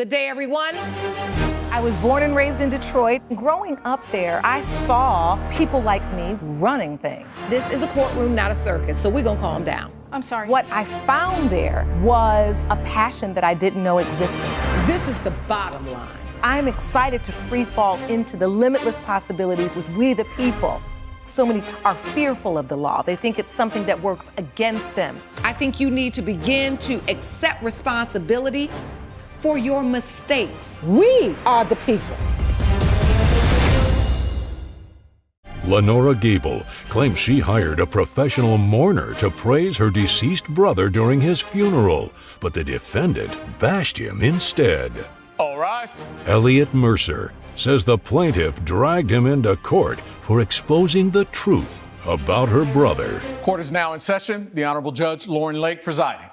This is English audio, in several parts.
Good day, everyone. I was born and raised in Detroit. Growing up there, I saw people like me running things. This is a courtroom, not a circus, so we're gonna calm down. I'm sorry. What I found there was a passion that I didn't know existed. This is the bottom line. I'm excited to free fall into the limitless possibilities with we the people. So many are fearful of the law. They think it's something that works against them. I think you need to begin to accept responsibility for your mistakes. We are the people. Lenora Gable claims she hired a professional mourner to praise her deceased brother during his funeral, but the defendant bashed him instead. All right. Elliot Mercer says the plaintiff dragged him into court for exposing the truth about her brother. Court is now in session. The Honorable Judge Lauren Lake presiding.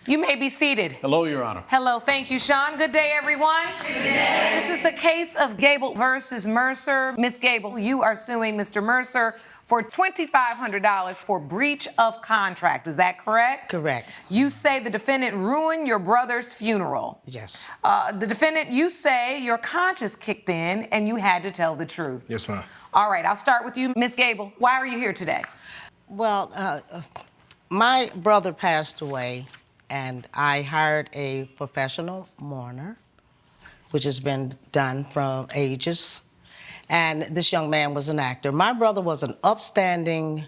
You may be seated. Hello, Your Honor. Hello, thank you, Sean. Good day, everyone. Good day. This is the case of Gable versus Mercer. Miss Gable, you are suing Mr. Mercer for $2,500 for breach of contract. Is that correct? Correct. You say the defendant ruined your brother's funeral. Yes. The defendant, you say your conscience kicked in and you had to tell the truth. Yes, ma'am. All right, I'll start with you, Miss Gable. Why are you here today? Well, my brother passed away, and I hired a professional mourner, which has been done from ages. And this young man was an actor. My brother was an upstanding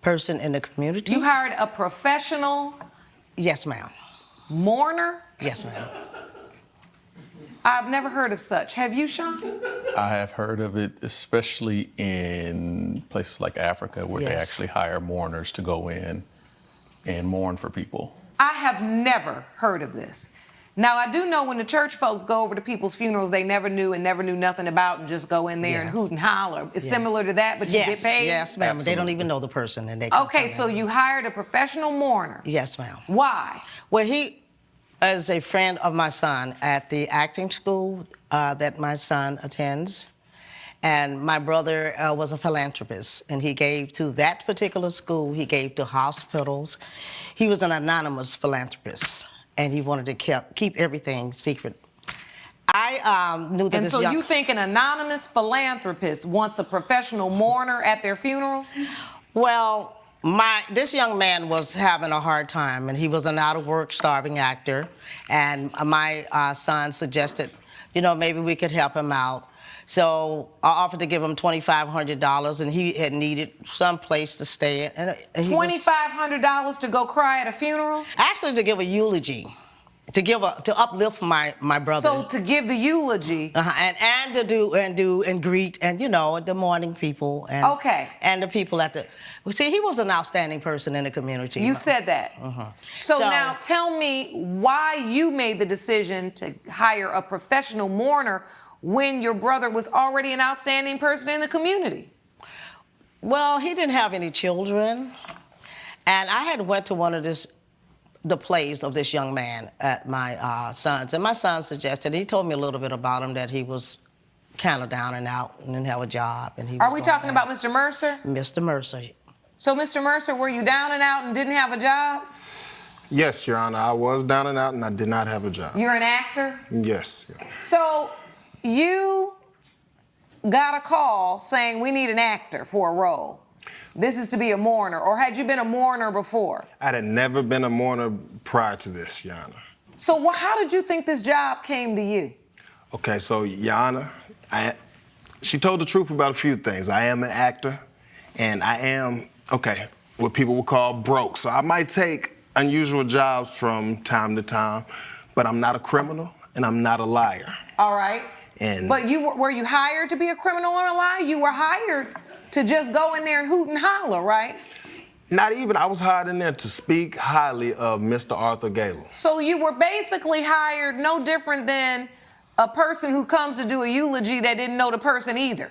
person in the community. You hired a professional? Yes, ma'am. Mourner? Yes, ma'am. I've never heard of such. Have you, Sean? I have heard of it, especially in places like Africa, where they actually hire mourners to go in and mourn for people. I have never heard of this. Now, I do know when the church folks go over to people's funerals they never knew nothing about and just go in there and hoot and holler. It's similar to that, but you get paid? Yes, ma'am. Absolutely. They don't even know the person. And they Okay, so you hired a professional mourner. Yes, ma'am. Why? Well, he is a friend of my son at the acting school that my son attends. And my brother was a philanthropist, and he gave to that particular school, he gave to hospitals. He was an anonymous philanthropist, and he wanted to keep everything secret. I knew that And this so young... you think an anonymous philanthropist wants a professional mourner at their funeral? Well, this young man was having a hard time, and he was an out-of-work, starving actor. And my son suggested, you know, maybe we could help him out. So I offered to give him $2,500, and he had needed some place to stay. And $2,500 to go cry at a funeral? Actually, to give a eulogy, to uplift my brother. So to give the eulogy. And to do and greet and, you know, the mourning people and and the people at the. Well, see, he was an outstanding person in the community. You said that. So now tell me why you made the decision to hire a professional mourner when your brother was already an outstanding person in the community. Well, he didn't have any children, and I had went to one of the plays of this young man at my son's, and my son suggested, he told me a little bit about him, that he was kind of down and out and didn't have a job. And he Are we talking about Mr. Mercer? Mr. Mercer. So, Mr. Mercer, were you down and out and didn't have a job? Yes, Your Honor. I was down and out, and I did not have a job. You're an actor? Yes, Your Honor. So, you got a call saying we need an actor for a role. This is to be a mourner, or had you been a mourner before? I had never been a mourner prior to this, Your Honor. So how did you think this job came to you? Okay, so, Your Honor, she told the truth about a few things. I am an actor, and I am, what people would call broke. So I might take unusual jobs from time to time, but I'm not a criminal, and I'm not a liar. All right. But were you hired to be a criminal or a liar? You were hired to just go in there and hoot and holler, right? Not even. I was hired in there to speak highly of Mr. Arthur Gable. So you were basically hired no different than a person who comes to do a eulogy that didn't know the person either.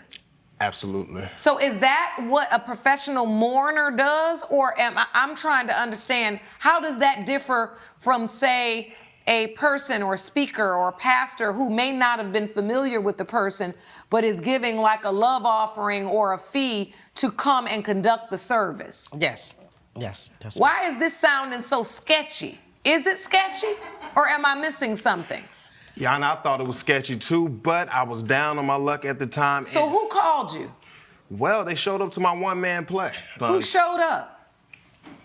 Absolutely. So is that what a professional mourner does? Or I'm trying to understand, how does that differ from, say, a person or a speaker or a pastor who may not have been familiar with the person, but is giving like a love offering or a fee to come and conduct the service? Yes. Why is this sounding so sketchy? Is it sketchy, or am I missing something? Yana, I thought it was sketchy too, but I was down on my luck at the time. So who called you? Well, they showed up to my one-man play. Who showed up?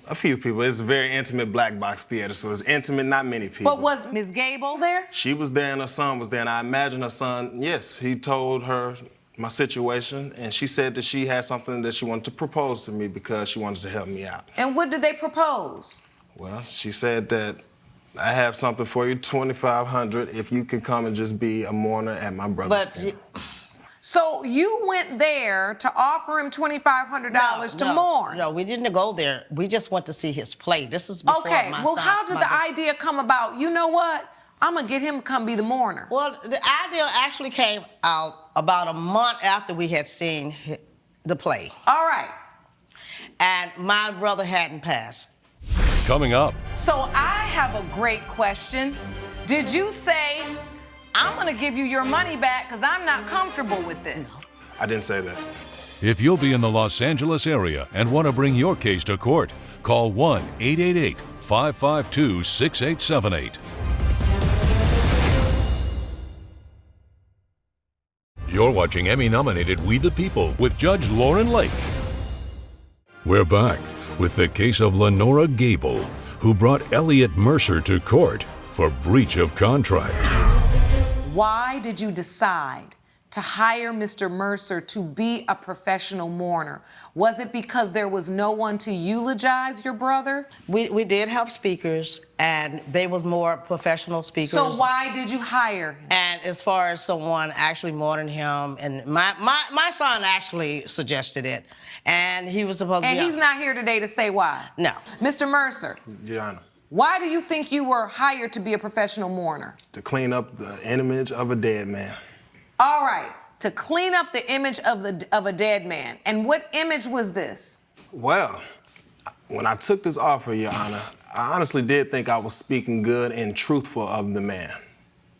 A few people. It's a very intimate black box theater, so it's intimate, not many people. But was Ms. Gable there? She was there and her son was there, and I imagine her son, yes, he told her my situation, and she said that she had something that she wanted to propose to me because she wanted to help me out. And what did they propose? Well, she said that I have something for you, $2,500, if you could come and just be a mourner at my brother's funeral. So you went there to offer him $2,500 to mourn? No, we didn't go there. We just went to see his play. This is before okay, my well, son, how did the idea come about? You know what? I'm gonna get him to come be the mourner. Well, the idea actually came out about a month after we had seen the play. All right. And my brother hadn't passed. Coming up. So I have a great question. Did you say, I'm gonna give you your money back because I'm not comfortable with this? I didn't say that. If you'll be in the Los Angeles area and want to bring your case to court, call 1-888-552-6878. You're watching Emmy-nominated We the People with Judge Lauren Lake. We're back with the case of Lenora Gable, who brought Elliot Mercer to court for breach of contract. Why did you decide to hire Mr. Mercer to be a professional mourner? Was it because there was no one to eulogize your brother? We did have speakers, and they was more professional speakers. So why did you hire him? And as far as someone actually mourning him, and my son actually suggested it, and he was supposed to be. And he's not here today to say why? No. Mr. Mercer. Yana. Why do you think you were hired to be a professional mourner? To clean up the image of a dead man. All right, to clean up the image of a dead man. And what image was this? Well, when I took this offer, Your Honor, I honestly did think I was speaking good and truthful of the man.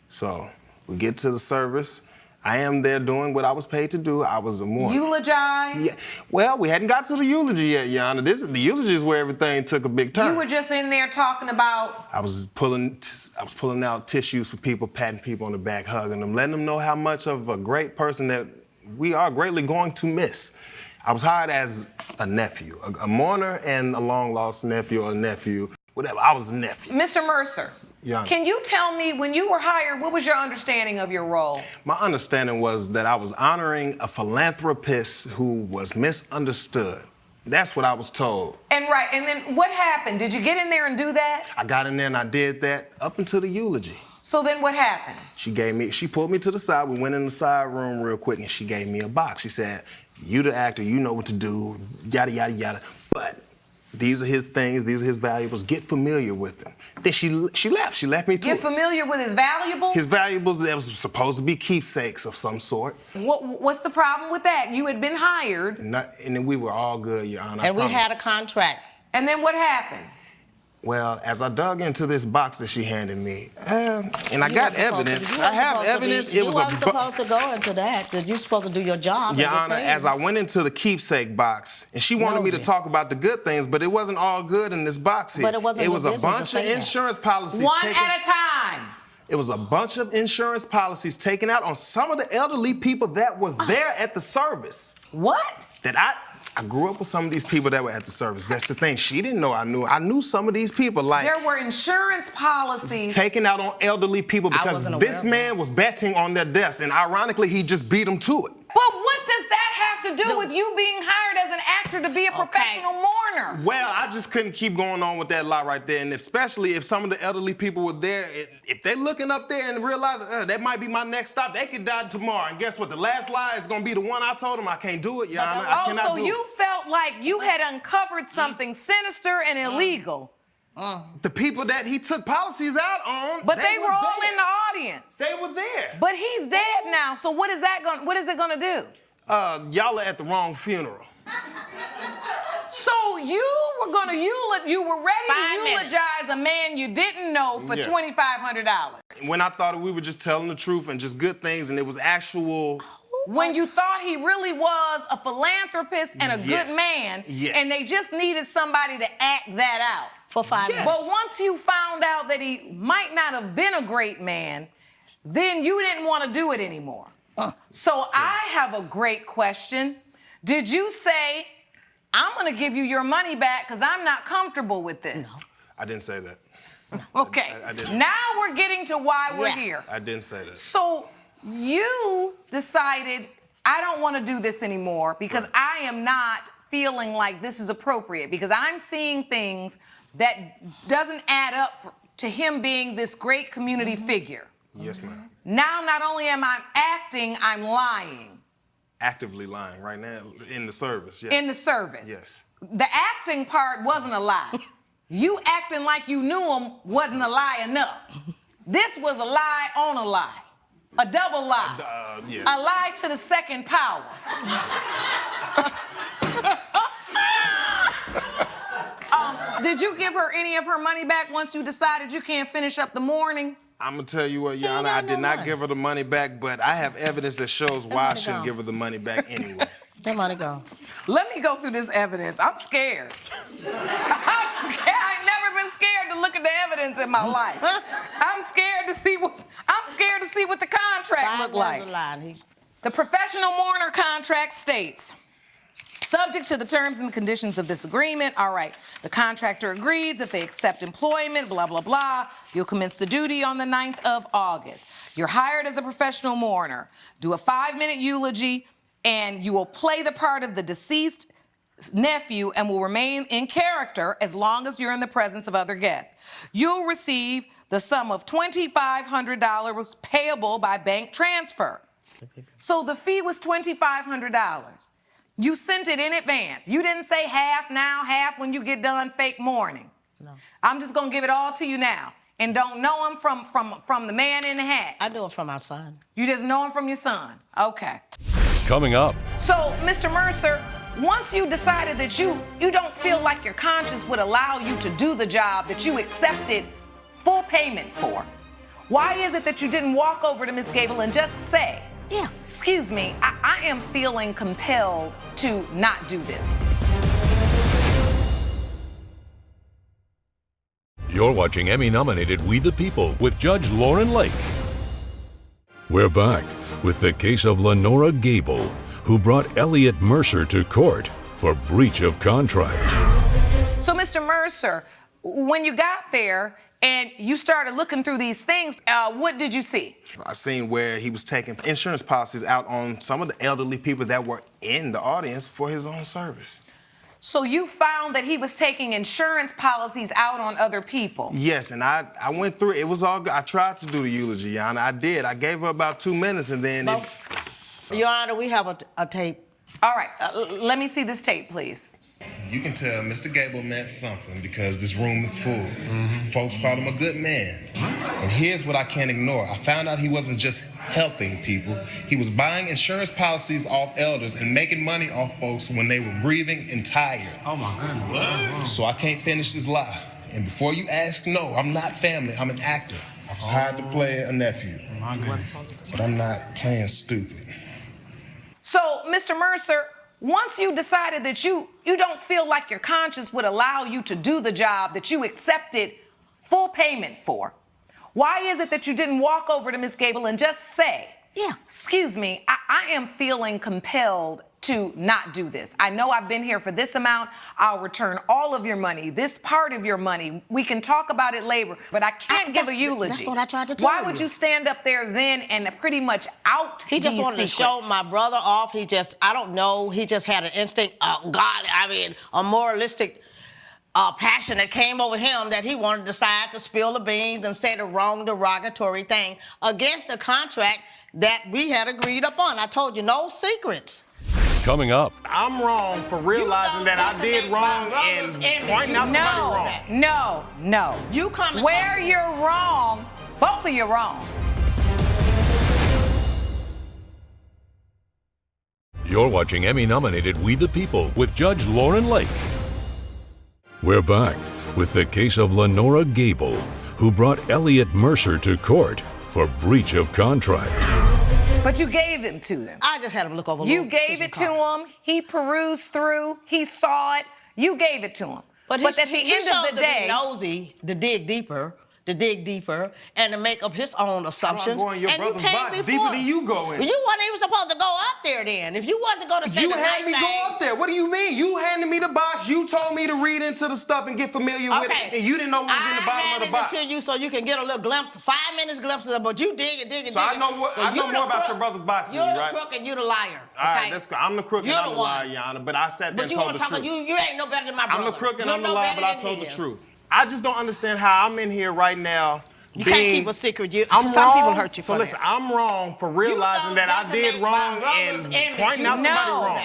So we get to the service. I am there doing what I was paid to do. I was a mourner. Eulogize? Yeah. Well, we hadn't got to the eulogy yet, Your Honor. The eulogy is where everything took a big turn. You were just in there talking about. I was pulling out tissues for people, patting people on the back, hugging them, letting them know how much of a great person that we are greatly going to miss. I was hired as a nephew, a mourner and a long-lost nephew or nephew, whatever. I was a nephew. Mr. Mercer, Yeah. can you tell me, when you were hired, what was your understanding of your role? My understanding was that I was honoring a philanthropist who was misunderstood. That's what I was told. And then what happened? Did you get in there and do that? I got in there and I did that up until the eulogy. So then what happened? She pulled me to the side. We went in the side room real quick and she gave me a box. She said, "You the actor, you know what to do, yada, yada, yada. But these are his things, these are his valuables. Get familiar with them." Then she left. She left me to Get familiar with his valuables? His valuables that was supposed to be keepsakes of some sort. What's the problem with that? You had been hired. And then we were all good, Your Honor. And we had a contract. And then what happened? Well, as I dug into this box that she handed me, and I got evidence. I have evidence. You weren't supposed to go into that. You're supposed to do your job. Your Honor, as I went into the keepsake box, and she wanted me to talk about the good things, but it wasn't all good in this box here. But it wasn't. It was a bunch of insurance policies. One at a time. It was a bunch of insurance policies taken out on some of the elderly people that were there at the service. What? That I grew up with some of these people that were at the service. That's the thing. She didn't know I knew. I knew some of these people. Like, there were insurance policies taken out on elderly people because this man was betting on their deaths, and ironically, he just beat them to it. But what does that have to do with you being hired as an actor to be a professional mourner? Well, I just couldn't keep going on with that lie right there, and especially if some of the elderly people were there, if they're looking up there and realize that might be my next stop, they could die tomorrow. And guess what? The last lie is gonna be the one I told them I can't do it, Your Honor. I cannot do it. So you felt like you had uncovered something sinister and illegal. The people that he took policies out on, but they were all in the audience. They were there. But he's dead now, so what is it gonna do? Y'all are at the wrong funeral. So you were ready to eulogize a man you didn't know for $2,500. When I thought we were just telling the truth and just good things, and it was actual. When you thought he really was a philanthropist and a good man, and they just needed somebody to act that out. For 5 minutes. But once you found out that he might not have been a great man, then you didn't want to do it anymore. So I have a great question. Did you say, I'm going to give you your money back because I'm not comfortable with this? No. I didn't say that. Okay. I didn't. Now we're getting to why we're here. I didn't say that. So you decided, I don't want to do this anymore because I am not feeling like this is appropriate, because I'm seeing things that doesn't add up to him being this great community figure. Yes, ma'am. Now, not only am I acting, I'm lying. Actively lying right now in the service, yes. In the service. Yes. The acting part wasn't a lie. You acting like you knew him wasn't a lie enough. This was a lie on a lie. A double lie. Yes. A lie to the second power. Did you give her any of her money back once you decided you can't finish up the morning? I'm gonna tell you what, Your Honor, I did not give her the money back, but I have evidence that shows why I shouldn't give her the money back anyway. That money go. Let me go through this evidence. I'm scared. I'm scared. I've never been scared to look at the evidence in my life. I'm scared to see what the contract looked like. The professional mourner contract states, subject to the terms and conditions of this agreement, all right, the contractor agrees if they accept employment, blah, blah, blah, you'll commence the duty on the 9th of August. You're hired as a professional mourner. Do a 5-minute eulogy, and you will play the part of the deceased nephew and will remain in character as long as you're in the presence of other guests. You'll receive the sum of $2,500 payable by bank transfer. So the fee was $2,500. You sent it in advance. You didn't say half now, half when you get done fake mourning. No. I'm just gonna give it all to you now. And don't know him from the man in the hat. I know him from my son. You just know him from your son. Okay. Coming up, So, Mr. Mercer, once you decided that you don't feel like your conscience would allow you to do the job that you accepted full payment for, why is it that you didn't walk over to Miss Gable and just say, Yeah. excuse me, I am feeling compelled to not do this? you're watching Emmy-nominated We the People with Judge Lauren Lake. We're back with the case of Lenora Gable, who brought Elliot Mercer to court for breach of contract. So, Mr. Mercer, when you got there and you started looking through these things, what did you see? I seen where he was taking insurance policies out on some of the elderly people that were in the audience for his own service. So you found that he was taking insurance policies out on other people? Yes, and I went through it. It was all good. I tried to do the eulogy, Your Honor. I did. I gave her about 2 minutes, and then Your Honor, we have a tape. All right, let me see this tape, please. You can tell Mr. Gable meant something because this room is full. Folks called him a good man. And here's what I can't ignore. I found out he wasn't just helping people. He was buying insurance policies off elders and making money off folks when they were grieving and tired. Oh my goodness. So I can't finish this lie. And before you ask, no, I'm not family. I'm an actor. I was hired to play a nephew. My goodness. But I'm not playing stupid. So, Mr. Mercer, once you decided that you don't feel like your conscience would allow you to do the job that you accepted full payment for, why is it that you didn't walk over to Miss Gable and just say, Yeah. excuse me, I am feeling compelled to not do this. I know I've been here for this amount. I'll return all of your money, this part of your money. We can talk about it later, but I can't give a eulogy. That's what I tried to tell Why would you stand up there then and pretty much out He just these wanted secrets? to show my brother off. I don't know, he just had an instinct, a moralistic passion that came over him that he wanted to decide to spill the beans and say the wrong derogatory thing against a contract that we had agreed upon. I told you, no secrets. Coming up, I'm wrong for realizing that I did wrong and pointing out somebody wrong. No. You come and Where you're wrong, both of you wrong. you're watching Emmy-nominated We the People with Judge Lauren Lake. We're back with the case of Lenora Gable, who brought Elliot Mercer to court for breach of contract. But you gave it to them. I just had him look over. You gave it to him. He perused through. He saw it. You gave it to him. But at the end of the day, nosy to dig deeper to dig deeper and to make up his own assumptions. I'm going your and brother's you came box before. deeper than you go in. You weren't even supposed to go up there then. If you wasn't going to say You the had nice me thing, go up there. What do you mean? You handed me the box. You told me to read into the stuff and get familiar with it, and you didn't know what was in the bottom of the box. I handed it to you so you can get a little glimpse, 5 minutes glimpses of it, but you dig and dig and So dig. I know more about your brother's box than you, right? You're the crook and you're the liar. All right, okay? that's good. I'm the crook and You're I'm the the liar, one. Your Honor, but I sat there But and told the truth. you ain't no better than my brother. I'm the crook and You're I'm the no liar, better but I than told the his. truth. I just don't understand how I'm in here right now. You can't keep a secret. I'm some wrong. people hurt you So for listen, that. I'm wrong for realizing that I did wrong and pointing out somebody wrong.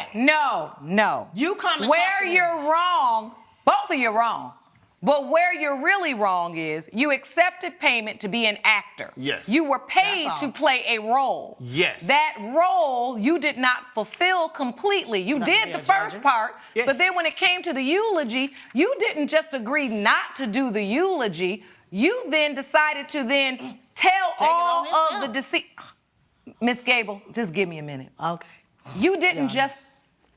No. You come and where talk to me. you're wrong, both of you wrong. But where you're really wrong is you accepted payment to be an actor. Yes. You were paid to play a role. Yes. That role you did not fulfill completely. You did the first part, but then when it came to the eulogy, you didn't just agree not to do the eulogy. You then decided to then tell all of the deceit. Miss Gable, just give me a minute. Okay. You didn't just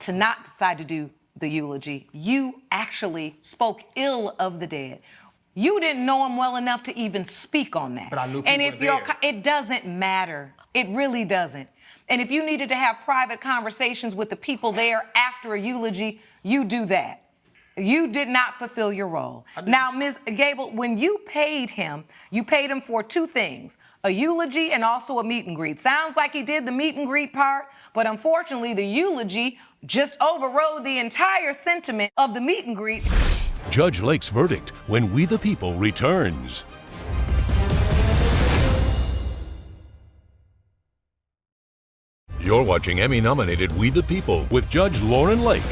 to not decide to do the eulogy. You actually spoke ill of the dead. You didn't know him well enough to even speak on that. But I knew and people if were there. it doesn't matter. It really doesn't. And if you needed to have private conversations with the people there after a eulogy, you do that. You did not fulfill your role. Now, Ms. Gable, when you paid him for two things, a eulogy and also a meet and greet. Sounds like he did the meet and greet part, but unfortunately the eulogy just overrode the entire sentiment of the meet and greet. Judge Lake's verdict when We the People returns. You're watching Emmy-nominated We the People with Judge Lauren Lake.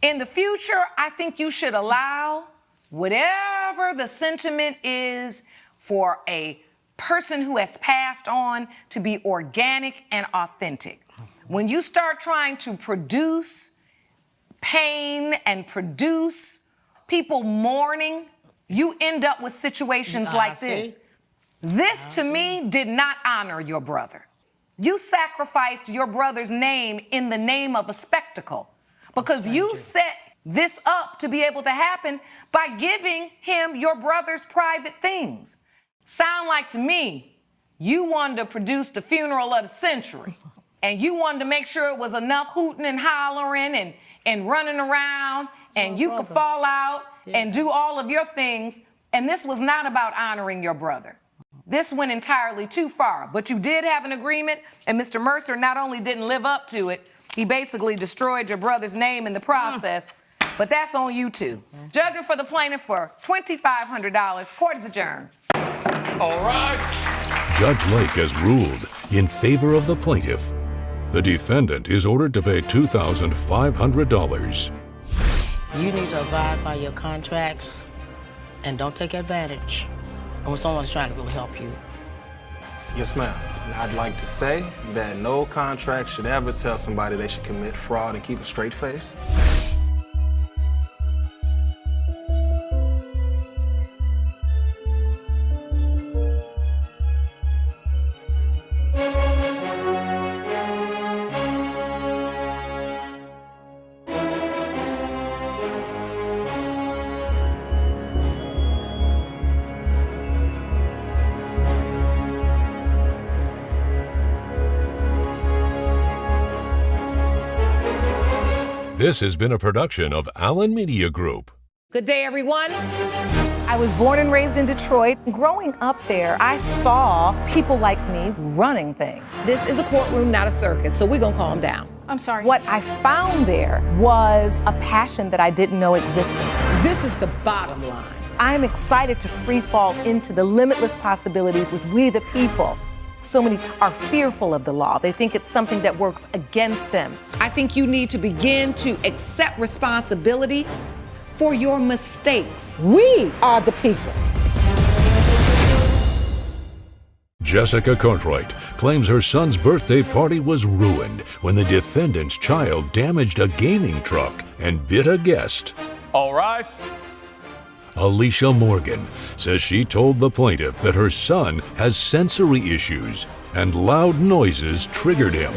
In the future, I think you should allow whatever the sentiment is for a person who has passed on to be organic and authentic. When you start trying to produce pain and produce people mourning, you end up with situations like this. This, to me, did not honor your brother. You sacrificed your brother's name in the name of a spectacle because you set this up to be able to happen by giving him your brother's private things. Sound like to me, you wanted to produce the funeral of the century. And you wanted to make sure it was enough hooting and hollering and running around, and you could fall out and do all of your things. And this was not about honoring your brother. This went entirely too far. But you did have an agreement, and Mr. Mercer not only didn't live up to it, he basically destroyed your brother's name in the process. But that's on you too. Judging for the plaintiff for $2,500. Court is adjourned. All right. Judge Lake has ruled in favor of the plaintiff. The defendant is ordered to pay $2,500. You need to abide by your contracts and don't take advantage of when someone's trying to really help you. Yes, ma'am. And I'd like to say that no contract should ever tell somebody they should commit fraud and keep a straight face. This has been a production of Allen Media Group. Good day, everyone. I was born and raised in Detroit. Growing up there, I saw people like me running things. This is a courtroom, not a circus, so we're gonna calm down. I'm sorry. What I found there was a passion that I didn't know existed. This is the bottom line. I'm excited to free fall into the limitless possibilities with We the People. So many are fearful of the law. They think it's something that works against them. I think you need to begin to accept responsibility for your mistakes. We are the people. Jessica Cartwright claims her son's birthday party was ruined when the defendant's child damaged a gaming truck and bit a guest. All rise. Alicia Morgan says she told the plaintiff that her son has sensory issues and loud noises triggered him.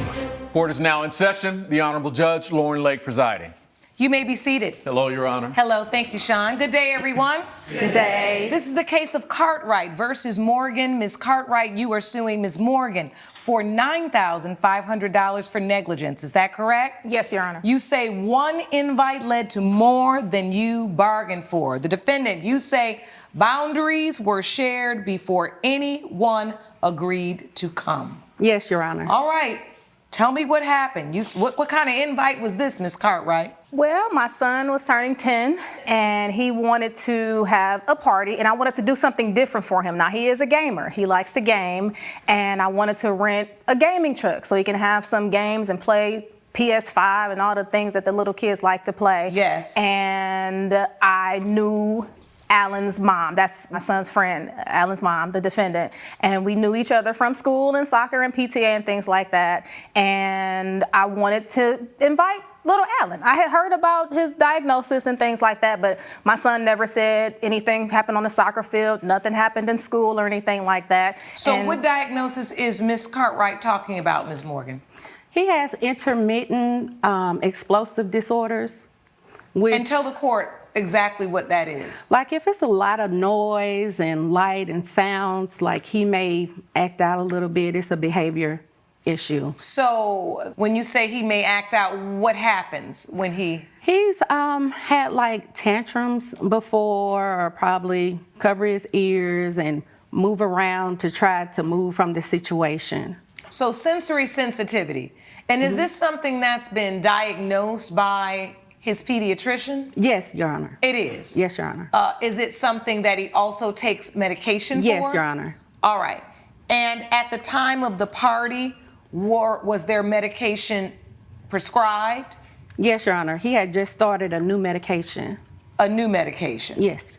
Court is now in session. The Honorable Judge Lauren Lake presiding. You may be seated. Hello, Your Honor. Hello, thank you, Sean. Good day, everyone. Good day. This is the case of Cartwright versus Morgan. Ms. Cartwright, you are suing Ms. Morgan for $9,500 for negligence. Is that correct? Yes, Your Honor. You say one invite led to more than you bargained for. The defendant, you say boundaries were shared before anyone agreed to come. Yes, Your Honor. All right. Tell me what happened. What kind of invite was this, Ms. Cartwright? Well, my son was turning 10 and he wanted to have a party and I wanted to do something different for him. Now, he is a gamer. He likes to game and I wanted to rent a gaming truck so he can have some games and play PS5 and all the things that the little kids like to play. Yes. And I knew Alan's mom, that's my son's friend, Alan's mom, the defendant. And we knew each other from school and soccer and PTA and things like that. And I wanted to invite little Alan. I had heard about his diagnosis and things like that, but my son never said anything happened on the soccer field, nothing happened in school or anything like that. So what diagnosis is Ms. Cartwright talking about, Ms. Morgan? He has intermittent explosive disorders. And tell the court exactly what that is. Like if it's a lot of noise and light and sounds, like he may act out a little bit. It's a behavior issue. So when you say he may act out, what happens when he? He's had like tantrums before, or probably cover his ears and move around to try to move from the situation. So sensory sensitivity. And is this something that's been diagnosed by his pediatrician? Yes, Your Honor. It is? Yes, Your Honor. Is it something that he also takes medication for? Yes, Your Honor. All right. And at the time of the party, was there medication prescribed? Yes, Your Honor. He had just started a new medication. A new medication? Yes.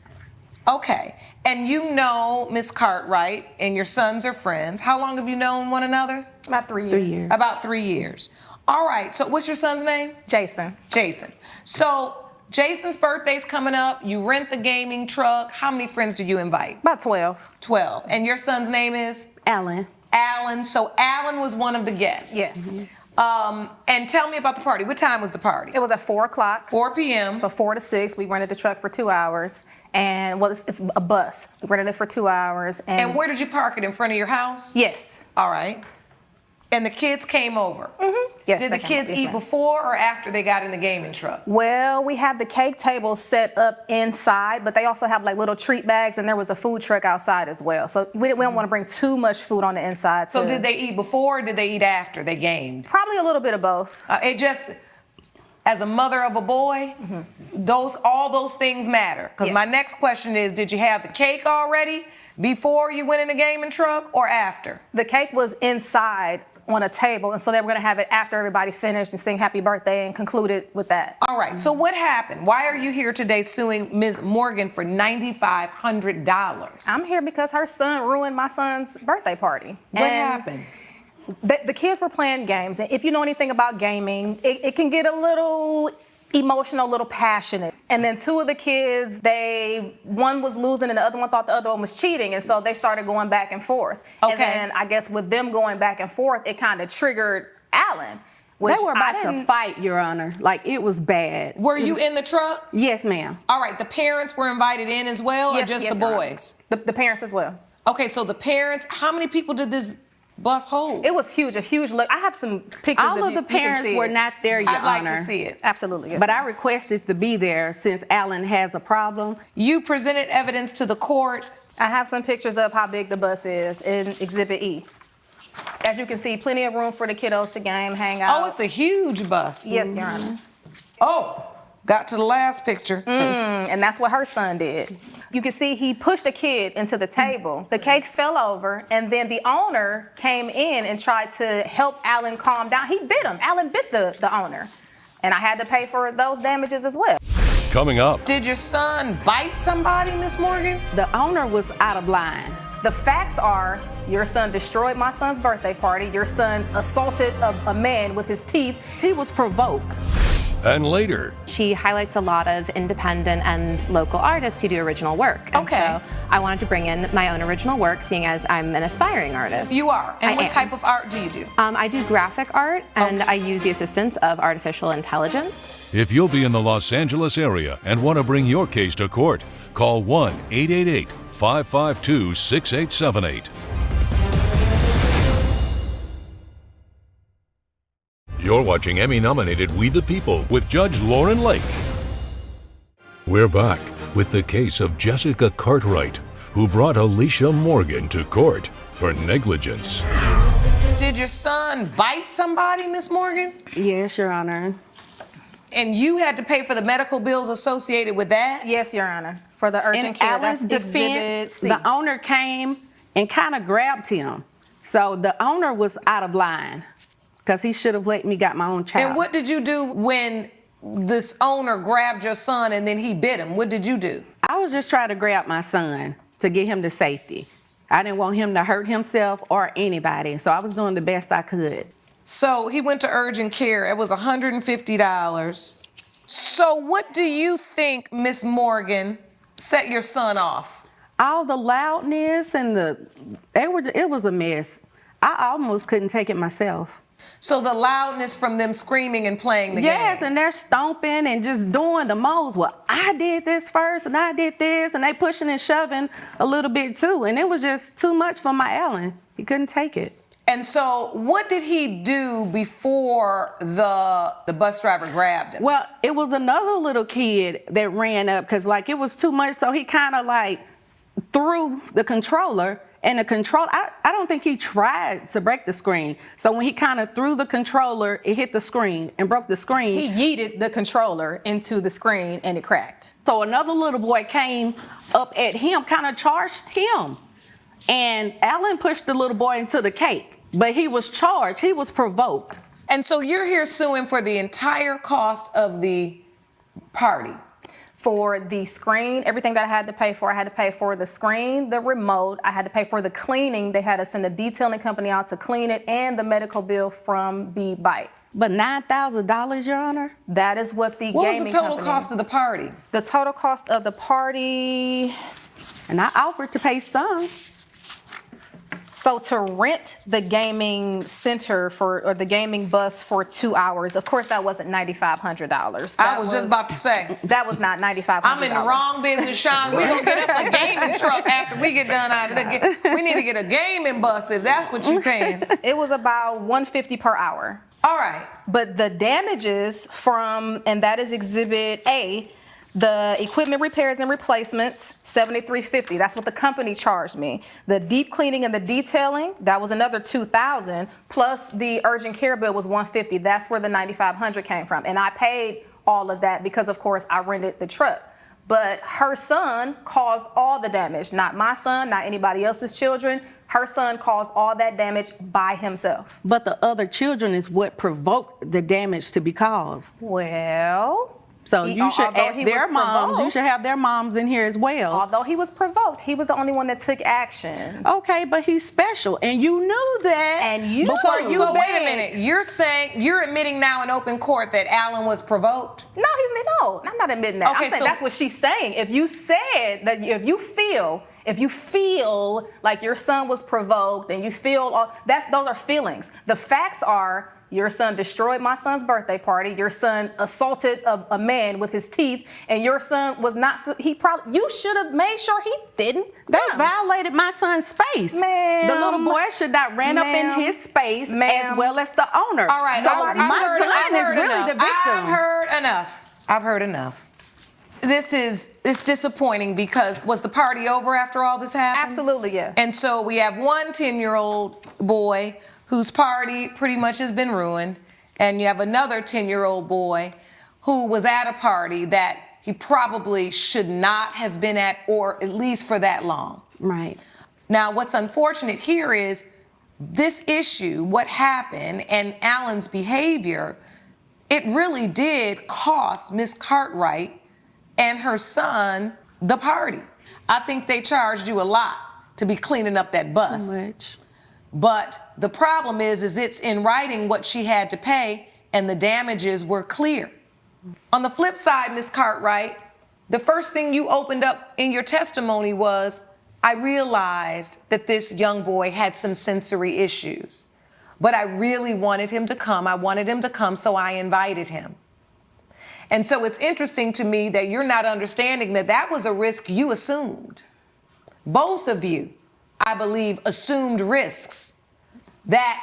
Okay. And you know Ms. Cartwright and your sons are friends. How long have you known one another? About 3 years. 3 years. About 3 years. All right. So what's your son's name? Jason. Jason. So Jason's birthday's coming up. You rent the gaming truck. How many friends do you invite? About 12. 12. And your son's name is? Alan. Alan. So Alan was one of the guests. Yes. And tell me about the party. What time was the party? It was at 4 o'clock. 4 p.m. So 4 to 6, we rented the truck for 2 hours. And well, it's a bus. We rented it for 2 hours. And where did you park it? In front of your house? Yes. All right. And the kids came over? Mm-hmm. Yes. Did the kids eat before or after they got in the gaming truck? Well, we have the cake table set up inside, but they also have like little treat bags, and there was a food truck outside as well. So we don't want to bring too much food on the inside. So did they eat before or did they eat after they gamed? Probably a little bit of both. It just, as a mother of a boy, all those things matter. Because my next question is, did you have the cake already before you went in the gaming truck or after? The cake was inside on a table, and so they were going to have it after everybody finished and sing happy birthday and concluded with that. All right, so what happened? Why are you here today suing Ms. Morgan for $9,500? I'm here because her son ruined my son's birthday party. What happened? The kids were playing games, and if you know anything about gaming, it can get a little emotional, a little passionate. And then two of the kids, one was losing and the other one thought the other one was cheating, and so they started going back and forth. Okay. And then I guess with them going back and forth, it kind of triggered Alan. They were about to fight, Your Honor. Like, it was bad. Were you in the truck? Yes, ma'am. All right, the parents were invited in as well, or just the boys? The parents as well. Okay, so the parents, how many people did this bus hold? It was huge, a huge look. I have some pictures. All of the parents were not there, Your Honor. I'd like to see it. Absolutely, yes. But I requested to be there since Alan has a problem. You presented evidence to the court. I have some pictures of how big the bus is in Exhibit E. As you can see, plenty of room for the kiddos to game, hang out. Oh, it's a huge bus. Yes, Your Honor. Oh, got to the last picture. And that's what her son did. You can see he pushed a kid into the table. The cake fell over, and then the owner came in and tried to help Alan calm down. He bit him. Alan bit the owner. And I had to pay for those damages as well. Coming up. Did your son bite somebody, Miss Morgan? The owner was out of line. The facts are, your son destroyed my son's birthday party. Your son assaulted a man with his teeth. He was provoked. And later, She highlights a lot of independent and local artists who do original work. And Okay. so I wanted to bring in my own original work, seeing as I'm an aspiring artist. You are. And I what am. type of art do you do? I do graphic art, and I use the assistance of artificial intelligence. if you'll be in the Los Angeles area and want to bring your case to court, call 1-888-552-6878. You're watching Emmy-nominated We the People with Judge Lauren Lake. We're back with the case of Jessica Cartwright, who brought Alicia Morgan to court for negligence. Did your son bite somebody, Miss Morgan? Yes, Your Honor. And you had to pay for the medical bills associated with that? Yes, Your Honor. For the urgent In care, Alan's that's Exhibit defense, C. the owner came and kind of grabbed him. So the owner was out of line because he should have let me got my own child. And what did you do when this owner grabbed your son and then he bit him? What did you do? I was just trying to grab my son to get him to safety. I didn't want him to hurt himself or anybody, so I was doing the best I could. So he went to urgent care. It was $150. So what do you think, Miss Morgan, set your son off? All the loudness and it was a mess. I almost couldn't take it myself. So the loudness from them screaming and playing the game. Yes, and they're stomping and just doing the most. Well, I did this first and I did this, and they pushing and shoving a little bit too. And it was just too much for my Alan. He couldn't take it. And so what did he do before the bus driver grabbed him? Well, it was another little kid that ran up because like it was too much. So he kind of like threw the controller. And the control, I don't think he tried to break the screen. So when he kind of threw the controller, it hit the screen and broke the screen. He yeeted the controller into the screen and it cracked. So another little boy came up at him, kind of charged him. And Alan pushed the little boy into the cake, but he was charged, he was provoked. And so you're here suing for the entire cost of the party? For the screen, everything that I had to pay for, I had to pay for the screen, the remote, I had to pay for the cleaning. They had to send a detailing company out to clean it and the medical bill from the bite. But $9,000, Your Honor? That is what the What gaming was the total company- cost of the party? The total cost of the party, And I offered to pay some. so to rent the gaming center or the gaming bus for 2 hours, of course that wasn't $9,500. I was just about to say. That was not $9,500. I'm in the wrong business, Sean. We're going to get us a gaming truck after we get done out of the We need to get a gaming bus if that's what you're paying. It was about $150 per hour. All right. But the damages from, and that is Exhibit A, the equipment repairs and replacements, $73.50. That's what the company charged me. The deep cleaning and the detailing, that was another $2,000, plus the urgent care bill was $150. That's where the $9,500 came from. And I paid all of that because, of course, I rented the truck. But her son caused all the damage. Not my son, not anybody else's children. Her son caused all that damage by himself. But the other children is what provoked the damage to be caused. Well, So you should although ask he their was moms. You provoked- should have their moms in here as well. Although he was provoked, he was the only one that took action. Okay, but he's special, and you knew that. And you- before So you wait a begged. minute. You're admitting now in open court that Alan was provoked? No, I'm not admitting that. Okay, I'm saying so- that's what she's saying. If you said that, if you feel like your son was provoked and you feel those are feelings. The facts are your son destroyed my son's birthday party. Your son assaulted a man with his teeth, and your son was not. You should have made sure he didn't. They violated my son's space. Ma'am. The little boy should not ran up in Ma'am. his space as Ma'am. well as the owner. All right. So I've my heard son is really enough. the victim. I've heard enough. It's disappointing because was the party over after all this happened? Absolutely, yes. And so we have one 10-year-old boy whose party pretty much has been ruined, and you have another 10-year-old boy who was at a party that he probably should not have been at, or at least for that long. Right. Now, what's unfortunate here is this issue, what happened, and Alan's behavior, it really did cost Miss Cartwright and her son the party. I think they charged you a lot to be cleaning up that bus. Too much. But the problem is it's in writing what she had to pay, and the damages were clear. On the flip side, Ms. Cartwright, the first thing you opened up in your testimony was, I realized that this young boy had some sensory issues, but I really wanted him to come. I wanted him to come, so I invited him. And so it's interesting to me that you're not understanding that that was a risk you assumed. Both of you, I believe, assumed risks that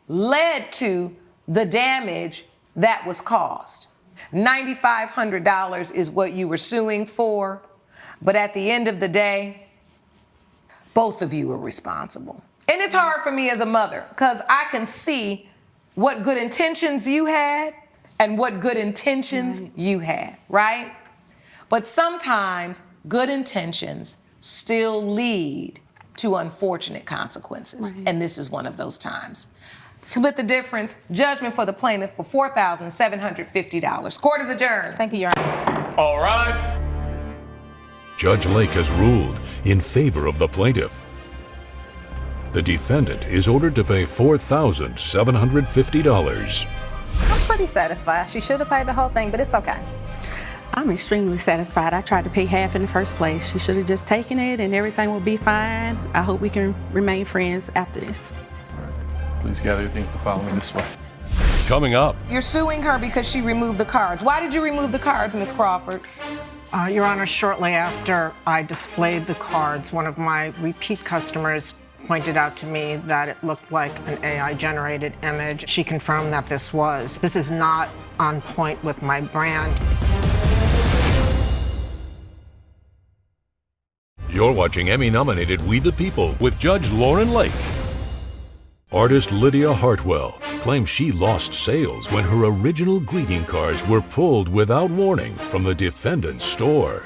led to the damage that was caused. $9,500 is what you were suing for, but at the end of the day, both of you were responsible. And it's hard for me as a mother, because I can see what good intentions you had and what good intentions you had, right? But sometimes good intentions still lead to unfortunate consequences, and this is one of those times. Split the difference. Judgment for the plaintiff for $4,750. Court is adjourned. Thank you, Your Honor. All rise. Judge Lake has ruled in favor of the plaintiff. The defendant is ordered to pay $4,750. I'm pretty satisfied. She should have paid the whole thing, but it's okay. I'm extremely satisfied. I tried to pay half in the first place. She should have just taken it and everything will be fine. I hope we can remain friends after this. Please gather your things to follow me this way. Coming up. You're suing her because she removed the cards. Why did you remove the cards, Ms. Crawford? Your Honor, shortly after I displayed the cards, one of my repeat customers pointed out to me that it looked like an AI-generated image. She confirmed that this was. This is not on point with my brand. You're watching Emmy-nominated We the People with Judge Lauren Lake. Artist Lydia Hartwell claims she lost sales when her original greeting cards were pulled without warning from the defendant's store.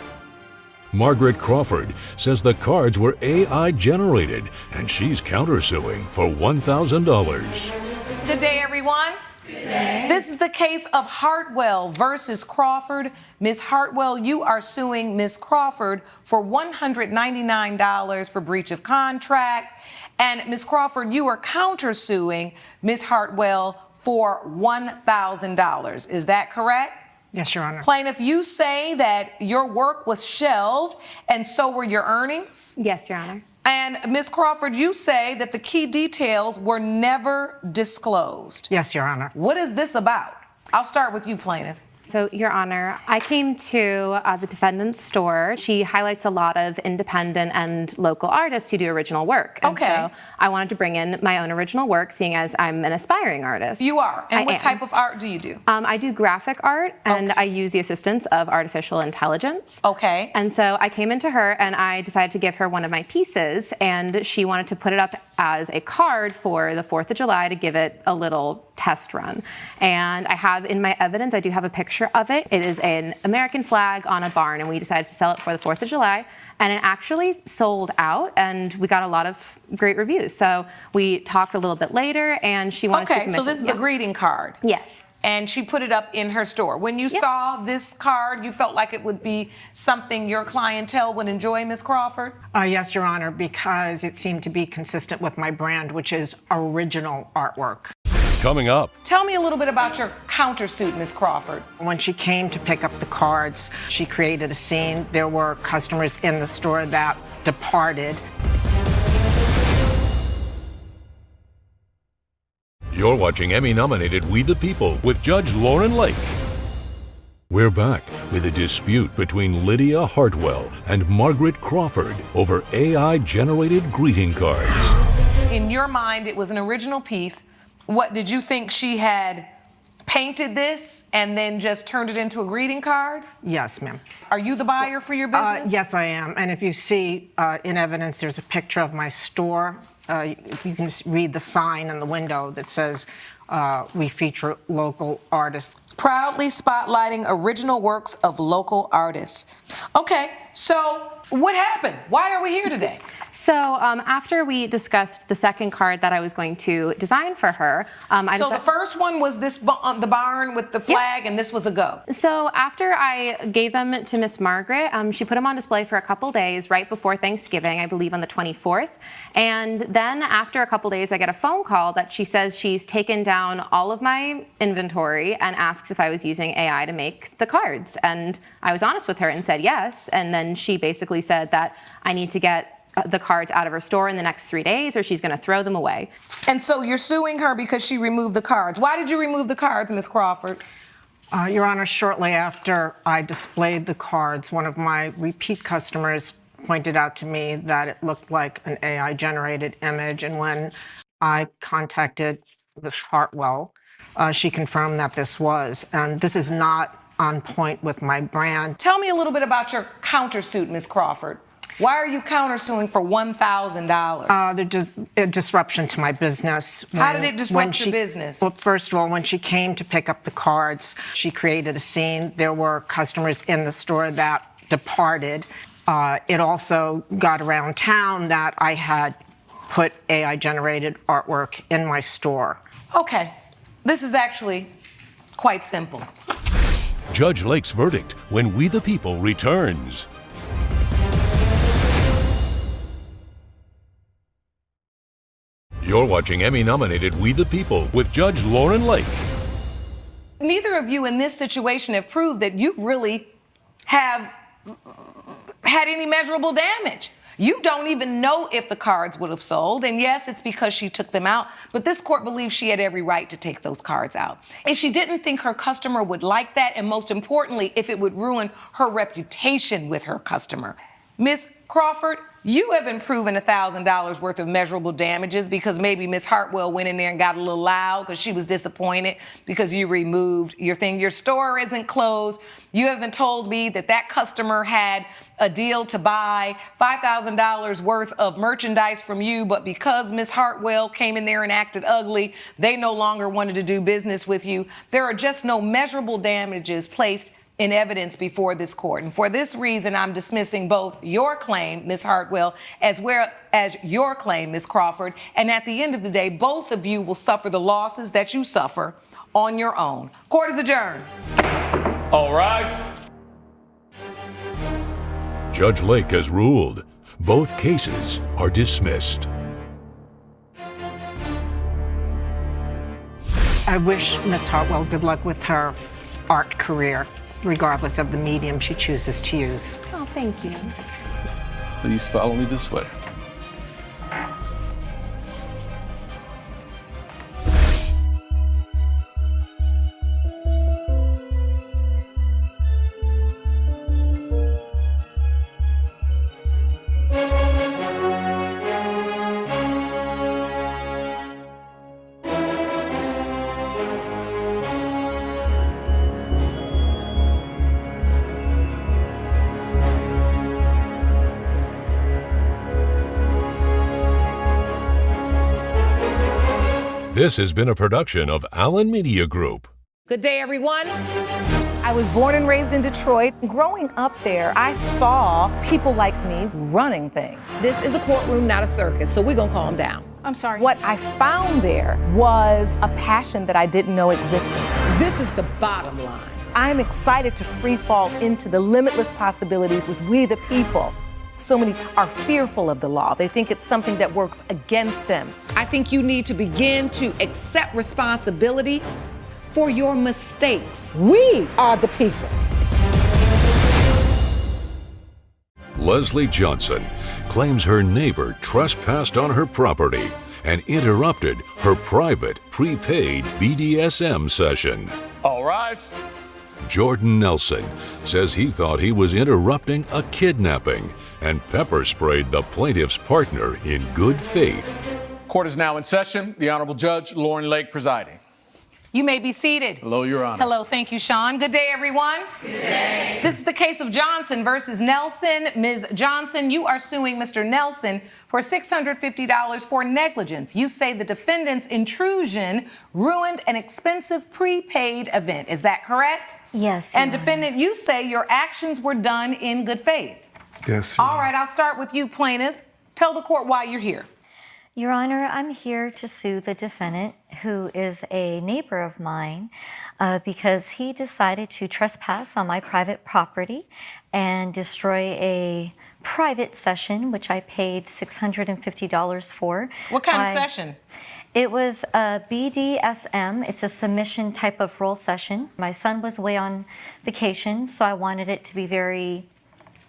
Margaret Crawford says the cards were AI-generated and she's countersuing for $1,000. Good day, everyone. This is the case of Hartwell versus Crawford. Ms. Hartwell, you are suing Ms. Crawford for $199 for breach of contract. And Ms. Crawford, you are countersuing Ms. Hartwell for $1,000. Is that correct? Yes, Your Honor. Plaintiff, you say that your work was shelved and so were your earnings? Yes, Your Honor. And Ms. Crawford, you say that the key details were never disclosed. Yes, Your Honor. What is this about? I'll start with you, plaintiff. So, Your Honor, I came to the defendant's store. She highlights a lot of independent and local artists who do original work. And so I wanted to bring in my own original work, seeing as I'm an aspiring artist. You are. And what type of art do you do? I do graphic art, and I use the assistance of artificial intelligence. Okay. And so I came into her, and I decided to give her one of my pieces, and she wanted to put it up as a card for the 4th of July to give it a little test run. And I have in my evidence, I do have a picture of it. It is an American flag on a barn, and we decided to sell it for the 4th of July. And it actually sold out, and we got a lot of great reviews. So we talked a little bit later, and she wanted to commission. So this is a greeting card. Yes. And she put it up in her store. When you saw this card, you felt like it would be something your clientele would enjoy, Ms. Crawford? Yes, Your Honor, because it seemed to be consistent with my brand, which is original artwork. Coming up. Tell me a little bit about your countersuit, Ms. Crawford. When she came to pick up the cards, she created a scene. There were customers in the store that departed. You're watching Emmy-nominated We the People with Judge Lauren Lake. We're back with a dispute between Lydia Hartwell and Margaret Crawford over AI-generated greeting cards. In your mind, it was an original piece. What, did you think she had painted this and then just turned it into a greeting card? Yes, ma'am. Are you the buyer for your business? Yes, I am. And if you see in evidence, there's a picture of my store. You can read the sign in the window that says, we feature local artists. Proudly spotlighting original works of local artists. Okay, so what happened? Why are we here today? So after we discussed the second card that I was going to design for her, So the first one was this, the barn with the flag, and this was a go. So after I gave them to Miss Margaret, she put them on display for a couple days right before Thanksgiving, I believe on the 24th. And then after a couple days, I get a phone call that she says she's taken down down all of my inventory and asks if I was using AI to make the cards. And I was honest with her and said yes. And then she basically said that I need to get the cards out of her store in the next 3 days or she's going to throw them away. And so you're suing her because she removed the cards. Why did you remove the cards, Ms. Crawford? Your Honor, shortly after I displayed the cards, one of my repeat customers pointed out to me that it looked like an AI-generated image. And when I contacted Ms. Hartwell, she confirmed that this was. And this is not on point with my brand. Tell me a little bit about your countersuit, Ms. Crawford. Why are you countersuing for $1,000? There's just a disruption to my business. How did it disrupt your business? Well, first of all, when she came to pick up the cards, she created a scene. There were customers in the store that departed. It also got around town that I had put AI-generated artwork in my store. Okay, this is actually quite simple. Judge Lake's verdict when We the People returns. You're watching Emmy-nominated We the People with Judge Lauren Lake. Neither of you in this situation have proved that you really have had any measurable damage. You don't even know if the cards would have sold, and yes, it's because she took them out, but this court believes she had every right to take those cards out. If she didn't think her customer would like that, and most importantly, if it would ruin her reputation with her customer. Ms. Crawford, you haven't proven $1,000 worth of measurable damages because maybe Ms. Hartwell went in there and got a little loud because she was disappointed because you removed your thing. Your store isn't closed. You haven't told me that that customer had a deal to buy $5,000 worth of merchandise from you, but because Ms. Hartwell came in there and acted ugly, they no longer wanted to do business with you. There are just no measurable damages placed in evidence before this court. And for this reason, I'm dismissing both your claim, Ms. Hartwell, as well as your claim, Ms. Crawford. And at the end of the day, both of you will suffer the losses that you suffer on your own. Court is adjourned. All rise. Judge Lake has ruled. Both cases are dismissed. I wish Ms. Hartwell good luck with her art career, regardless of the medium she chooses to use. Oh, thank you. Please follow me this way. This has been a production of Allen Media Group. Good day, everyone. I was born and raised in Detroit. Growing up there, I saw people like me running things. This is a courtroom, not a circus, so we're gonna calm down. I'm sorry. What I found there was a passion that I didn't know existed. This is the bottom line. I'm excited to free fall into the limitless possibilities with We the People. So many are fearful of the law. They think it's something that works against them. I think you need to begin to accept responsibility for your mistakes. We are the people. Leslie Johnson claims her neighbor trespassed on her property and interrupted her private prepaid BDSM session. All rise. Jordan Nelson says he thought he was interrupting a kidnapping and pepper sprayed the plaintiff's partner in good faith. Court is now in session. The Honorable Judge Lauren Lake presiding. You may be seated. Hello, Your Honor. Hello, thank you, Sean. Good day, everyone. Good day. This is the case of Johnson versus Nelson. Ms. Johnson, you are suing Mr. Nelson for $650 for negligence. You say the defendant's intrusion ruined an expensive prepaid event. Is that correct? Yes. And defendant, you say your actions were done in good faith. Yes. All right, I'll start with you, plaintiff. Tell the court why you're here. Your Honor, I'm here to sue the defendant, who is a neighbor of mine, because he decided to trespass on my private property and destroy a private session, which I paid $650 for. What kind of session? It was a BDSM. It's a submission type of role session. My son was away on vacation, so I wanted it to be very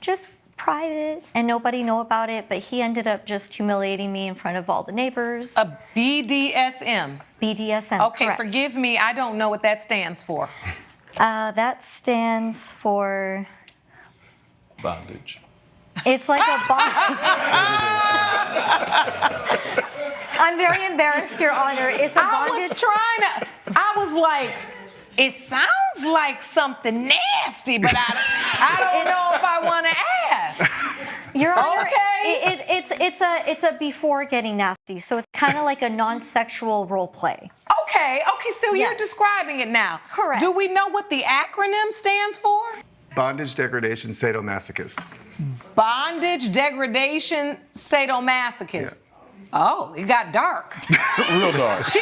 just private and nobody know about it, but he ended up just humiliating me in front of all the neighbors. A BDSM? BDSM, Okay, correct. forgive me, I don't know what that stands for. That stands for... Bondage. It's like a bondage. I'm very embarrassed, Your Honor. It's a bondage. I was like, it sounds like something nasty, but I don't know if I want to ask. Your Honor, Okay. it's a before getting nasty, so it's kind of like a non-sexual role play. Okay, so you're describing it now. Correct. Do we know what the acronym stands for? Bondage, degradation, sadomasochist. Bondage, degradation, sadomasochist. Oh, it got dark. Real dark. She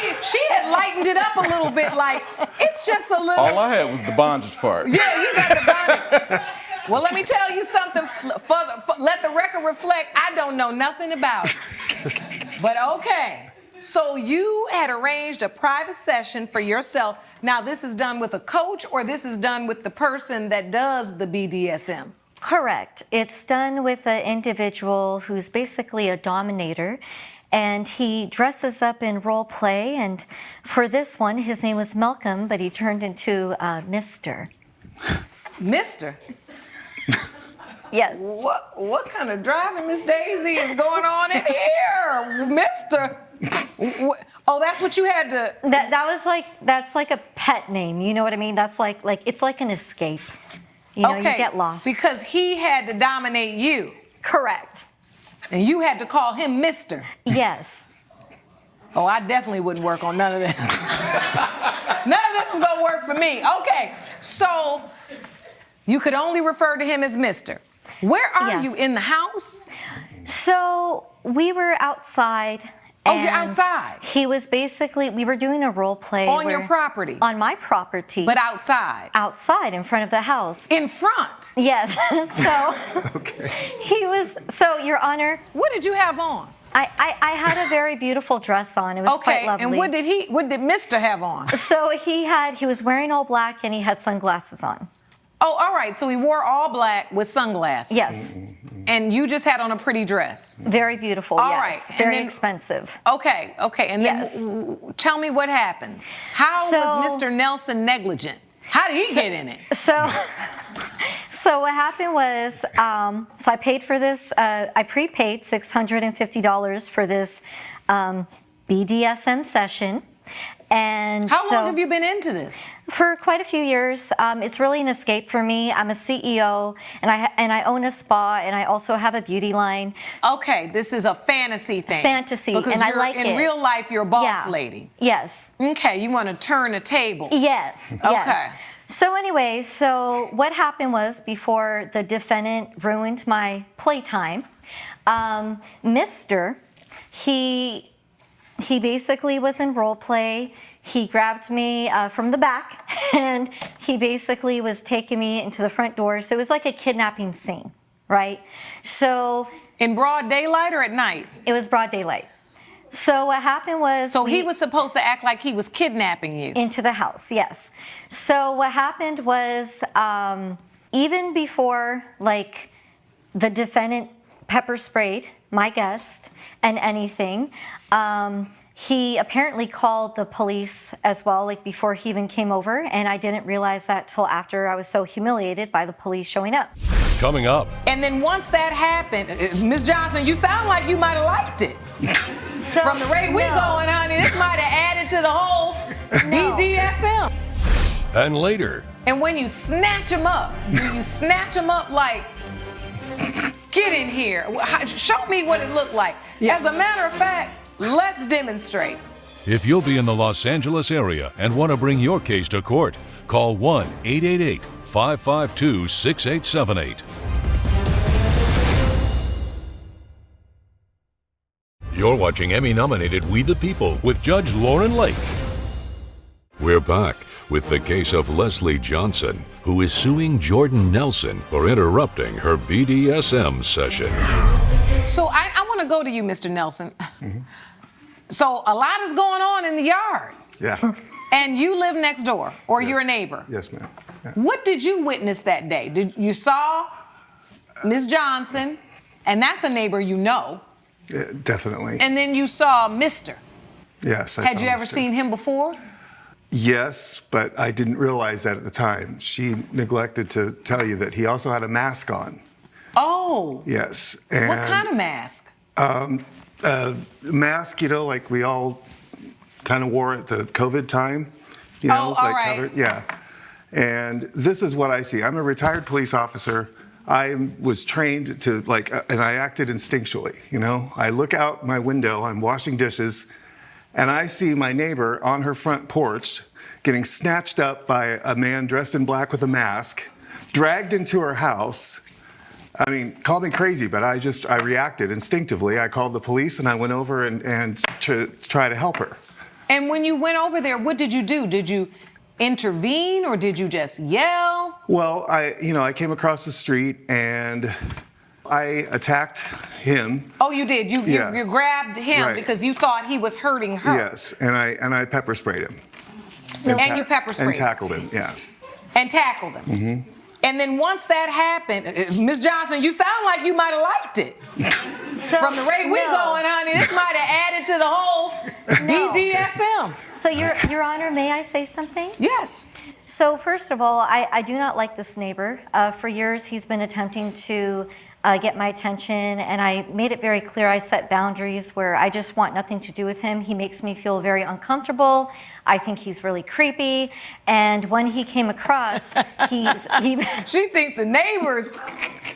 had lightened it up a little bit, like, it's just a little... All I had was the bondage part. Yeah, you got the bondage. Well, let me tell you something. Let the record reflect, I don't know nothing about it. But okay, so you had arranged a private session for yourself. Now, this is done with a coach, or this is done with the person that does the BDSM? Correct. It's done with an individual who's basically a dominator, and he dresses up in role play. And for this one, his name was Malcolm, but he turned into Mr. Mr.? Yes. What kind of driving Miss Daisy is going on in here, Mr.? Oh, that's what you had to... That's like a pet name. You know what I mean? That's like it's like an escape. You know, you get lost. Because he had to dominate you. Correct. And you had to call him Mr. Yes. Oh, I definitely wouldn't work on none of that. None of this is gonna work for me. Okay, so you could only refer to him as Mr. Where are you, in the house? So we were outside. Oh, you're outside? He was basically, we were doing a role play. On your property? On my property. But outside? Outside, in front of the house. In front? Yes. He was, so Your Honor. What did you have on? I had a very beautiful dress on. It was quite lovely. And what did Mr. have on? So he was wearing all black and he had sunglasses on. Oh, all right. So he wore all black with sunglasses. Yes. And you just had on a pretty dress. Very beautiful, all yes. Right. Very expensive. Okay. And then tell me what happens. How was Mr. Nelson negligent? How did he get in it? So what happened was, so I paid for this, I prepaid $650 for this BDSM session. And how long have you been into this? For quite a few years. It's really an escape for me. I'm a CEO, and I own a spa, and I also have a beauty line. Okay, this is a fantasy thing. Fantasy, because and I like it. In real life, you're a boss lady. Yes. Okay, you want to turn a table. Yes. Okay. Yes. So anyway, what happened was, before the defendant ruined my playtime, Mr. He basically was in role play. He grabbed me from the back, and he basically was taking me into the front door. So it was like a kidnapping scene, right? So in broad daylight or at night? It was broad daylight. So what happened was... So he was supposed to act like he was kidnapping you? Into the house, yes. So what happened was, even before, like, the defendant pepper sprayed my guest and anything, he apparently called the police as well, like before he even came over, and I didn't realize that till after I was so humiliated by the police showing up. Coming up. And then once that happened, Ms. Johnson, you sound like you might have liked it. So, from the rate we're going, honey, this might have added to the whole BDSM. And later. And when you snatch them up, do you snatch them up like, get in here? Show me what it looked like. As a matter of fact, let's demonstrate. If you'll be in the Los Angeles area and want to bring your case to court, call 1-888-552-6878. You're watching Emmy-nominated We the People with Judge Lauren Lake. We're back with the case of Leslie Johnson, who is suing Jordan Nelson for interrupting her BDSM session. So I want to go to you, Mr. Nelson. So a lot is going on in the yard. Yeah. And you live next door, or you're a neighbor. Yes, ma'am. Yeah. What did you witness that day? You saw Ms. Johnson, and that's a neighbor you know. Yeah, definitely. And then you saw Mr. Yes, I Had saw you ever Mr. seen him before? Yes, but I didn't realize that at the time. She neglected to tell you that he also had a mask on. Oh. Yes. And, What kind of mask? Mask, you know, like we all kind of wore at the COVID time. You know, Oh, all like right. covered. Yeah. And this is what I see. I'm a retired police officer. I was trained to and I acted instinctually, you know. I look out my window, I'm washing dishes, and I see my neighbor on her front porch getting snatched up by a man dressed in black with a mask, dragged into her house. I mean, call me crazy, but I reacted instinctively. I called the police and I went over and to try to help her. And when you went over there, what did you do? Did you intervene or did you just yell? Well, I came across the street and I attacked him. Oh, you did. You grabbed him Right. because you thought he was hurting her. Yes, and I pepper sprayed him. And you pepper sprayed and him. tackled him. Yeah. And tackled him. Mm-hmm. And then once that happened, Ms. Johnson, you sound like you might have liked it. From the rate we're going, honey, this might have added to the whole BDSM. So, Your Honor, may I say something? Yes. So, first of all, I do not like this neighbor. For years, he's been attempting to get my attention, and I made it very clear I set boundaries where I just want nothing to do with him. He makes me feel very uncomfortable. I think he's really creepy. And when he came across, he She thinks the neighbor's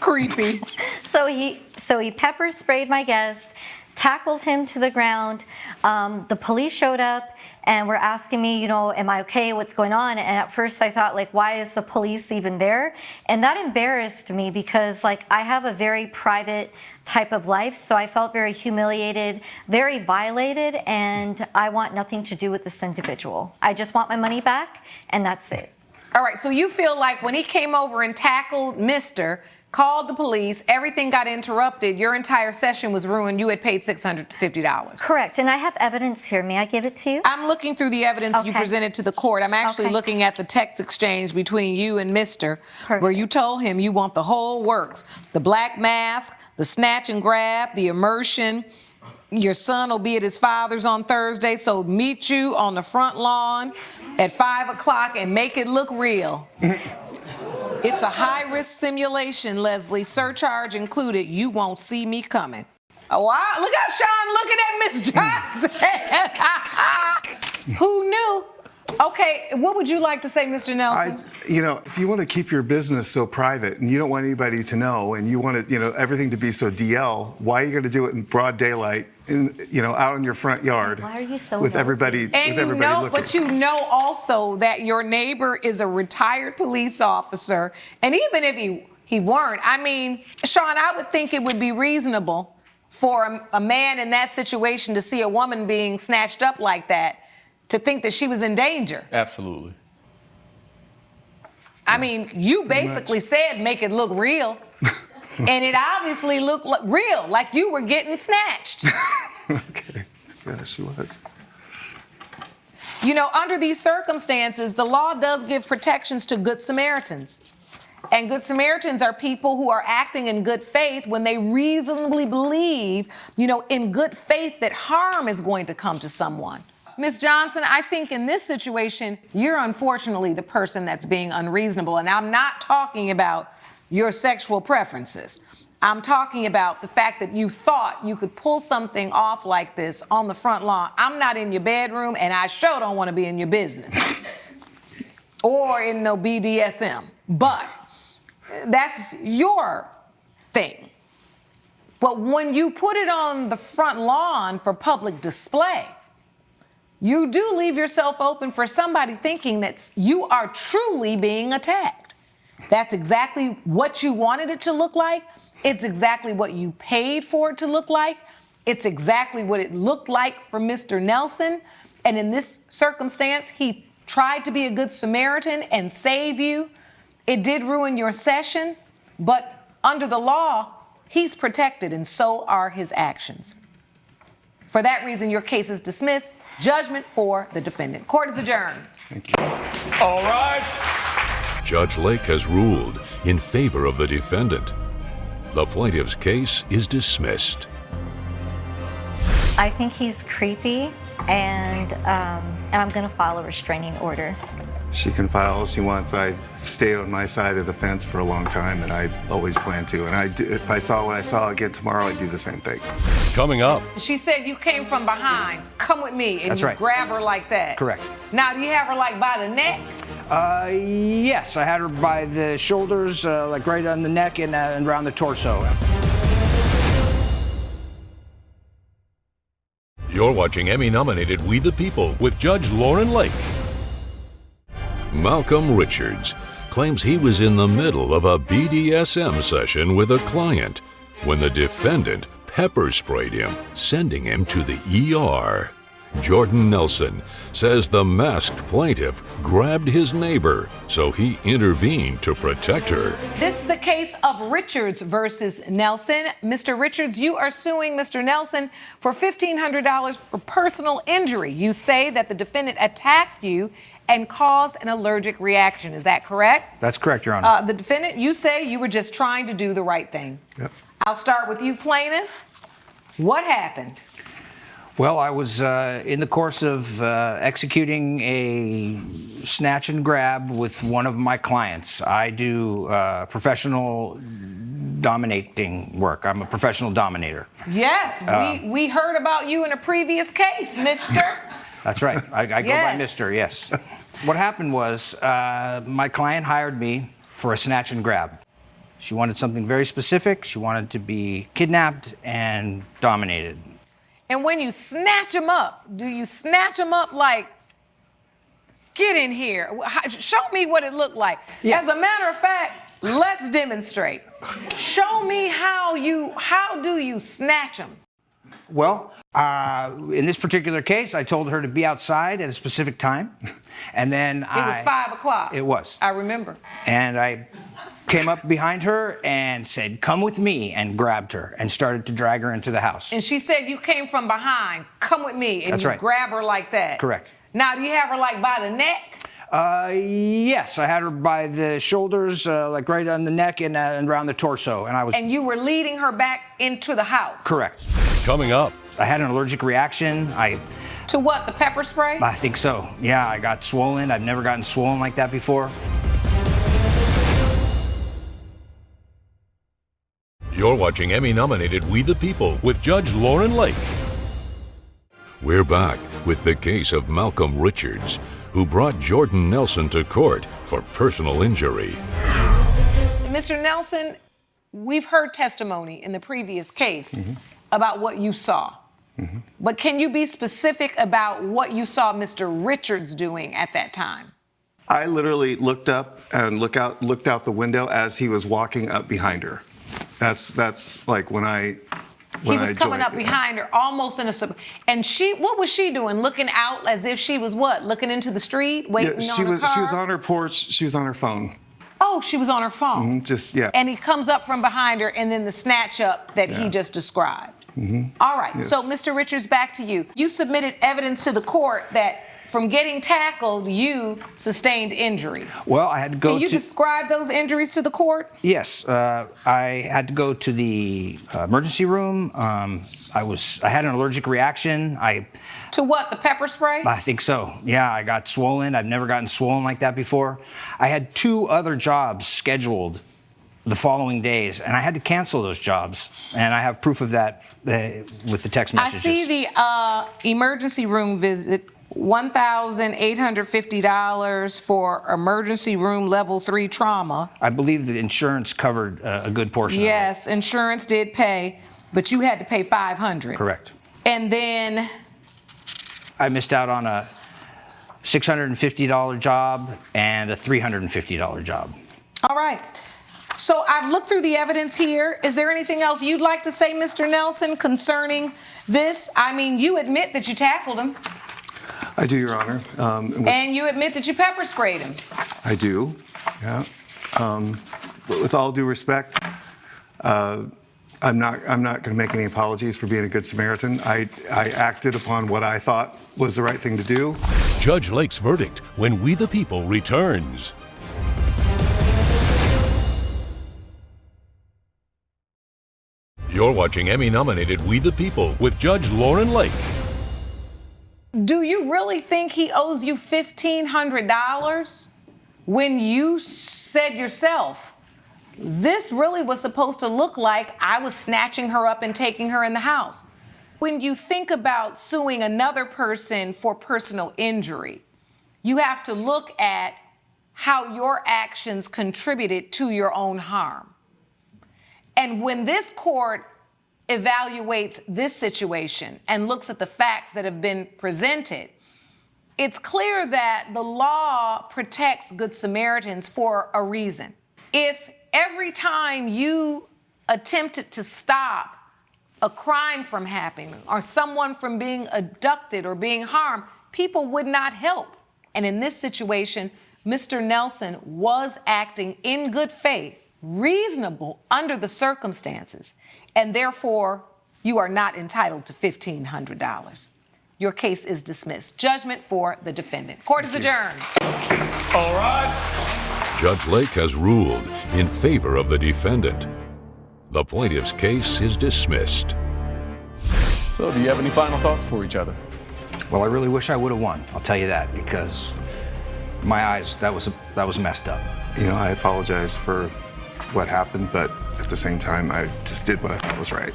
creepy. So he pepper sprayed my guest, tackled him to the ground. The police showed up and were asking me, you know, am I okay? What's going on? And at first I thought, like, why is the police even there? And that embarrassed me because, like, I have a very private type of life, so I felt very humiliated, very violated, and I want nothing to do with this individual. I just want my money back, and that's it. All right, so you feel like when he came over and tackled Mr., called the police, everything got interrupted, your entire session was ruined, you had paid $650. Correct, and I have evidence here. May I give it to you? I'm looking through the evidence you presented to the court. I'm actually looking at the text exchange between you and Mr., where you told him you want the whole works. The black mask, the snatch and grab, the immersion. Your son will be at his father's on Thursday, so meet you on the front lawn at 5 o'clock and make it look real. It's a high-risk simulation, Leslie. Surcharge included. You won't see me coming. Oh, wow. Look how Sean looking at Miss Johnson. Who knew? Okay, what would you like to say, Mr. Nelson? If you want to keep your business so private and you don't want anybody to know and you want it, everything to be so DL, why are you going to do it in broad daylight, out in your front yard? Why are you so with everybody? And with everybody looking? but you know also that your neighbor is a retired police officer, and even if he weren't, I mean, Sean, I would think it would be reasonable for a man in that situation to see a woman being snatched up like that, to think that she was in danger. Absolutely. I mean, you basically said make it look real. And it obviously looked real, like you were getting snatched. Okay. Yeah, she was. Under these circumstances, the law does give protections to Good Samaritans. And Good Samaritans are people who are acting in good faith when they reasonably believe, in good faith that harm is going to come to someone. Ms. Johnson, I think in this situation, you're unfortunately the person that's being unreasonable. And I'm not talking about your sexual preferences. I'm talking about the fact that you thought you could pull something off like this on the front lawn. I'm not in your bedroom, and I sure don't want to be in your business or in no BDSM. But that's your thing. But when you put it on the front lawn for public display, you do leave yourself open for somebody thinking that you are truly being attacked. That's exactly what you wanted it to look like. It's exactly what you paid for it to look like. It's exactly what it looked like for Mr. Nelson. And in this circumstance, he tried to be a good Samaritan and save you. It did ruin your session, but under the law, he's protected, and so are his actions. For that reason, your case is dismissed. Judgment for the defendant. Court is adjourned. Thank you. All rise. Judge Lake has ruled in favor of the defendant. The plaintiff's case is dismissed. I think he's creepy, and I'm going to file a restraining order. She can file all she wants. I stayed on my side of the fence for a long time, and I always plan to. And if I saw what I saw again tomorrow, I'd do the same thing. Coming up. She said you came from behind. Come with me. And That's you right. grab her like that. Correct. Now, do you have her like by the neck? Yes, I had her by the shoulders, like right on the neck and around the torso. You're watching Emmy-nominated We the People with Judge Lauren Lake. Malcolm Richards claims he was in the middle of a BDSM session with a client when the defendant pepper sprayed him, sending him to the ER. Jordan Nelson says the masked plaintiff grabbed his neighbor, so he intervened to protect her. This is the case of Richards versus Nelson. Mr. Richards, you are suing Mr. Nelson for $1,500 for personal injury. You say that the defendant attacked you and caused an allergic reaction. Is that correct? That's correct, Your Honor. The defendant, you say you were just trying to do the right thing. Yep. I'll start with you, plaintiff. What happened? Well, I was in the course of executing a snatch and grab with one of my clients. I do professional dominating work. I'm a professional dominator. Yes, we heard about you in a previous case, mister. That's right. I go by Mister, yes. What happened was my client hired me for a snatch and grab. She wanted something very specific. She wanted to be kidnapped and dominated. And when you snatch them up, do you snatch them up like, get in here? Show me what it looked like. Yeah. As a matter of fact, let's demonstrate. Show me how do you snatch them? Well, in this particular case, I told her to be outside at a specific time, and then It was 5 o'clock. It was. I remember. And I came up behind her and said, "Come with me," and grabbed her and started to drag her into the house. And she said you came from behind. Come with me. And That's you right. grab her like that. Correct. Now, do you have her like by the neck? Yes, I had her by the shoulders, like right on the neck and around the torso, and I was. And you were leading her back into the house? Correct. Coming up. I had an allergic reaction. To what, the pepper spray? I think so. Yeah, I got swollen. I've never gotten swollen like that before. You're watching Emmy-nominated We the People with Judge Lauren Lake. We're back with the case of Malcolm Richards, who brought Jordan Nelson to court for personal injury. Mr. Nelson, we've heard testimony in the previous case about what you saw. But can you be specific about what you saw Mr. Richards doing at that time? I literally looked up and looked out the window as he was walking up behind her. That's like when I was coming up behind her, almost in a and what was she doing? Looking out as if she was what? Looking into the street, waiting on a car? She was on her porch. She was on her phone. Oh, she was on her phone. And he comes up from behind her, and then the snatch up that he just described. All right. Yes. So, Mr. Richards, back to you. You submitted evidence to the court that from getting tackled, you sustained injuries. Well, I had to go Can you describe those injuries to the court? Yes, I had to go to the emergency room. I had an allergic reaction. To what, the pepper spray? I think so. Yeah, I got swollen. I've never gotten swollen like that before. I had 2 other jobs scheduled the following days, and I had to cancel those jobs. And I have proof of that with the text messages. I see the emergency room visit. $1,850 for emergency room level 3 trauma. I believe the insurance covered a good portion of it. Yes, insurance did pay, but you had to pay $500. Correct. And then I missed out on a $650 job and a $350 job. All right. So I've looked through the evidence here. Is there anything else you'd like to say, Mr. Nelson, concerning this? I mean, you admit that you tackled him. I do, Your Honor. And you admit that you pepper sprayed him. I do, yeah. But with all due respect, I'm not going to make any apologies for being a good Samaritan. I acted upon what I thought was the right thing to do. Judge Lake's verdict when We the People returns. You're watching Emmy-nominated We the People with Judge Lauren Lake. Do you really think he owes you $1,500 when you said yourself, this really was supposed to look like I was snatching her up and taking her in the house? When you think about suing another person for personal injury, you have to look at how your actions contributed to your own harm. And when this court evaluates this situation and looks at the facts that have been presented, it's clear that the law protects Good Samaritans for a reason. If every time you attempted to stop a crime from happening or someone from being abducted or being harmed, people would not help. And in this situation, Mr. Nelson was acting in good faith, reasonable under the circumstances, and therefore you are not entitled to $1,500. Your case is dismissed. Judgment for the defendant. Court is adjourned. All right. Judge Lake has ruled in favor of the defendant. The plaintiff's case is dismissed. So, do you have any final thoughts for each other? Well, I really wish I would have won. I'll tell you that, because my eyes, that was messed up. You know, I apologize for what happened, but at the same time, I just did what I thought was right.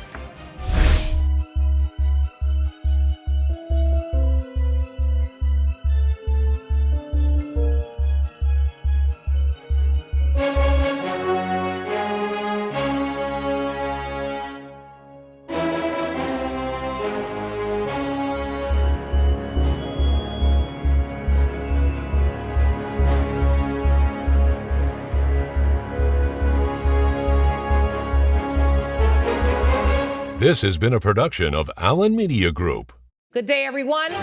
This has been a production of Allen Media Group. Good day, everyone.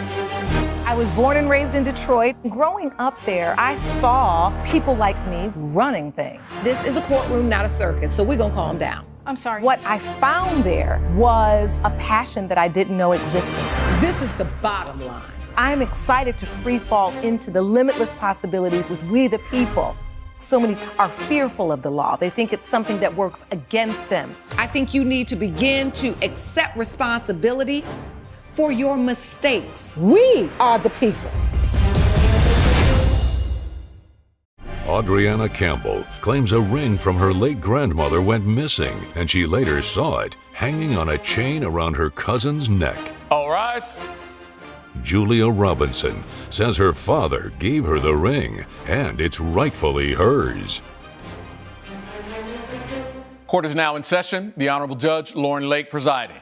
I was born and raised in Detroit. Growing up there, I saw people like me running things. This is a courtroom, not a circus, so we're gonna calm down. I'm sorry. What I found there was a passion that I didn't know existed. This is the bottom line. I'm excited to free fall into the limitless possibilities with We the People. So many are fearful of the law. They think it's something that works against them. I think you need to begin to accept responsibility for your mistakes. We are the people. Audriana Campbell claims a ring from her late grandmother went missing, and she later saw it hanging on a chain around her cousin's neck. All rise. Julia Robinson says her father gave her the ring, and it's rightfully hers. Court is now in session. The Honorable Judge Lauren Lake presiding.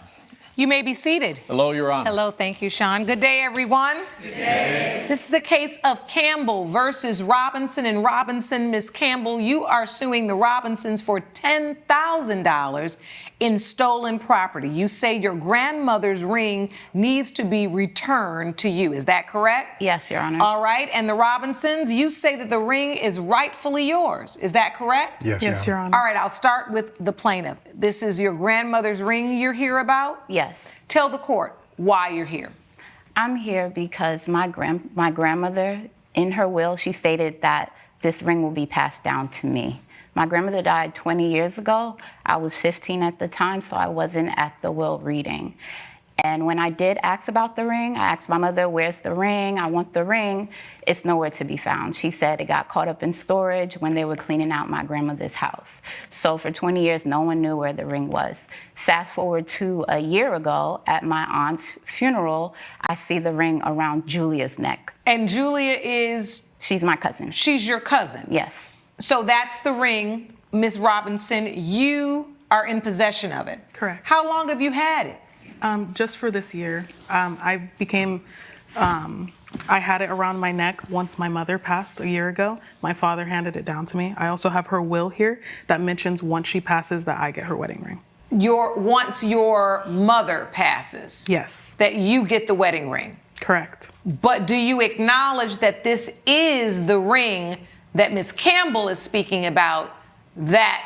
You may be seated. Hello, Your Honor. Hello, thank you, Sean. Good day, everyone. Good day. This is the case of Campbell versus Robinson and Robinson. Ms. Campbell, you are suing the Robinsons for $10,000 in stolen property. You say your grandmother's ring needs to be returned to you. Is that correct? Yes, Your Honor. All right. And the Robinsons, you say that the ring is rightfully yours. Is that correct? Yes, Your Honor. All right, I'll start with the plaintiff. This is your grandmother's ring you're here about? Yes. Tell the court why you're here. I'm here because my grandmother, in her will, she stated that this ring will be passed down to me. My grandmother died 20 years ago. I was 15 at the time, so I wasn't at the will reading. And when I did ask about the ring, I asked my mother, where's the ring? I want the ring. It's nowhere to be found. She said it got caught up in storage when they were cleaning out my grandmother's house. So for 20 years, no one knew where the ring was. Fast forward to a year ago at my aunt's funeral, I see the ring around Julia's neck. And Julia is? She's my cousin. She's your cousin? Yes. So that's the ring, Ms. Robinson. You are in possession of it? Correct. How long have you had it? Just for this year. I had it around my neck once my mother passed a year ago. My father handed it down to me. I also have her will here that mentions once she passes that I get her wedding ring. Once your mother passes? Yes. That you get the wedding ring? Correct. But do you acknowledge that this is the ring that Ms. Campbell is speaking about that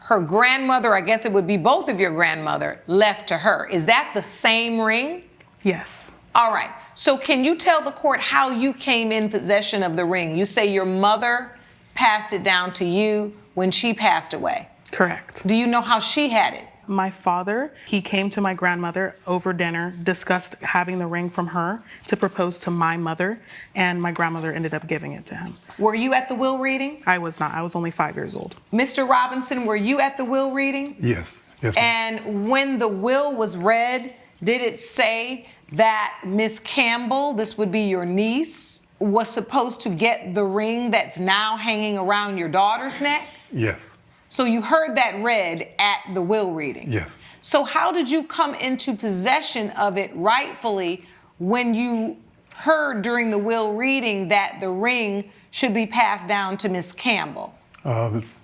her grandmother, I guess it would be both of your grandmother, left to her. Is that the same ring? Yes. All right. So can you tell the court how you came in possession of the ring? You say your mother passed it down to you when she passed away. Correct. Do you know how she had it? My father, he came to my grandmother over dinner, discussed having the ring from her to propose to my mother, and my grandmother ended up giving it to him. Were you at the will reading? I was not. I was only 5 years old. Mr. Robinson, were you at the will reading? Yes. Yes, ma'am. And when the will was read, did it say that Miss Campbell, this would be your niece, was supposed to get the ring that's now hanging around your daughter's neck? Yes. So you heard that read at the will reading? Yes. So how did you come into possession of it rightfully when you heard during the will reading that the ring should be passed down to Miss Campbell?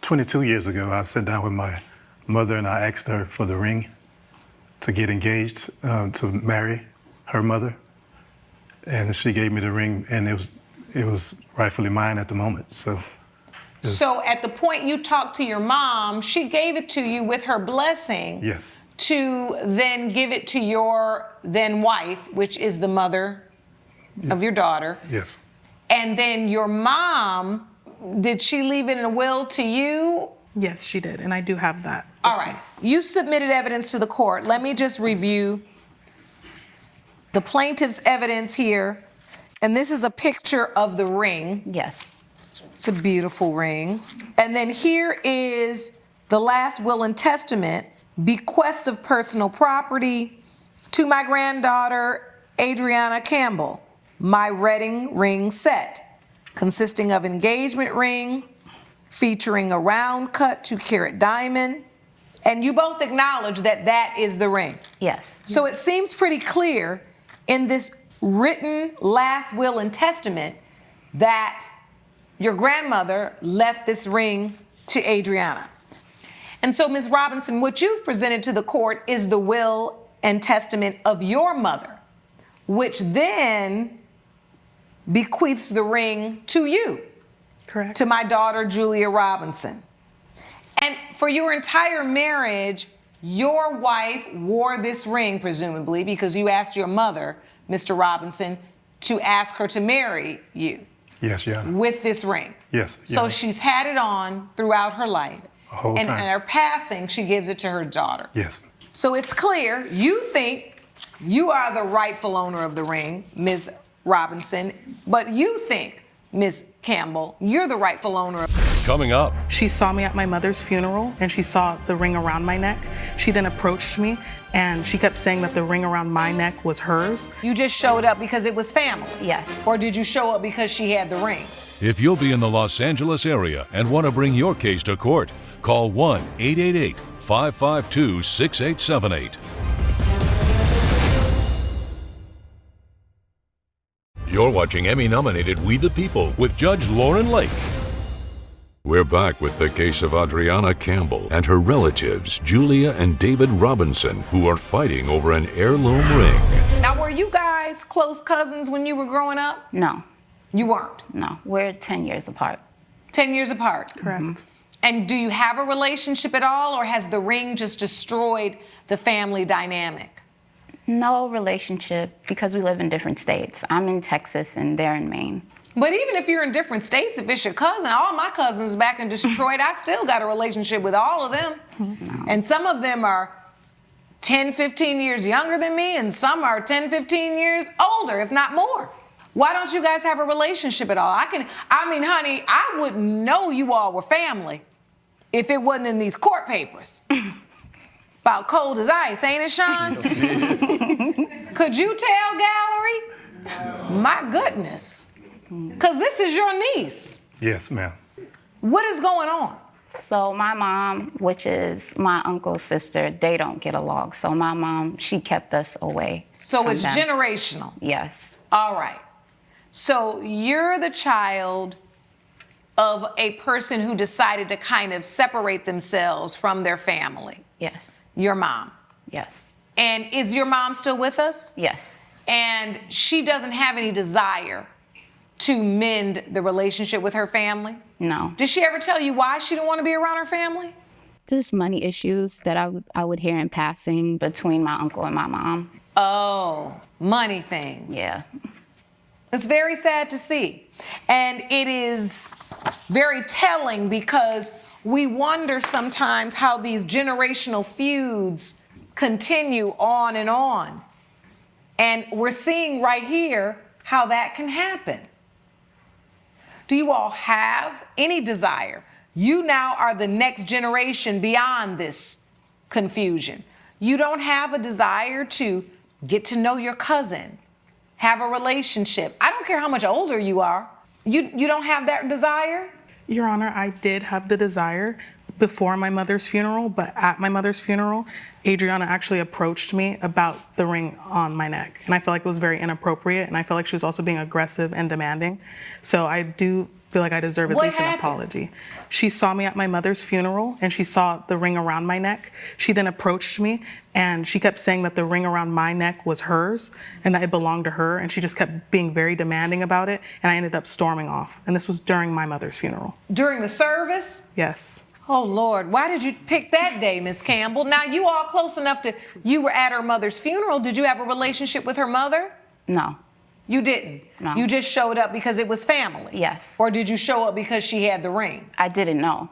22 years ago, I sat down with my mother and I asked her for the ring to get engaged, to marry her mother. And she gave me the ring, and it was rightfully mine at the moment. So at the point you talked to your mom, she gave it to you with her blessing. Yes. To then give it to your then wife, which is the mother of your daughter. Yes. And then your mom, did she leave it in a will to you? Yes, she did, and I do have that. All right. You submitted evidence to the court. Let me just review the plaintiff's evidence here. And this is a picture of the ring. Yes. It's a beautiful ring. And then here is the last will and testament, bequest of personal property to my granddaughter, Adriana Campbell, my wedding ring set, consisting of engagement ring, featuring a round cut 2-carat diamond. And you both acknowledge that that is the ring. Yes. So it seems pretty clear in this written last will and testament that your grandmother left this ring to Adriana. And so, Ms. Robinson, what you've presented to the court is the will and testament of your mother, which then bequeaths the ring to you. Correct. To my daughter, Julia Robinson. And for your entire marriage, your wife wore this ring, presumably, because you asked your mother, Mr. Robinson, to ask her to marry you. Yes, Your Honor. With this ring. Yes. Your So Honor. she's had it on throughout her life. The whole and time. in her passing, she gives it to her daughter. Yes. So it's clear you think you are the rightful owner of the ring, Ms. Robinson, but you think, Ms. Campbell, you're the rightful owner of Coming up. She saw me at my mother's funeral and she saw the ring around my neck. She then approached me and she kept saying that the ring around my neck was hers. You just showed up because it was family? Yes. Or did you show up because she had the ring? If you'll be in the Los Angeles area and want to bring your case to court, call 1-888-552-6878. You're watching Emmy-nominated We the People with Judge Lauren Lake. We're back with the case of Adriana Campbell and her relatives, Julia and David Robinson, who are fighting over an heirloom ring. Now, were you guys close cousins when you were growing up? No. You weren't? No. We're 10 years apart. 10 years apart? Correct. And do you have a relationship at all, or has the ring just destroyed the family dynamic? No relationship because we live in different states. I'm in Texas and they're in Maine. But even if you're in different states, if it's your cousin, all my cousins back in Detroit, I still got a relationship with all of them. No. And some of them are 10, 15 years younger than me, and some are 10, 15 years older, if not more. Why don't you guys have a relationship at all? Honey, I wouldn't know you all were family if it wasn't in these court papers. About cold as ice, ain't it, Sean? Could you tell, gallery? My goodness. Because this is your niece. Yes, ma'am. What is going on? So my mom, which is my uncle's sister, they don't get along. So my mom, she kept us away. So from it's them. generational. Yes. All right. So you're the child of a person who decided to kind of separate themselves from their family. Yes. Your mom. Yes. And is your mom still with us? Yes. And she doesn't have any desire to mend the relationship with her family? No. Did she ever tell you why she didn't want to be around her family? Just money issues that I would hear in passing between my uncle and my mom. Oh, money things. Yeah. It's very sad to see. And it is very telling because we wonder sometimes how these generational feuds continue on and on. And we're seeing right here how that can happen. Do you all have any desire? You now are the next generation beyond this confusion. You don't have a desire to get to know your cousin, have a relationship. I don't care how much older you are. You don't have that desire? Your Honor, I did have the desire before my mother's funeral, but at my mother's funeral, Adriana actually approached me about the ring on my neck. And I felt like it was very inappropriate, and I felt like she was also being aggressive and demanding. So I do feel like I deserve at least an apology. She saw me at my mother's funeral, and she saw the ring around my neck. She then approached me, and she kept saying that the ring around my neck was hers and that it belonged to her, and she just kept being very demanding about it, and I ended up storming off. And this was during my mother's funeral. During the service? Yes. Oh, Lord, why did you pick that day, Miss Campbell? Now, you all close enough to, you were at her mother's funeral. Did you have a relationship with her mother? No. You didn't? No. You just showed up because it was family? Yes. Or did you show up because she had the ring? I didn't know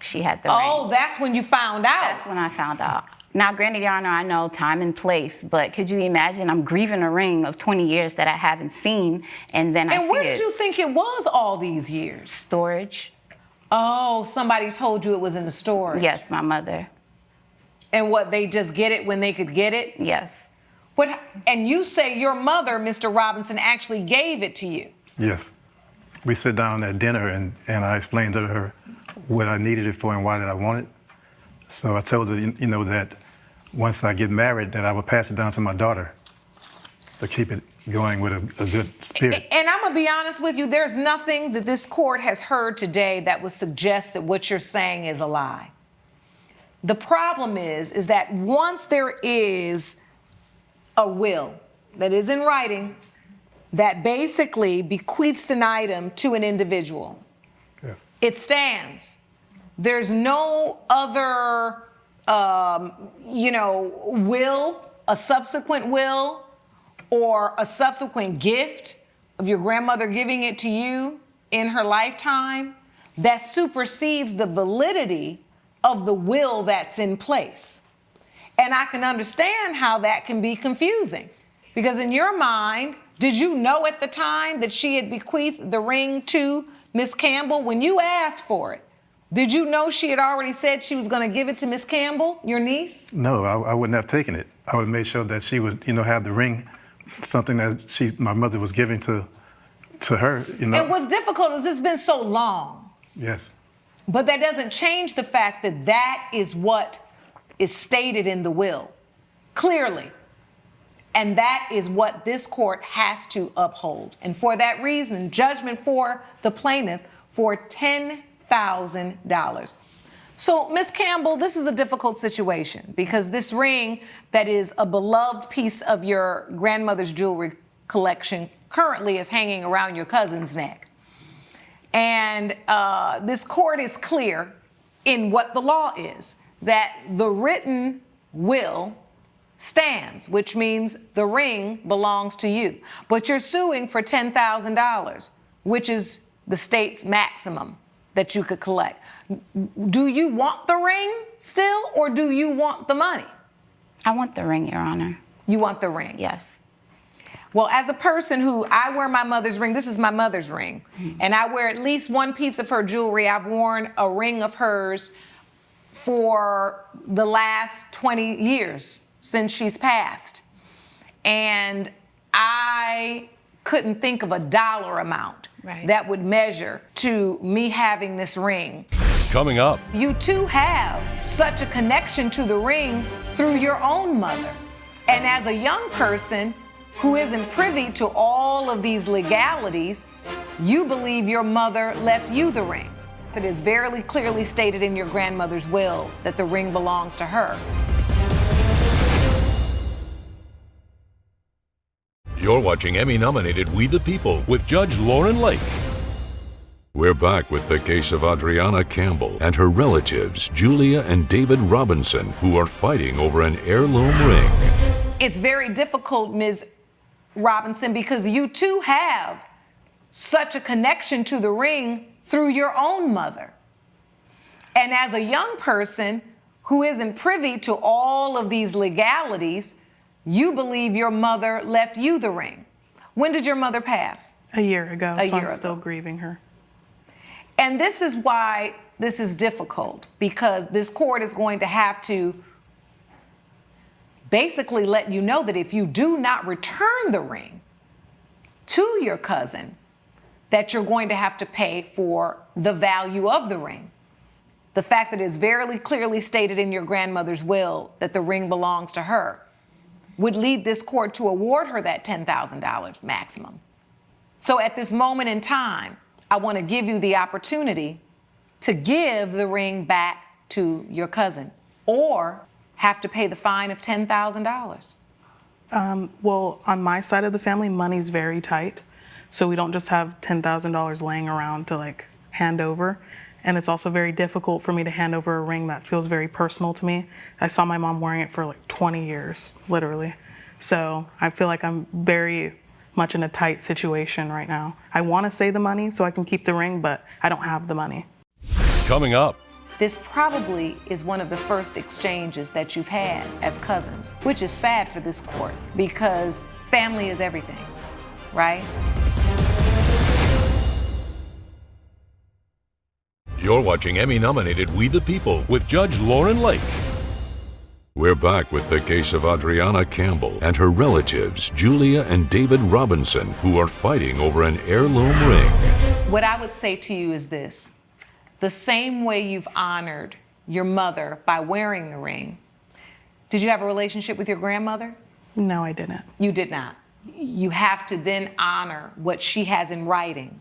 she had the ring. Oh, that's when you found out? That's when I found out. Now, granted, Your Honor, I know time and place, but could you imagine I'm grieving a ring of 20 years that I haven't seen, and then I see it. And where did you think it was all these years? Storage. Oh, somebody told you it was in the storage? Yes, my mother. And what, they just get it when they could get it? Yes. What? And you say your mother, Mr. Robinson, actually gave it to you? Yes. We sit down at dinner and I explained to her what I needed it for and why did I want it. So I told her, you know, that once I get married, that I would pass it down to my daughter to keep it going with a good spirit. And I'm gonna be honest with you, there's nothing that this court has heard today that would suggest that what you're saying is a lie. The problem is that once there is a will that is in writing that basically bequeaths an item to an individual, yes, it stands. There's no other, will, a subsequent will, or a subsequent gift of your grandmother giving it to you in her lifetime that supersedes the validity of the will that's in place. And I can understand how that can be confusing, because in your mind, did you know at the time that she had bequeathed the ring to Miss Campbell when you asked for it? Did you know she had already said she was going to give it to Miss Campbell, your niece? No, I wouldn't have taken it. I would have made sure that she would, have the ring, something that my mother was giving to her, And what's difficult is it's been so long. Yes. But that doesn't change the fact that that is what is stated in the will, clearly. And that is what this court has to uphold. And for that reason, judgment for the plaintiff for $10,000. So, Ms. Campbell, this is a difficult situation because this ring that is a beloved piece of your grandmother's jewelry collection currently is hanging around your cousin's neck. And this court is clear in what the law is, that the written will stands, which means the ring belongs to you. But you're suing for $10,000, which is the state's maximum that you could collect. Do you want the ring still, or do you want the money? I want the ring, Your Honor. You want the ring? Yes. Well, as a person who, I wear my mother's ring, this is my mother's ring, and I wear at least one piece of her jewelry. I've worn a ring of hers for the last 20 years since she's passed. And I couldn't think of a dollar amount that would measure to me having this ring. Coming up. You too have such a connection to the ring through your own mother. And as a young person who isn't privy to all of these legalities, you believe your mother left you the ring. It is very clearly stated in your grandmother's will that the ring belongs to her. You're watching Emmy-nominated We the People with Judge Lauren Lake. We're back with the case of Adriana Campbell and her relatives, Julia and David Robinson, who are fighting over an heirloom ring. It's very difficult, Ms. Robinson, because you too have such a connection to the ring through your own mother. And as a young person who isn't privy to all of these legalities, you believe your mother left you the ring. When did your mother pass? A year ago, A so year I'm still ago. grieving her. And this is why this is difficult, because this court is going to have to basically let you know that if you do not return the ring to your cousin, that you're going to have to pay for the value of the ring. The fact that it's very clearly stated in your grandmother's will that the ring belongs to her would lead this court to award her that $10,000 maximum. So at this moment in time, I want to give you the opportunity to give the ring back to your cousin or have to pay the fine of $10,000. Well, on my side of the family, money's very tight. So we don't just have $10,000 laying around to like hand over. And it's also very difficult for me to hand over a ring that feels very personal to me. I saw my mom wearing it for like 20 years, literally. So I feel like I'm very much in a tight situation right now. I want to say the money so I can keep the ring, but I don't have the money. Coming up. This probably is one of the first exchanges that you've had as cousins, which is sad for this court because family is everything, right? You're watching Emmy-nominated We the People with Judge Lauren Lake. We're back with the case of Adriana Campbell and her relatives, Julia and David Robinson, who are fighting over an heirloom ring. What I would say to you is this. The same way you've honored your mother by wearing the ring, did you have a relationship with your grandmother? No, I didn't. You did not. You have to then honor what she has in writing,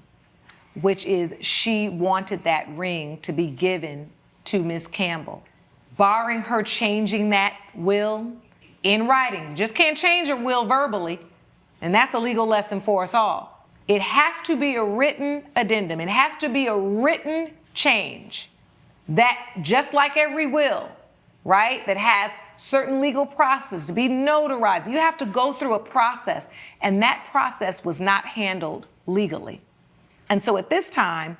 which is she wanted that ring to be given to Ms. Campbell. Barring her changing that will in writing, you just can't change her will verbally, and that's a legal lesson for us all. It has to be a written addendum. It has to be a written change that, just like every will, right, that has certain legal process to be notarized. You have to go through a process, and that process was not handled legally. And so at this time,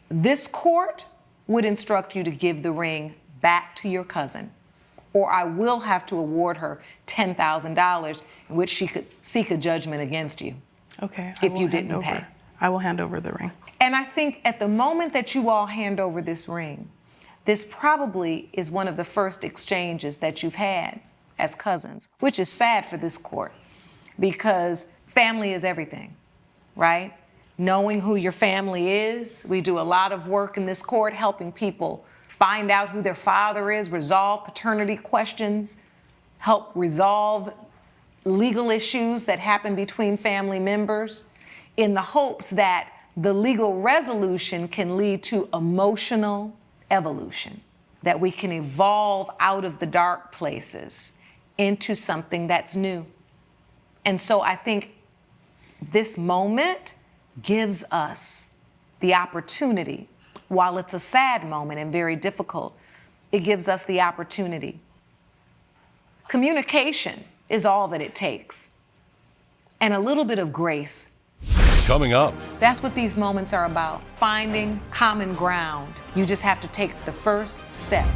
this court would instruct you to give the ring back to your cousin, or I will have to award her $10,000 in which she could seek a judgment against you. Okay. If you didn't pay. I will hand over the ring. And I think at the moment that you all hand over this ring, this probably is one of the first exchanges that you've had as cousins, which is sad for this court because family is everything, right? Knowing who your family is. We do a lot of work in this court helping people find out who their father is, resolve paternity questions, help resolve legal issues that happen between family members in the hopes that the legal resolution can lead to emotional evolution, that we can evolve out of the dark places into something that's new. And so I think this moment gives us the opportunity, while it's a sad moment and very difficult, it gives us the opportunity. Communication is all that it takes, and a little bit of grace. Coming up. That's what these moments are about, finding common ground. You just have to take the first step.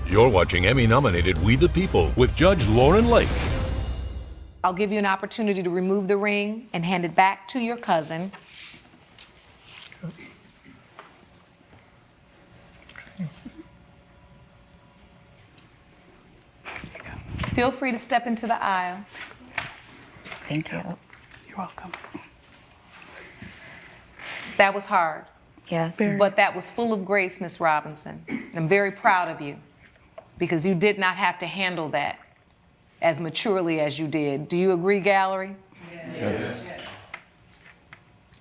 You're watching Emmy-nominated We the People with Judge Lauren Lake. I'll give you an opportunity to remove the ring and hand it back to your cousin. Feel free to step into the aisle. Thank you. You're welcome. That was hard. Yes. But that was full of grace, Miss Robinson. I'm very proud of you because you did not have to handle that as maturely as you did. Do you agree, gallery? Yes.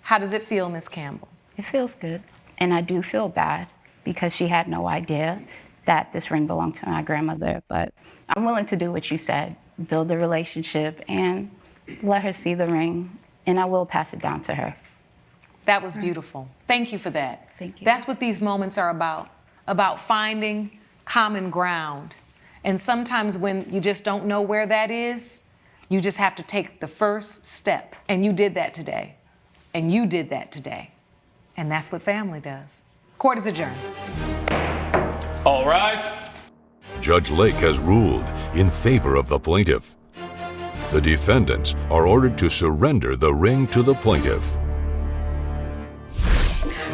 How does it feel, Miss Campbell? It feels good. And I do feel bad because she had no idea that this ring belonged to my grandmother. But I'm willing to do what you said, build a relationship and let her see the ring, and I will pass it down to her. That was beautiful. Thank you for that. Thank you. That's what these moments are about finding common ground. And sometimes when you just don't know where that is, you just have to take the first step. And you did that today. And you did that today. And that's what family does. Court is adjourned. All rise. Judge Lake has ruled in favor of the plaintiff. The defendants are ordered to surrender the ring to the plaintiff.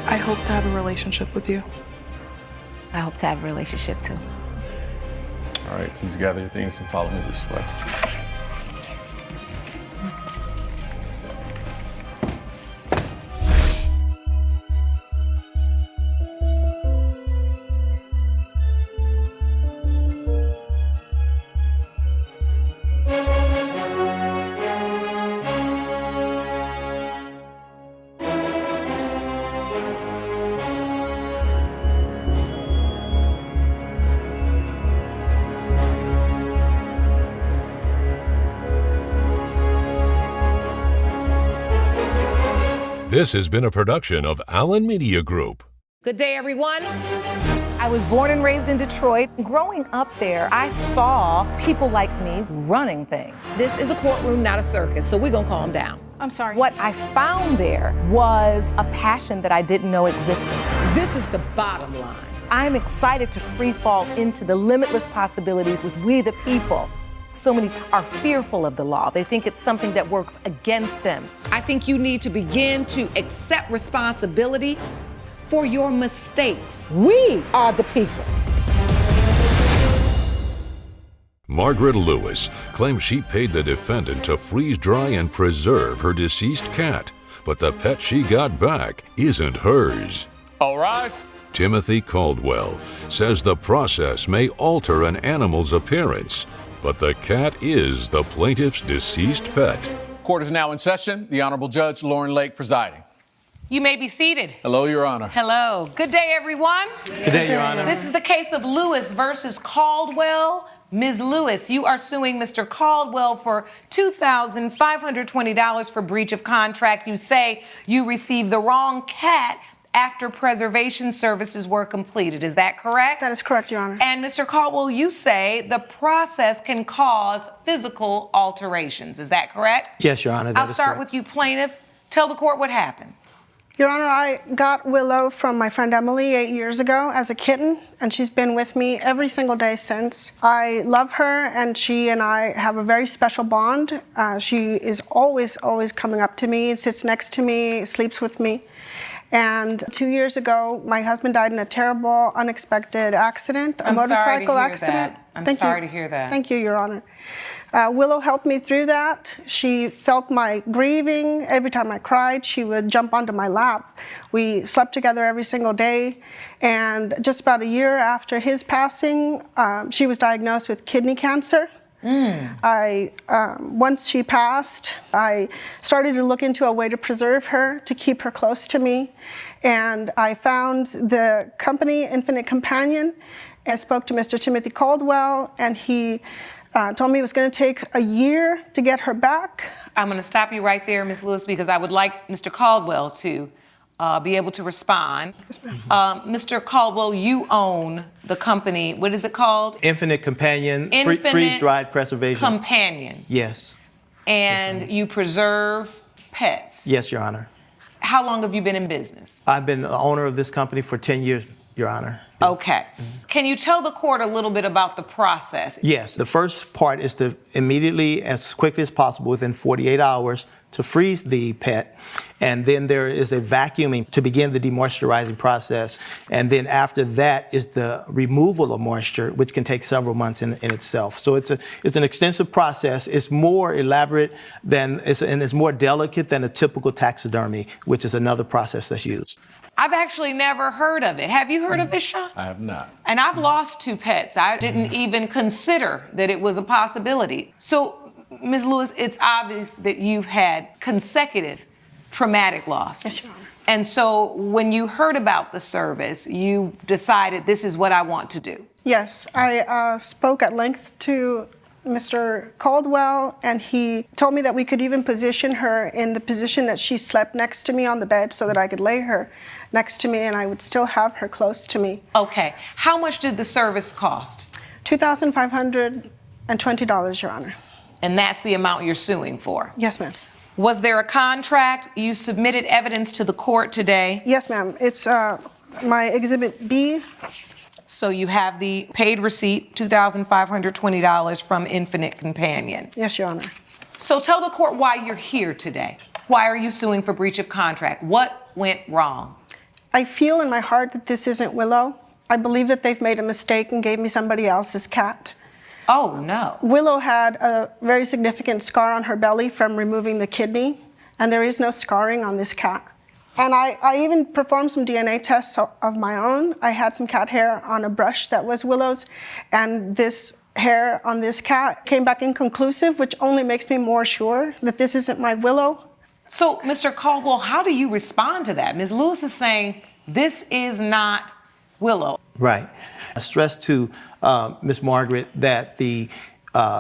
I hope to have a relationship with you. I hope to have a relationship too. All right, please gather your things and follow me this way. This has been a production of Allen Media Group. Good day, everyone. I was born and raised in Detroit. Growing up there, I saw people like me running things. This is a courtroom, not a circus, so we're gonna calm down. I'm sorry. What I found there was a passion that I didn't know existed. This is the bottom line. I'm excited to free fall into the limitless possibilities with we the people. So many are fearful of the law. They think it's something that works against them. I think you need to begin to accept responsibility for your mistakes. We are the people. Margaret Lewis claims she paid the defendant to freeze dry and preserve her deceased cat, but the pet she got back isn't hers. All rise. Timothy Caldwell says the process may alter an animal's appearance, but the cat is the plaintiff's deceased pet. Court is now in session. The Honorable Judge Lauren Lake presiding. You may be seated. Hello, Your Honor. Hello. Good day, everyone. Good day, Your Honor. This is the case of Lewis versus Caldwell. Ms. Lewis, you are suing Mr. Caldwell for $2,520 for breach of contract. You say you received the wrong cat after preservation services were completed. Is that correct? That is correct, Your Honor. And Mr. Caldwell, you say the process can cause physical alterations. Is that correct? Yes, Your Honor. I'll start with you, plaintiff. Tell the court what happened. Your Honor, I got Willow from my friend Emily 8 years ago as a kitten, and she's been with me every single day since. I love her, and she and I have a very special bond. She is always coming up to me, sits next to me, sleeps with me. And 2 years ago, my husband died in a terrible, unexpected accident, a motorcycle accident. I'm sorry to hear that. Thank you, Your Honor. Willow helped me through that. She felt my grieving. Every time I cried, she would jump onto my lap. We slept together every single day. And just about a year after his passing, she was diagnosed with kidney cancer. Once she passed, I started to look into a way to preserve her, to keep her close to me. And I found the company, Infinite Companion. I spoke to Mr. Timothy Caldwell, and he told me it was going to take a year to get her back. I'm going to stop you right there, Ms. Lewis, because I would like Mr. Caldwell to be able to respond. Mr. Caldwell, you own the company. What is it called? Infinite Companion, Infinite freeze-dried preservation. Companion. Yes. And you preserve pets. Yes, Your Honor. How long have you been in business? I've been the owner of this company for 10 years, Your Honor. Okay. Can you tell the court a little bit about the process? Yes, the first part is to immediately, as quickly as possible, within 48 hours, to freeze the pet. And then there is a vacuuming to begin the demoisturizing process. And then after that is the removal of moisture, which can take several months in itself. So it's an extensive process. It's more elaborate and it's more delicate than a typical taxidermy, which is another process that's used. I've actually never heard of it. Have you heard of it, Sean? I have not. And I've lost 2 pets. I didn't even consider that it was a possibility. So, Ms. Lewis, it's obvious that you've had consecutive traumatic losses. Yes, Your Honor. And so when you heard about the service, you decided this is what I want to do. Yes, I spoke at length to Mr. Caldwell, and he told me that we could even position her in the position that she slept next to me on the bed so that I could lay her next to me and I would still have her close to me. Okay. How much did the service cost? $2,520, Your Honor. And that's the amount you're suing for? Yes, ma'am. Was there a contract? You submitted evidence to the court today? Yes, ma'am. It's my Exhibit B. So you have the paid receipt, $2,520 from Infinite Companion. Yes, Your Honor. So tell the court why you're here today. Why are you suing for breach of contract? What went wrong? I feel in my heart that this isn't Willow. I believe that they've made a mistake and gave me somebody else's cat. Oh, no. Willow had a very significant scar on her belly from removing the kidney, and there is no scarring on this cat. And I even performed some DNA tests of my own. I had some cat hair on a brush that was Willow's, and this hair on this cat came back inconclusive, which only makes me more sure that this isn't my Willow. So, Mr. Caldwell, how do you respond to that? Ms. Lewis is saying this is not Willow. Right. I stress to Ms. Margaret that the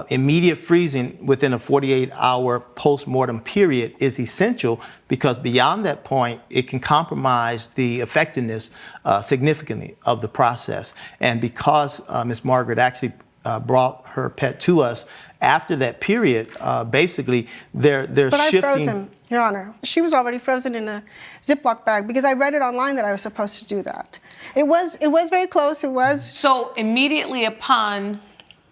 immediate freezing within a 48-hour post-mortem period is essential because beyond that point, it can compromise the effectiveness significantly of the process. And because Ms. Margaret actually brought her pet to us after that period, basically they're but shifting. I froze him, Your Honor. She was already frozen in a Ziploc bag because I read it online that I was supposed to do that. It was very close. It was. So immediately upon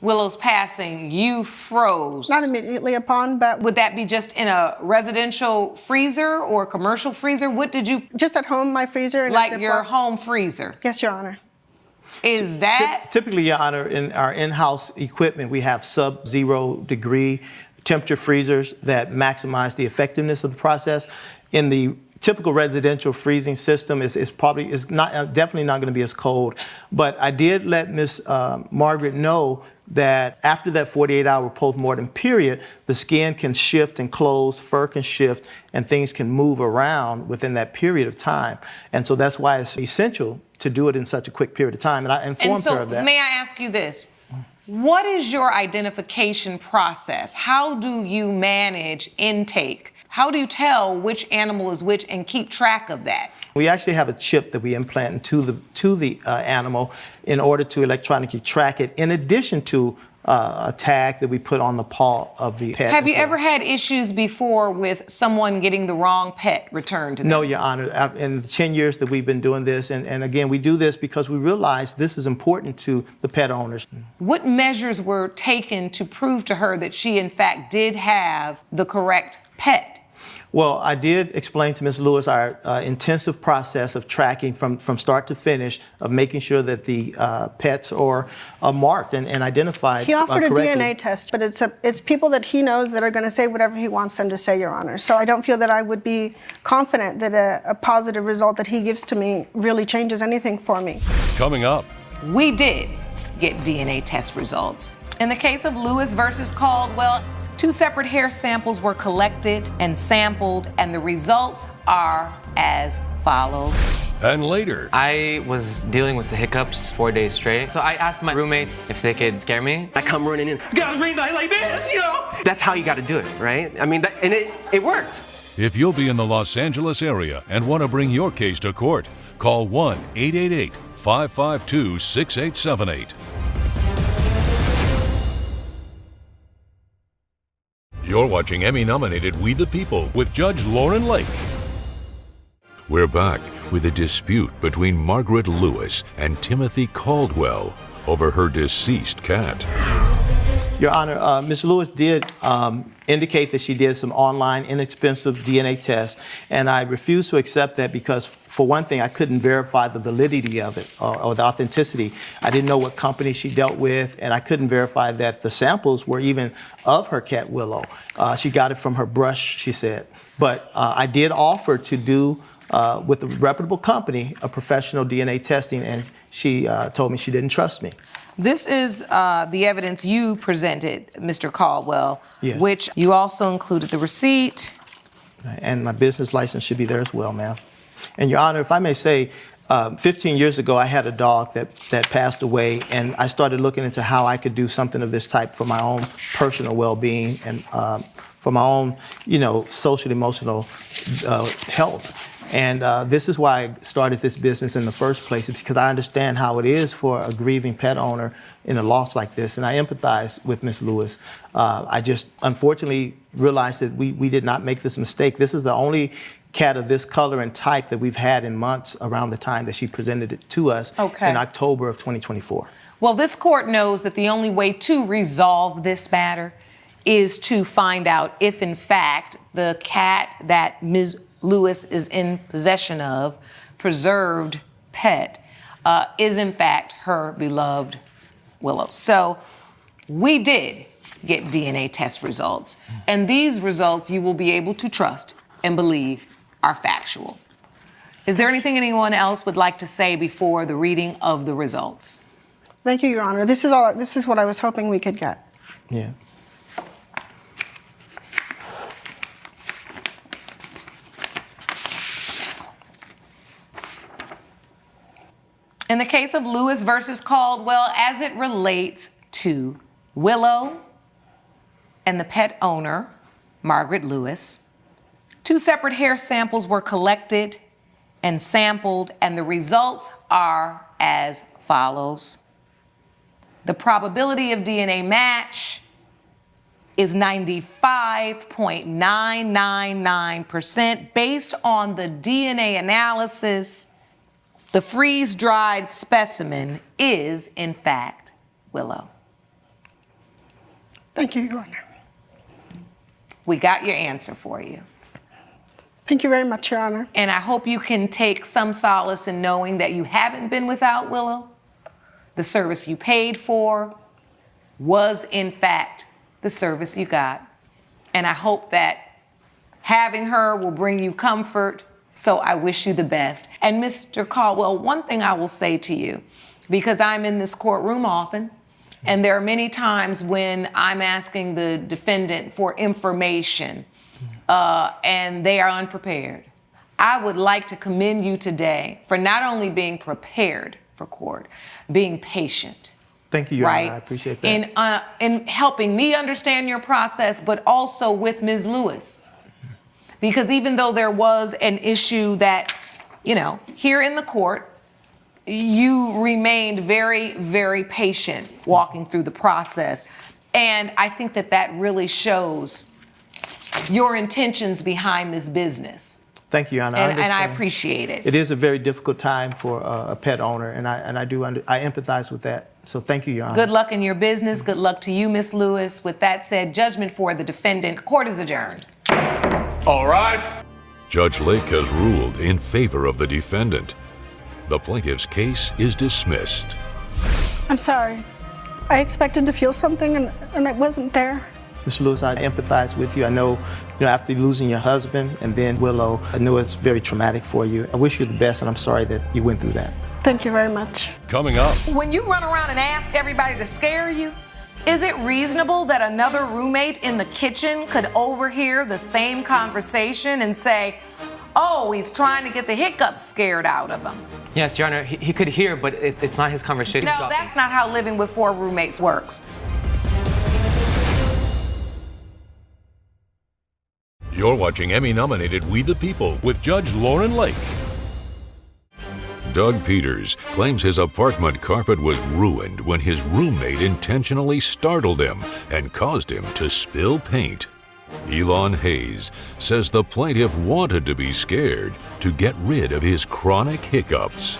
Willow's passing, you froze. Not immediately upon, but... Would that be just in a residential freezer or commercial freezer? What did you... Just at home, my freezer. In like a Ziploc. your home freezer? Yes, Your Honor. Is that... Typically, Your Honor, in our in-house equipment, we have sub-zero degree temperature freezers that maximize the effectiveness of the process. In the typical residential freezing system is definitely not going to be as cold. But I did let Ms. Margaret know that after that 48-hour post-mortem period, the skin can shift and close, fur can shift, and things can move around within that period of time. And so that's why it's essential to do it in such a quick period of time. And I informed her of that. May I ask you this? What is your identification process? How do you manage intake? How do you tell which animal is which and keep track of that? We actually have a chip that we implant into the animal in order to electronically track it, in addition to a tag that we put on the paw of the pet. Have you ever had issues before with someone getting the wrong pet returned to them? No, Your Honor. In the 10 years that we've been doing this, and again, we do this because we realize this is important to the pet owners. What measures were taken to prove to her that she, in fact, did have the correct pet? Well, I did explain to Ms. Lewis our intensive process of tracking from start to finish, of making sure that the pets are marked and identified He offered correctly. a DNA test, but it's people that he knows that are going to say whatever he wants them to say, Your Honor. So I don't feel that I would be confident that a positive result that he gives to me really changes anything for me. Coming up. We did get DNA test results. In the case of Lewis versus Caldwell, 2 separate hair samples were collected and sampled, and the results are as follows. And later, I was dealing with the hiccups 4 days straight, so I asked my roommates if they could scare me. I come running in, gotta breathe like this, you know? That's how you gotta do it, right? I mean, and it worked. if you'll be in the Los Angeles area and want to bring your case to court, call 1-888-552-6878. You're watching Emmy-nominated We the People with Judge Lauren Lake. We're back with a dispute between Margaret Lewis and Timothy Caldwell over her deceased cat. Your Honor, Ms. Lewis did indicate that she did some online inexpensive DNA tests, and I refuse to accept that because, for one thing, I couldn't verify the validity of it or the authenticity. I didn't know what company she dealt with, and I couldn't verify that the samples were even of her cat Willow. She got it from her brush, she said. But I did offer to do, with a reputable company, a professional DNA testing, and she told me she didn't trust me. This is the evidence you presented, Mr. Caldwell, Yes. which you also included the receipt. And my business license should be there as well, ma'am. And Your Honor, if I may say, 15 years ago, I had a dog that passed away, and I started looking into how I could do something of this type for my own personal well-being and for my own, social, emotional health. And this is why I started this business in the first place. It's because I understand how it is for a grieving pet owner in a loss like this, and I empathize with Ms. Lewis. I just unfortunately realized that we did not make this mistake. This is the only cat of this color and type that we've had in months around the time that she presented it to us in October of 2024. Well, this court knows that the only way to resolve this matter is to find out if, in fact, the cat that Ms. Lewis is in possession of, preserved pet, is in fact her beloved Willow. So we did get DNA test results, and these results you will be able to trust and believe are factual. Is there anything anyone else would like to say before the reading of the results? Thank you, Your Honor. This is what I was hoping we could get. Yeah. In the case of Lewis versus Caldwell, as it relates to Willow and the pet owner, Margaret Lewis, 2 separate hair samples were collected and sampled, and the results are as follows. The probability of DNA match is 95.999%. Based on the DNA analysis, the freeze-dried specimen is, in fact, Willow. Thank you, Your Honor. We got your answer for you. Thank you very much, Your Honor. And I hope you can take some solace in knowing that you haven't been without Willow. The service you paid for was, in fact, the service you got. And I hope that having her will bring you comfort. So I wish you the best. And Mr. Caldwell, one thing I will say to you, because I'm in this courtroom often, and there are many times when I'm asking the defendant for information and they are unprepared. I would like to commend you today for not only being prepared for court, being patient. Thank you, Your Honor. I appreciate that. In helping me understand your process, but also with Ms. Lewis. Because even though there was an issue that, here in the court, you remained very, very patient walking through the process. And I think that really shows your intentions behind this business. Thank you, Your Honor. And I appreciate it. It is a very difficult time for a pet owner, and I empathize with that. So thank you, Your Honor. Good luck in your business. Good luck to you, Ms. Lewis. With that said, judgment for the defendant. Court is adjourned. All rise. Judge Lake has ruled in favor of the defendant. The plaintiff's case is dismissed. I'm sorry. I expected to feel something and it wasn't there. Ms. Lewis, I empathize with you. I know, after losing your husband and then Willow, I know it's very traumatic for you. I wish you the best, and I'm sorry that you went through that. Thank you very much. Coming up. When you run around and ask everybody to scare you, is it reasonable that another roommate in the kitchen could overhear the same conversation and say, oh, he's trying to get the hiccups scared out of him? Yes, Your Honor, he could hear, but it's not his conversation. No, that's not how living with 4 roommates works. You're watching Emmy-nominated We the People with Judge Lauren Lake. Doug Peters claims his apartment carpet was ruined when his roommate intentionally startled him and caused him to spill paint. Elon Hayes says the plaintiff wanted to be scared to get rid of his chronic hiccups.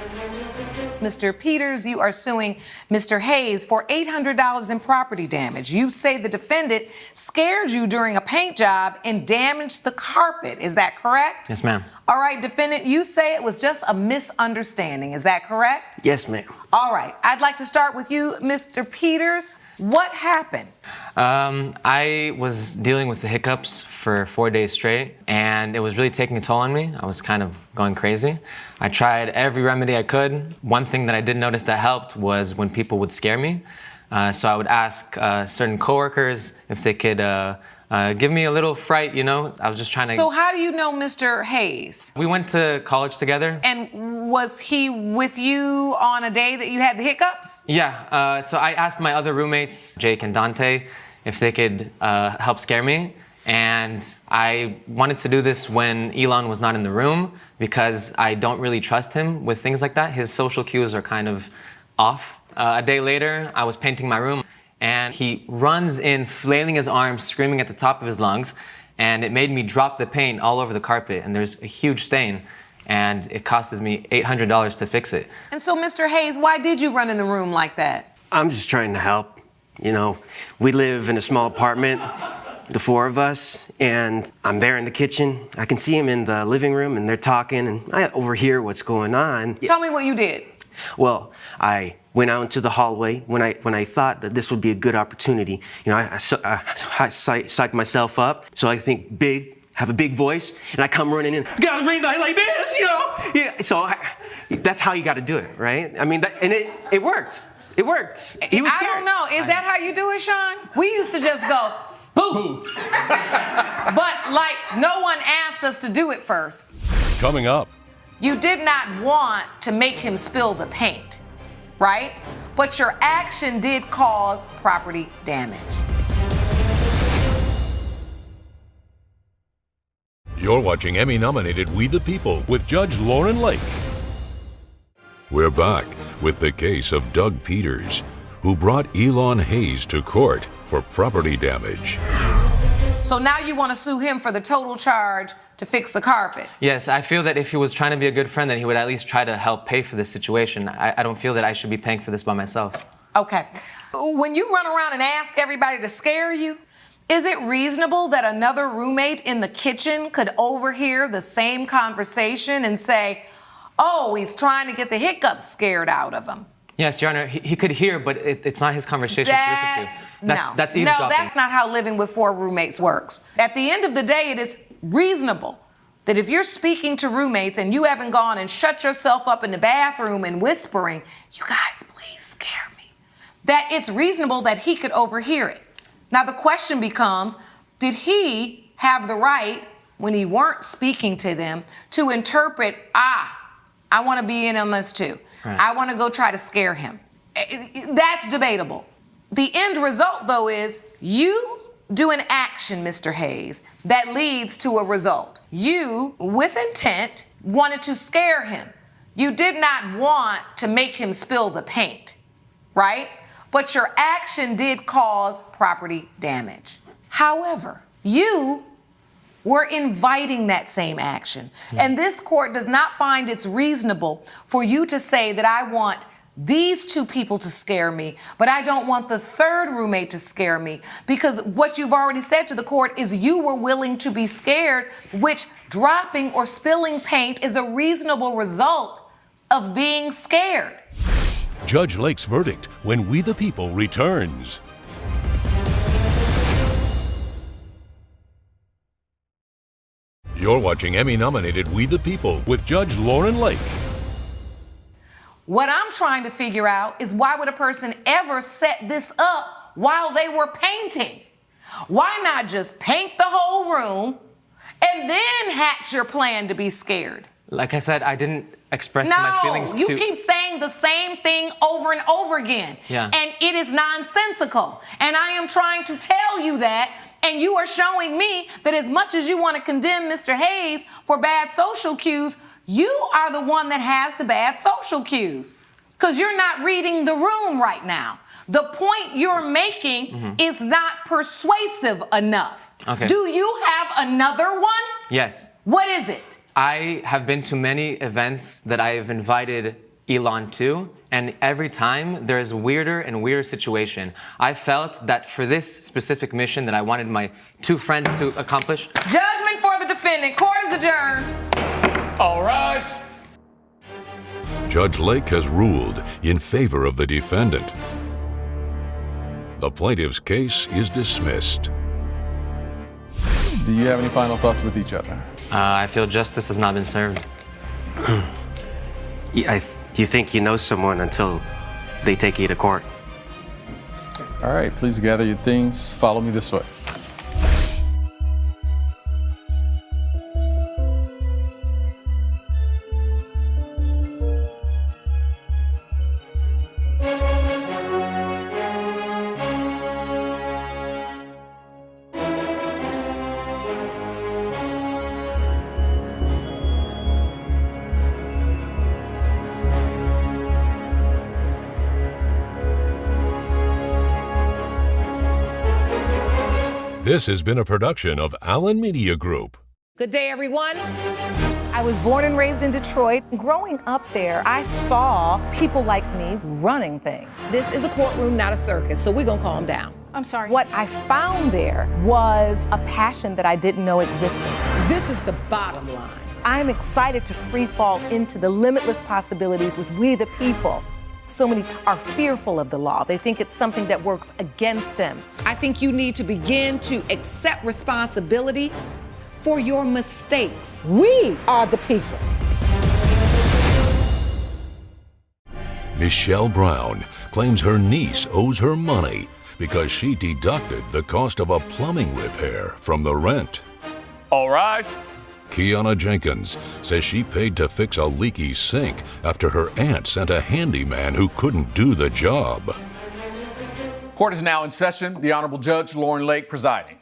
Mr. Peters, you are suing Mr. Hayes for $800 in property damage. You say the defendant scared you during a paint job and damaged the carpet. Is that correct? Yes, ma'am. All right, defendant, you say it was just a misunderstanding. Is that correct? Yes, ma'am. All right, I'd like to start with you, Mr. Peters. What happened? I was dealing with the hiccups for 4 days straight, and it was really taking a toll on me. I was kind of going crazy. I tried every remedy I could. One thing that I did notice that helped was when people would scare me. So I would ask certain coworkers if they could give me a little fright, I was just trying to... So how do you know Mr. Hayes? We went to college together. And was he with you on a day that you had the hiccups? Yeah, so I asked my other roommates, Jake and Dante, if they could help scare me. And I wanted to do this when Elon was not in the room because I don't really trust him with things like that. His social cues are kind of off. A day later, I was painting my room and he runs in, flailing his arms, screaming at the top of his lungs. And it made me drop the paint all over the carpet, and there's a huge stain, and it costed me $800 to fix it. And so, Mr. Hayes, why did you run in the room like that? I'm just trying to help. You know, we live in a small apartment, the four of us, and I'm there in the kitchen. I can see him in the living room, and they're talking, and I overhear what's going on. Tell me what you did. Well, I went out into the hallway when I thought that this would be a good opportunity. You know, I psyched myself up, so I think big, have a big voice, and I come running in, gotta ring like this, you know? Yeah, so that's how you gotta do it, right? I mean, and it worked. It worked. He was scared. I don't know. Is that how you do it, Sean? We used to just go, boo. But like, no one asked us to do it first. Coming up. You did not want to make him spill the paint, right? But your action did cause property damage. You're watching Emmy-nominated We the People with Judge Lauren Lake. We're back with the case of Doug Peters, who brought Elon Hayes to court for property damage. So now you want to sue him for the total charge to fix the carpet? Yes, I feel that if he was trying to be a good friend, then he would at least try to help pay for this situation. I don't feel that I should be paying for this by myself. Okay. When you run around and ask everybody to scare you, is it reasonable that another roommate in the kitchen could overhear the same conversation and say, oh, he's trying to get the hiccups scared out of him? Yes, Your Honor, he could hear, but it's not his conversation to listen to. That's eavesdropping. No, that's not how living with four roommates works. At the end of the day, it is reasonable that if you're speaking to roommates and you haven't gone and shut yourself up in the bathroom and whispering, you guys, please scare me, that it's reasonable that he could overhear it. Now, the question becomes, did he have the right, when he weren't speaking to them, to interpret, I want to be in on this too. Right. I want to go try to scare him. That's debatable. The end result, though, is you do an action, Mr. Hayes, that leads to a result. You, with intent, wanted to scare him. You did not want to make him spill the paint, right? But your action did cause property damage. However, you were inviting that same action. And this court does not find it's reasonable for you to say that I want these two people to scare me, but I don't want the third roommate to scare me, because what you've already said to the court is you were willing to be scared, which dropping or spilling paint is a reasonable result of being scared. Judge Lake's verdict when We the People returns. You're watching Emmy-nominated We the People with Judge Lauren Lake. What I'm trying to figure out is, why would a person ever set this up while they were painting? Why not just paint the whole room and then hatch your plan to be scared? Like I said, I didn't express my feelings to... No, you keep saying the same thing over and over again. Yeah. And it is nonsensical. And I am trying to tell you that, and you are showing me that as much as you want to condemn Mr. Hayes for bad social cues, you are the one that has the bad social cues, because you're not reading the room right now. The point you're making is not persuasive enough. Okay. Do you have another one? Yes. What is it? I have been to many events that I have invited Elon to, and every time there is a weirder and weirder situation. I felt that for this specific mission that I wanted my two friends to accomplish. Judgment for the defendant. Court is adjourned. All rise. Judge Lake has ruled in favor of the defendant. The plaintiff's case is dismissed. Do you have any final thoughts with each other? I feel justice has not been served. You think you know someone until they take you to court. All right, please gather your things. Follow me this way. This has been a production of Allen Media Group. Good day, everyone. I was born and raised in Detroit. Growing up there, I saw people like me running things. This is a courtroom, not a circus, so we're gonna calm down. I'm sorry. What I found there was a passion that I didn't know existed. This is the bottom line. I'm excited to free fall into the limitless possibilities with we the people. So many are fearful of the law. They think it's something that works against them. I think you need to begin to accept responsibility for your mistakes. We are the people. Michelle Brown claims her niece owes her money because she deducted the cost of a plumbing repair from the rent. All rise. Kiana Jenkins says she paid to fix a leaky sink after her aunt sent a handyman who couldn't do the job. Court is now in session. The Honorable Judge Lauren Lake presiding.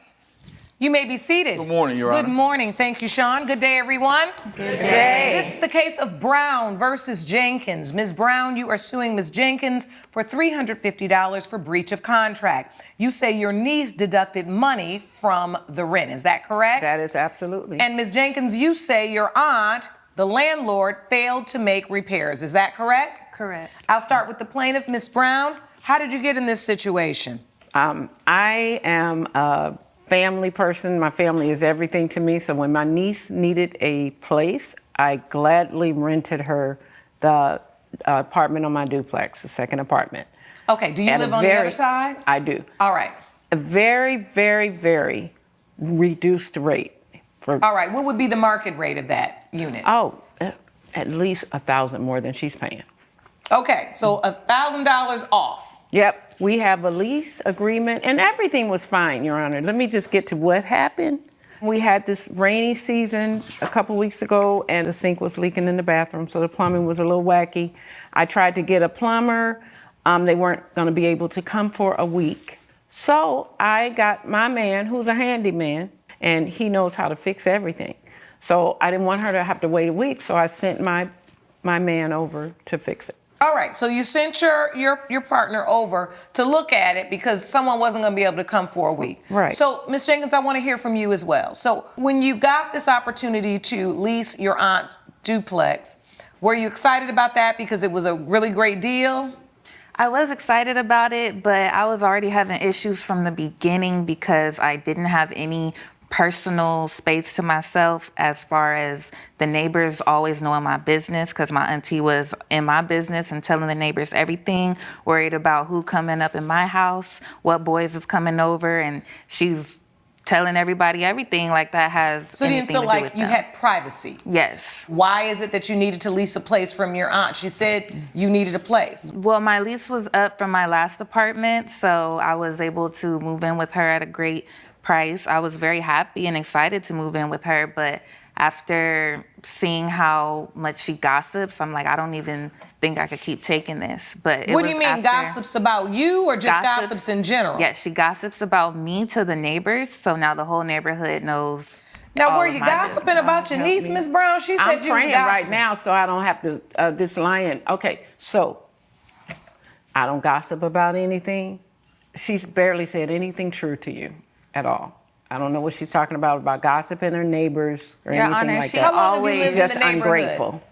You may be seated. Good morning, Your Honor. Good morning. Thank you, Sean. Good day, everyone. Good day. This is the case of Brown versus Jenkins. Ms. Brown, you are suing Ms. Jenkins for $350 for breach of contract. You say your niece deducted money from the rent. Is that correct? That is absolutely. And Ms. Jenkins, you say your aunt, the landlord, failed to make repairs. Is that correct? Correct. I'll start with the plaintiff, Ms. Brown. How did you get in this situation? I am a family person. My family is everything to me. So when my niece needed a place, I gladly rented her the apartment on my duplex, the second apartment. Okay, do you live on the other side? I do. All right. A very, very, very reduced rate. All right, what would be the market rate of that unit? Oh, at least $1,000 more than she's paying. Okay, so $1,000 off. Yep. We have a lease agreement and everything was fine, Your Honor. Let me just get to what happened. We had this rainy season a couple weeks ago and the sink was leaking in the bathroom, so the plumbing was a little wacky. I tried to get a plumber. They weren't going to be able to come for a week. So I got my man, who's a handyman, and he knows how to fix everything. So I didn't want her to have to wait a week, so I sent my man over to fix it. All right, so you sent your partner over to look at it because someone wasn't going to be able to come for a week. Right. So, Ms. Jenkins, I want to hear from you as well. So, when you got this opportunity to lease your aunt's duplex, were you excited about that because it was a really great deal? I was excited about it, but I was already having issues from the beginning because I didn't have any personal space to myself as far as the neighbors always knowing my business because my auntie was in my business and telling the neighbors everything, worried about who coming up in my house, what boys is coming over, and she's telling everybody everything like that has So you didn't feel like you had privacy? Yes. Why is it that you needed to lease a place from your aunt? She said you needed a place. Well, my lease was up from my last apartment, so I was able to move in with her at a great price. I was very happy and excited to move in with her, but after seeing how much she gossips, I'm like, I don't even think I could keep taking this. But What do you mean, gossips about you or just gossips in general? Yeah, she gossips about me to the neighbors, so now the whole neighborhood knows. Now, were you gossiping about your niece, Ms. Brown? She said I'm you was praying gossiping. right now, so I don't have to this lion. Okay, so I don't gossip about anything. She's barely said anything true to you at all. I don't know what she's talking about gossiping her neighbors or Your anything Honor, like she that. How long have you lived in Just the neighborhood? ungrateful.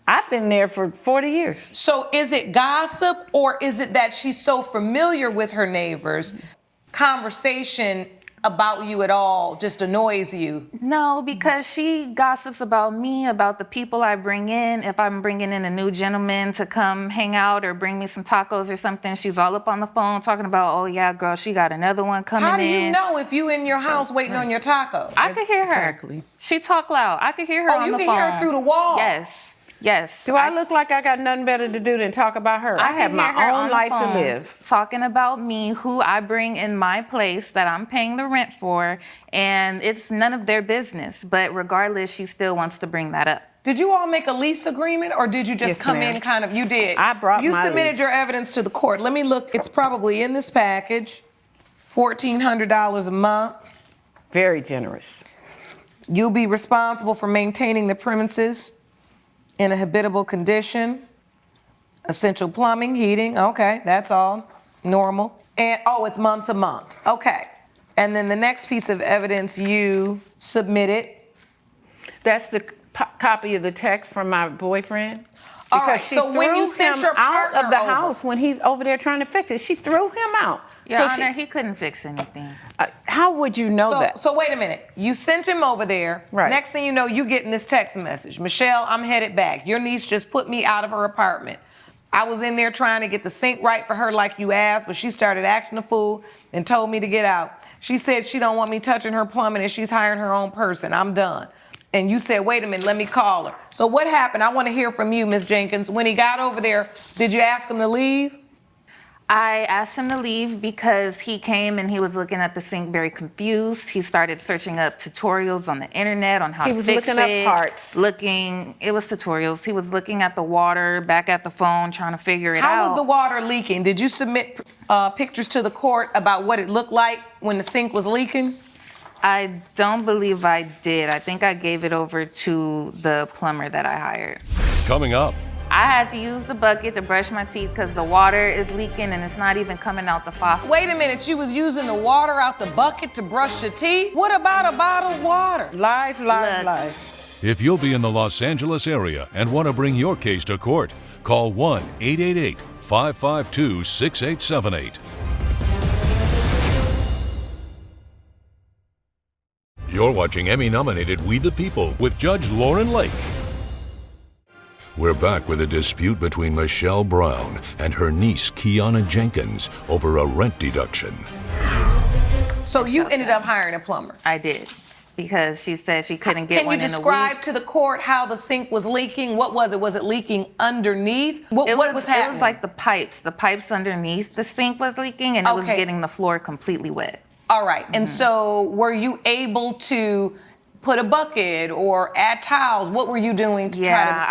I've been there for 40 years. So is it gossip or is it that she's so familiar with her neighbors, conversation about you at all just annoys you? No, because she gossips about me, about the people I bring in. If I'm bringing in a new gentleman to come hang out or bring me some tacos or something, she's all up on the phone talking about, oh yeah, girl, she got another one coming in. How do you know if you in your house waiting on your tacos? I could hear her. Exactly. She talk loud. I could hear her on the phone. Oh, you can hear her through the wall? Yes. Yes. Do I look like I got nothing better to do than talk about her? I have can hear her my on own the life to phone live. Talking about me, who I bring in my place that I'm paying the rent for, and it's none of their business. But regardless, she still wants to bring that up. Did you all make a lease agreement or did you just Yes, come ma'am. in kind of, you did? I brought You my submitted lease. your evidence to the court. Let me look, it's probably in this package, $1,400 a month. Very generous. You'll be responsible for maintaining the premises in a habitable condition, essential plumbing, heating, okay, that's all normal. And, oh, it's month to month, okay. And then the next piece of evidence you submitted. That's the copy of the text from my boyfriend. All Because right, she so when threw you sent him your out partner of the over- house when he's over there trying to fix it, she threw him out. Your So Honor, he couldn't fix anything. how would you know that? So wait a minute. You sent him over there. Right. Next thing you know, you getting this text message. Michelle, I'm headed back. Your niece just put me out of her apartment. I was in there trying to get the sink right for her like you asked, but she started acting a fool and told me to get out. She said she don't want me touching her plumbing and she's hiring her own person. I'm done. And you said, wait a minute, let me call her. So what happened? I want to hear from you, Ms. Jenkins. When he got over there, did you ask him to leave? I asked him to leave because he came and he was looking at the sink very confused. He started searching up tutorials on the internet on how He to was fix looking up it. parts. It was tutorials. He was looking at the water, back at the phone, trying to figure it out. How was the water leaking? Did you submit pictures to the court about what it looked like when the sink was leaking? I don't believe I did. I think I gave it over to the plumber that I hired. Coming up. I had to use the bucket to brush my teeth because the water is leaking and it's not even coming out the faucet. Wait a minute, you was using the water out the bucket to brush your teeth? What about a bottled water? Lies, lies, lies. If you'll be in the Los Angeles area and want to bring your case to court, call 1-888-552-6878. You're watching Emmy-nominated We the People with Judge Lauren Lake. We're back with a dispute between Michelle Brown and her niece, Kiana Jenkins, over a rent deduction. So you ended up hiring a plumber? I did, because she said she couldn't get one in a week. Can you describe to the court how the sink was leaking? What was it? Was it leaking underneath? What was happening? It was like the pipes underneath the sink was leaking and it was getting the floor completely wet. All right, and so were you able to put a bucket or add towels? What were you doing to try to? Yeah,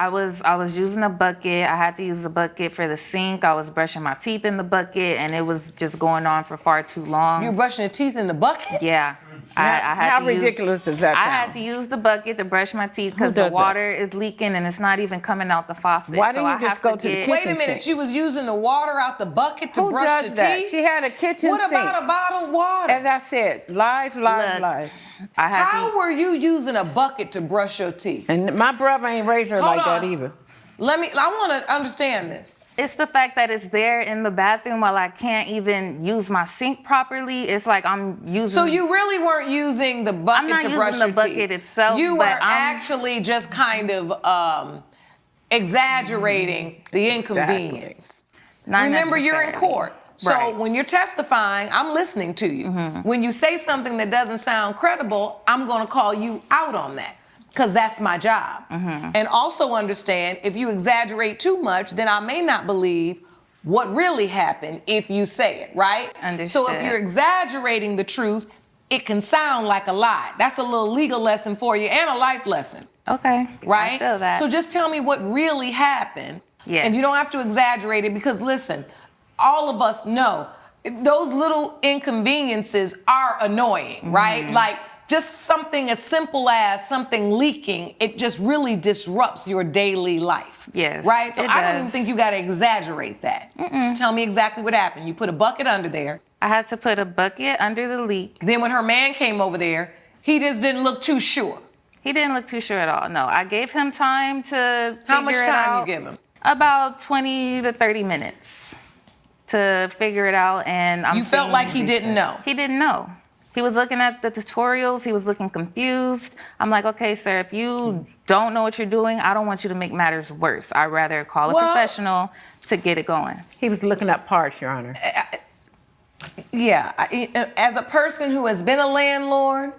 I was using a bucket. I had to use the bucket for the sink. I was brushing my teeth in the bucket, and it was just going on for far too long. You were brushing your teeth in the bucket? Yeah. I had How to use, ridiculous does that sound? I had to use the bucket to brush my teeth because Who the does water is leaking and it's not even coming out the faucet. Why so didn't you I just have go to the kitchen Wait a minute, sink? you was using the water out the bucket to Who brush does your that? teeth? She had a kitchen What sink. about a bottled water? As I said, lies, lies, Look, lies. How were you using a bucket to brush your teeth? And my brother ain't raised her Hold like that on. either. I want to understand this. It's the fact that it's there in the bathroom while I can't even use my sink properly. It's like I'm using. So you really weren't using the bucket I'm not to using brush the your bucket teeth. itself, You were but actually just kind of exaggerating the inconvenience. Not Remember, you're in necessarily. court. So Right. when you're testifying, I'm listening to you. When you say something that doesn't sound credible, I'm going to call you out on that because that's my job. And also understand, if you exaggerate too much, then I may not believe what really happened if you say it, right? So if Understood. you're exaggerating the truth, it can sound like a lie. That's a little legal lesson for you and a life lesson. Okay. Right? I feel that. So just tell me what really happened. Yes. And you don't have to exaggerate it because listen, all of us know those little inconveniences are annoying, right? Like just something as simple as something leaking, it just really disrupts your daily life. Yes, Right? So it I don't does. even think you got to exaggerate that. Just tell me exactly what happened. You put a bucket under there. I had to put a bucket under the leak. Then when her man came over there, he just didn't look too sure. He didn't look too sure at all. No, I gave him time to How much figure it time you out. give him? About 20 to 30 minutes to figure it out. And You felt like he didn't know. He didn't know. He was looking at the tutorials. He was looking confused. I'm like, okay, sir, if you don't know what you're doing, I don't want you to make matters worse. I'd rather call a professional to get it going. He was looking up parts, Your Honor. Yeah, as a person who has been a landlord,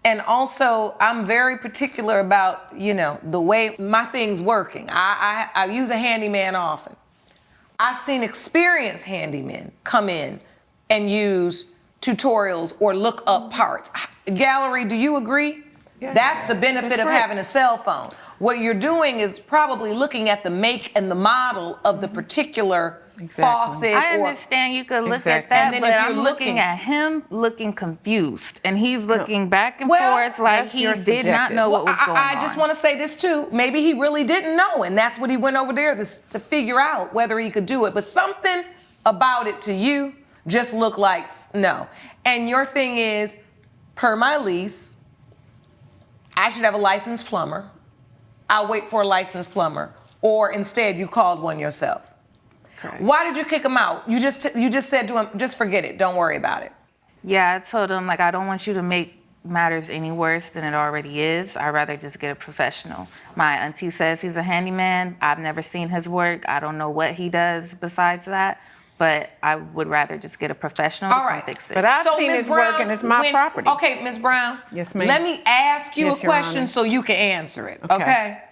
and also I'm very particular about, the way my thing's working. I use a handyman often. I've seen experienced handymen come in and use tutorials or look up parts. Gallery, do you agree? Yeah. That's the benefit That's of right. having a cell phone. What you're doing is probably looking at the make and the model of the particular faucet. I or understand you could look Exactly. at that, And then but if you're I'm looking at him looking confused, and he's looking back and forth like that's he your did not subjective. know what was going on. I just want to say this too. Maybe he really didn't know, and that's what he went over there to figure out whether he could do it. But something about it to you just looked like No. And your thing is, per my lease, I should have a licensed plumber. I'll wait for a licensed plumber. Or instead, you called one yourself. Correct. Why did you kick him out? You just said to him, just forget it. Don't worry about it. Yeah, I told him, like, I don't want you to make matters any worse than it already is. I'd rather just get a professional. My auntie says he's a handyman. I've never seen his work. I don't know what he does besides that, but I would rather just get a professional to come fix it. But I've seen Ms. his work Brown, and it's my property. Okay, Ms. Brown. Yes, ma'am. Let me ask you Yes, a Your question Honor. so you can answer it, okay?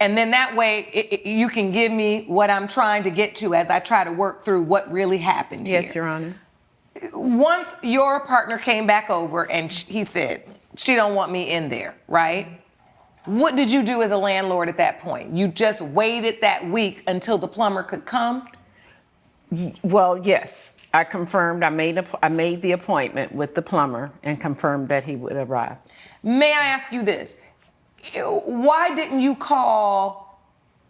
And then that way you can give me what I'm trying to get to as I try to work through what really happened here. Yes, Your Honor. Once your partner came back over and he said, she don't want me in there, right? What did you do as a landlord at that point? You just waited that week until the plumber could come? Well, yes. I confirmed, I made the appointment with the plumber and confirmed that he would arrive. May I ask you this? Why didn't you call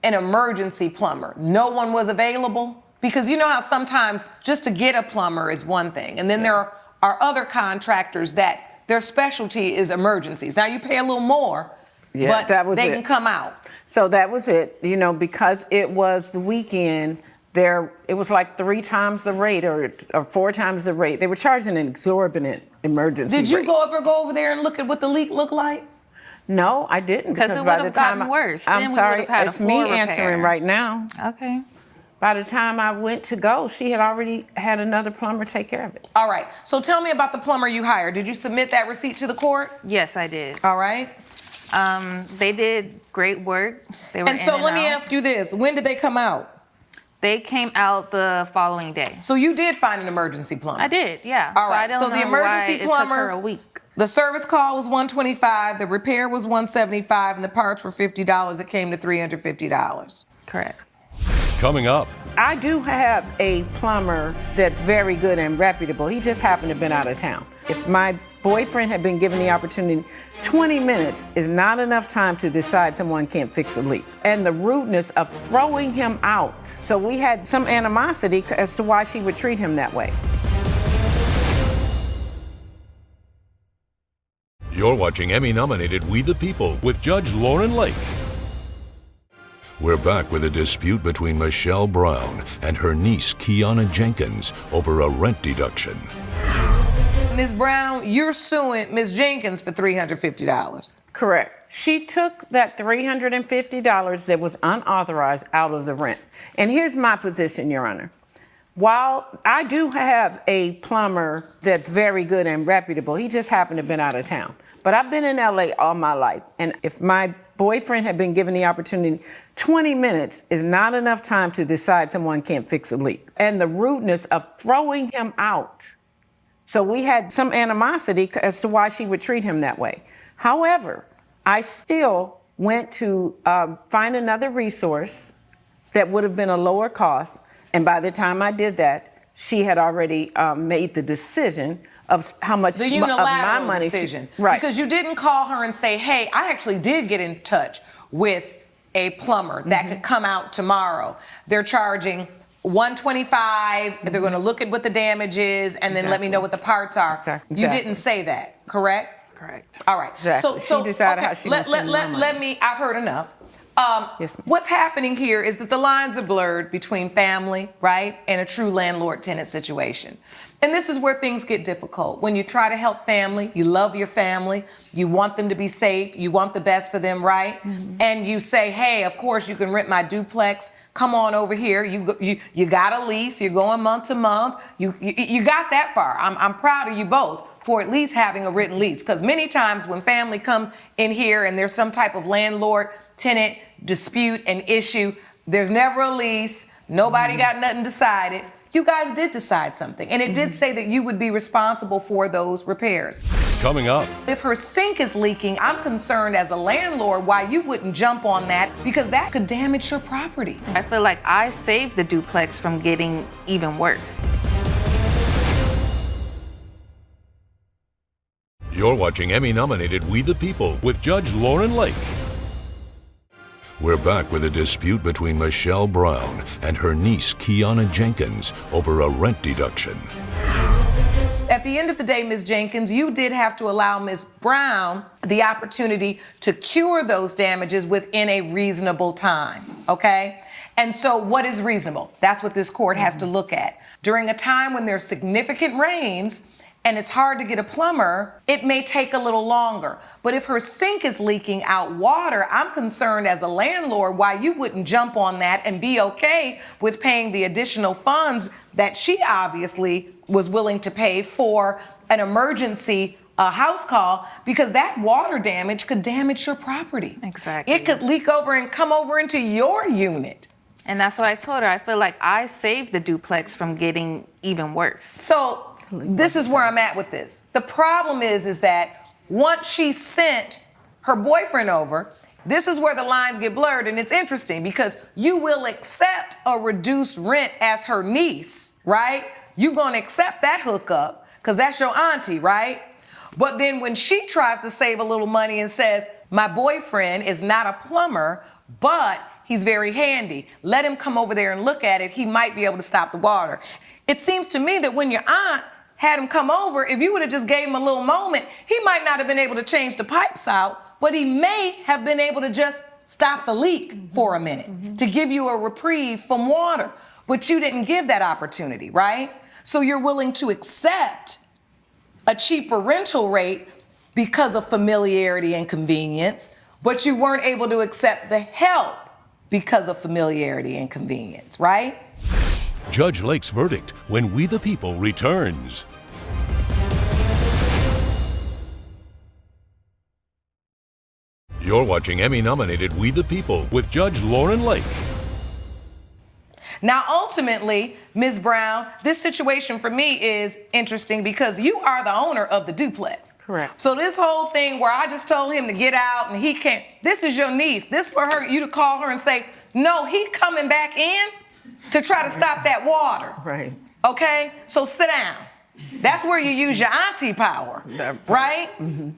an emergency plumber? No one was available? Because you know how sometimes just to get a plumber is one thing, and then there are other contractors that their specialty is emergencies. Now you pay a little more, but they can come out. So that was it. You know, because it was the weekend, it was like 3 times the rate or 4 times the rate. They were charging an exorbitant emergency Did you rate. ever go over there and look at what the leak looked like? No, I didn't. Because it would have gotten worse. I'm Then we sorry, would have had it's a me floor answering repair. right now. Okay. By the time I went to go, she had already had another plumber take care of it. All right. So tell me about the plumber you hired. Did you submit that receipt to the court? Yes, I did. All right. They did great work. They were And so in let me out. ask you this. When did they come out? They came out the following day. So you did find an emergency plumber? I did, yeah. All right. So I don't the know emergency why plumber, it took her a week. The service call was $125, the repair was $175, and the parts were $50. It came to $350. Correct. Coming up. I do have a plumber that's very good and reputable. He just happened to have been out of town. If my boyfriend had been given the opportunity, 20 minutes is not enough time to decide someone can't fix a leak. And the rudeness of throwing him out. So we had some animosity as to why she would treat him that way. You're watching Emmy-nominated We the People with Judge Lauren Lake. We're back with a dispute between Michelle Brown and her niece, Kiana Jenkins, over a rent deduction. Ms. Brown, you're suing Ms. Jenkins for $350. Correct. She took that $350 that was unauthorized out of the rent. And here's my position, Your Honor. While I do have a plumber that's very good and reputable, he just happened to have been out of town. But I've been in LA all my life. And if my boyfriend had been given the opportunity, 20 minutes is not enough time to decide someone can't fix a leak. And the rudeness of throwing him out. So we had some animosity as to why she would treat him that way. However, I still went to find another resource that would have been a lower cost. And by the time I did that, she had already made the decision of how much The of unilateral my money decision. Right. Because you didn't call her and say, hey, I actually did get in touch with a plumber that could come out tomorrow. They're charging $125. They're going to look at what the damage is and then let me know what the parts are. Exactly. You didn't say that, correct? Correct. All right. Exactly. So She decided how she was spending my money. let me, I've heard enough. Yes, ma'am. What's happening here is that the lines are blurred between family, right, and a true landlord-tenant situation. And this is where things get difficult. When you try to help family, you love your family, you want them to be safe, you want the best for them, right? And you say, hey, of course you can rent my duplex. Come on over here. You got a lease. You're going month to month. You got that far. I'm proud of you both for at least having a written lease. Because many times when family come in here and there's some type of landlord-tenant dispute and issue, there's never a lease. Nobody got nothing decided. You guys did decide something. And it did say that you would be responsible for those repairs. Coming up. If her sink is leaking, I'm concerned as a landlord why you wouldn't jump on that, because that could damage your property. I feel like I saved the duplex from getting even worse. You're watching Emmy-nominated We the People with Judge Lauren Lake. We're back with a dispute between Michelle Brown and her niece, Kiana Jenkins, over a rent deduction. At the end of the day, Ms. Jenkins, you did have to allow Ms. Brown the opportunity to cure those damages within a reasonable time, okay? And so what is reasonable? That's what this court has to look at. During a time when there's significant rains and it's hard to get a plumber, it may take a little longer. But if her sink is leaking out water, I'm concerned as a landlord why you wouldn't jump on that and be okay with paying the additional funds that she obviously was willing to pay for an emergency house call, because that water damage could damage your property. Exactly. It could leak over and come over into your unit. And that's what I told her. I feel like I saved the duplex from getting even worse. So this is where I'm at with this. The problem is that once she sent her boyfriend over, this is where the lines get blurred. And it's interesting because you will accept a reduced rent as her niece, right? You're gonna accept that hookup because that's your auntie, right? But then when she tries to save a little money and says, my boyfriend is not a plumber, but he's very handy. Let him come over there and look at it. He might be able to stop the water. It seems to me that when your aunt had him come over, if you would have just gave him a little moment, he might not have been able to change the pipes out, but he may have been able to just stop the leak for a minute to give you a reprieve from water. But you didn't give that opportunity, right? So you're willing to accept a cheaper rental rate because of familiarity and convenience, but you weren't able to accept the help because of familiarity and convenience, right? Judge Lake's verdict when We the People returns. You're watching Emmy-nominated We the People with Judge Lauren Lake. Now, ultimately, Ms. Brown, this situation for me is interesting because you are the owner of the duplex. Correct. So this whole thing where I just told him to get out and he can't, this is your niece. This for her, you to call her and say, no, he's coming back in to try to stop that water. Right. Okay? So sit down. That's where you use your auntie power, right?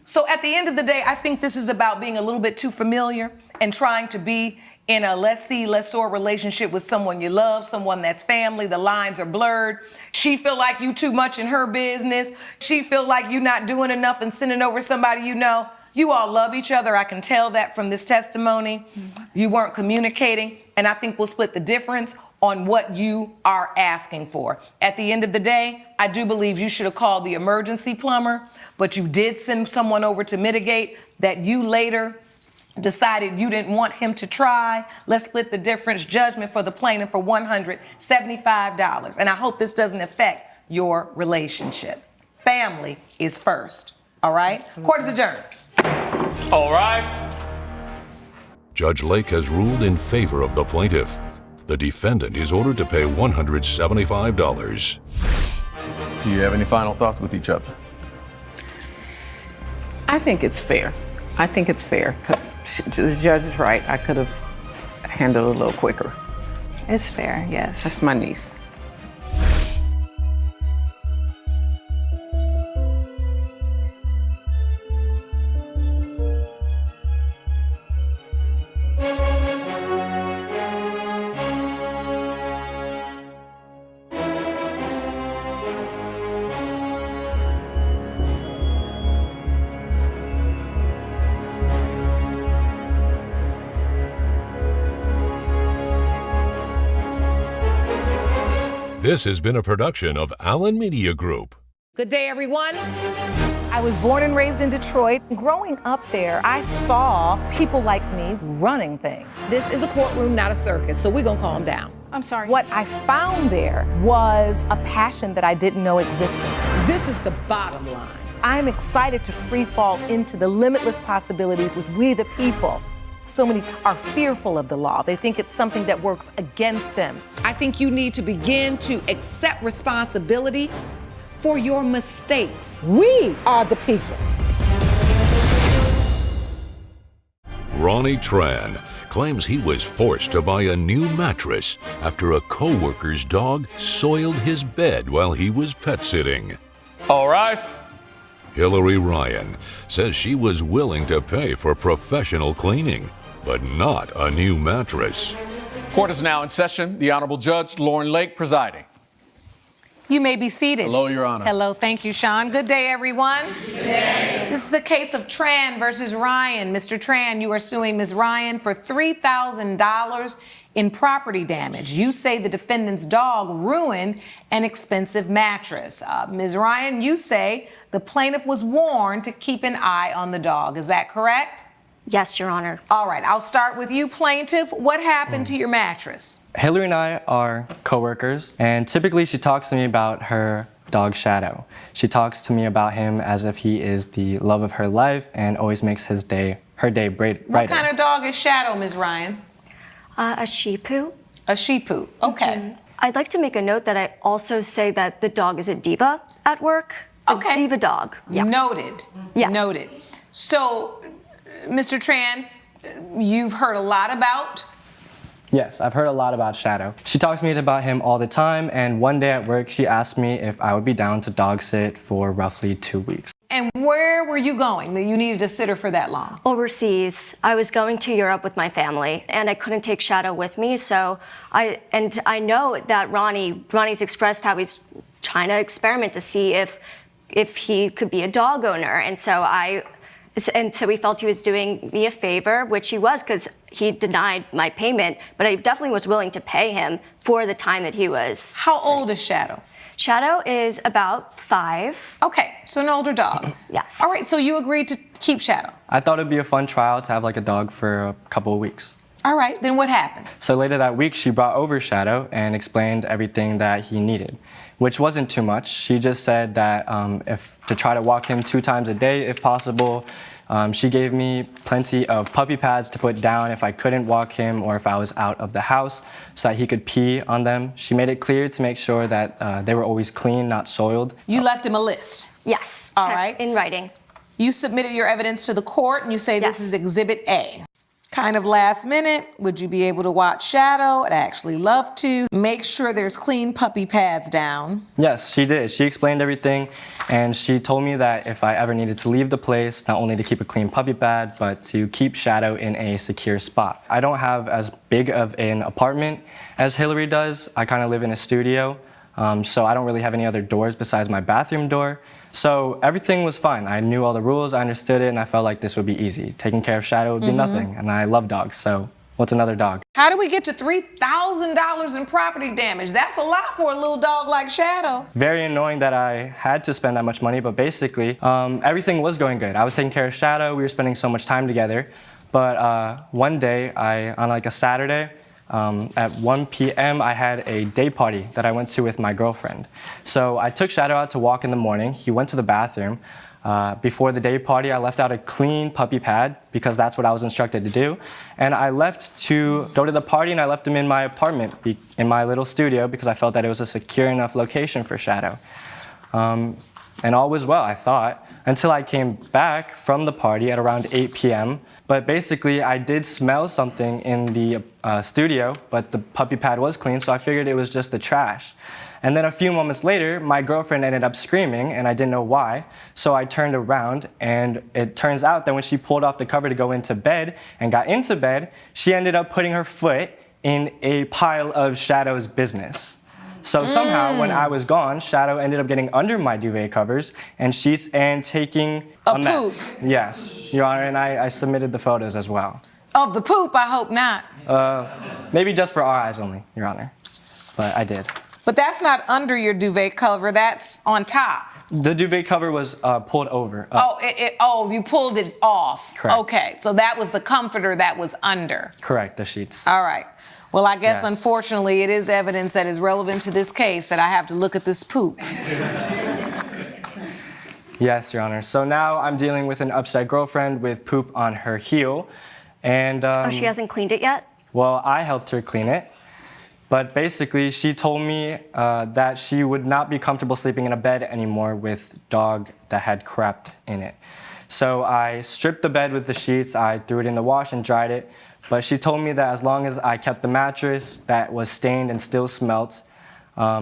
So at the end of the day, I think this is about being a little bit too familiar and trying to be in a lessee, lessor relationship with someone you love, someone that's family. The lines are blurred. She feel like you too much in her business. She feel like you not doing enough and sending over somebody you know. You all love each other. I can tell that from this testimony. You weren't communicating, and I think we'll split the difference on what you are asking for. At the end of the day, I do believe you should have called the emergency plumber, but you did send someone over to mitigate that you later decided you didn't want him to try. Let's split the difference. Judgment for the plaintiff for $175. And I hope this doesn't affect your relationship. Family is first. All right? Court is adjourned. All rise. Judge Lake has ruled in favor of the plaintiff. The defendant is ordered to pay $175. Do you have any final thoughts with each other? I think it's fair. I think it's fair because the judge is right. I could have handled it a little quicker. It's fair, yes. That's my niece. This has been a production of Allen Media Group. Good day, everyone. I was born and raised in Detroit. Growing up there, I saw people like me running things. This is a courtroom, not a circus, so we're gonna calm down. I'm sorry. What I found there was a passion that I didn't know existed. This is the bottom line. I'm excited to free fall into the limitless possibilities with We the People. So many are fearful of the law. They think it's something that works against them. I think you need to begin to accept responsibility for your mistakes. We are the people. Ronnie Tran claims he was forced to buy a new mattress after a co-worker's dog soiled his bed while he was pet sitting. All rise. Hillary Ryan says she was willing to pay for professional cleaning, but not a new mattress. Court is now in session. The Honorable Judge Lauren Lake presiding. You may be seated. Hello, Your Honor. Hello, thank you, Sean. Good day, everyone. Good day. This is the case of Tran versus Ryan. Mr. Tran, you are suing Ms. Ryan for $3,000 in property damage. You say the defendant's dog ruined an expensive mattress. Ms. Ryan, you say the plaintiff was warned to keep an eye on the dog. Is that correct? Yes, Your Honor. All right, I'll start with you, plaintiff. What happened to your mattress? Hillary and I are co-workers, and typically she talks to me about her dog Shadow. She talks to me about him as if he is the love of her life and always makes her day brighter. What kind of dog is Shadow, Ms. Ryan? A Shih Tzu. A Shih Tzu, okay. I'd like to make a note that I also say that the dog is a diva at work. A diva dog. Yeah. Noted. Yes. Noted. So, Mr. Tran, you've heard a lot about? Yes, I've heard a lot about Shadow. She talks to me about him all the time, and one day at work she asked me if I would be down to dog sit for roughly 2 weeks. And where were you going that you needed a sitter for that long? Overseas. I was going to Europe with my family, and I couldn't take Shadow with me, so I know that Ronnie's expressed how he's trying to experiment to see if he could be a dog owner, and so we felt he was doing me a favor, which he was, because he denied my payment, but I definitely was willing to pay him for the time that he was. How old is Shadow? Shadow is about 5. Okay, so an older dog. Yes. All right, so you agreed to keep Shadow. I thought it'd be a fun trial to have like a dog for a couple of weeks. All right, then what happened? So later that week she brought over Shadow and explained everything that he needed, which wasn't too much. She just said that to try to walk him 2 times a day if possible. She gave me plenty of puppy pads to put down if I couldn't walk him or if I was out of the house so that he could pee on them. She made it clear to make sure that they were always clean, not soiled. You left him a list? Yes. All right. In writing. You submitted your evidence to the court and you say this is Exhibit A. Kind of last minute, would you be able to watch Shadow? I'd actually love to. Make sure there's clean puppy pads down. Yes, she did. She explained everything, and she told me that if I ever needed to leave the place, not only to keep a clean puppy pad, but to keep Shadow in a secure spot. I don't have as big of an apartment as Hillary does. I kind of live in a studio, so I don't really have any other doors besides my bathroom door. So everything was fine. I knew all the rules, I understood it, and I felt like this would be easy. Taking care of Shadow would be nothing, and I love dogs, so what's another dog? How do we get to $3,000 in property damage? That's a lot for a little dog like Shadow. Very annoying that I had to spend that much money, but basically, everything was going good. I was taking care of Shadow, we were spending so much time together, but one day, on like a Saturday, at 1 p.m. I had a day party that I went to with my girlfriend. So I took Shadow out to walk in the morning. He went to the bathroom. Before the day party, I left out a clean puppy pad because that's what I was instructed to do. And I left to go to the party, and I left him in my apartment, in my little studio, because I felt that it was a secure enough location for Shadow. And all was well, I thought, until I came back from the party at around 8 p.m. But basically, I did smell something in the studio, but the puppy pad was clean, so I figured it was just the trash. And then a few moments later, my girlfriend ended up screaming, and I didn't know why. So I turned around, and it turns out that when she pulled off the cover to go into bed and got into bed, she ended up putting her foot in a pile of Shadow's business. So somehow, when I was gone, Shadow ended up getting under my duvet covers and sheets and taking a mess. Poop. Yes, Your Honor, and I submitted the photos as well. Of the poop, I hope not. Maybe just for our eyes only, Your Honor, but I did. But that's not under your duvet cover, that's on top. The duvet cover was pulled over. You pulled it off. Correct. Okay, so that was the comforter that was under. Correct, the sheets. All right. Well, I guess, Yes. unfortunately, it is evidence that is relevant to this case that I have to look at this poop. Yes, Your Honor. So now I'm dealing with an upset girlfriend with poop on her heel. And She hasn't cleaned it yet? well, I helped her clean it. But basically, she told me that she would not be comfortable sleeping in a bed anymore with dog that had crapped in it. So I stripped the bed with the sheets, I threw it in the wash and dried it. But she told me that as long as I kept the mattress that was stained and still smelt,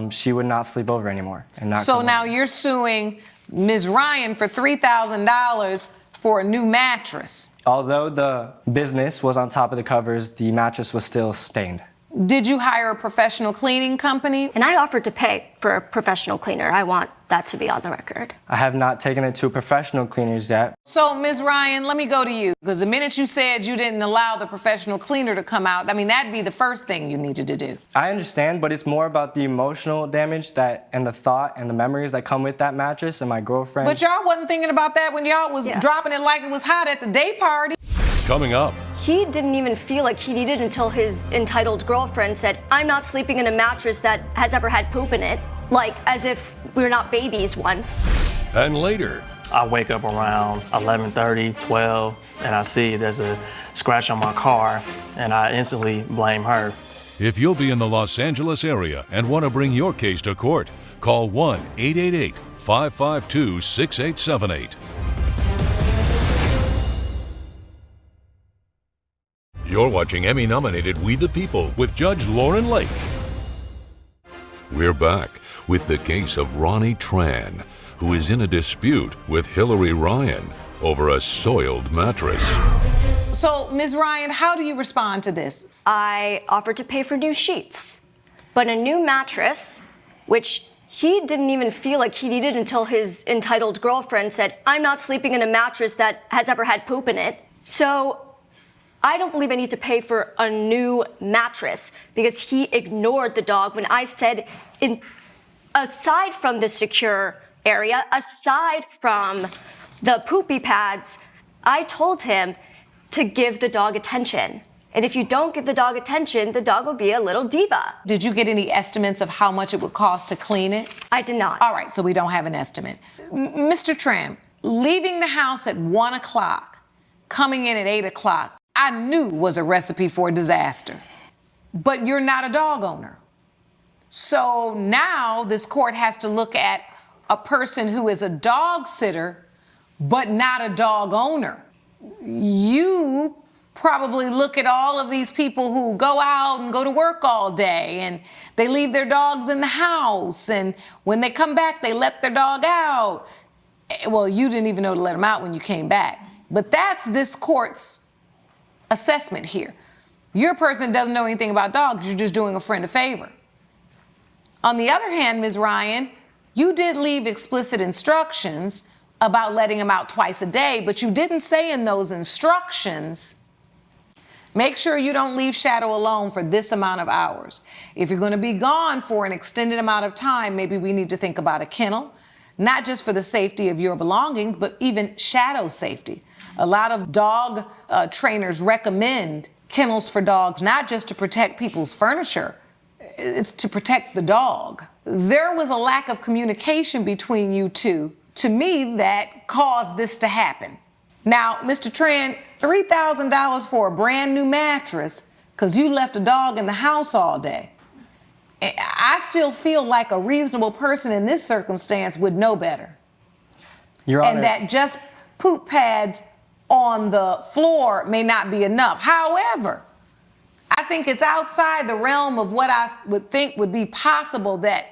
she would not sleep over anymore. And not So come now over. you're suing Ms. Ryan for $3,000 for a new mattress. Although the business was on top of the covers, the mattress was still stained. Did you hire a professional cleaning company? And I offered to pay for a professional cleaner. I want that to be on the record. I have not taken it to professional cleaners yet. So, Ms. Ryan, let me go to you. Because the minute you said you didn't allow the professional cleaner to come out, I mean, that'd be the first thing you needed to do. I understand, but it's more about the emotional damage and the thought and the memories that come with that mattress and my girlfriend. But y'all wasn't thinking about that when y'all was dropping it like it was hot at the day party. Coming up. He didn't even feel like he needed until his entitled girlfriend said, I'm not sleeping in a mattress that has ever had poop in it. Like, as if we were not babies once. And later. I wake up around 11:30, 12, and I see there's a scratch on my car, and I instantly blame her. If you'll be in the Los Angeles area and want to bring your case to court, call 1-888-552-6878. You're watching Emmy-nominated We the People with Judge Lauren Lake. We're back with the case of Ronnie Tran, who is in a dispute with Hillary Ryan over a soiled mattress. So, Ms. Ryan, how do you respond to this? I offered to pay for new sheets, but a new mattress, which he didn't even feel like he needed until his entitled girlfriend said, I'm not sleeping in a mattress that has ever had poop in it. So I don't believe I need to pay for a new mattress because he ignored the dog when I said, aside from the secure area, aside from the poopy pads, I told him to give the dog attention. And if you don't give the dog attention, the dog will be a little diva. Did you get any estimates of how much it would cost to clean it? I did not. All right, so we don't have an estimate. Mr. Tran, leaving the house at 1 o'clock, coming in at 8 o'clock, I knew was a recipe for disaster. But you're not a dog owner. So now this court has to look at a person who is a dog sitter, but not a dog owner. You probably look at all of these people who go out and go to work all day and they leave their dogs in the house, and when they come back, they let their dog out. Well, you didn't even know to let them out when you came back. But that's this court's assessment here. You're a person that doesn't know anything about dogs. You're just doing a friend a favor. On the other hand, Ms. Ryan, you did leave explicit instructions about letting him out twice a day, but you didn't say in those instructions, make sure you don't leave Shadow alone for this amount of hours. If you're going to be gone for an extended amount of time, maybe we need to think about a kennel, not just for the safety of your belongings, but even Shadow's safety. A lot of dog trainers recommend kennels for dogs, not just to protect people's furniture, it's to protect the dog. There was a lack of communication between you two, to me, that caused this to happen. Now, Mr. Tran, $3,000 for a brand new mattress because you left a dog in the house all day. I still feel like a reasonable person in this circumstance would know better. Your Honor. And that just poop pads on the floor may not be enough. However, I think it's outside the realm of what I would think would be possible that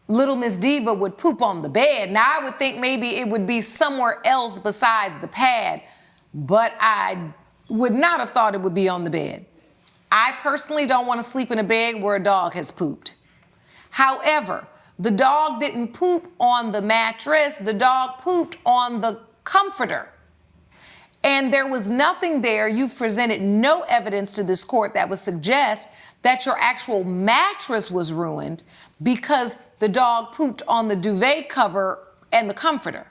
little Miss Diva would poop on the bed. Now, I would think maybe it would be somewhere else besides the pad, but I would not have thought it would be on the bed. I personally don't want to sleep in a bed where a dog has pooped. However, the dog didn't poop on the mattress, the dog pooped on the comforter. And there was nothing there. You've presented no evidence to this court that would suggest that your actual mattress was ruined because the dog pooped on the duvet cover and the comforter.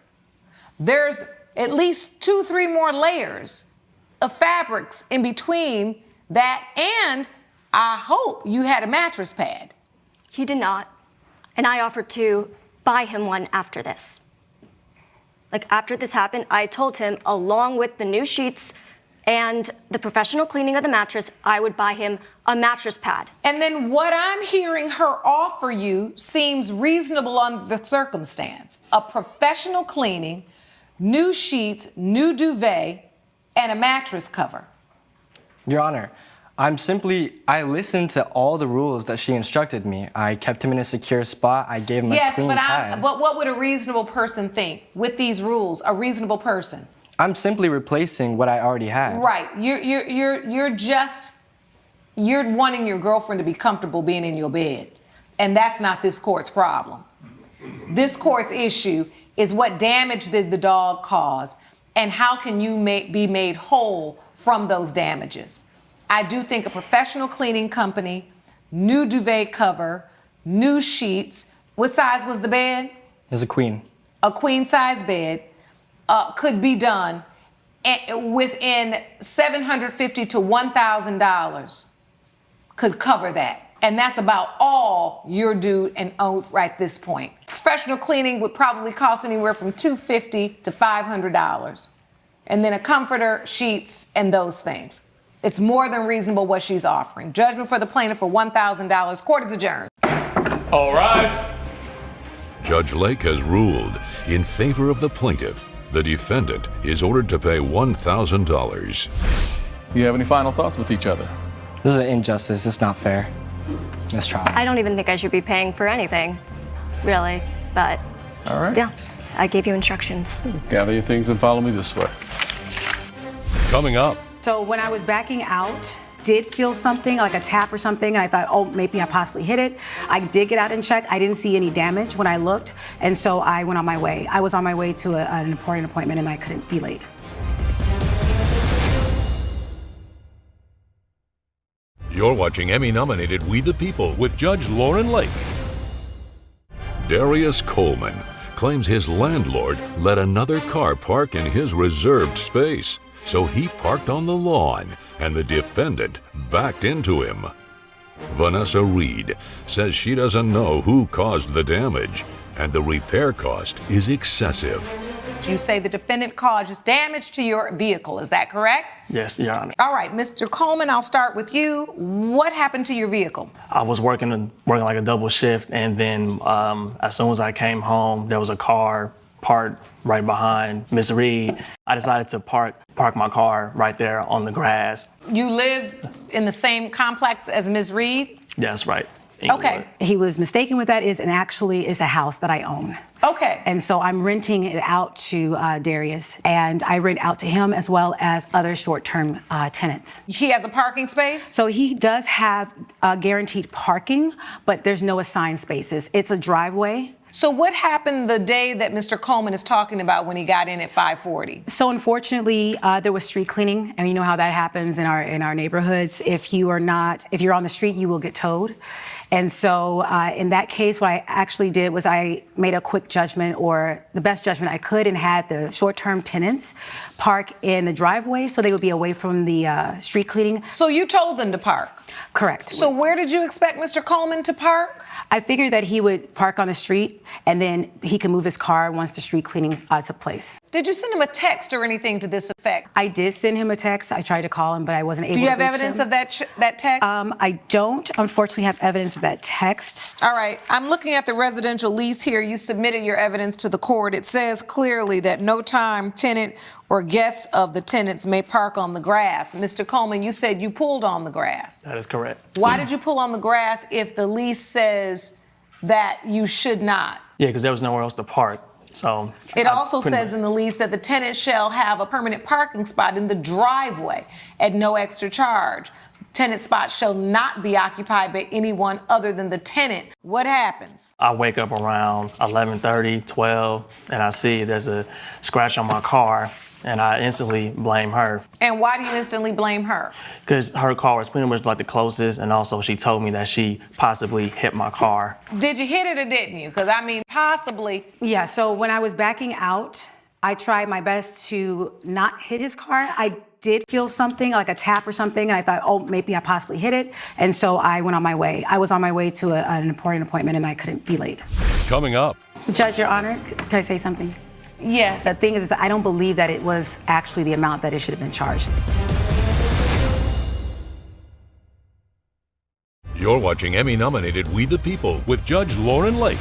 There's at least 2-3 more layers of fabrics in between that, and I hope you had a mattress pad. He did not, and I offered to buy him one after this. Like, after this happened, I told him, along with the new sheets and the professional cleaning of the mattress, I would buy him a mattress pad. And then what I'm hearing her offer you seems reasonable under the circumstance. A professional cleaning, new sheets, new duvet, and a mattress cover. Your Honor, I listened to all the rules that she instructed me. I kept him in a secure spot. I gave him a clean pad. But what would a reasonable person think with these rules? A reasonable person? I'm simply replacing what I already had. Right. You're just you're wanting your girlfriend to be comfortable being in your bed. And that's not this court's problem. This court's issue is what damage did the dog cause and how can you be made whole from those damages. I do think a professional cleaning company, new duvet cover, new sheets. What size was the bed? It's a queen. A queen size bed could be done within $750 to $1,000 could cover that. And that's about all you're due and owed right at this point. Professional cleaning would probably cost anywhere from $250 to $500. And then a comforter, sheets, and those things. It's more than reasonable what she's offering. Judgment for the plaintiff for $1,000. Court is adjourned. All rise. Judge Lake has ruled in favor of the plaintiff. The defendant is ordered to pay $1,000. Do you have any final thoughts with each other? This is an injustice. It's not fair. Let's try. I don't even think I should be paying for anything, really, but All right. yeah, I gave you instructions. Gather your things and follow me this way. Coming up. So when I was backing out, did feel something like a tap or something, and I thought, oh, maybe I possibly hit it. I did get out and check. I didn't see any damage when I looked, and so I went on my way. I was on my way to an important appointment, and I couldn't be late. You're watching Emmy-nominated We the People with Judge Lauren Lake. Darius Coleman claims his landlord let another car park in his reserved space, so he parked on the lawn and the defendant backed into him. Vanessa Reed says she doesn't know who caused the damage and the repair cost is excessive. You say the defendant caused damage to your vehicle, is that correct? Yes, Your Honor. All right, Mr. Coleman, I'll start with you. What happened to your vehicle? I was working like a double shift, and then as soon as I came home, there was a car parked right behind Miss Reed. I decided to park my car right there on the grass. You live in the same complex as Ms. Reed? That's right. Okay. He was mistaken with that and actually is a house that I own. Okay. And so I'm renting it out to Darius, and I rent out to him as well as other short-term tenants. He has a parking space? So he does have guaranteed parking, but there's no assigned spaces. It's a driveway. So what happened the day that Mr. Coleman is talking about when he got in at 5:40? So unfortunately, there was street cleaning, and you know how that happens in our neighborhoods. If you're on the street, you will get towed. And so in that case, what I actually did was I made a quick judgment, or the best judgment I could, and had the short-term tenants park in the driveway so they would be away from the street cleaning. So you told them to park? Correct. So where did you expect Mr. Coleman to park? I figured that he would park on the street, and then he could move his car once the street cleaning took place. Did you send him a text or anything to this effect? I did send him a text. I tried to call him, but I wasn't able to Do you have reach evidence him. of that text? I don't, unfortunately, have evidence of that text. All right, I'm looking at the residential lease here. You submitted your evidence to the court. It says clearly that no time tenant or guests of the tenants may park on the grass. Mr. Coleman, you said you pulled on the grass. That is correct. Why did you pull on the grass if the lease says that you should not? Yeah, because there was nowhere else to park. So It also says in the lease that the tenant shall have a permanent parking spot in the driveway at no extra charge. Tenant spot shall not be occupied by anyone other than the tenant. What happens? I wake up around 11:30, 12, and I see there's a scratch on my car, and I instantly blame her. And why do you instantly blame her? Because her car was pretty much like the closest, and also she told me that she possibly hit my car. Did you hit it or didn't you? Because I mean, possibly. Yeah, so when I was backing out, I tried my best to not hit his car. I did feel something like a tap or something, and I thought, oh, maybe I possibly hit it. And so I went on my way. I was on my way to an important appointment, and I couldn't be late. Coming up. Judge, Your Honor, can I say something? Yes. The thing is I don't believe that it was actually the amount that it should have been charged. You're watching Emmy-nominated We the People with Judge Lauren Lake.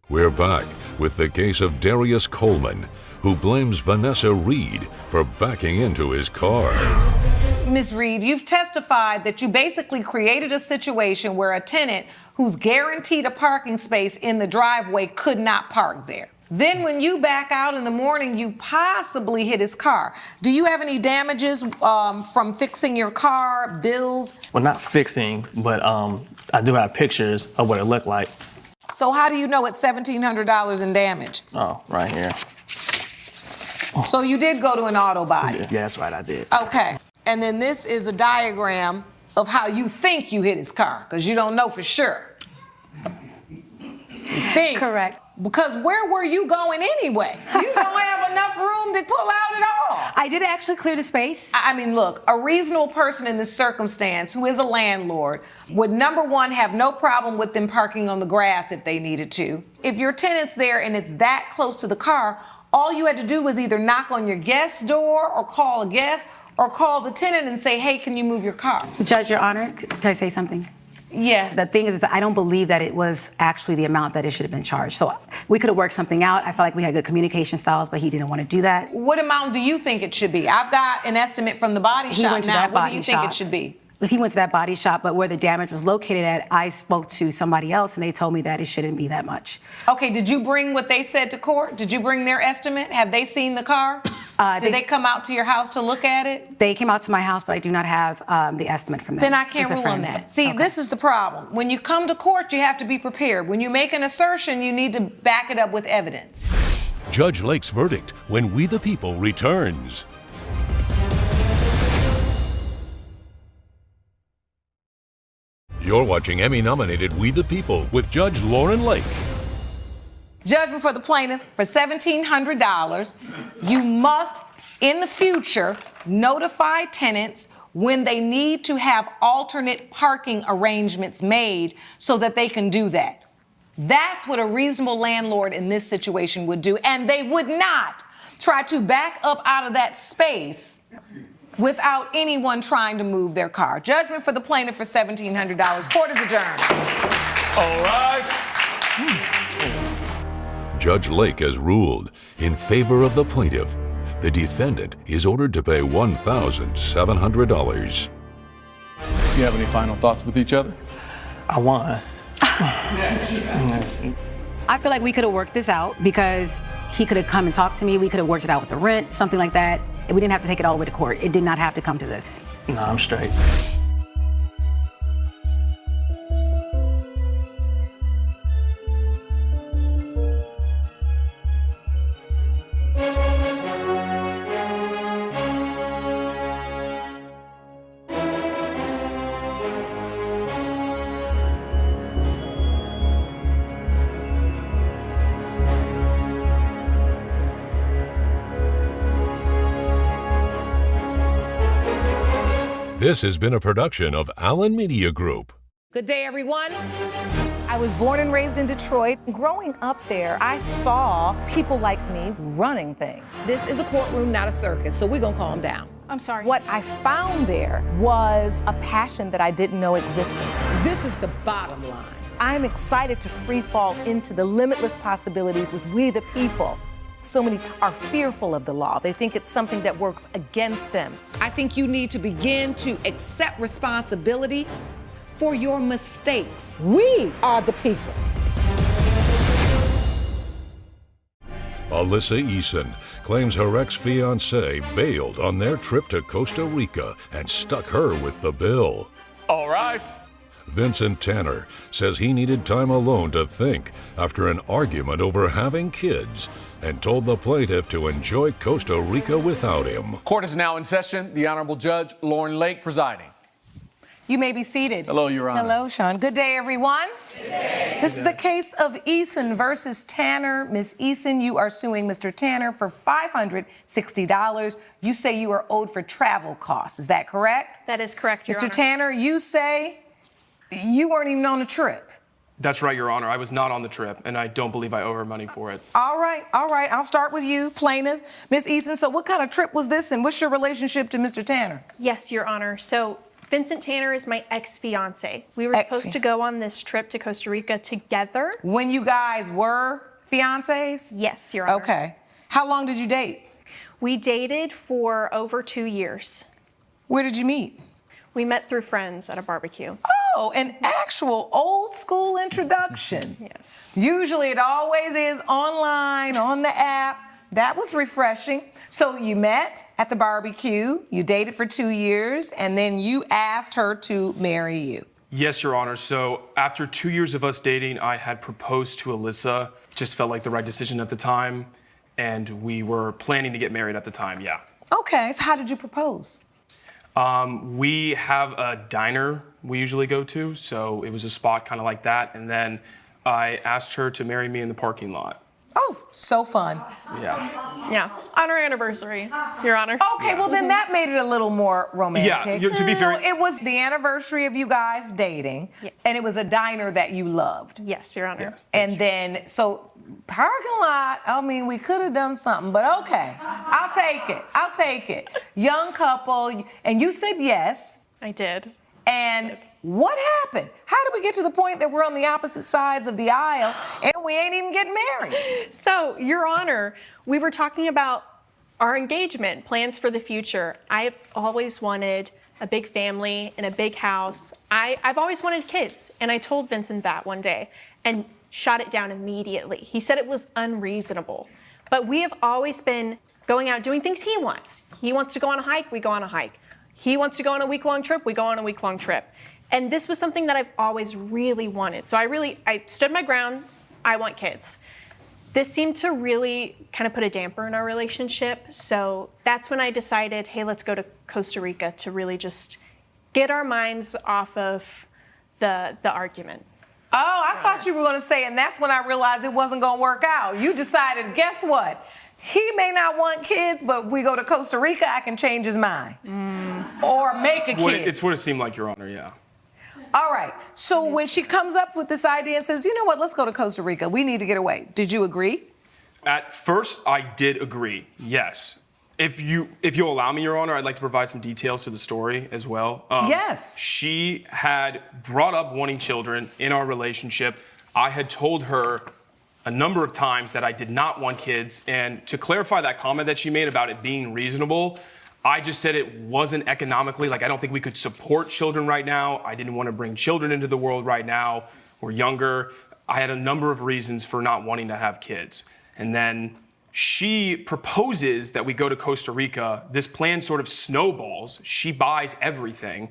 We're back with the case of Darius Coleman, who blames Vanessa Reed for backing into his car. Ms. Reed, you've testified that you basically created a situation where a tenant who's guaranteed a parking space in the driveway could not park there. Then when you back out in the morning, you possibly hit his car. Do you have any damages from fixing your car, bills? Well, not fixing, but I do have pictures of what it looked like. So how do you know it's $1,700 in damage? Oh, right here. So you did go to an auto body? Yeah, that's right, I did. Okay. And then this is a diagram of how you think you hit his car, because you don't know for sure. You think. Correct. Because where were you going anyway? You don't have enough room to pull out at all. I did actually clear the space. I mean, look, a reasonable person in this circumstance who is a landlord would, number one, have no problem with them parking on the grass if they needed to. If your tenant's there and it's that close to the car, all you had to do was either knock on your guest's door or call a guest or call the tenant and say, hey, can you move your car? Judge, Your Honor, can I say something? Yes. The thing is I don't believe that it was actually the amount that it should have been charged. So we could have worked something out. I felt like we had good communication styles, but he didn't want to do that. What amount do you think it should be? I've got an estimate from the body He shop went to now. that What do body you think shop. it should be? He went to that body shop, but where the damage was located at, I spoke to somebody else and they told me that it shouldn't be that much. Okay, did you bring what they said to court? Did you bring their estimate? Have they seen the car? Did they come out to your house to look at it? They came out to my house, but I do not have the estimate from them. Then I can't It's a rule on friend. that. See, Okay. this is the problem. When you come to court, you have to be prepared. When you make an assertion, you need to back it up with evidence. Judge Lake's verdict when We the People returns. You're watching Emmy-nominated We the People with Judge Lauren Lake. Judgment for the plaintiff for $1,700. You must, in the future, notify tenants when they need to have alternate parking arrangements made so that they can do that. That's what a reasonable landlord in this situation would do, and they would not try to back up out of that space without anyone trying to move their car. Judgment for the plaintiff for $1,700. Court is adjourned. All rise. Judge Lake has ruled in favor of the plaintiff. The defendant is ordered to pay $1,700. You have any final thoughts with each other? I won. I feel like we could have worked this out because he could have come and talked to me. We could have worked it out with the rent, something like that. We didn't have to take it all the way to court. It did not have to come to this. No, I'm straight. This has been a production of Allen Media Group. Good day, everyone. I was born and raised in Detroit. Growing up there, I saw people like me running things. This is a courtroom, not a circus, so we're gonna calm down. I'm sorry. What I found there was a passion that I didn't know existed. This is the bottom line. I'm excited to free fall into the limitless possibilities with We the People. So many are fearful of the law. They think it's something that works against them. I think you need to begin to accept responsibility for your mistakes. We are the people. Alyssa Eason claims her ex-fiancé bailed on their trip to Costa Rica and stuck her with the bill. All rise. Vincent Tanner says he needed time alone to think after an argument over having kids and told the plaintiff to enjoy Costa Rica without him. Court is now in session. The Honorable Judge Lauren Lake presiding. You may be seated. Hello, Your Honor. Hello, Sean. Good day, everyone. Good day. This is the case of Eason versus Tanner. Ms. Eason, you are suing Mr. Tanner for $560. You say you are owed for travel costs. Is that correct? That is correct, Your Mr. Honor. Tanner, you say you weren't even on a trip. That's right, Your Honor. I was not on the trip, and I don't believe I owe her money for it. All right. I'll start with you, plaintiff. Ms. Eason, so what kind of trip was this, and what's your relationship to Mr. Tanner? Yes, Your Honor. So Vincent Tanner is my ex-fiance. We were supposed to go on this trip to Costa Rica together. When you guys were fiancés? Yes, Your Honor. Okay. How long did you date? We dated for over 2 years. Where did you meet? We met through friends at a barbecue. Oh, an actual old school introduction. Yes. Usually it always is online, on the apps. That was refreshing. So you met at the barbecue, you dated for 2 years, and then you asked her to marry you. Yes, Your Honor. So after 2 years of us dating, I had proposed to Alyssa. Just felt like the right decision at the time. And we were planning to get married at the time, yeah. Okay, so how did you propose? We have a diner we usually go to, so it was a spot kind of like that. And then I asked her to marry me in the parking lot. Oh, so fun. Yeah. Yeah, on our anniversary, Your Honor. Okay, well then that made it a little more romantic. Yeah, to be fair. So it was the anniversary of you guys dating, and it was a diner that you loved. Yes, Your Honor. Yes. And then, so parking lot, I mean, we could have done something, but okay, I'll take it. I'll take it. Young couple, and you said yes. I did. And what happened? How did we get to the point that we're on the opposite sides of the aisle and we ain't even getting married? So, Your Honor, we were talking about our engagement, plans for the future. I've always wanted a big family and a big house. I've always wanted kids, and I told Vincent that one day and shot it down immediately. He said it was unreasonable. But we have always been going out doing things he wants. He wants to go on a hike, we go on a hike. He wants to go on a week-long trip, we go on a week-long trip. And this was something that I've always really wanted. So I stood my ground, I want kids. This seemed to really kind of put a damper in our relationship. So that's when I decided, hey, let's go to Costa Rica to really just get our minds off of the argument. Oh, I thought you were going to say, and that's when I realized it wasn't going to work out. You decided, guess what? He may not want kids, but we go to Costa Rica, I can change his mind. Or make a kid. It's what it seemed like, Your Honor, yeah. All right, so when she comes up with this idea and says, you know what, let's go to Costa Rica, we need to get away. Did you agree? At first, I did agree, yes. If you'll allow me, Your Honor, I'd like to provide some details to the story as well. Yes. She had brought up wanting children in our relationship. I had told her a number of times that I did not want kids, and to clarify that comment that she made about it being reasonable, I just said it wasn't economically, like I don't think we could support children right now. I didn't want to bring children into the world right now. We're younger. I had a number of reasons for not wanting to have kids. And then she proposes that we go to Costa Rica. This plan sort of snowballs. She buys everything.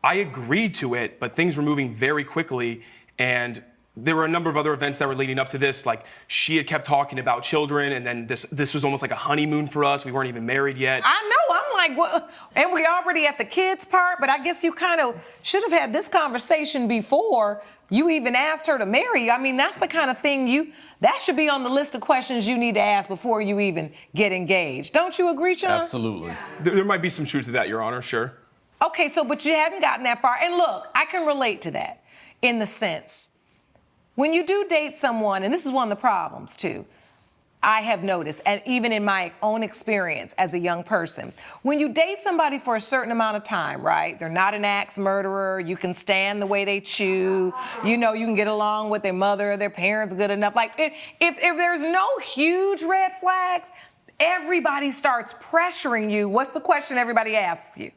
I agreed to it, but things were moving very quickly, and there were a number of other events that were leading up to this. Like, she had kept talking about children, and then this was almost like a honeymoon for us. We weren't even married yet. I know, I'm like, what? And we already at the kids part, but I guess you kind of should have had this conversation before you even asked her to marry you. I mean, that's the kind of thing that should be on the list of questions you need to ask before you even get engaged. Don't you agree, Sean? Absolutely. There might be some truth to that, Your Honor, sure. Okay, so, but you hadn't gotten that far. And look, I can relate to that in the sense, when you do date someone, and this is one of the problems too, I have noticed, and even in my own experience as a young person, when you date somebody for a certain amount of time, right? They're not an axe murderer. You can stand the way they chew. You know, you can get along with their mother or their parents good enough. Like, if there's no huge red flags, everybody starts pressuring you. What's the question everybody asks you?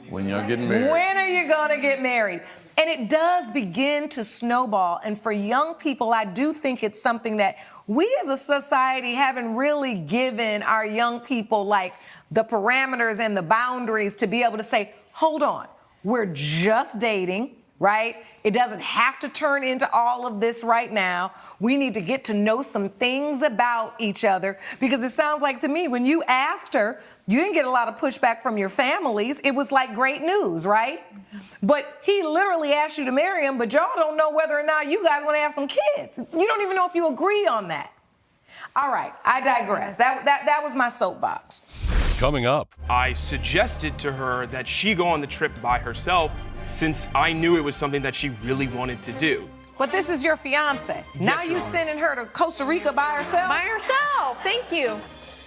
When y'all getting married? When are you gonna get married? And it does begin to snowball. And for young people, I do think it's something that we as a society haven't really given our young people like the parameters and the boundaries to be able to say, hold on, we're just dating, right? It doesn't have to turn into all of this right now. We need to get to know some things about each other, because it sounds like to me when you asked her, you didn't get a lot of pushback from your families. It was like great news, right? But he literally asked you to marry him, but y'all don't know whether or not you guys want to have some kids. You don't even know if you agree on that. All right, I digress. That was my soapbox. Coming up. I suggested to her that she go on the trip by herself, since I knew it was something that she really wanted to do. But this is your fiance. Now you sending her to Costa Rica by herself? By herself, thank you.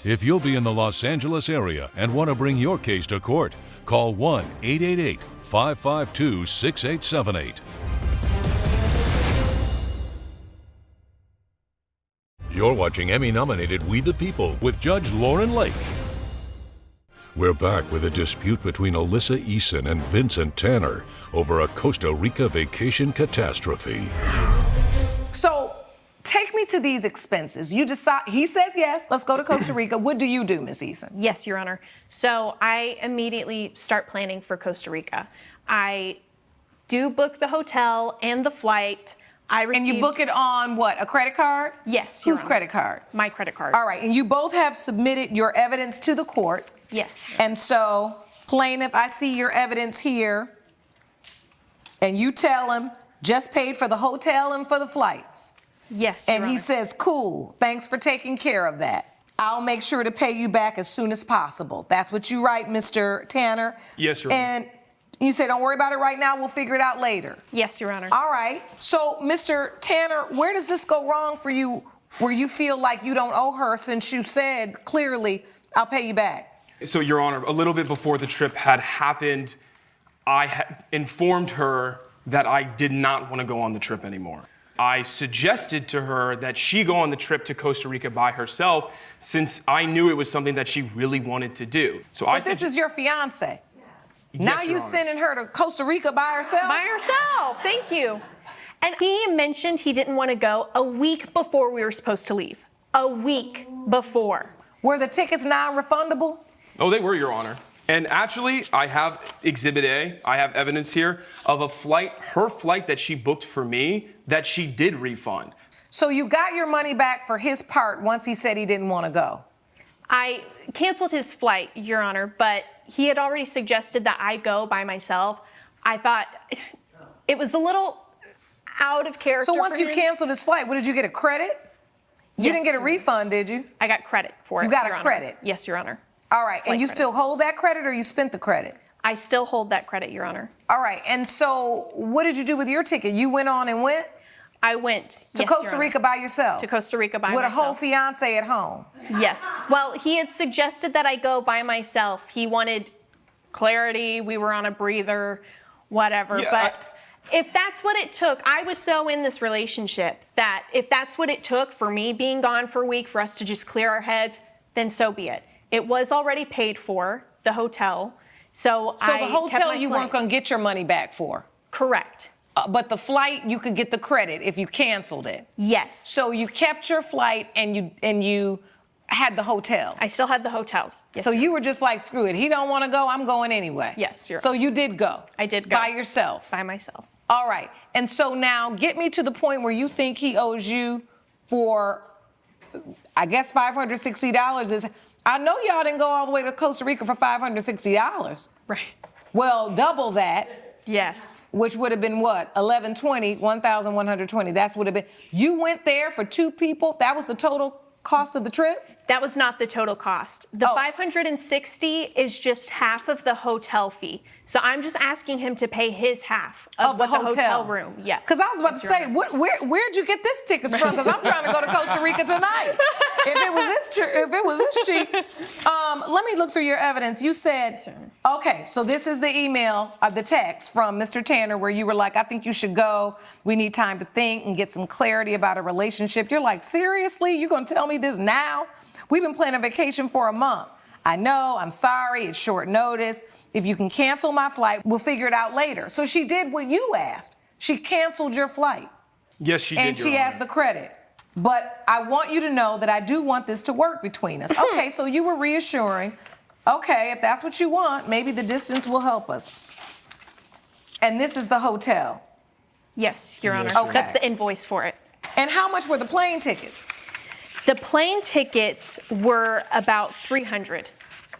If you'll be in the Los Angeles area and want to bring your case to court, call 1-888-552-6878. You're watching Emmy-nominated We the People with Judge Lauren Lake. We're back with a dispute between Alyssa Eason and Vincent Tanner over a Costa Rica vacation catastrophe. So take me to these expenses. You decide, he says yes, let's go to Costa Rica. What do you do, Ms. Eason? Yes, Your Honor. So I immediately start planning for Costa Rica. I do book the hotel and the flight. And you book it on what, a credit card? Yes, Your Whose Honor. credit card? My credit card. All right, and you both have submitted your evidence to the court. Yes. And so, plaintiff, I see your evidence here, and you tell him, just paid for the hotel and for the flights. Yes, Your And he Honor. says, cool, thanks for taking care of that. I'll make sure to pay you back as soon as possible. That's what you write, Mr. Tanner. Yes, Your Honor. And you say, don't worry about it right now, we'll figure it out later. Yes, Your Honor. All right. So, Mr. Tanner, where does this go wrong for you, where you feel like you don't owe her since you said clearly, I'll pay you back? So, Your Honor, a little bit before the trip had happened, I had informed her that I did not want to go on the trip anymore. I suggested to her that she go on the trip to Costa Rica by herself since I knew it was something that she really wanted to do. So But this is your fiance. Now Yes, you Your Honor. sending her to Costa Rica by herself? By herself, thank you. And he mentioned he didn't want to go a week before we were supposed to leave. A week before. Were the tickets non-refundable? Oh, they were, Your Honor. And actually, I have Exhibit A. I have evidence here of a flight, her flight that she booked for me, that she did refund. So you got your money back for his part once he said he didn't want to go? I canceled his flight, Your Honor, but he had already suggested that I go by myself. I thought it was a little out of character. So once for you him. canceled his flight, what, did you get a credit? You Yes, didn't get a Your Honor. refund, did you? I got credit for it. You got Your a Honor. credit? Yes, Your Honor. All right, Flight and you credit. still hold that credit or you spent the credit? I still hold that credit, Your Honor. All right, and so what did you do with your ticket? You went on and went? I went To yes, Your Costa Honor. Rica by yourself? To Costa Rica by with myself. a whole fiance at home? Yes. Well, he had suggested that I go by myself. He wanted clarity. We were on a breather, whatever. Yeah, but if that's what it took, I was so in this relationship that if that's what it took for me being gone for a week for us to just clear our heads, then so be it. It was already paid for, the hotel. So So the hotel you weren't going to get your money back for? Correct. But the flight, you could get the credit if you canceled it? Yes. So you kept your flight and you had the hotel? I still had the hotel. Yes, so you were just like, screw it, he don't want to go, I'm going anyway? Yes, you're So you did go? I did go. By yourself? By myself. All right. And so now get me to the point where you think he owes you for, I guess $560 is, I know y'all didn't go all the way to Costa Rica for $560. Right. Well, double that. Yes. Which would have been what? $1,120. That's would have been. You went there for two people. That was the total cost of the trip? That was not the total cost. The $560 is just half of the hotel fee. So I'm just asking him to pay his half of the hotel room. Yes. Because I was about to say, where'd you get this tickets from? Because I'm trying to go to Costa Rica tonight. If it was this cheap. Let me look through your evidence. You said, okay, so this is the email, the text from Mr. Tanner where you were like, I think you should go. We need time to think and get some clarity about a relationship. You're like, seriously? You gonna tell me this now? We've been planning a vacation for a month. I know, I'm sorry, it's short notice. If you can cancel my flight, we'll figure it out later. So she did what you asked. She canceled your flight. Yes, she did, And Your she Honor. asked the credit. But I want you to know that I do want this to work between us. Okay, so you were reassuring. Okay, if that's what you want, maybe the distance will help us. And this is the hotel. Yes, Your Honor. Okay. That's the invoice for it. And how much were the plane tickets? The plane tickets were about $300.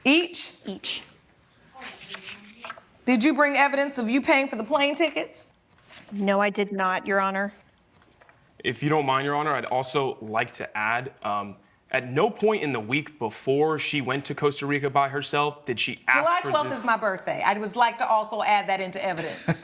Each? Each. Did you bring evidence of you paying for the plane tickets? No, I did not, Your Honor. If you don't mind, Your Honor, I'd also like to add, at no point in the week before she went to Costa Rica by herself did she ask July for 12th this. is my birthday. I would like to also add that into evidence,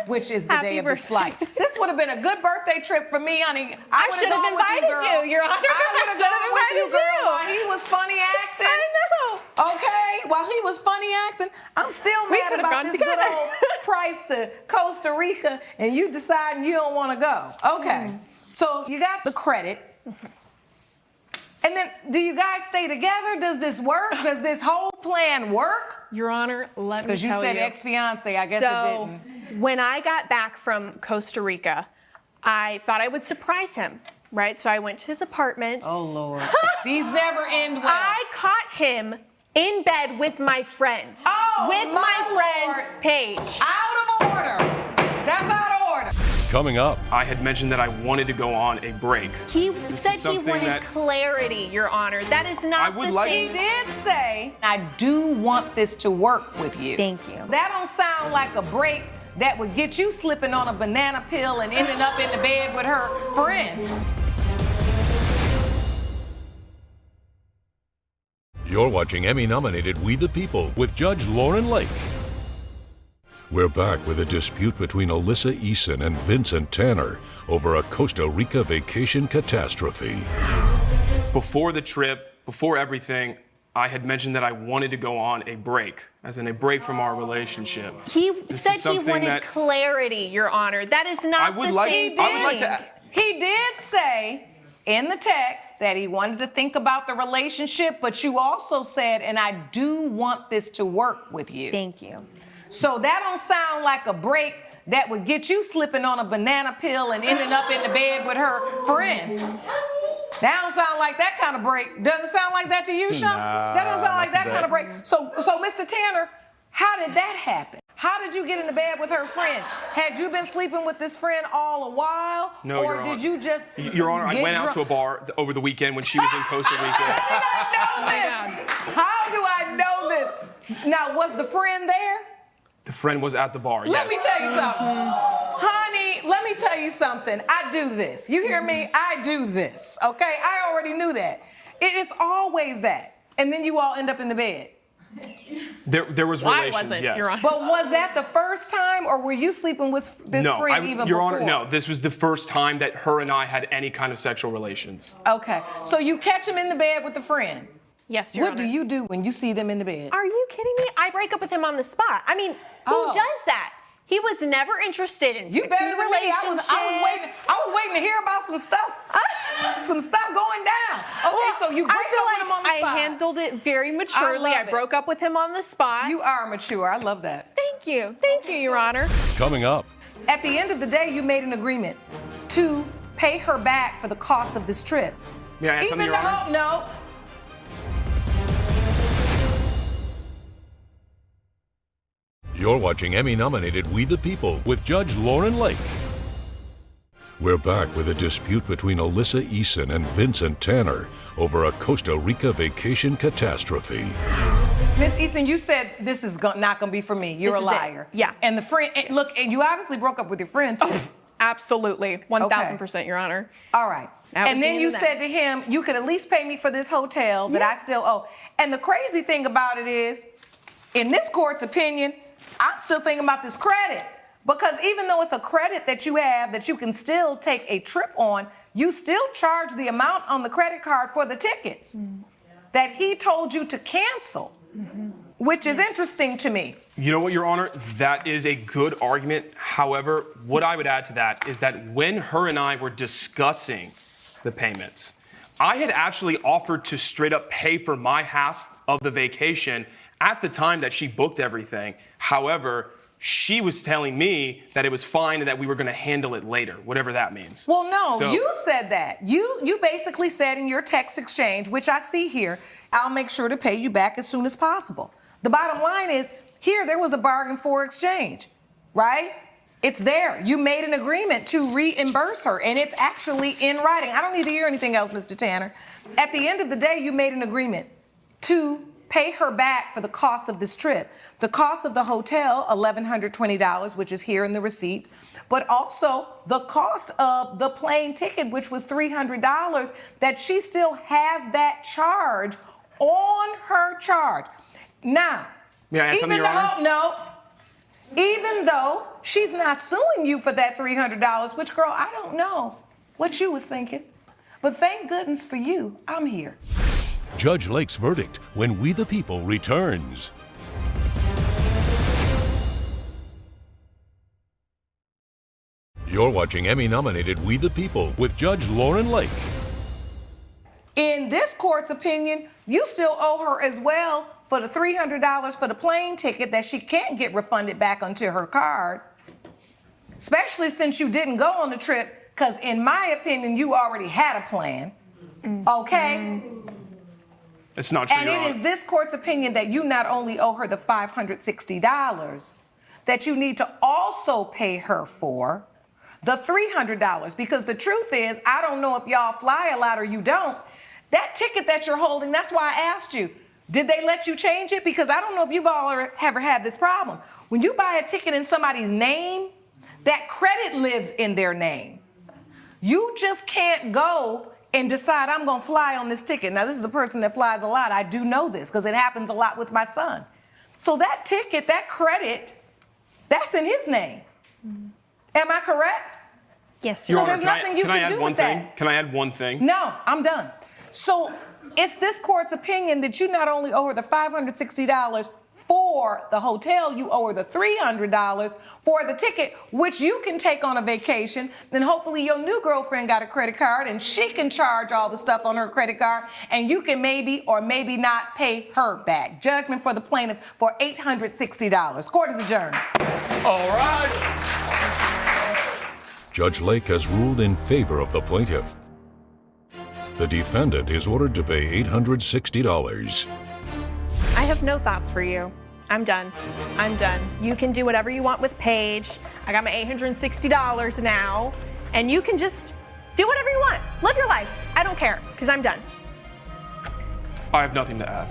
which is the Happy day of this birthday. flight. This would have been a good birthday trip for me, honey. I would've should have gone with invited girl. you, Your Honor. I would have gone with you, girl, while he was funny acting. I know. Okay, while he was funny acting, I'm still We mad could've about gone this together. good old price to Costa Rica, and you deciding you don't want to go. Okay, so you got the credit. And then, do you guys stay together? Does this work? Does this whole plan work? Your Honor, let me tell you. Because you said ex-fiance, I guess it didn't. When I got back from Costa Rica, I thought I would surprise him, right? So I went to his apartment. Oh, Lord. These never end well. I caught him in bed with my friend. Oh, with my friend, Paige. Out of order. That's out of order. Coming up, I had mentioned that I wanted to go on a break. He said he something wanted that- clarity, Your Honor. That is not I would the like- same. He did say, I do want this to work with you. Thank you. That don't sound like a break that would get you slipping on a banana pill and ending up in the bed with her friend. You're watching Emmy-nominated We the People with Judge Lauren Lake. We're back with a dispute between Alyssa Eason and Vincent Tanner over a Costa Rica vacation catastrophe. Before the trip, before everything, I had mentioned that I wanted to go on a break, as in a break from our relationship. He This said is he something wanted that- clarity, Your Honor. That is not the same thing. He did say in the text that he wanted to think about the relationship, but you also said, and I do want this to work with you. Thank you. So that don't sound like a break that would get you slipping on a banana pill and ending up in the bed with her friend. That don't sound like that kind of break. Does it sound like that to you, Sean? Nah, That don't sound like not that kind of break. So Mr. Tanner, how did that happen? How did you get in the bed with her friend? Had you been sleeping with this friend all a while? No, or Your Honor. did you just Your Honor, I get went out drunk? to a bar over the weekend when she was in Costa Rica. How do I know this? Now, was the friend there? The friend was at the bar, Let yes. me tell you something. Honey, let me tell you something. I do this. You hear me? I do this, okay? I already knew that. It is always that. And then you all end up in the bed. There was Why relations, wasn't, yes. Your Honor? But was that the first time, or were you sleeping with this No, friend even Your before? Honor, no. This was the first time that her and I had any kind of sexual relations. Okay, so you catch him in the bed with the friend. Yes, Your What Honor. do you do when you see them in the bed? Are you kidding me? I break up with him on the spot. I mean, who does that? He was never interested in You fixing better the than me. relationship. I was waiting to hear about some stuff. Some stuff going down. Okay, Well, so you break I feel up like with him on the spot. I handled it very maturely. I love it. broke up with him on the spot. You are mature. I love that. Thank you. Thank you, Your Honor. Coming up, At the end of the day, you made an agreement to pay her back for the cost of this trip. May I add something, Your Honor? No. you're watching Emmy-nominated We the People with Judge Lauren Lake. We're back with a dispute between Alyssa Eason and Vincent Tanner over a Costa Rica vacation catastrophe. Miss Easton, you said this is not going to be for me. You're This a is it. liar. Yeah. And the friend, and look, and you obviously broke up with your friend too. Absolutely. 1,000%, Your Honor. All right. That was And the then end you of that. said to him, you could at least pay me for this hotel that I still owe. And the crazy thing about it is, in this court's opinion, I'm still thinking about this credit. Because even though it's a credit that you have that you can still take a trip on, you still charge the amount on the credit card for the tickets that he told you to cancel, which is interesting to me. You know what, Your Honor? That is a good argument. However, what I would add to that is that when her and I were discussing the payments, I had actually offered to straight up pay for my half of the vacation at the time that she booked everything. However, she was telling me that it was fine and that we were going to handle it later, whatever that means. Well, no, So- you said that. You basically said in your text exchange, which I see here, I'll make sure to pay you back as soon as possible. The bottom line is, here there was a bargain for exchange, right? It's there. You made an agreement to reimburse her, and it's actually in writing. I don't need to hear anything else, Mr. Tanner. At the end of the day, you made an agreement to pay her back for the cost of this trip. The cost of the hotel, $1,120, which is here in the receipts, but also the cost of the plane ticket, which was $300, that she still has that charge on her charge. Now, May I add something, Your Honor? Even though she's not suing you for that $300, which, girl, I don't know what you was thinking, but thank goodness for you, I'm here. Judge Lake's verdict when We the People returns. You're watching Emmy-nominated We the People with Judge Lauren Lake. In this court's opinion, you still owe her as well for the $300 for the plane ticket that she can't get refunded back onto her card, especially since you didn't go on the trip, because in my opinion, you already had a plan, okay? It's not true, And Your it Honor. is this court's opinion that you not only owe her the $560, that you need to also pay her for the $300, because the truth is, I don't know if y'all fly a lot or you don't. That ticket that you're holding, that's why I asked you, did they let you change it? Because I don't know if you've all ever had this problem. When you buy a ticket in somebody's name, that credit lives in their name. You just can't go and decide, I'm gonna fly on this ticket. Now, this is a person that flies a lot. I do know this because it happens a lot with my son. So that ticket, that credit, that's in his name. Am I correct? Yes, Your So Honor, there's nothing you can do with that. Can I add one thing? No, I'm done. So it's this court's opinion that you not only owe her the $560 for the hotel, you owe her the $300 for the ticket, which you can take on a vacation. Then hopefully your new girlfriend got a credit card and she can charge all the stuff on her credit card and you can maybe or maybe not pay her back. Judgment for the plaintiff for $860. Court is adjourned. All right. Judge Lake has ruled in favor of the plaintiff. The defendant is ordered to pay $860. I have no thoughts for you. I'm done. I'm done. You can do whatever you want with Paige. I got my $860 now, and you can just do whatever you want. Live your life. I don't care, because I'm done. I have nothing to add.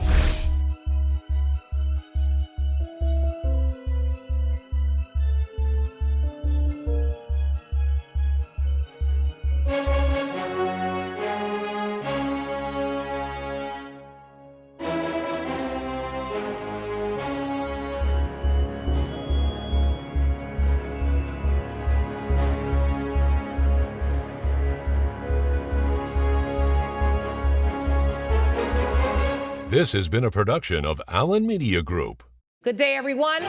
This has been a production of Allen Media Group. Good day, everyone.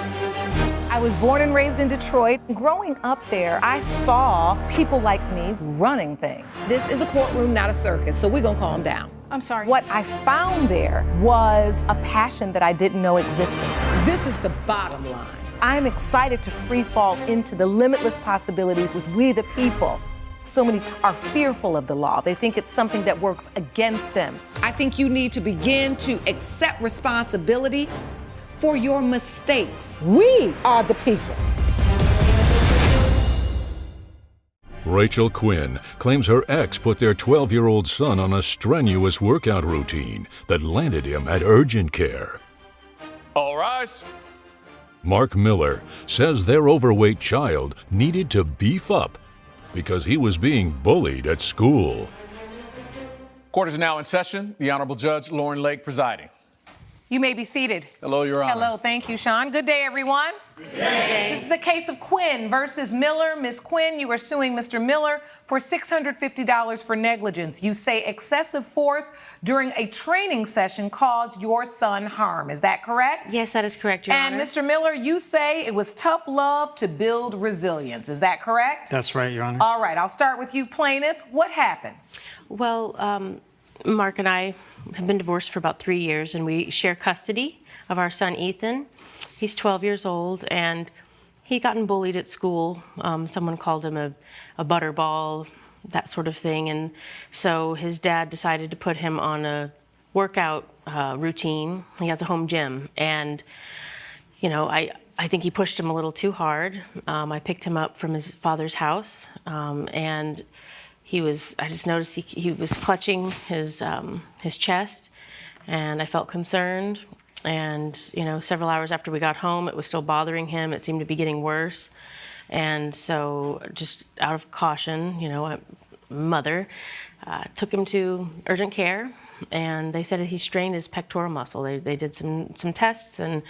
I was born and raised in Detroit. Growing up there, I saw people like me running things. This is a courtroom, not a circus, so we're gonna calm down. I'm sorry. What I found there was a passion that I didn't know existed. This is the bottom line. I'm excited to free fall into the limitless possibilities with we the people. So many are fearful of the law. They think it's something that works against them. I think you need to begin to accept responsibility for your mistakes. We are the people. Rachel Quinn claims her ex put their 12-year-old son on a strenuous workout routine that landed him at urgent care. All rise. Mark Miller says their overweight child needed to beef up because he was being bullied at school. Court is now in session. The Honorable Judge Lauren Lake presiding. You may be seated. Hello, Your Honor. Hello, thank you, Sean. Good day, everyone. Good day. This is the case of Quinn versus Miller. Ms. Quinn, you are suing Mr. Miller for $650 for negligence. You say excessive force during a training session caused your son harm. Is that correct? Yes, that is correct, Your Honor. And Mr. Miller, you say it was tough love to build resilience. Is that correct? That's right, Your Honor. All right, I'll start with you, plaintiff. What happened? Well, Mark and I have been divorced for about 3 years, and we share custody of our son, Ethan. He's 12 years old, and he'd gotten bullied at school. Someone called him a butterball, that sort of thing. And so his dad decided to put him on a workout routine. He has a home gym. And, you know, I think he pushed him a little too hard. I picked him up from his father's house, and I just noticed he was clutching his chest, and I felt concerned. And, you know, several hours after we got home, it was still bothering him. It seemed to be getting worse. And so just out of caution, you know, mother took him to urgent care, and they said that he strained his pectoral muscle. They did some tests, and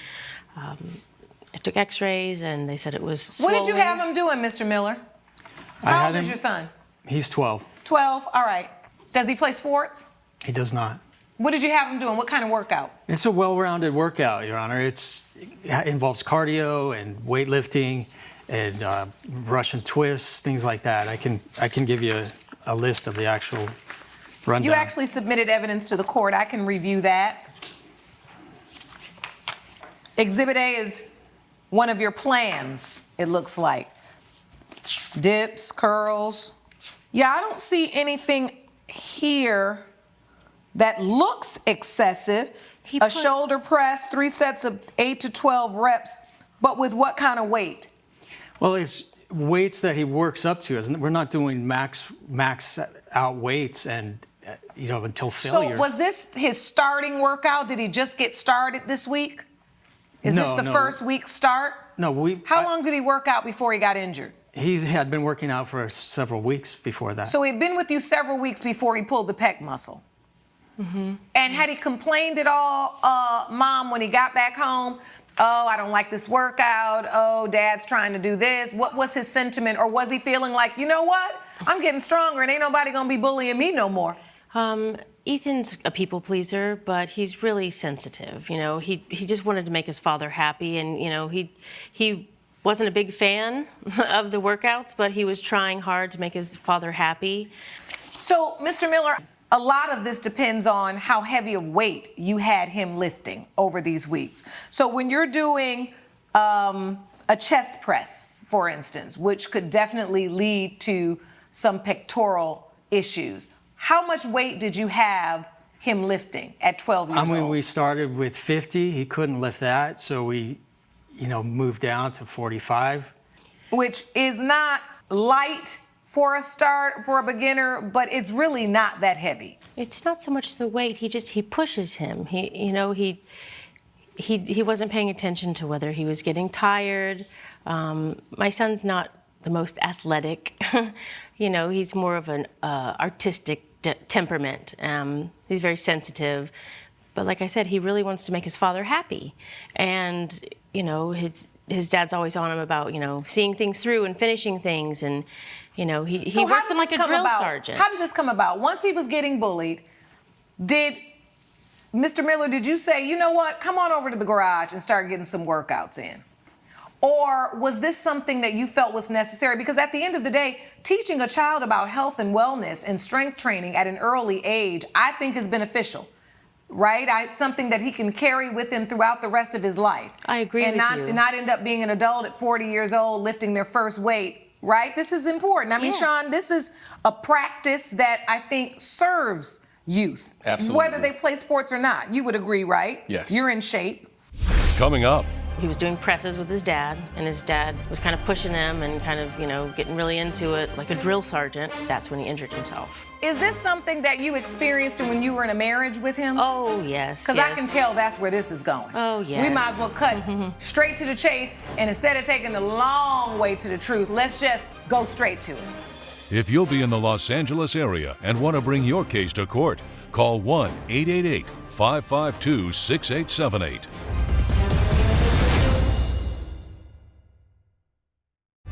I took x-rays, and they said it was swollen. What did you have him doing, Mr. Miller? How old is your son? He's 12. 12, all right. Does he play sports? He does not. What did you have him doing? What kind of workout? It's a well-rounded workout, Your Honor. It involves cardio and weightlifting and Russian twists, things like that. I can give you a list of the actual rundown. You actually submitted evidence to the court. I can review that. Exhibit A is one of your plans, it looks like. Dips, curls. Yeah, I don't see anything here that looks excessive. A shoulder press, 3 sets of 8 to 12 reps, but with what kind of weight? Well, it's weights that he works up to. We're not doing max out weights and until failure. So was this his starting workout? Did he just get started this week? Is this the first week start? No, How long did he work out before he got injured? He had been working out for several weeks before that. So he'd been with you several weeks before he pulled the pec muscle. Mm-hmm. And had he complained at all, Mom, when he got back home? Oh, I don't like this workout. Oh, Dad's trying to do this. What was his sentiment? Or was he feeling like, you know what? I'm getting stronger and ain't nobody gonna be bullying me no more. Ethan's a people pleaser, but he's really sensitive. He just wanted to make his father happy, and he wasn't a big fan of the workouts, but he was trying hard to make his father happy. So, Mr. Miller, a lot of this depends on how heavy of weight you had him lifting over these weeks. So when you're doing a chest press, for instance, which could definitely lead to some pectoral issues, how much weight did you have him lifting at 12 years old? We started with 50. He couldn't lift that, so we, moved down to 45. Which is not light for a start, for a beginner, but it's really not that heavy. It's not so much the weight. He pushes him. He wasn't paying attention to whether he was getting tired. My son's not the most athletic. He's more of an artistic temperament. He's very sensitive. But like I said, he really wants to make his father happy. And, his dad's always on him about, seeing things through and finishing things. And, he works him like a drill sergeant. How did this come about? Once he was getting bullied, Mr. Miller, did you say, you know what, come on over to the garage and start getting some workouts in? Or was this something that you felt was necessary? Because at the end of the day, teaching a child about health and wellness and strength training at an early age, I think is beneficial, right? It's something that he can carry with him throughout the rest of his life. I agree with you. And not end up being an adult at 40 years old lifting their first weight, right? This is important. I mean, Sean, this is a practice that I think serves youth. Absolutely. Whether they play sports or not. You would agree, right? Yes. You're in shape. Coming up. He was doing presses with his dad, and his dad was kind of pushing him and kind of, getting really into it like a drill sergeant. That's when he injured himself. Is this something that you experienced when you were in a marriage with him? Oh, yes. Because I can tell that's where this is going. Oh, yes. We might as well cut straight to the chase, and instead of taking the long way to the truth, let's just go straight to it. If you'll be in the Los Angeles area and want to bring your case to court, call 1-888-552-6878.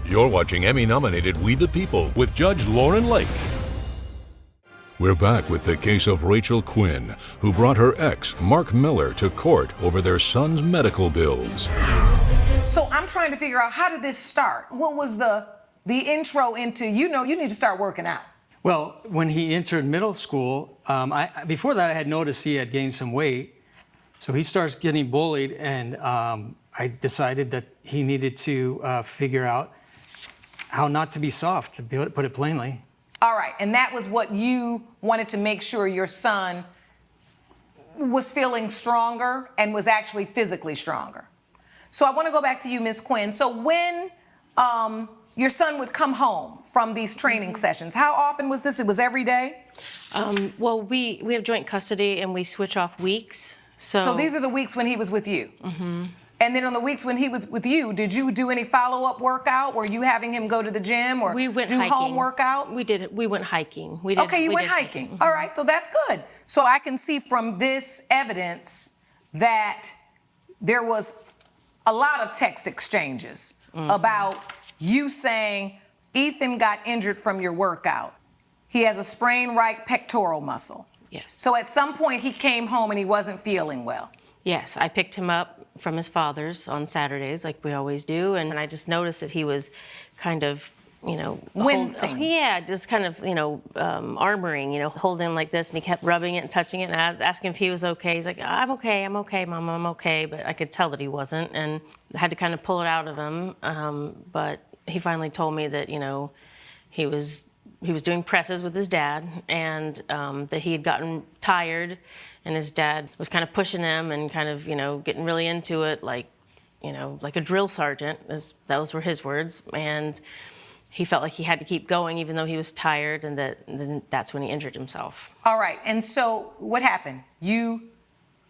You're watching Emmy-nominated We the People with Judge Lauren Lake. We're back with the case of Rachel Quinn, who brought her ex, Mark Miller, to court over their son's medical bills. So I'm trying to figure out, how did this start? What was the intro into, you need to start working out? Well, when he entered middle school, before that I had noticed he had gained some weight. So he starts getting bullied, and I decided that he needed to figure out how not to be soft, to put it plainly. All right, and that was what you wanted to make sure your son was feeling stronger and was actually physically stronger. So I want to go back to you, Ms. Quinn. So when your son would come home from these training sessions, how often was this? It was every day? Well, we have joint custody and we switch off weeks. So these are the weeks when he was with you? Mm-hmm. And then on the weeks when he was with you, did you do any follow-up workout? Were you having him go to the gym or do hiking. Home workouts? We did. We went hiking. We went hiking. All right, so that's good. So I can see from this evidence that there was a lot of text exchanges about you saying Ethan got injured from your workout. He has a sprained right pectoral muscle. Yes. So at some point he came home and he wasn't feeling well. Yes, I picked him up from his father's on Saturdays, like we always do, and I just noticed that he was kind of Wincing. Just kind of, armoring, holding like this, and he kept rubbing it and touching it, and I was asking if he was okay. He's like, I'm okay, Mama, I'm okay, but I could tell that he wasn't, and I had to kind of pull it out of him, but he finally told me that, he was doing presses with his dad, and that he had gotten tired, and his dad was kind of pushing him and kind of, getting really into it, like a drill sergeant, those were his words, and he felt like he had to keep going even though he was tired, and then that's when he injured himself. All right, and so what happened? You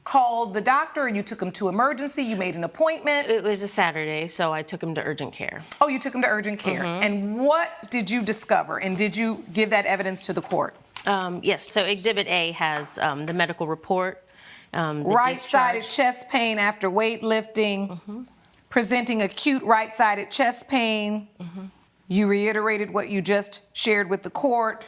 called the doctor, or you took him to emergency, you made an appointment? It was a Saturday, so I took him to urgent care. Oh, you took him to urgent care. And what did you discover, and did you give that evidence to the court? Yes, so Exhibit A has the medical report. Right-sided chest pain after weightlifting, presenting acute right-sided chest pain. You reiterated what you just shared with the court.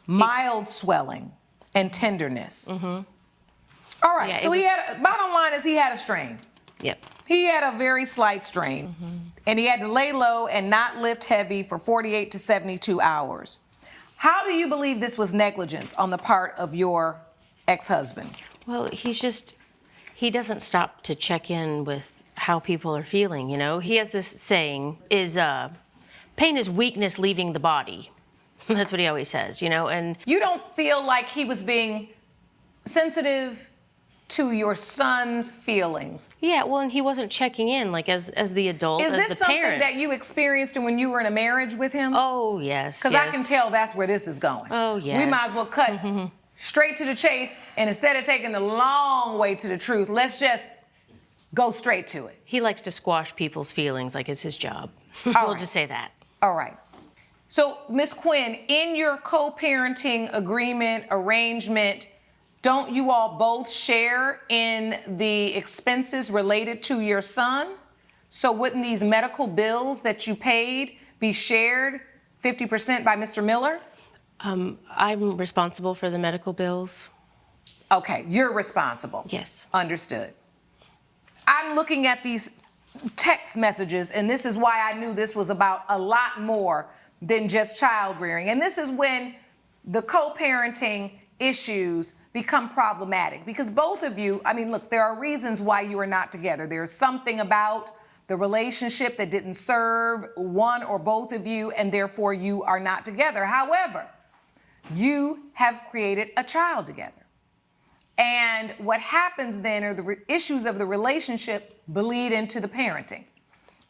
Mild swelling and tenderness. All right, so bottom line is he had a strain. Yep. He had a very slight strain, and he had to lay low and not lift heavy for 48 to 72 hours. How do you believe this was negligence on the part of your ex-husband? Well, he doesn't stop to check in with how people are feeling, He has this saying, pain is weakness leaving the body. That's what he always says, and... You don't feel like he was being sensitive to your son's feelings? Yeah, well, and he wasn't checking in, like, as the adult, as the parent. Is this something that you experienced when you were in a marriage with him? Oh, yes, Because I can tell that's where this is going. Oh, yes. We might as well cut straight to the chase, and instead of taking the long way to the truth, let's just go straight to it. He likes to squash people's feelings like it's his job. We'll just say that. All right. So, Ms. Quinn, in your co-parenting agreement, arrangement, don't you all both share in the expenses related to your son? So wouldn't these medical bills that you paid be shared 50% by Mr. Miller? I'm responsible for the medical bills. Okay, you're responsible. Yes. Understood. I'm looking at these text messages, and this is why I knew this was about a lot more than just child rearing. And this is when the co-parenting issues become problematic, because both of you, look, there are reasons why you are not together. There's something about the relationship that didn't serve one or both of you, and therefore you are not together. However, you have created a child together. And what happens then are the issues of the relationship bleed into the parenting.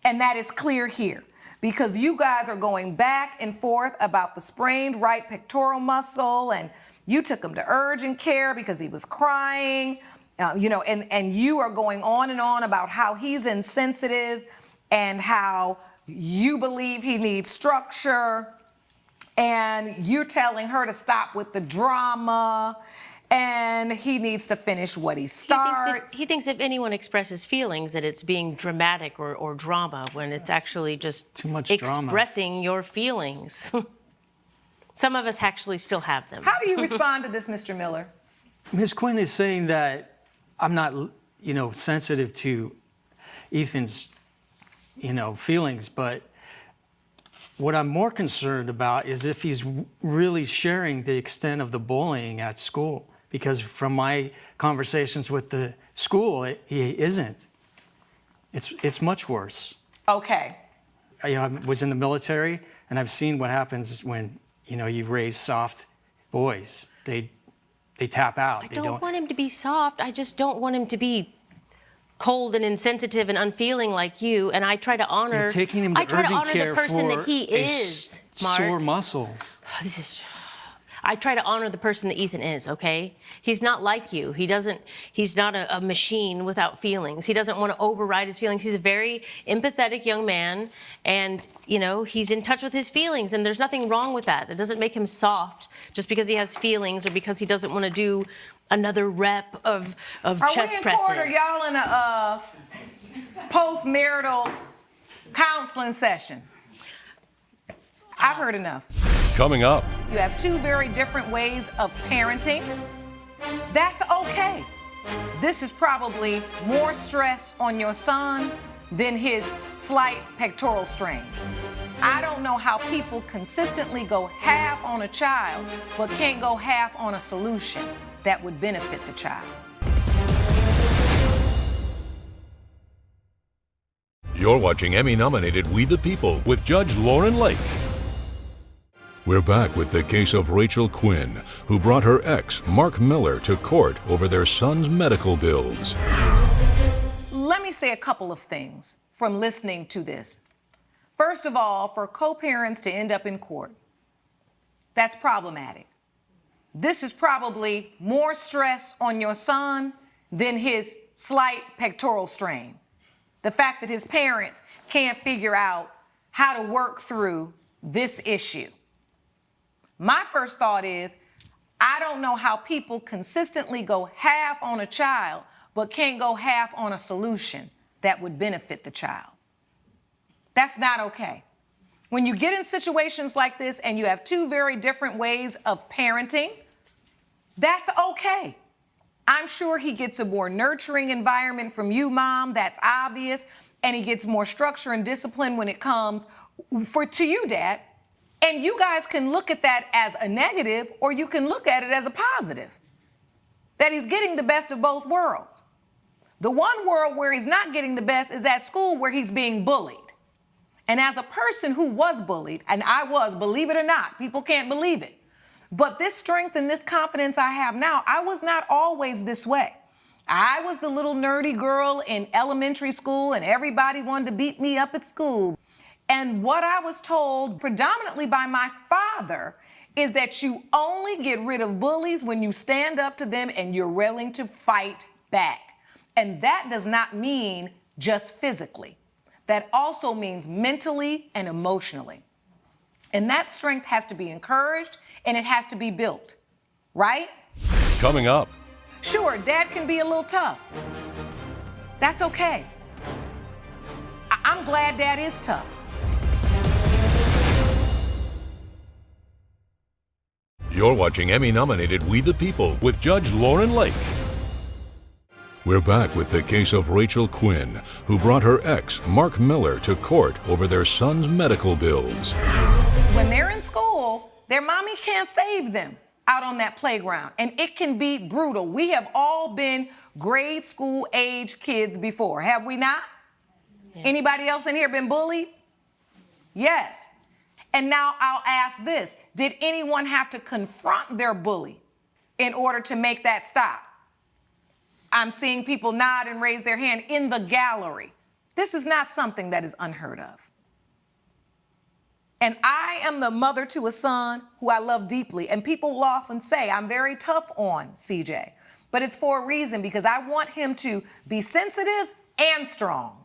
And that is clear here, because you guys are going back and forth about the sprained right pectoral muscle, and you took him to urgent care because he was crying, and you are going on and on about how he's insensitive and how you believe he needs structure, and you're telling her to stop with the drama, and he needs to finish what he starts. He thinks if anyone expresses feelings that it's being dramatic or drama, when it's actually just too much expressing your feelings. Some of us actually still have them. How do you respond to this, Mr. Miller? Ms. Quinn is saying that I'm not, sensitive to Ethan's, feelings, but what I'm more concerned about is if he's really sharing the extent of the bullying at school. Because from my conversations with the school, he isn't. It's much worse. Okay. I was in the military, and I've seen what happens when you raise soft boys. They tap out. I don't want him to be soft. I just don't want him to be cold and insensitive and unfeeling like you. And I try to honor. You're taking him to urgent care the person for that he is. Mark. Sore muscles. I try to honor the person that Ethan is, okay? He's not like you. He's not a machine without feelings. He doesn't want to override his feelings. He's a very empathetic young man, and, he's in touch with his feelings, and there's nothing wrong with that. It doesn't make him soft just because he has feelings or because he doesn't want to do another rep of chest presses. Court, or y'all in a post-marital counseling session? I've heard enough. Coming up. You have two very different ways of parenting. That's okay. This is probably more stress on your son than his slight pectoral strain. I don't know how people consistently go half on a child, but can't go half on a solution that would benefit the child. You're watching Emmy-nominated We the People with Judge Lauren Lake. We're back with the case of Rachel Quinn, who brought her ex, Mark Miller, to court over their son's medical bills. Let me say a couple of things from listening to this. First of all, for co-parents to end up in court, that's problematic. This is probably more stress on your son than his slight pectoral strain. The fact that his parents can't figure out how to work through this issue. My first thought is, I don't know how people consistently go half on a child, but can't go half on a solution that would benefit the child. That's not okay. When you get in situations like this and you have two very different ways of parenting, that's okay. I'm sure he gets a more nurturing environment from you, Mom, that's obvious, and he gets more structure and discipline when it comes to you, Dad. And you guys can look at that as a negative, or you can look at it as a positive, that he's getting the best of both worlds. The one world where he's not getting the best is at school, where he's being bullied. And as a person who was bullied, and I was, believe it or not, people can't believe it, but this strength and this confidence I have now, I was not always this way. I was the little nerdy girl in elementary school, and everybody wanted to beat me up at school. And what I was told predominantly by my father is that you only get rid of bullies when you stand up to them and you're willing to fight back. And that does not mean just physically. That also means mentally and emotionally. And that strength has to be encouraged and it has to be built, right? Coming up. Sure, Dad can be a little tough. That's okay. I'm glad Dad is tough. You're watching Emmy-nominated We the People with Judge Lauren Lake. We're back with the case of Rachel Quinn, who brought her ex, Mark Miller, to court over their son's medical bills. When they're in school, their mommy can't save them out on that playground, and it can be brutal. We have all been grade school age kids before, have we not? Yeah. Anybody else in here been bullied? Yes. And now I'll ask this, did anyone have to confront their bully in order to make that stop? I'm seeing people nod and raise their hand in the gallery. This is not something that is unheard of. And I am the mother to a son who I love deeply, and people will often say I'm very tough on CJ, but it's for a reason, because I want him to be sensitive and strong.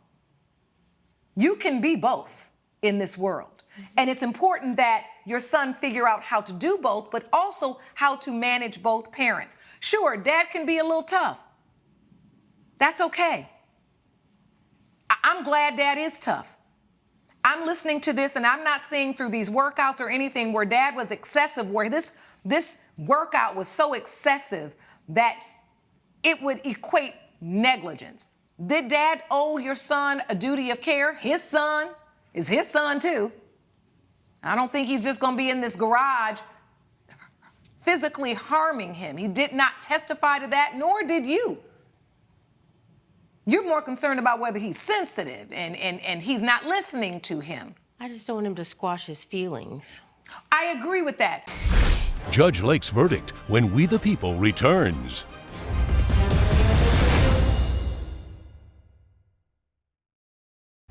You can be both in this world. And it's important that your son figure out how to do both, but also how to manage both parents. Sure, Dad can be a little tough. That's okay. I'm glad Dad is tough. I'm listening to this and I'm not seeing through these workouts or anything where Dad was excessive, where this workout was so excessive that it would equate negligence. Did Dad owe your son a duty of care? His son is his son too. I don't think he's just gonna be in this garage physically harming him. He did not testify to that, nor did you. You're more concerned about whether he's sensitive and he's not listening to him. I just don't want him to squash his feelings. I agree with that. Judge Lake's verdict when We the People returns.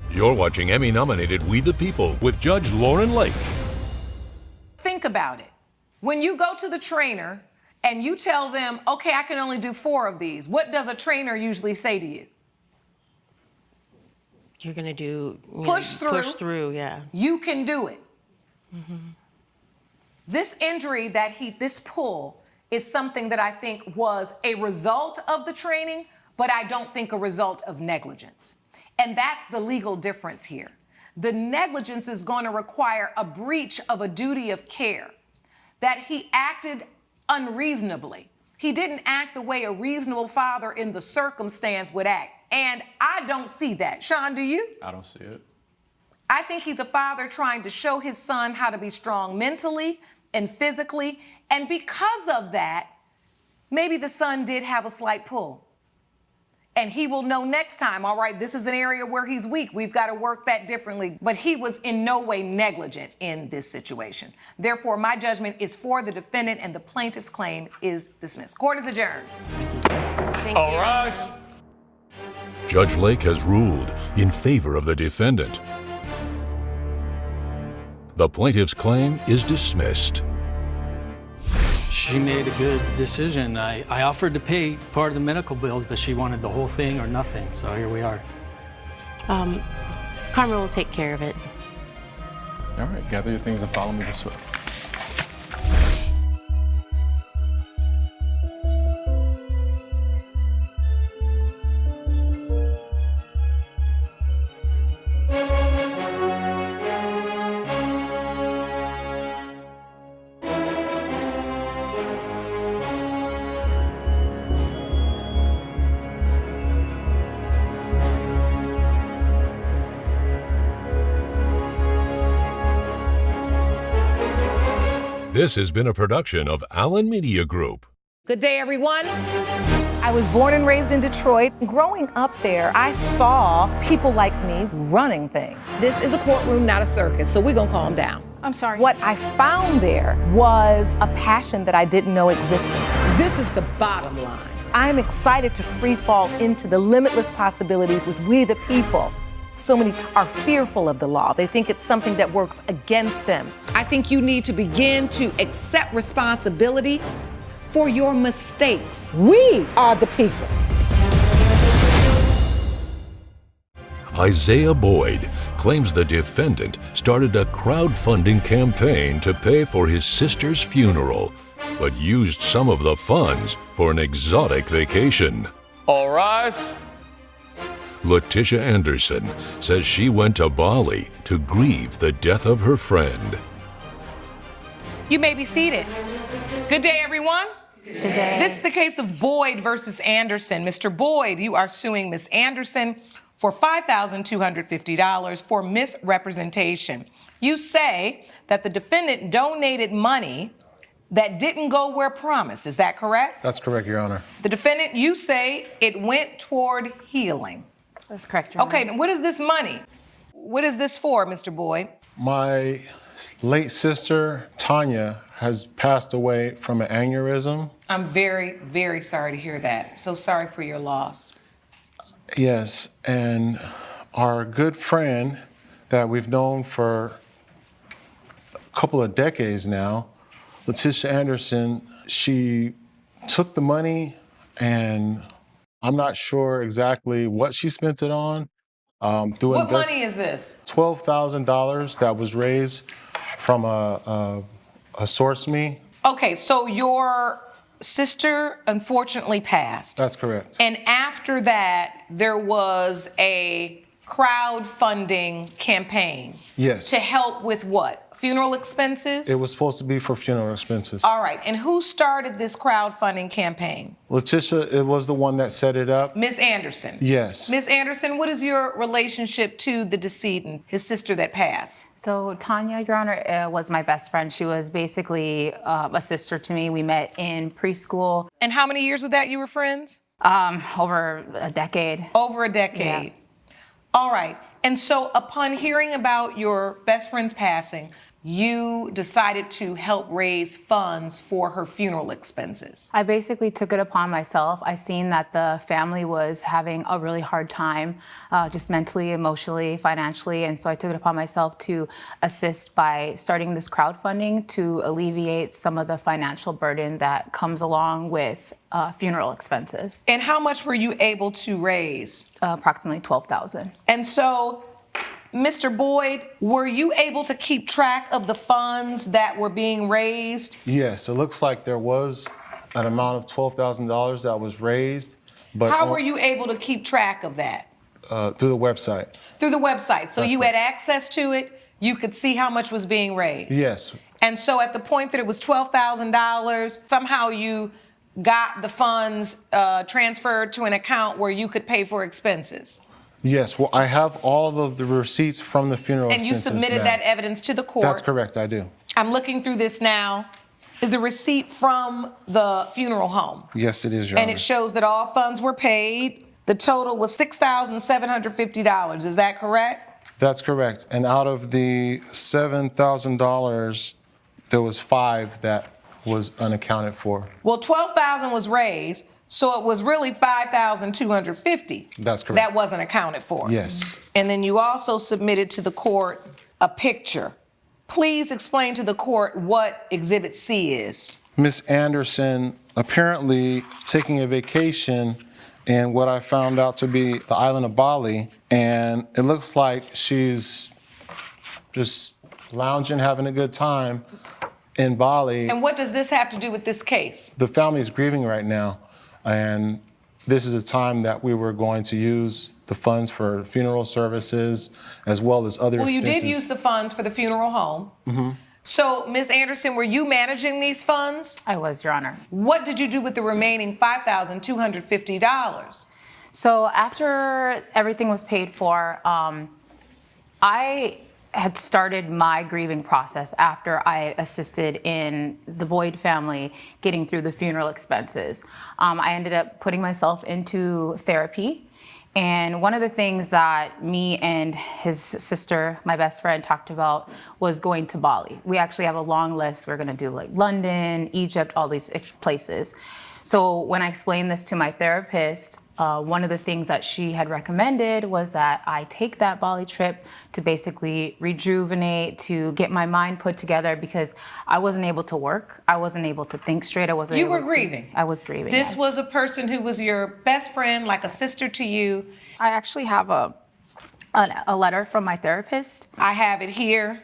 You're watching Emmy-nominated We the People with Judge Lauren Lake. Think about it. When you go to the trainer and you tell them, okay, I can only do 4 of these, what does a trainer usually say to you? You're gonna do push through, yeah. You can do it. Mm-hmm. This injury this pull is something that I think was a result of the training, but I don't think a result of negligence. And that's the legal difference here. The negligence is going to require a breach of a duty of care, that he acted unreasonably. He didn't act the way a reasonable father in the circumstance would act. And I don't see that. Sean, do you? I don't see it. I think he's a father trying to show his son how to be strong mentally and physically. And because of that, maybe the son did have a slight pull. And he will know next time, all right, this is an area where he's weak. We've got to work that differently. But he was in no way negligent in this situation. Therefore, my judgment is for the defendant and the plaintiff's claim is dismissed. Court is adjourned. All rise. Judge Lake has ruled in favor of the defendant. The plaintiff's claim is dismissed. She made a good decision. I offered to pay part of the medical bills, but she wanted the whole thing or nothing, so here we are. Carmen will take care of it. All right, gather your things and follow me this way. This has been a production of Allen Media Group. Good day, everyone. I was born and raised in Detroit. Growing up there, I saw people like me running things. This is a courtroom, not a circus, so we're gonna calm down. I'm sorry. What I found there was a passion that I didn't know existed. This is the bottom line. I'm excited to free fall into the limitless possibilities with we the people. So many are fearful of the law. They think it's something that works against them. I think you need to begin to accept responsibility for your mistakes. We are the people. Isaiah Boyd claims the defendant started a crowdfunding campaign to pay for his sister's funeral, but used some of the funds for an exotic vacation. All rise. Letitia Anderson says she went to Bali to grieve the death of her friend. You may be seated. Good day, everyone. Good day. This is the case of Boyd versus Anderson. Mr. Boyd, you are suing Miss Anderson for $5,250 for misrepresentation. You say that the defendant donated money that didn't go where promised. Is that correct? That's correct, Your Honor. The defendant, you say it went toward healing. That's correct, Your Honor. Okay, what is this money? What is this for, Mr. Boyd? My late sister, Tanya, has passed away from an aneurysm. I'm very, very sorry to hear that. So sorry for your loss. Yes, and our good friend that we've known for a couple of decades now, Letitia Anderson, she took the money, and I'm not sure exactly what she spent it on. What money is this? $12,000 that was raised from a source me. Okay, so your sister unfortunately passed. That's correct. And after that, there was a crowdfunding campaign. Yes. To help with what? Funeral expenses? It was supposed to be for funeral expenses. All right, and who started this crowdfunding campaign? Letitia, it was the one that set it up. Miss Anderson? Yes. Miss Anderson, what is your relationship to the decedent, his sister that passed? So Tanya, Your Honor, was my best friend. She was basically a sister to me. We met in preschool. And how many years with that you were friends? Over a decade. Over a decade. Yeah. All right. And so upon hearing about your best friend's passing, you decided to help raise funds for her funeral expenses. I basically took it upon myself. I seen that the family was having a really hard time, just mentally, emotionally, financially, and so I took it upon myself to assist by starting this crowdfunding to alleviate some of the financial burden that comes along with funeral expenses. And how much were you able to raise? Approximately $12,000. And so, Mr. Boyd, were you able to keep track of the funds that were being raised? Yes, it looks like there was an amount of $12,000 that was raised. But how were you able to keep track of that? Through the website. Through the website. So That's you right. had access to it, you could see how much was being raised? Yes. And so at the point that it was $12,000, somehow you got the funds transferred to an account where you could pay for expenses? Yes, well, I have all of the receipts from the funeral And you expenses submitted now. that evidence to the court. That's correct, I do. I'm looking through this now. Is the receipt from the funeral home? Yes, it is, Your And Honor. it shows that all funds were paid. The total was $6,750. Is that correct? That's correct. And out of the $7,000, there was $5,000 that was unaccounted for. Well, $12,000 was raised, so it was really $5,250. That's correct. That wasn't accounted for. Yes. And then you also submitted to the court a picture. Please explain to the court what Exhibit C is. Miss Anderson apparently taking a vacation in what I found out to be the island of Bali, and it looks like she's just lounging, having a good time in Bali. And what does this have to do with this case? The family is grieving right now, and this is a time that we were going to use the funds for funeral services as well as other Well, expenses. you did use the funds for the funeral home. Mm-hmm. So, Ms. Anderson, were you managing these funds? I was, Your Honor. What did you do with the remaining $5,250? So after everything was paid for, I had started my grieving process after I assisted in the Boyd family getting through the funeral expenses. I ended up putting myself into therapy. And one of the things that me and his sister, my best friend, talked about was going to Bali. We actually have a long list. We're gonna do like London, Egypt, all these places. So when I explained this to my therapist, one of the things that she had recommended was that I take that Bali trip to basically rejuvenate, to get my mind put together, because I wasn't able to work. I wasn't able to think straight. I wasn't able to You were grieving. I was grieving. This yes. was a person who was your best friend, like a sister to you. I actually have a letter from my therapist. I have it here.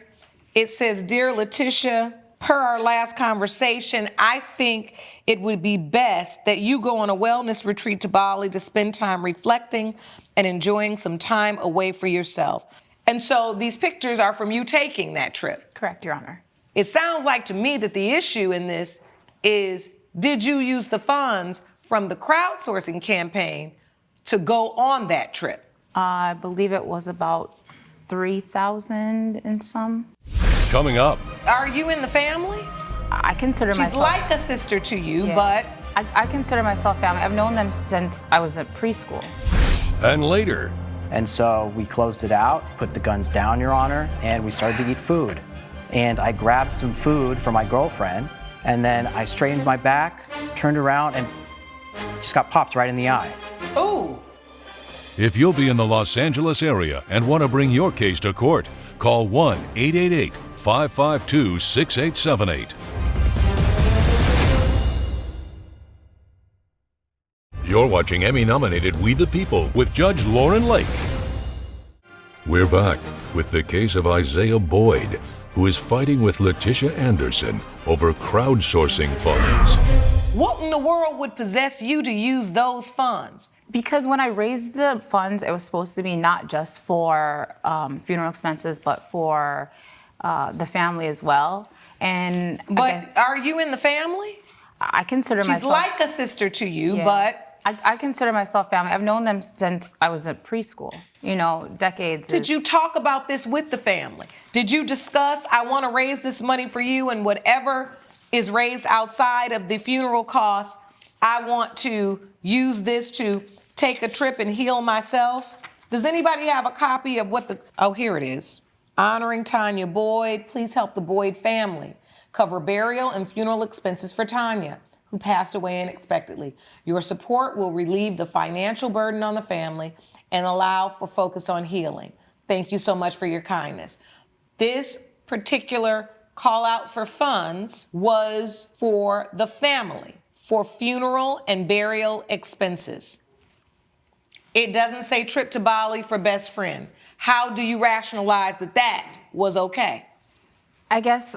It says, "Dear Letitia, per our last conversation, I think it would be best that you go on a wellness retreat to Bali to spend time reflecting and enjoying some time away for yourself." And so these pictures are from you taking that trip. Correct, Your Honor. It sounds like to me that the issue in this is, did you use the funds from the crowdsourcing campaign to go on that trip? I believe it was about 3,000 and some. Coming up. Are you in the family? I consider She's myself. like a sister to you, Yeah. but I consider myself family. I've known them since I was at preschool. And later. And so we closed it out, put the guns down, Your Honor, and we started to eat food. And I grabbed some food for my girlfriend, and then I straightened my back, turned around, and just got popped right in the eye. Oh. If you'll be in the Los Angeles area and want to bring your case to court, call 1-888-552-6878. You're watching Emmy-nominated We the People with Judge Lauren Lake. We're back with the case of Isaiah Boyd, who is fighting with Letitia Anderson over crowdsourcing funds. What in the world would possess you to use those funds? Because when I raised the funds, it was supposed to be not just for funeral expenses, but for the family as well. And But are you in the family? I consider She's myself. like a sister to you, Yeah. but I consider myself family. I've known them since I was at preschool. You know, decades. did you talk about this with the family? Did you discuss, I want to raise this money for you, and whatever is raised outside of the funeral costs, I want to use this to take a trip and heal myself? Does anybody have a copy of what oh, here it is. Honoring Tanya Boyd. Please help the Boyd family cover burial and funeral expenses for Tanya, who passed away unexpectedly. Your support will relieve the financial burden on the family and allow for focus on healing. Thank you so much for your kindness. This particular call out for funds was for the family, for funeral and burial expenses. It doesn't say trip to Bali for best friend. How do you rationalize that that was okay? I guess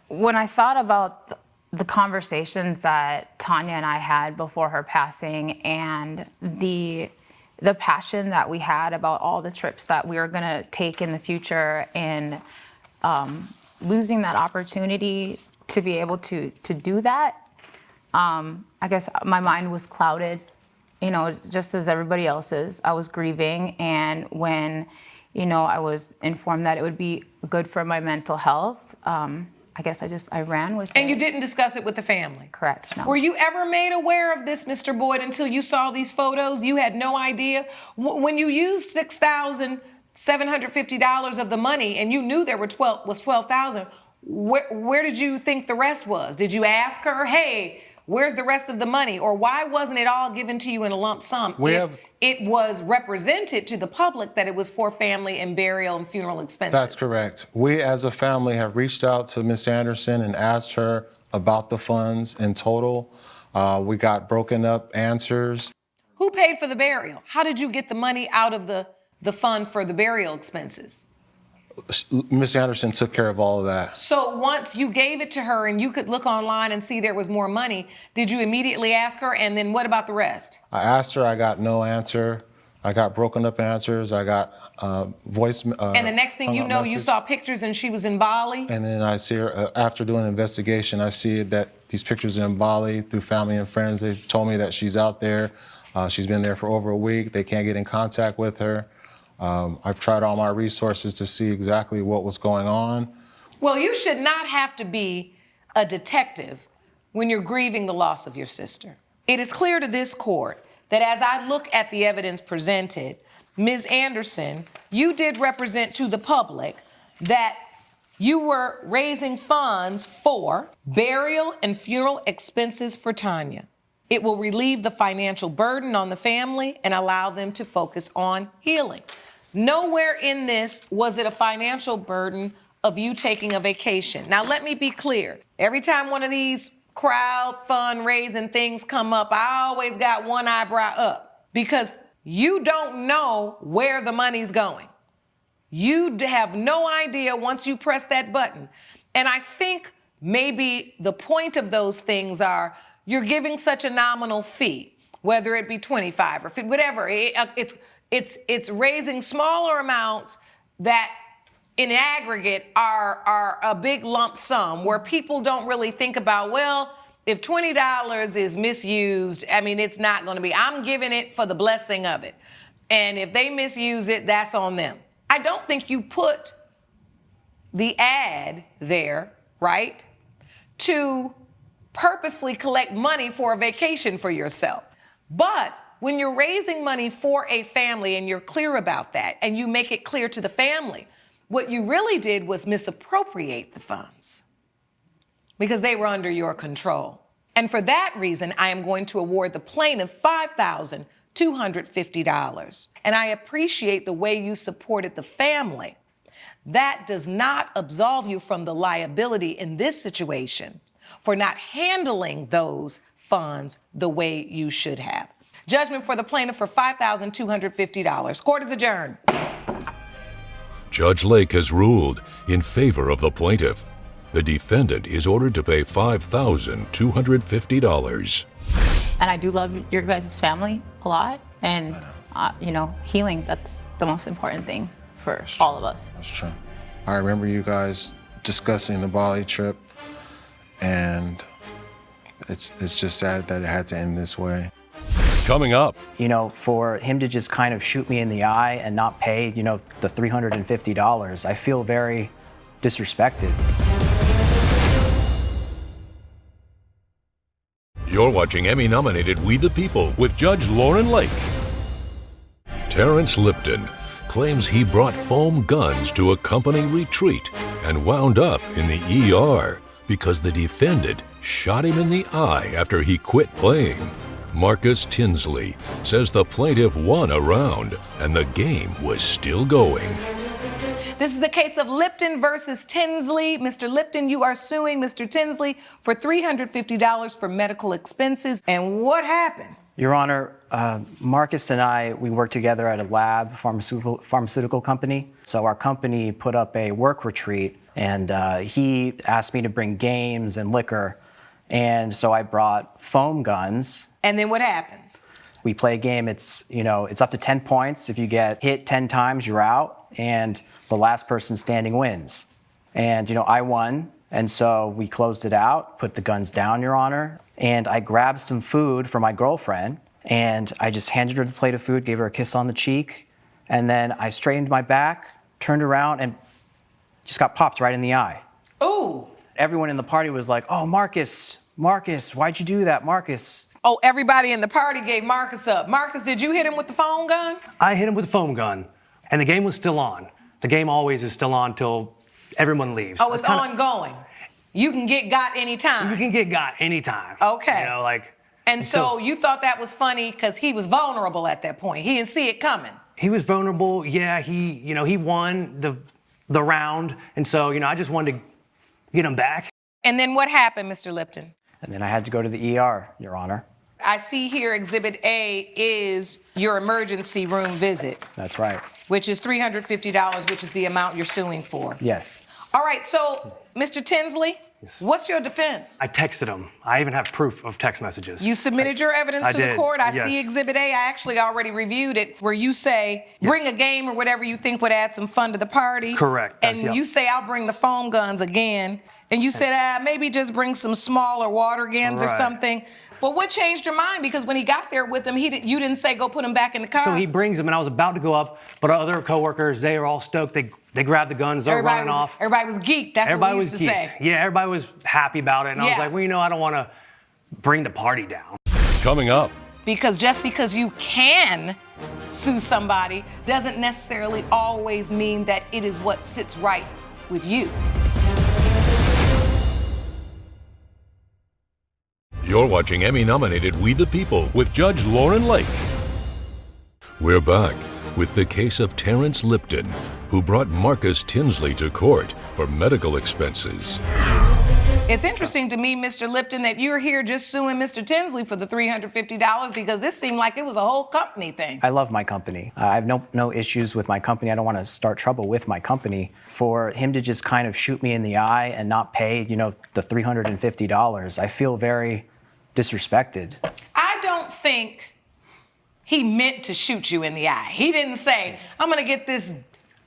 when I thought about the conversations that Tanya and I had before her passing, and the passion that we had about all the trips that we were gonna take in the future, and losing that opportunity to be able to do that, I guess my mind was clouded just as everybody else is, I was grieving. And when, I was informed that it would be good for my mental health, I guess I ran with it. And you didn't discuss it with the family? Correct, no. Were you ever made aware of this, Mr. Boyd, until you saw these photos? You had no idea? When you used $6,750 of the money and you knew there was $12,000, where did you think the rest was? Did you ask her, hey, where's the rest of the money? Or why wasn't it all given to you in a lump sum? It was represented to the public that it was for family and burial and funeral expenses. That's correct. We as a family have reached out to Ms. Anderson and asked her about the funds in total. We got broken up answers. Who paid for the burial? How did you get the money out of the fund for the burial expenses? Ms. Anderson took care of all of that. So once you gave it to her and you could look online and see there was more money, did you immediately ask her? And then what about the rest? I asked her, I got no answer. I got broken up answers. I got voice. And the next thing you know, you saw pictures and she was in Bali? And then I see her, after doing an investigation, I see that these pictures are in Bali through family and friends. They told me that she's out there. She's been there for over a week. They can't get in contact with her. I've tried all my resources to see exactly what was going on. Well, you should not have to be a detective when you're grieving the loss of your sister. It is clear to this court that as I look at the evidence presented, Ms. Anderson, you did represent to the public that you were raising funds for burial and funeral expenses for Tanya. It will relieve the financial burden on the family and allow them to focus on healing. Nowhere in this was it a financial burden of you taking a vacation. Now, let me be clear. Every time one of these crowd fundraising things come up, I always got one eyebrow up because you don't know where the money's going. You have no idea once you press that button. And I think maybe the point of those things are you're giving such a nominal fee, whether it be 25 or 50, whatever. It's raising smaller amounts that in aggregate are a big lump sum where people don't really think about, well, if $20 is misused, I mean, it's not going to be. I'm giving it for the blessing of it. And if they misuse it, that's on them. I don't think you put the ad there, right, to purposefully collect money for a vacation for yourself. But when you're raising money for a family and you're clear about that and you make it clear to the family, what you really did was misappropriate the funds because they were under your control. And for that reason, I am going to award the plaintiff $5,250. And I appreciate the way you supported the family. That does not absolve you from the liability in this situation for not handling those funds the way you should have. Judgment for the plaintiff for $5,250. Court is adjourned. Judge Lake has ruled in favor of the plaintiff. The defendant is ordered to pay $5,250. And I do love your guys' family a lot. And, healing, that's the most important thing for all of us. That's true. I remember you guys discussing the Bali trip, and it's just sad that it had to end this way. Coming up. For him to just kind of shoot me in the eye and not pay, the $350, I feel very disrespected. You're watching Emmy-nominated We the People with Judge Lauren Lake. Terrence Lipton claims he brought foam guns to a company retreat and wound up in the ER because the defendant shot him in the eye after he quit playing. Marcus Tinsley says the plaintiff won a round and the game was still going. This is the case of Lipton versus Tinsley. Mr. Lipton, you are suing Mr. Tinsley for $350 for medical expenses. And what happened? Your Honor, Marcus and we work together at a lab, pharmaceutical company. So our company put up a work retreat, and he asked me to bring games and liquor. And so I brought foam guns. And then what happens? We play a game. It's up to 10 points. If you get hit 10 times, you're out, and the last person standing wins. And I won, and so we closed it out, put the guns down, Your Honor, and I grabbed some food for my girlfriend, And I just handed her the plate of food, gave her a kiss on the cheek, and then I straightened my back, turned around, and just got popped right in the eye. Ooh. Everyone in the party was like, oh, Marcus, why'd you do that, Marcus? Oh, everybody in the party gave Marcus up. Marcus, did you hit him with the foam gun? I hit him with the foam gun, and the game was still on. The game always is still on till everyone leaves. Oh, it's ongoing. You can get got anytime. You can get got anytime. Okay. You know, like. And so you thought that was funny because he was vulnerable at that point. He didn't see it coming. He was vulnerable. Yeah, he won the round, and so I just wanted to get him back. And then what happened, Mr. Lipton? And then I had to go to the ER, Your Honor. I see here Exhibit A is your emergency room visit, That's right. which is $350, which is the amount you're suing for. Yes. All right, so Mr. Tinsley, what's your defense? I texted him. I even have proof of text messages. You submitted your evidence to the did, court. I yes. see Exhibit A. I actually already reviewed it, where you say, bring a game or whatever you think would add some fun to the party. Correct. And you say, I'll bring the foam guns again. And you said, maybe just bring some smaller water guns or Right. something. But what changed your mind? Because when he got there with him, you didn't say, go put him back in the car. So he brings them, and I was about to go up, but our other coworkers, they are all stoked. They grabbed the guns, they're running off. Everybody was geeked. That's Everybody what we used was to geeked. say. Yeah, everybody was happy about it, and I was like, well, I don't want to bring the party down. Coming up. Because just because you can sue somebody doesn't necessarily always mean that it is what sits right with you. You're watching Emmy-nominated We the People with Judge Lauren Lake. We're back with the case of Terrence Lipton, who brought Marcus Tinsley to court for medical expenses. It's interesting to me, Mr. Lipton, that you're here just suing Mr. Tinsley for the $350 because this seemed like it was a whole company thing. I love my company. I have no issues with my company. I don't want to start trouble with my company. For him to just kind of shoot me in the eye and not pay, the $350, I feel very disrespected. I don't think he meant to shoot you in the eye. He didn't say, I'm going to get this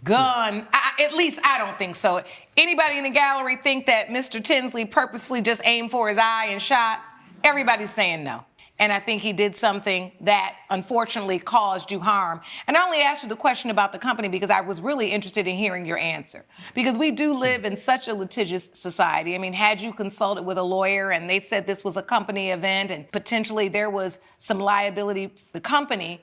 gun. At least I don't think so. Anybody in the gallery think that Mr. Tinsley purposefully just aimed for his eye and shot? Everybody's saying no. And I think he did something that unfortunately caused you harm. And I only asked you the question about the company because I was really interested in hearing your answer. Because we do live in such a litigious society. I mean, had you consulted with a lawyer and they said this was a company event and potentially there was some liability, the company,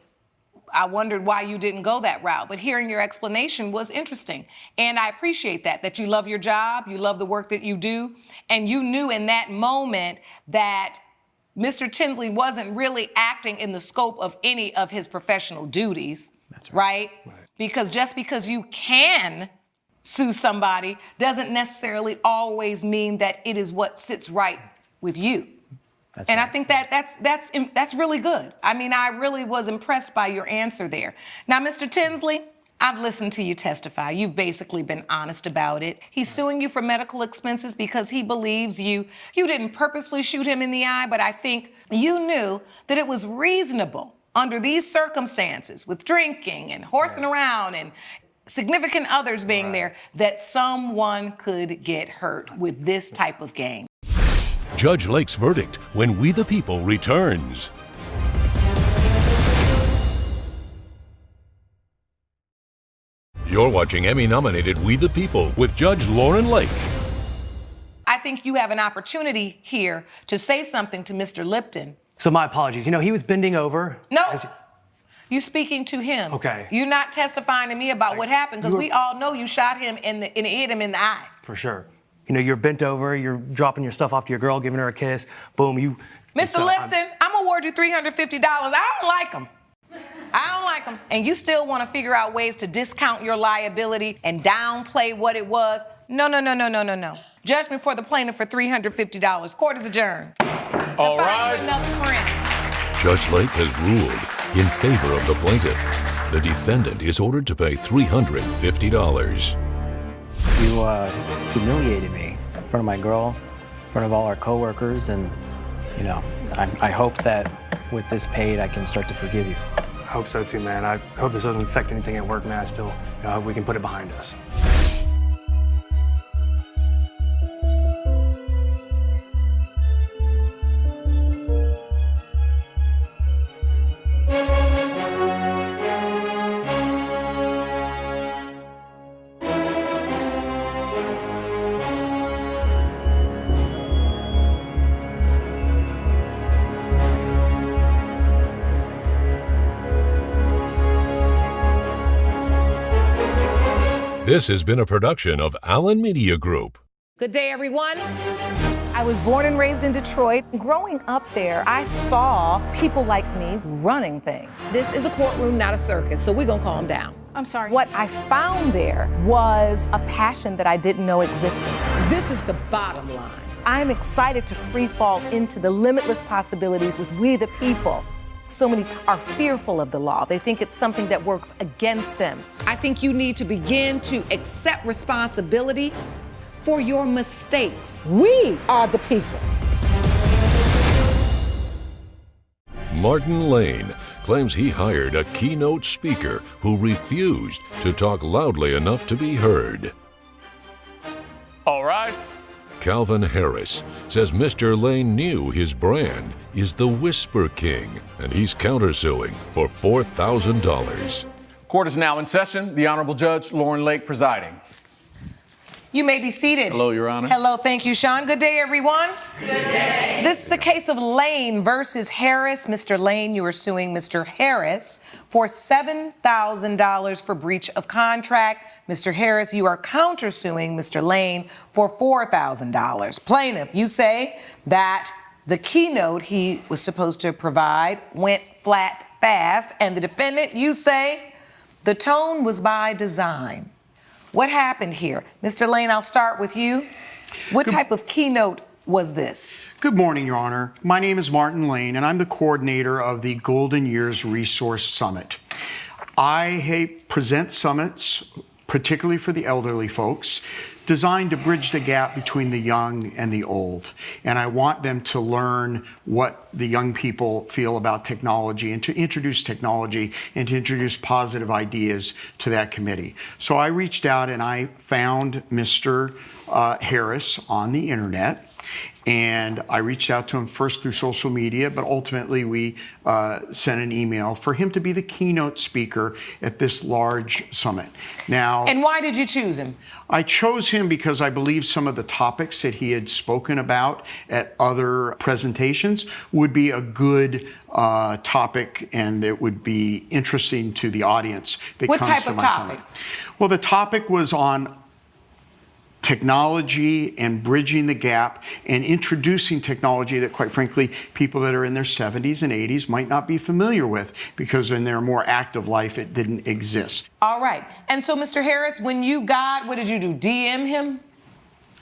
I wondered why you didn't go that route. But hearing your explanation was interesting. And I appreciate that you love your job, you love the work that you do, and you knew in that moment that Mr. Tinsley wasn't really acting in the scope of any of his professional duties. That's right. Because just because you can sue somebody doesn't necessarily always mean that it is what sits right with you. I think that's really good. I mean, I really was impressed by your answer there. Now, Mr. Tinsley, I've listened to you testify. You've basically been honest about it. He's suing you for medical expenses because he believes you didn't purposefully shoot him in the eye, but I think you knew that it was reasonable under these circumstances with drinking and horsing around and significant others being there that someone could get hurt with this type of game. Judge Lake's verdict when We the People returns. You're watching Emmy-nominated We the People with Judge Lauren Lake. I think you have an opportunity here to say something to Mr. Lipton. So my apologies. He was bending over. No, you speaking to him. Okay. You're not testifying to me about what happened because we all know you shot him and it hit him in the eye. For sure. You're bent over, you're dropping your stuff off to your girl, giving her a kiss. Boom, Mr. Lipton, I'm gonna award you $350. I don't like him. And you still want to figure out ways to discount your liability and downplay what it was? No. Judgment for the plaintiff for $350. Court is adjourned. All rise. Judge Lake has ruled in favor of the plaintiff. The defendant is ordered to pay $350. You humiliated me in front of my girl, in front of all our coworkers, and I hope that with this paid, I can start to forgive you. I hope so too, man. I hope this doesn't affect anything at work, man. I still, we can put it behind us. This has been a production of Allen Media Group. Good day, everyone. I was born and raised in Detroit. Growing up there, I saw people like me running things. This is a courtroom, not a circus, so we're gonna calm down. I'm sorry. What I found there was a passion that I didn't know existed. This is the bottom line. I'm excited to free fall into the limitless possibilities with we the people. So many are fearful of the law. They think it's something that works against them. I think you need to begin to accept responsibility for your mistakes. We are the people. Martin Lane claims he hired a keynote speaker who refused to talk loudly enough to be heard. All rise. Calvin Harris says Mr. Lane knew his brand is the Whisper King, and he's countersuing for $4,000. Court is now in session. The Honorable Judge Lauren Lake presiding. You may be seated. Hello, Your Honor. Hello, thank you, Sean. Good day, everyone. Good day. This is a case of Lane versus Harris. Mr. Lane, you are suing Mr. Harris for $7,000 for breach of contract. Mr. Harris, you are countersuing Mr. Lane for $4,000. Plaintiff, you say that the keynote he was supposed to provide went flat fast, and the defendant, you say the tone was by design. What happened here? Mr. Lane, I'll start with you. What type of keynote was this? Good morning, Your Honor. My name is Martin Lane, and I'm the coordinator of the Golden Years Resource Summit. I present summits, particularly for the elderly folks, designed to bridge the gap between the young and the old. And I want them to learn what the young people feel about technology and to introduce technology and to introduce positive ideas to that committee. So I reached out and I found Mr. Harris on the internet. And I reached out to him first through social media, but ultimately we sent an email for him to be the keynote speaker at this large summit. Now, And why did you choose him? I chose him because I believe some of the topics that he had spoken about at other presentations would be a good topic, and it would be interesting to the audience that What comes type to of my topics? summit. Well, the topic was on technology and bridging the gap and introducing technology that, quite frankly, people that are in their 70s and 80s might not be familiar with because in their more active life it didn't exist. All right. And so, Mr. Harris, when you got, what did you do, DM him?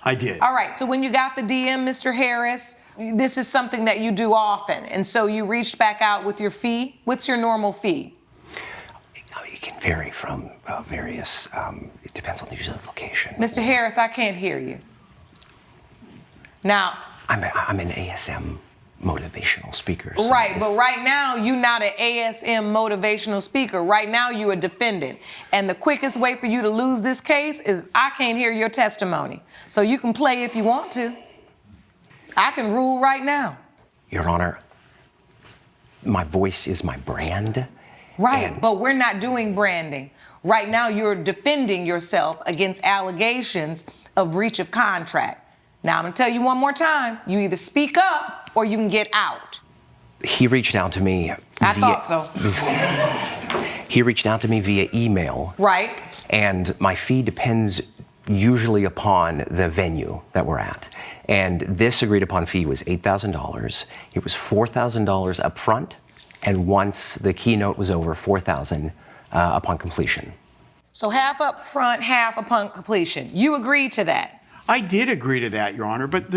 I did. All right. So when you got the DM, Mr. Harris, this is something that you do often. And so you reached back out with your fee. What's your normal fee? It can vary from various, it depends on the user location. Mr. Harris, I can't hear you. Now, I'm an ASM motivational speaker. So right, but right now you're not an ASM motivational speaker. Right now you're a defendant. And the quickest way for you to lose this case is I can't hear your testimony. So you can play if you want to. I can rule right now. Your Honor, my voice is my brand. Right, but we're not doing branding. Right now, you're defending yourself against allegations of breach of contract. Now, I'm gonna tell you one more time. You either speak up or you can get out. He reached out to me I thought so. He reached out to me via email. Right. And my fee depends usually upon the venue that we're at. And this agreed upon fee was $8,000. It was $4,000 up front. And once the keynote was over, $4,000 upon completion. So half up front, half upon completion. You agreed to that? I did agree to that, Your Honor, but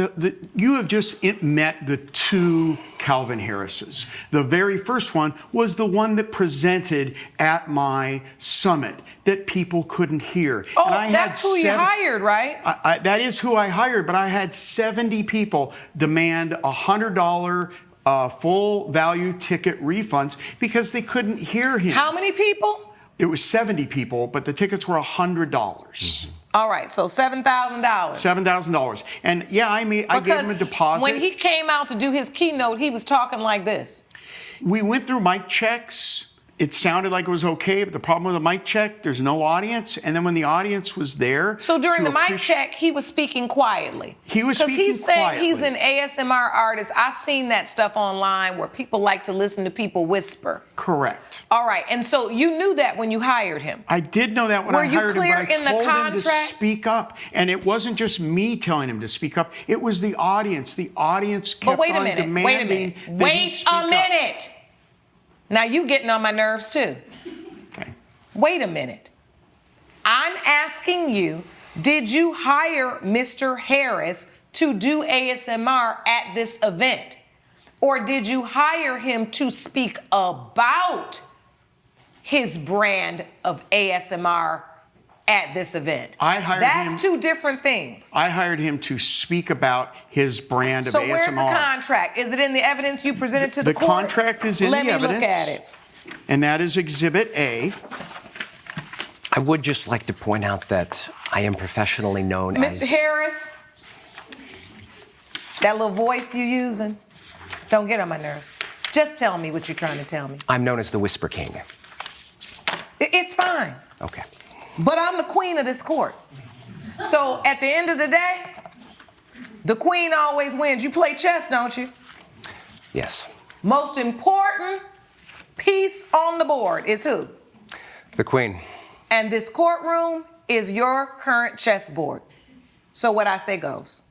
you have just met the two Calvin Harrises. The very first one was the one that presented at my summit that people couldn't hear. Oh, that's who you hired, right? That is who I hired, but I had 70 people demand $100 full value ticket refunds because they couldn't hear him. How many people? It was 70 people, but the tickets were $100. Mm-hmm. All right, so $7,000. $7,000. And yeah, I gave him a deposit. When he came out to do his keynote, he was talking like this. We went through mic checks. it sounded like it was okay, but the problem with the mic check, there's no audience. And then when the audience was there. So during the mic check, he was speaking quietly. He was speaking Because he's saying quietly. he's an ASMR artist. I've seen that stuff online where people like to listen to people whisper. Correct. All right. And so you knew that when you hired him. I did know that when I hired him, but I in the told him to contract? speak up. And it wasn't just me telling him to speak up. It was the audience. The audience kept But wait a on minute. demanding Wait a minute. that he Wait speak a up. minute. Now you getting on my nerves too. Okay. Wait a minute. I'm asking you, did you hire Mr. Harris to do ASMR at this event? Or did you hire him to speak about his brand of ASMR at this event? I hired him. That's two different things. I hired him to speak about his brand of So ASMR. where's the contract? Is it in the evidence you presented to the court? The contract is in Let the me evidence. look at it. And that is Exhibit A. I would just like to point out that I am professionally known Mr. as... Harris, that little voice you using, don't get on my nerves. Just tell me what you're trying to tell me. I'm known as the Whisper King. It's fine. Okay. But I'm the queen of this court. So at the end of the day, the queen always wins. You play chess, don't you? Yes. Most important piece on the board is who? The Queen. And this courtroom is your current chessboard. So what I say goes.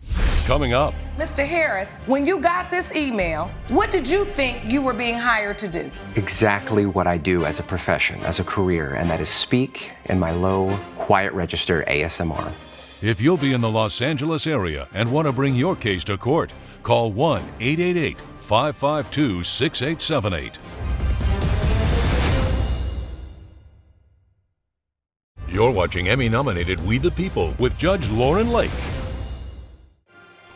Coming up. Mr. Harris, when you got this email, what did you think you were being hired to do? Exactly what I do as a profession, as a career, and that is speak in my low, quiet register ASMR. If you'll be in the Los Angeles area and want to bring your case to court, call 1-888-552-6878. You're watching Emmy-nominated We the People with Judge Lauren Lake.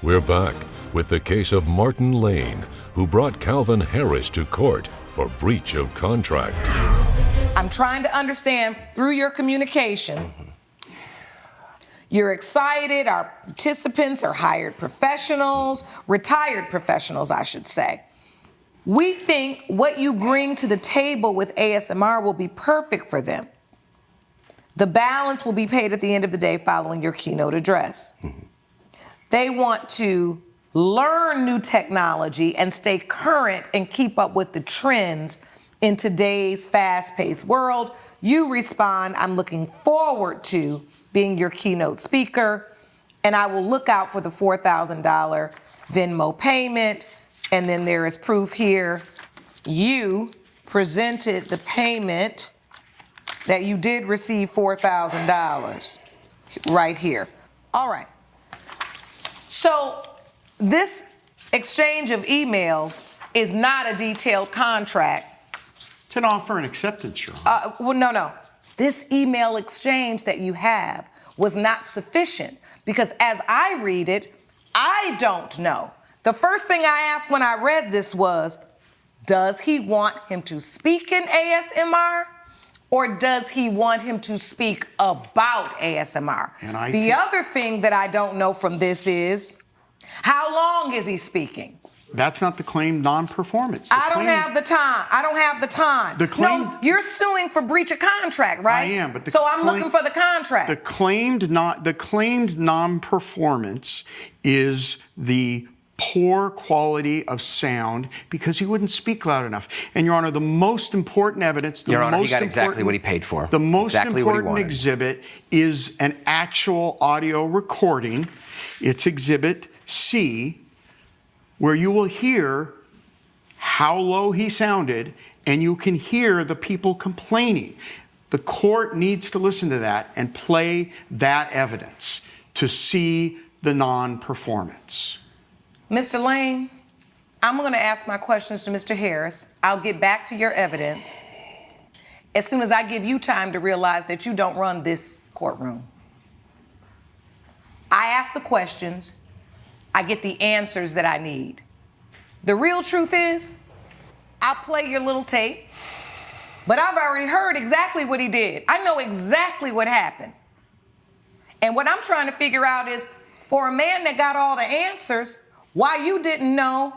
We're back with the case of Martin Lane, who brought Calvin Harris to court for breach of contract. I'm trying to understand through your communication. You're excited. Our participants are hired professionals, retired professionals, I should say. We think what you bring to the table with ASMR will be perfect for them. The balance will be paid at the end of the day following your keynote address. They want to learn new technology and stay current and keep up with the trends in today's fast-paced world. You respond, I'm looking forward to being your keynote speaker, and I will look out for the $4,000 Venmo payment. And then there is proof here. You presented the payment that you did receive $4,000 right here. All right. So this exchange of emails is not a detailed contract. It's an offer and acceptance, Your Honor. Well, no. This email exchange that you have was not sufficient because as I read it, I don't know. The first thing I asked when I read this was, does he want him to speak in ASMR? Or does he want him to speak about ASMR? The other thing that I don't know from this is, how long is he speaking? That's not the claimed non-performance. I don't have the time. The claim- No, you're suing for breach of contract, right? I am, but so I'm looking for the contract. The claimed non-performance is the poor quality of sound because he wouldn't speak loud enough. And Your Honor, the most important evidence, Your Honor, he got exactly what he paid for. The most exactly what he important wanted. exhibit is an actual audio recording. It's Exhibit C, where you will hear how low he sounded and you can hear the people complaining. The court needs to listen to that and play that evidence to see the non-performance. Mr. Lane, I'm going to ask my questions to Mr. Harris. I'll get back to your evidence as soon as I give you time to realize that you don't run this courtroom. I ask the questions, I get the answers that I need. The real truth is, I'll play your little tape, but I've already heard exactly what he did. I know exactly what happened. And what I'm trying to figure out is, for a man that got all the answers, why you didn't know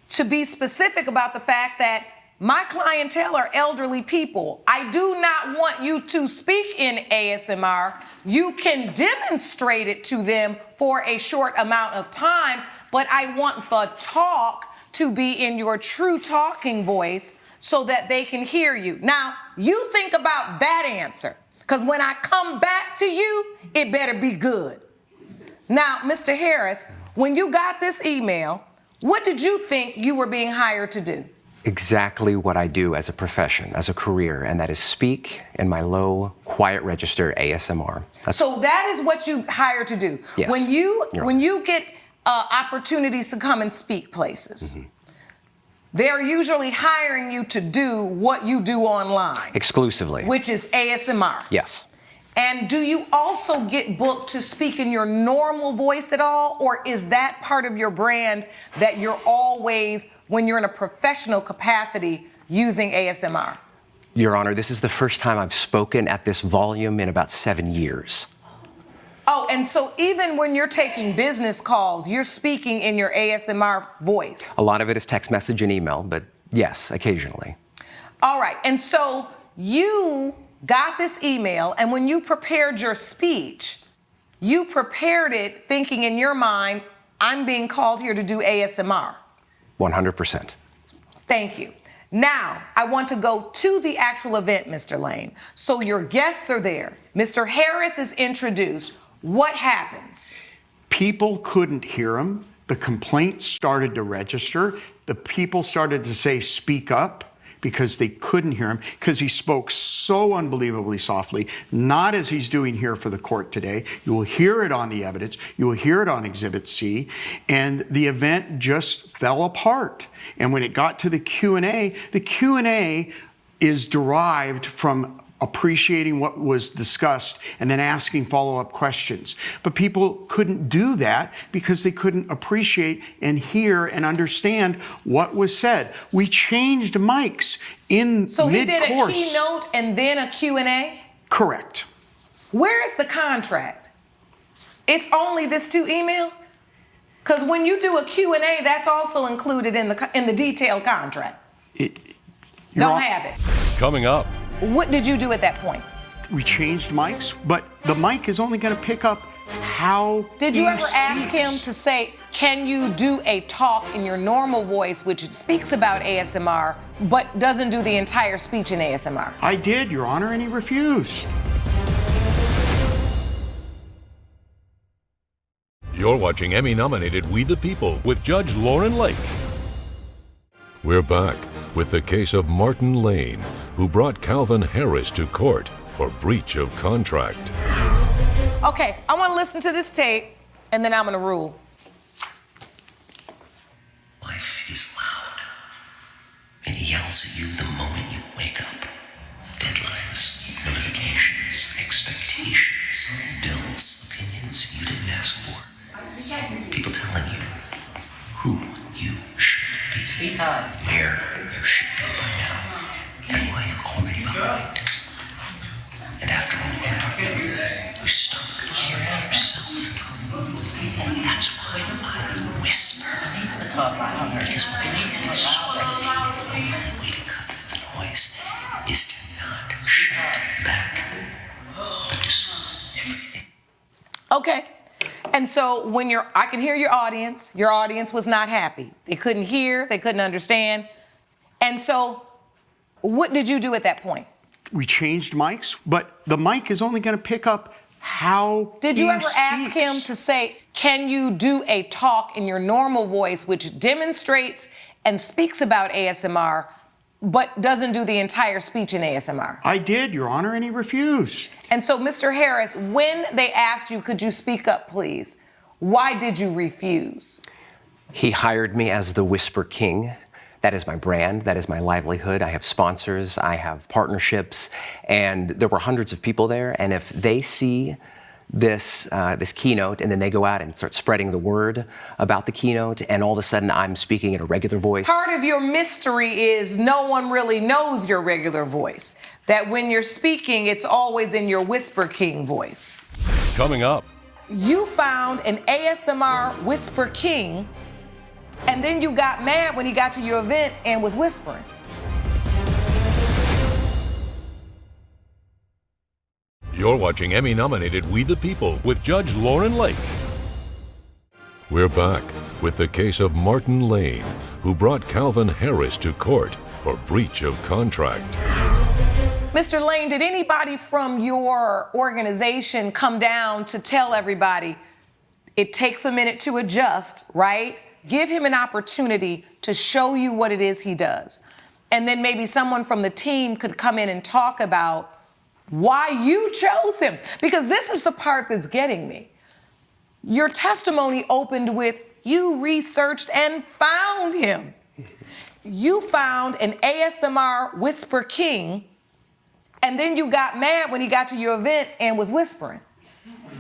to be specific about the fact that my clientele are elderly people. I do not want you to speak in ASMR. You can demonstrate it to them for a short amount of time, but I want the talk to be in your true talking voice so that they can hear you. Now, you think about that answer, because when I come back to you, it better be good. Now, Mr. Harris, when you got this email, what did you think you were being hired to do? Exactly what I do as a profession, as a career, and that is speak in my low, quiet register ASMR. So that is what you hired to do. Yes. When you get opportunities to come and speak places, they're usually hiring you to do what you do online. Exclusively. Which is ASMR. Yes. And do you also get booked to speak in your normal voice at all? Or is that part of your brand that you're always, when you're in a professional capacity, using ASMR? Your Honor, this is the first time I've spoken at this volume in about 7 years. Oh, and so even when you're taking business calls, you're speaking in your ASMR voice? A lot of it is text message and email, but yes, occasionally. All right, and so you got this email, and when you prepared your speech, you prepared it thinking in your mind, I'm being called here to do ASMR. 100%. Thank you. Now, I want to go to the actual event, Mr. Lane. So your guests are there. Mr. Harris is introduced. What happens? People couldn't hear him. The complaint started to register. The people started to say, speak up, because they couldn't hear him, because he spoke so unbelievably softly, not as he's doing here for the court today. You will hear it on the evidence. You will hear it on Exhibit C. And the event just fell apart. And when it got to the Q&A is derived from appreciating what was discussed and then asking follow-up questions. But people couldn't do that because they couldn't appreciate and hear and understand what was said. We changed mics in mid-course. So he did a keynote and then a Q&A? Correct. Where is the contract? It's only this 2 email? Because when you do a Q&A, that's also included in the detailed contract. Don't have it. Coming up. What did you do at that point? We changed mics, but the mic is only going to pick up how Did you he ever ask speaks. him to say, can you do a talk in your normal voice, which speaks about ASMR, but doesn't do the entire speech in ASMR? I did, Your Honor, and he refused. You're watching Emmy-nominated We the People with Judge Lauren Lake. We're back with the case of Martin Lane, who brought Calvin Harris to court for breach of contract. Okay, I want to listen to this tape, and then I'm going to rule. Life is loud. It yells at you the moment you wake up. Deadlines, notifications, expectations, bills, opinions you didn't ask for. People telling you who you should be, where you should be by now, and why you're already behind. And after all that, you stop hearing yourself. That's why I whisper. Because when life is screaming, the only way to cut the noise is to not shout back, but to slow everything. Okay. And so when I can hear your audience was not happy. They couldn't hear, they couldn't understand. And so what did you do at that point? We changed mics, but the mic is only going to pick up how Did you he ever ask speaks. him to say, can you do a talk in your normal voice which demonstrates and speaks about ASMR, but doesn't do the entire speech in ASMR? I did, Your Honor, and he refused. And so, Mr. Harris, when they asked you, could you speak up, please? Why did you refuse? He hired me as the Whisper King. That is my brand. That is my livelihood. I have sponsors. I have partnerships. And there were hundreds of people there. And if they see this keynote and then they go out and start spreading the word about the keynote, and all of a sudden I'm speaking in a regular voice. Part of your mystery is no one really knows your regular voice. That when you're speaking, it's always in your Whisper King voice. Coming up. You found an ASMR Whisper King, and then you got mad when he got to your event and was whispering. You're watching Emmy-nominated We the People with Judge Lauren Lake. We're back with the case of Martin Lane, who brought Calvin Harris to court for breach of contract. Mr. Lane, did anybody from your organization come down to tell everybody it takes a minute to adjust, right? Give him an opportunity to show you what it is he does. And then maybe someone from the team could come in and talk about why you chose him. Because this is the part that's getting me. Your testimony opened with, you researched and found him. You found an ASMR whisper king, and then you got mad when he got to your event and was whispering.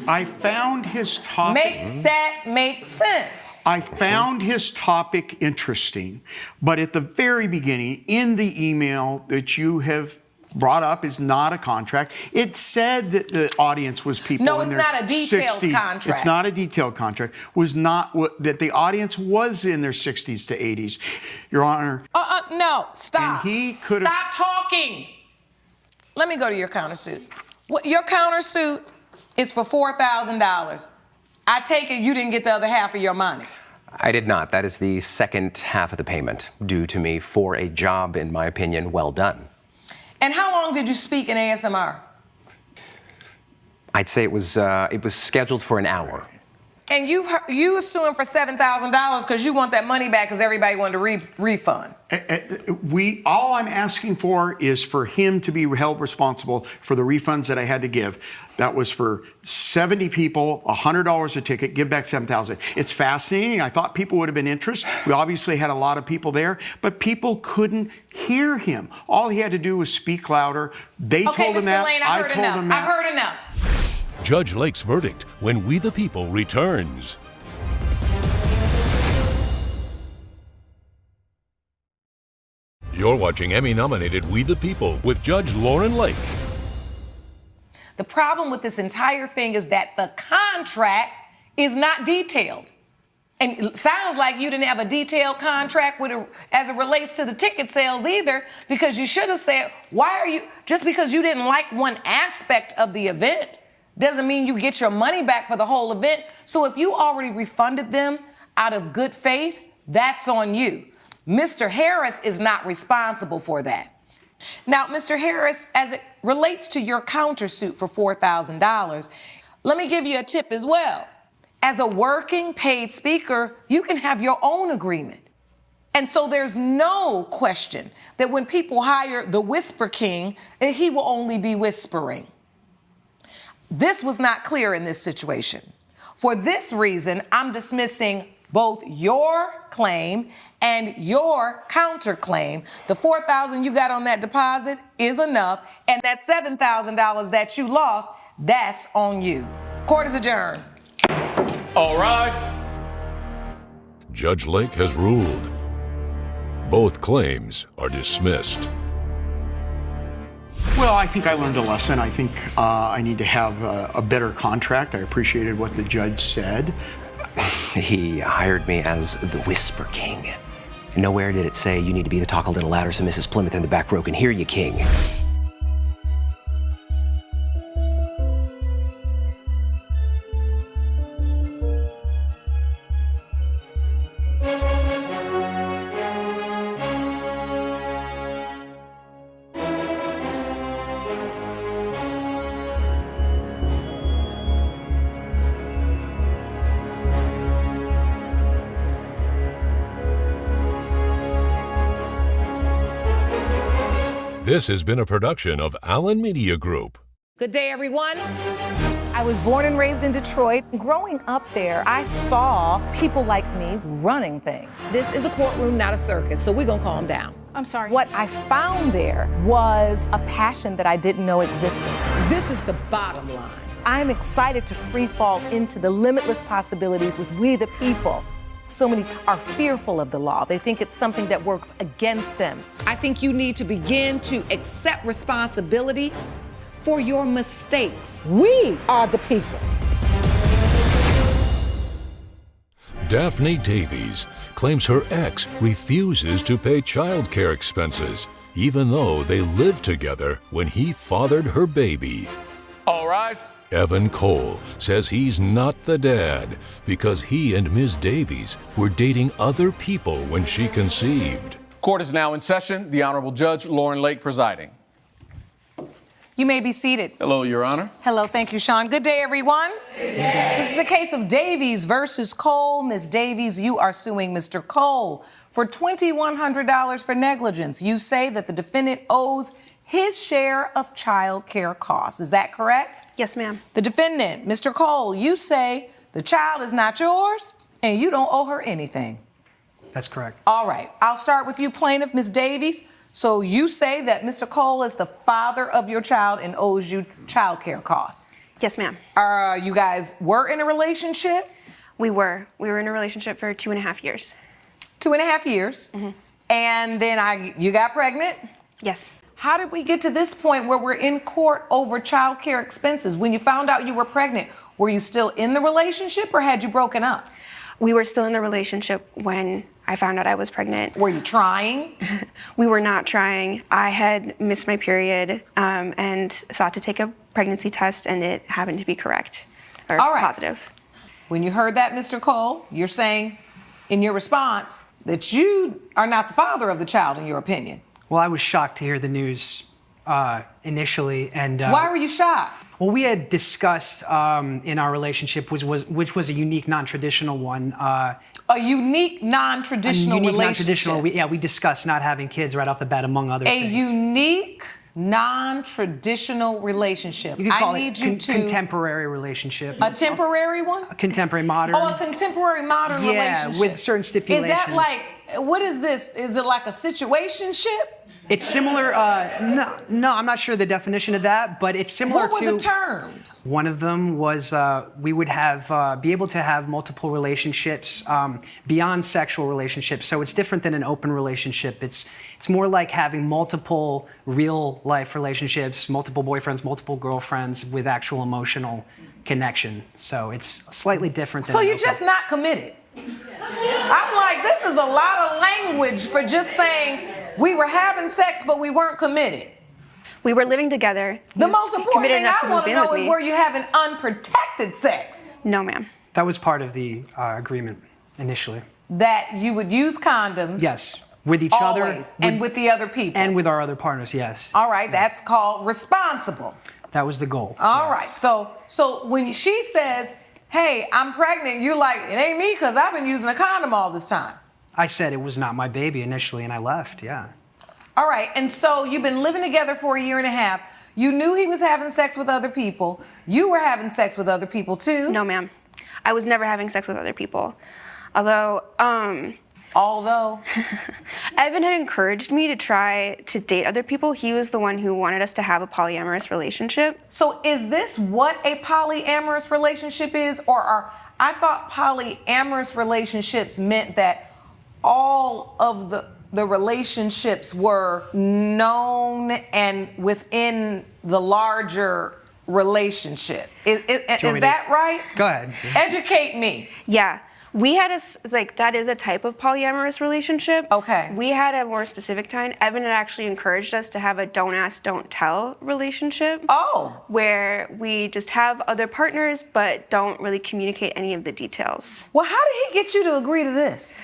I found his topic. Make that make sense. I found his topic interesting, but at the very beginning, in the email that you have brought up is not a contract. It said that the audience was people No, in it's their not a detailed 60s. contract. It's not a detailed contract. Was not that the audience was in their 60s to 80s. Your Honor. No, stop. And he could have. Stop talking. Let me go to your countersuit. Your countersuit is for $4,000. I take it you didn't get the other half of your money. I did not. That is the second half of the payment due to me for a job, in my opinion, well done. And how long did you speak in ASMR? I'd say it was scheduled for an hour. And you suing for $7,000 because you want that money back because everybody wanted to refund. All I'm asking for is for him to be held responsible for the refunds that I had to give. That was for 70 people, $100 a ticket, give back $7,000. It's fascinating. I thought people would have been interested. We obviously had a lot of people there, but people couldn't hear him. All he had to do was speak louder. They told him that. Lane, I told him that. I've heard enough. Judge Lake's verdict when We the People returns. You're watching Emmy-nominated We the People with Judge Lauren Lake. The problem with this entire thing is that the contract is not detailed. And it sounds like you didn't have a detailed contract as it relates to the ticket sales either, because you should have said, just because you didn't like one aspect of the event, doesn't mean you get your money back for the whole event. So if you already refunded them out of good faith, that's on you. Mr. Harris is not responsible for that. Now, Mr. Harris, as it relates to your countersuit for $4,000, let me give you a tip as well. As a working paid speaker, you can have your own agreement. And so there's no question that when people hire the Whisper King, that he will only be whispering. This was not clear in this situation. For this reason, I'm dismissing both your claim and your counterclaim. The $4,000 you got on that deposit is enough, and that $7,000 that you lost, that's on you. Court is adjourned. All rise. Judge Lake has ruled. Both claims are dismissed. Well, I think I learned a lesson. I think I need to have a better contract. I appreciated what the judge said. He hired me as the Whisper King. Nowhere did it say you need to be the talk a little louder so Mrs. Plymouth in the back row can hear you, King. This has been a production of Allen Media Group. Good day, everyone. I was born and raised in Detroit. Growing up there, I saw people like me running things. This is a courtroom, not a circus, so we're gonna calm down. I'm sorry. What I found there was a passion that I didn't know existed. This is the bottom line. I'm excited to free fall into the limitless possibilities with We the People. So many are fearful of the law. They think it's something that works against them. I think you need to begin to accept responsibility for your mistakes. We are the people. Daphne Davies claims her ex refuses to pay child care expenses, even though they lived together when he fathered her baby. All right. rise. Evan Cole says he's not the dad because he and Ms. Davies were dating other people when she conceived. Court is now in session. The Honorable Judge Lauren Lake presiding. You may be seated. Hello, Your Honor. Hello, thank you, Sean. Good day, everyone. This is a case of Davies versus Cole. Ms. Davies, you are suing Mr. Cole for $2,100 for negligence. You say that the defendant owes his share of child care costs. Is that correct? Yes, ma'am. The defendant, Mr. Cole, you say the child is not yours and you don't owe her anything. That's correct. All right, I'll start with you, plaintiff, Ms. Davies. So you say that Mr. Cole is the father of your child and owes you child care costs? Yes, ma'am. You guys were in a relationship? We were. We were in a relationship for 2.5 years. 2.5 years? Mm-hmm. And then you got pregnant? Yes. How did we get to this point where we're in court over child care expenses? When you found out you were pregnant, were you still in the relationship or had you broken up? We were still in the relationship when I found out I was pregnant. Were you trying? We were not trying. I had missed my period and thought to take a pregnancy test, and it happened to be correct, or All right. positive. When you heard that, Mr. Cole, you're saying in your response that you are not the father of the child, in your opinion. Well, I was shocked to hear the news initially, and why were you shocked? Well, we had discussed in our relationship, which was a unique, non-traditional one. A unique, non-traditional relationship. We discussed not having kids right off the bat, among other things. A unique, non-traditional relationship. You could call it contemporary relationship. A temporary one? A contemporary modern. Oh, a contemporary modern relationship. Yeah, with certain stipulations. Is that like, what is this? Is it like a situationship? It's similar, no, I'm not sure the definition of that, but it's similar to... What were the terms? One of them was we would be able to have multiple relationships beyond sexual relationships. So it's different than an open relationship. It's more like having multiple real life relationships, multiple boyfriends, multiple girlfriends with actual emotional connection. So it's slightly different than So you're just not committed? I'm like, this is a lot of language for just saying, we were having sex, but we weren't committed. We were living together. The most important thing I want to know is were you having unprotected sex? No, ma'am. That was part of the agreement initially. That you would use condoms? Yes, with each always, other. And with the other people? And with our other partners, yes. All right, that's called responsible. That was the goal. All right, so when she says, hey, I'm pregnant, you're like, it ain't me because I've been using a condom all this time. I said it was not my baby initially, and I left, yeah. All right, and so you've been living together for 1.5 years. You knew he was having sex with other people. You were having sex with other people too. No, ma'am. I was never having sex with other people. Although Evan had encouraged me to try to date other people. He was the one who wanted us to have a polyamorous relationship. So is this what a polyamorous relationship is? I thought polyamorous relationships meant that all of the relationships were known and within the larger relationship. Is that right? Go ahead. Educate me. Yeah. We had that is a type of polyamorous relationship. Okay. We had a more specific kind. Evan had actually encouraged us to have a don't ask, don't tell relationship. Oh. Where we just have other partners, but don't really communicate any of the details. Well, how did he get you to agree to this?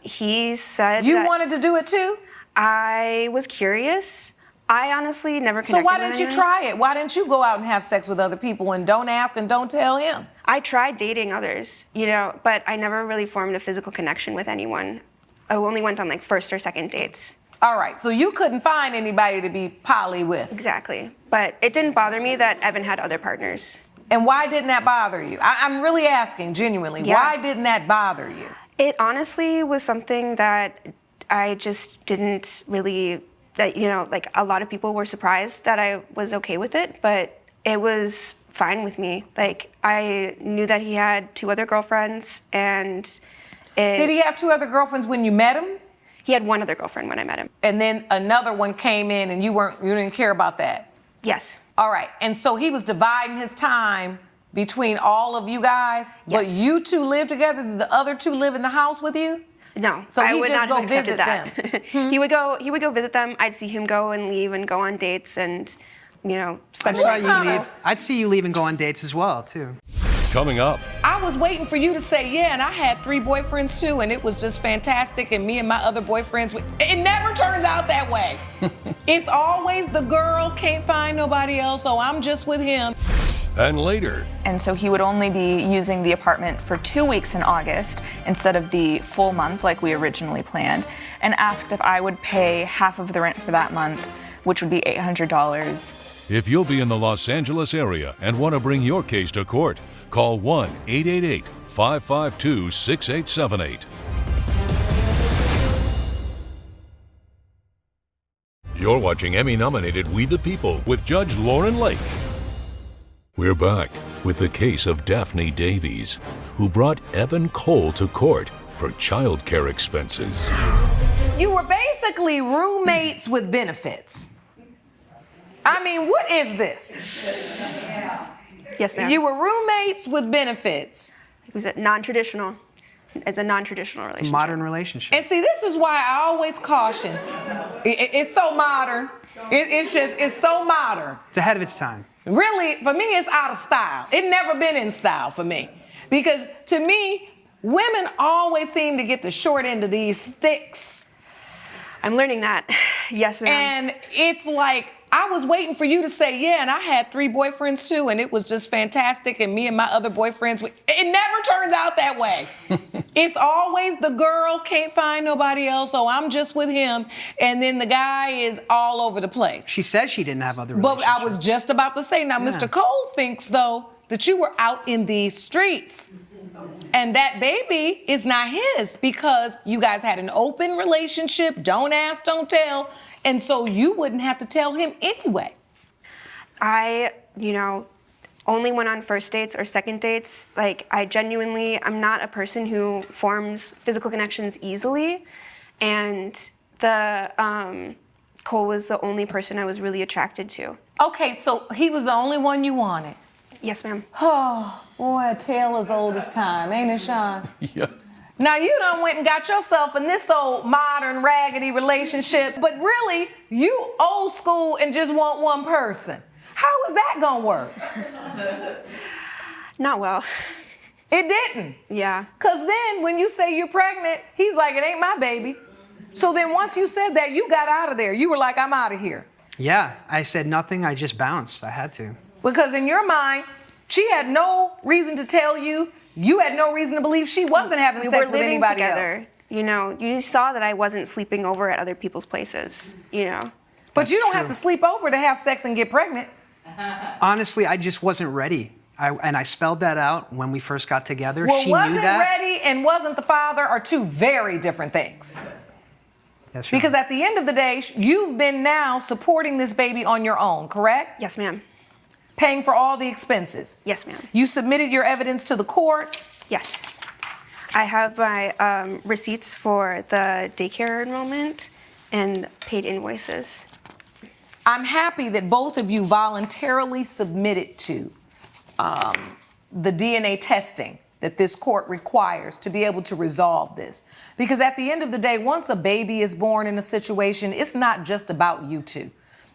He said you wanted to do it too? I was curious. I honestly never connected with So why didn't you try it? Why didn't you go out and have sex with other people and don't ask and don't tell him? I tried dating others, but I never really formed a physical connection with anyone. I only went on first or second dates. All right, so you couldn't find anybody to be poly with. Exactly, but it didn't bother me that Evan had other partners. And why didn't that bother you? I'm really asking, genuinely, why didn't that bother you? It honestly was something that I just didn't really, a lot of people were surprised that I was okay with it, but it was fine with me. I knew that he had 2 other girlfriends, and Did he have 2 other girlfriends when you met him? He had 1 other girlfriend when I met him. And then another one came in and you didn't care about that? Yes. All right, and so he was dividing his time between all of you guys, but you 2 live together? Did the other 2 live in the house with you? No, so I he would just not go have accepted visit that. them. He would go visit them. I'd see him go and leave and go on dates, and know, I spend saw the you night. leave. I'd see you leave and go on dates as well, too. Coming up, I was waiting for you to say, yeah, and I had 3 boyfriends too, and it was just fantastic, and me and my other boyfriends, it never turns out that way. It's always the girl can't find nobody else, so I'm just with him. and later, And so he would only be using the apartment for 2 weeks in August instead of the full month like we originally planned, and asked if I would pay half of the rent for that month, which would be $800. if you'll be in the Los Angeles area and want to bring your case to court, call 1-888-552-6878. You're watching Emmy-nominated We the People with Judge Lauren Lake. We're back with the case of Daphne Davies, who brought Evan Cole to court for child care expenses. You were basically roommates with benefits. I mean, what is this? Yes, ma'am. You were roommates with benefits. It was non-traditional. It's a non-traditional It's a relationship. modern relationship. And see, this is why I always caution. It's so modern. It's so modern. It's ahead of its time. Really, for me, it's out of style. It never been in style for me. Because to me, women always seem to get the short end of these sticks. I'm learning that. Yes, ma'am. And it's like, I was waiting for you to say, yeah, and I had 3 boyfriends too, and it was just fantastic, and me and my other boyfriends, it never turns out that way. It's always the girl can't find nobody else, so I'm just with him, and then the guy is all over the place. She says she didn't have other But relationships. I was just about to say, now, Mr. Cole thinks, though, that you were out in these streets. And that baby is not his because you guys had an open relationship, don't ask, don't tell, and so you wouldn't have to tell him anyway. I, only went on first dates or second dates. Like, I'm not a person who forms physical connections easily. And Cole was the only person I was really attracted to. Okay, so he was the only one you wanted? Yes, ma'am. Oh, boy, a tale as old as time, ain't it, Sean? Yeah. Now, you done went and got yourself in this old modern raggedy relationship, but really, you old school and just want one person. How is that gonna work? Not well. It didn't? Yeah. Because then when you say you're pregnant, he's like, it ain't my baby. So then once you said that, you got out of there. You were like, I'm out of here. Yeah, I said nothing. I just bounced. I had to. Because in your mind, she had no reason to tell you. You had no reason to believe she wasn't having sex with anybody else. You saw that I wasn't sleeping over at other people's places, But you don't have to sleep over to have sex and get pregnant. Honestly, I just wasn't ready. And I spelled that out when we first got together. Well, she wasn't knew that. ready and wasn't the father are 2 very different things. That's right. Because at the end of the day, you've been now supporting this baby on your own, correct? Yes, ma'am. Paying for all the expenses? Yes, ma'am. You submitted your evidence to the court? Yes. I have my receipts for the daycare enrollment and paid invoices. I'm happy that both of you voluntarily submitted to the DNA testing that this court requires to be able to resolve this. Because at the end of the day, once a baby is born in a situation, it's not just about you two.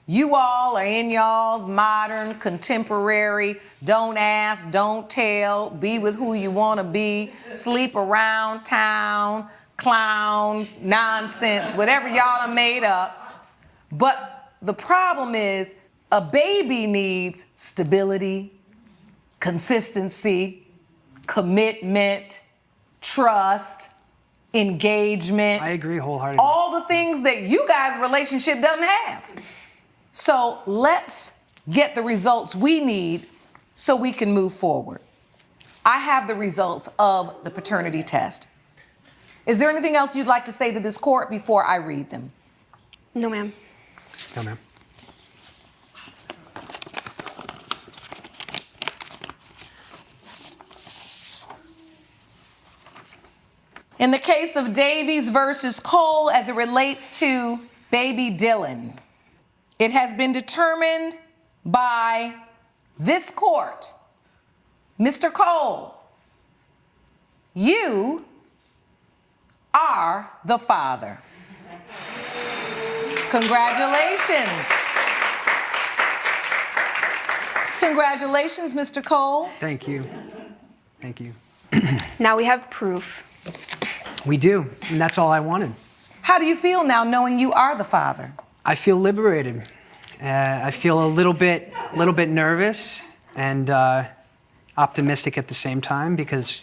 You all are in y'all's modern, contemporary, don't ask, don't tell, be with who you want to be, sleep around town, clown, nonsense, whatever y'all done made up. But the problem is a baby needs stability, consistency, commitment, trust, engagement. I agree wholeheartedly. All the things that you guys' relationship doesn't have. So let's get the results we need so we can move forward. I have the results of the paternity test. Is there anything else you'd like to say to this court before I read them? No, ma'am. No, ma'am. In the case of Davies versus Cole as it relates to baby Dylan, it has been determined by this court, Mr. Cole, you are the father. Congratulations. Congratulations, Mr. Cole. Thank you. Thank you. Now we have proof. We do, and that's all I wanted. How do you feel now knowing you are the father? I feel liberated. I feel a little bit nervous and optimistic at the same time because,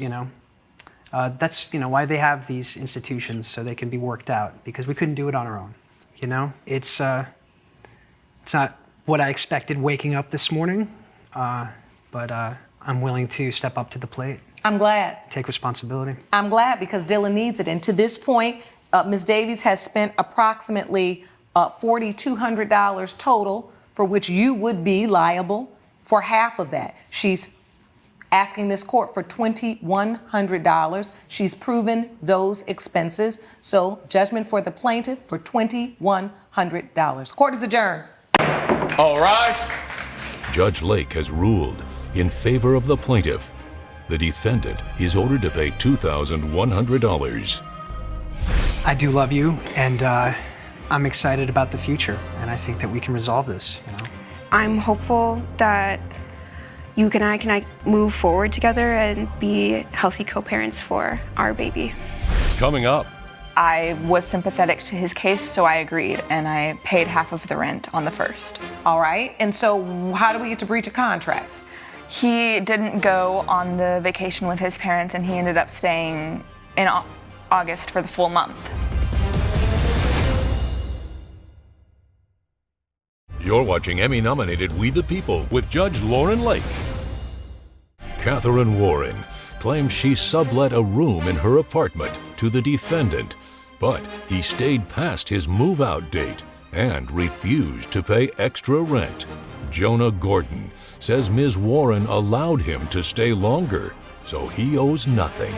that's, why they have these institutions, so they can be worked out, because we couldn't do it on our own, It's not what I expected waking up this morning, but I'm willing to step up to the plate. I'm glad. Take responsibility. I'm glad because Dylan needs it. And to this point, Ms. Davies has spent approximately $4,200 total, for which you would be liable for half of that. She's asking this court for $2,100. She's proven those expenses. So judgment for the plaintiff for $2,100. Court is adjourned. All rise. Judge Lake has ruled in favor of the plaintiff. The defendant is ordered to pay $2,100. I do love you, and I'm excited about the future, and I think that we can resolve this, I'm hopeful that you and I can move forward together and be healthy co-parents for our baby. Coming up. I was sympathetic to his case, so I agreed, and I paid half of the rent on the first. All right, and so how do we get to breach a contract? He didn't go on the vacation with his parents, and he ended up staying in August for the full month. You're watching Emmy-nominated We the People with Judge Lauren Lake. Catherine Warren claims she sublet a room in her apartment to the defendant, but he stayed past his move-out date and refused to pay extra rent. Jonah Gordon says Ms. Warren allowed him to stay longer, so he owes nothing.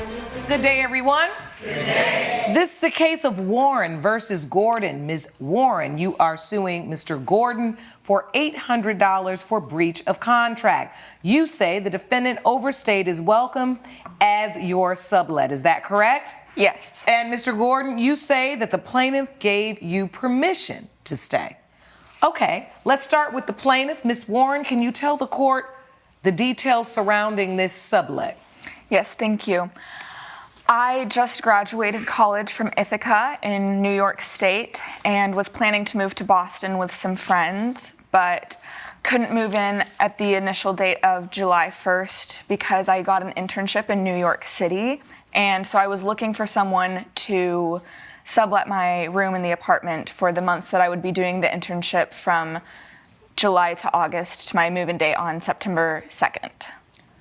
Good day, everyone. Good day. This is the case of Warren versus Gordon. Ms. Warren, you are suing Mr. Gordon for $800 for breach of contract. You say the defendant overstayed his welcome as your sublet. Is that correct? Yes. And Mr. Gordon, you say that the plaintiff gave you permission to stay. Okay, let's start with the plaintiff. Ms. Warren, can you tell the court the details surrounding this sublet? Yes, thank you. I just graduated college from Ithaca in New York State and was planning to move to Boston with some friends, but couldn't move in at the initial date of July 1st because I got an internship in New York City. And so I was looking for someone to sublet my room in the apartment for the months that I would be doing the internship from July to August to my move-in date on September 2nd.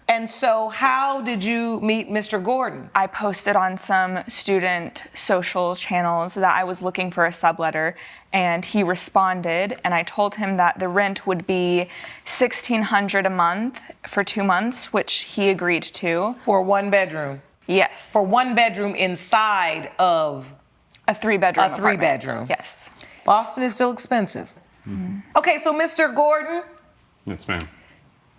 And so how did you meet Mr. Gordon? I posted on some student social channels that I was looking for a subletter, and he responded, and I told him that the rent would be $1,600 a month for 2 months, which he agreed to. For one bedroom? Yes. For one bedroom inside of? A 3-bedroom A 3-bedroom? Yes. Boston is still expensive. Mm-hmm. Okay, so Mr. Gordon? Yes, ma'am.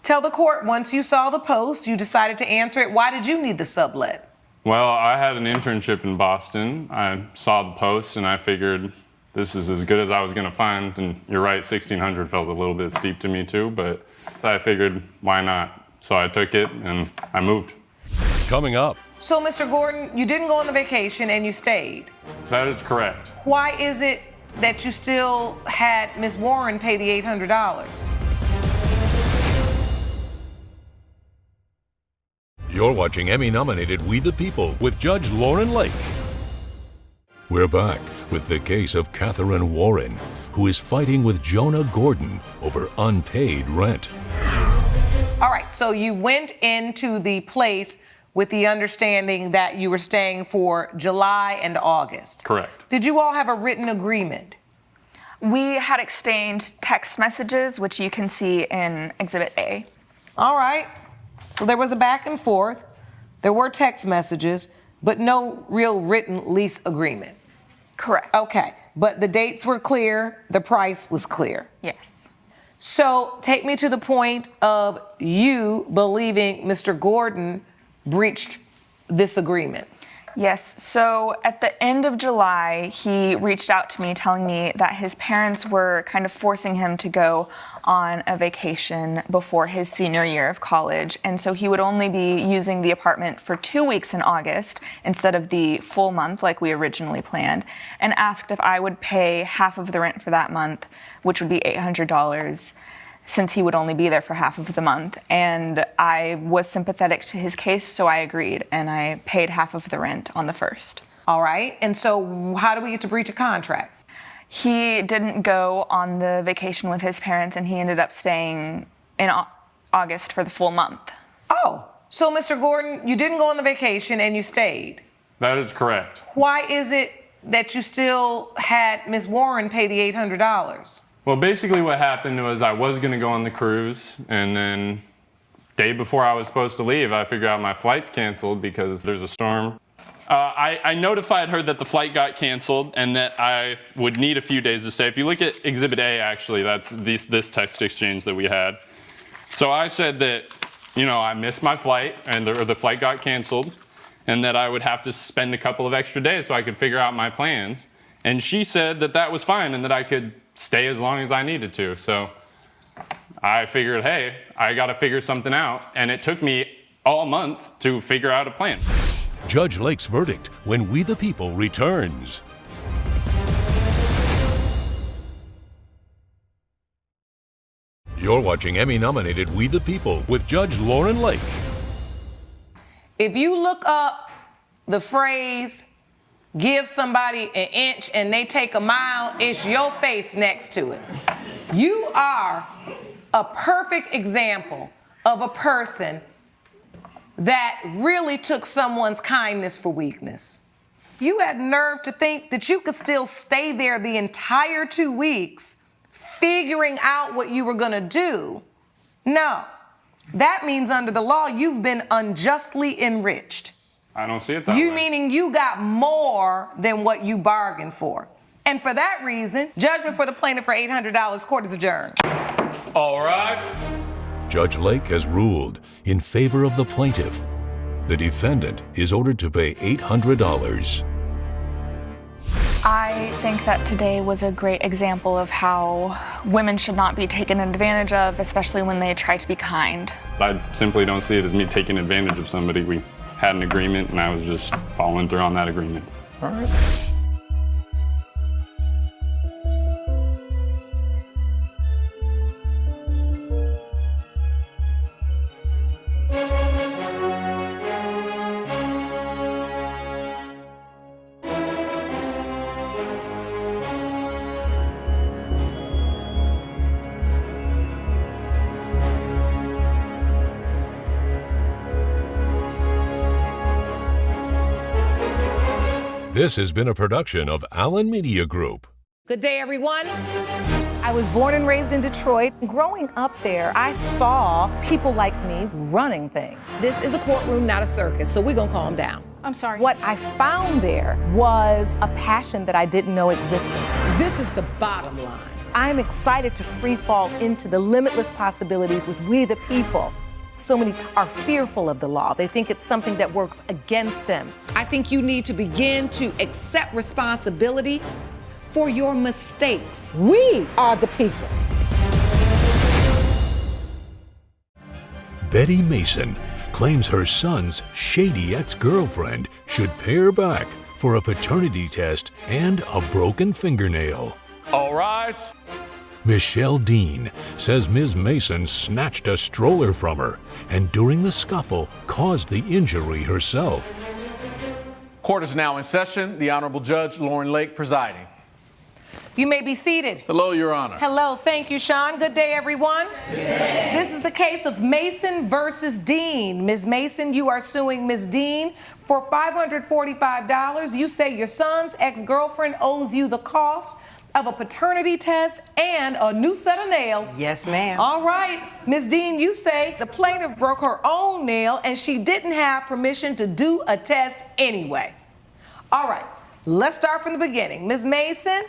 Tell the court, once you saw the post, you decided to answer it. Why did you need the sublet? Well, I had an internship in Boston. I saw the post and I figured this is as good as I was going to find. And you're right, $1,600 felt a little bit steep to me too, but I figured why not? So I took it and I moved. Coming up. So, Mr. Gordon, you didn't go on the vacation and you stayed. That is correct. Why is it that you still had Ms. Warren pay the $800? You're watching Emmy-nominated We the People with Judge Lauren Lake. We're back with the case of Catherine Warren, who is fighting with Jonah Gordon over unpaid rent. All right, so you went into the place with the understanding that you were staying for July and August. Correct. Did you all have a written agreement? We had exchanged text messages, which you can see in Exhibit A. All right. So there was a back and forth. There were text messages, but no real written lease agreement. Correct. Okay, but the dates were clear, the price was clear. Yes. So take me to the point of you believing Mr. Gordon breached this agreement. Yes, so at the end of July, he reached out to me telling me that his parents were kind of forcing him to go on a vacation before his senior year of college. And so he would only be using the apartment for 2 weeks in August instead of the full month like we originally planned, and asked if I would pay half of the rent for that month, which would be $800. Since he would only be there for half of the month. And I was sympathetic to his case, so I agreed, and I paid half of the rent on the 1st. All right, and so how do we get to breach a contract? He didn't go on the vacation with his parents, and he ended up staying in August for the full month. Oh, so Mr. Gordon, you didn't go on the vacation and you stayed. That is correct. Why is it that you still had Ms. Warren pay the $800? Well, basically what happened was I was going to go on the cruise, and then day before I was supposed to leave, I figured out my flight's canceled because there's a storm. I notified her that the flight got canceled and that I would need a few days to stay. If you look at Exhibit A, actually, that's this text exchange that we had. So I said that, you know, I missed my flight or the flight got canceled, and that I would have to spend a couple of extra days so I could figure out my plans. And she said that that was fine and that I could stay as long as I needed to. So I figured, hey, I got to figure something out. And it took me all month to figure out a plan. Judge Lake's verdict when We the People returns. You're watching Emmy-nominated We the People with Judge Lauren Lake. If you look up the phrase, give somebody an inch and they take a mile, it's your face next to it. You are a perfect example of a person that really took someone's kindness for weakness. You had nerve to think that you could still stay there the entire 2 weeks figuring out what you were gonna do. No, that means under the law, you've been unjustly enriched. I don't see it that way. You meaning you got more than what you bargained for. And for that reason, judgment for the plaintiff for $800, court is adjourned. All rise. Judge Lake has ruled in favor of the plaintiff. The defendant is ordered to pay $800. I think that today was a great example of how women should not be taken advantage of, especially when they try to be kind. I simply don't see it as me taking advantage of somebody. We had an agreement, and I was just following through on that agreement. All right. This has been a production of Allen Media Group. Good day, everyone. I was born and raised in Detroit. Growing up there, I saw people like me running things. This is a courtroom, not a circus, so we're gonna calm down. I'm sorry. What I found there was a passion that I didn't know existed. This is the bottom line. I'm excited to free fall into the limitless possibilities with We the People. So many are fearful of the law. They think it's something that works against them. I think you need to begin to accept responsibility for your mistakes. We are the people. Betty Mason claims her son's shady ex-girlfriend should pay her back for a paternity test and a broken fingernail. All rise. Michelle Dean says Ms. Mason snatched a stroller from her and during the scuffle caused the injury herself. Court is now in session. The Honorable Judge Lauren Lake presiding. You may be seated. Hello, Your Honor. Hello, thank you, Sean. Good day, everyone. This is the case of Mason versus Dean. Ms. Mason, you are suing Ms. Dean for $545. You say your son's ex-girlfriend owes you the cost of a paternity test and a new set of nails. Yes, ma'am. All right. Ms. Dean, you say the plaintiff broke her own nail and she didn't have permission to do a test anyway. All right. Let's start from the beginning. Ms. Mason,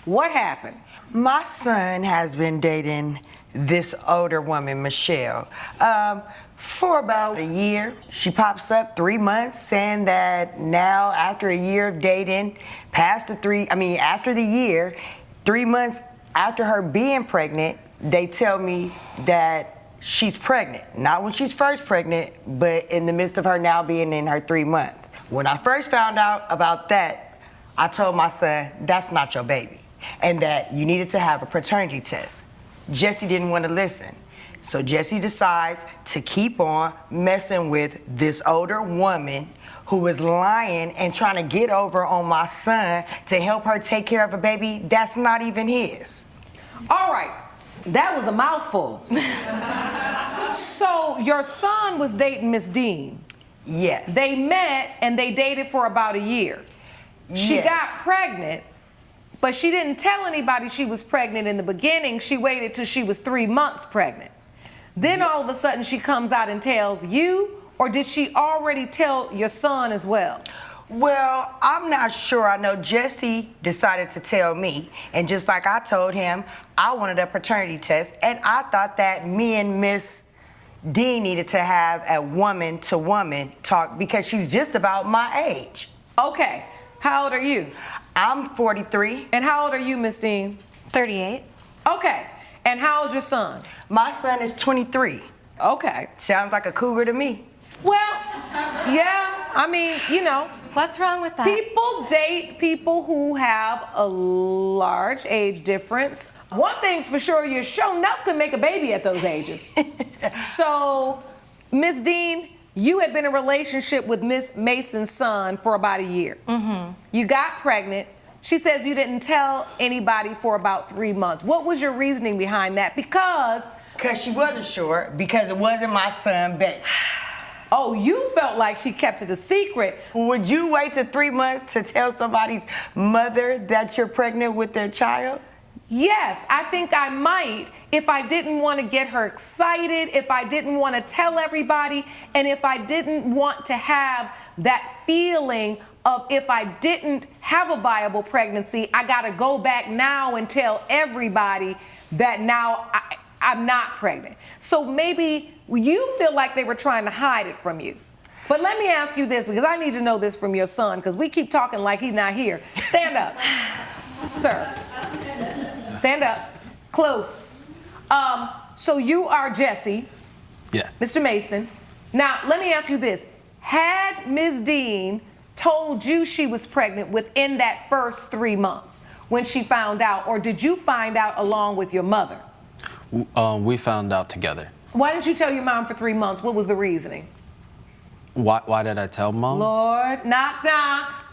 what happened? My son has been dating this older woman, Michelle, for about a year. She pops up 3 months saying that now after a year of dating, after the year, 3 months after her being pregnant, they tell me that she's pregnant. Not when she's first pregnant, but in the midst of her now being in her 3 months. When I first found out about that, I told my son, that's not your baby, and that you needed to have a paternity test. Jesse didn't want to listen. So Jesse decides to keep on messing with this older woman who was lying and trying to get over on my son to help her take care of a baby that's not even his. All right, that was a mouthful. So your son was dating Miss Dean. Yes. They met and they dated for about a year. She Yes. got pregnant, but she didn't tell anybody she was pregnant in the beginning. She waited till she was 3 months pregnant. Then all of a sudden she comes out and tells you, or did she already tell your son as well? Well, I'm not sure. I know Jesse decided to tell me, and just like I told him, I wanted a paternity test, and I thought that me and Miss Dean needed to have a woman-to-woman talk because she's just about my age. Okay, how old are you? I'm 43. And how old are you, Miss Dean? 38. Okay, and how old's your son? My son is 23. Okay. Sounds like a cougar to me. Well, yeah, I mean, you know. What's wrong with that? People date people who have a large age difference. One thing's for sure, you sure enough could make a baby at those ages. So, Miss Dean, you had been in a relationship with Miss Mason's son for about a year. Mm-hmm. You got pregnant. She says you didn't tell anybody for about 3 months. What was your reasoning behind that? Because she wasn't sure, because it wasn't my son, baby. Oh, you felt like she kept it a secret. Would you wait till 3 months to tell somebody's mother that you're pregnant with their child? Yes, I think I might if I didn't want to get her excited, if I didn't want to tell everybody, and if I didn't want to have that feeling of if I didn't have a viable pregnancy, I got to go back now and tell everybody that now I'm not pregnant. So maybe you feel like they were trying to hide it from you. But let me ask you this, because I need to know this from your son, because we keep talking like he's not here. Stand up, sir. Stand up. Close. So you are Jesse. Yeah. Mr. Mason. Now, let me ask you this. Had Ms. Dean told you she was pregnant within that first 3 months when she found out, or did you find out along with your mother? We found out together. Why didn't you tell your mom for 3 months? What was the reasoning? Why did I tell Mom? Lord, knock, knock.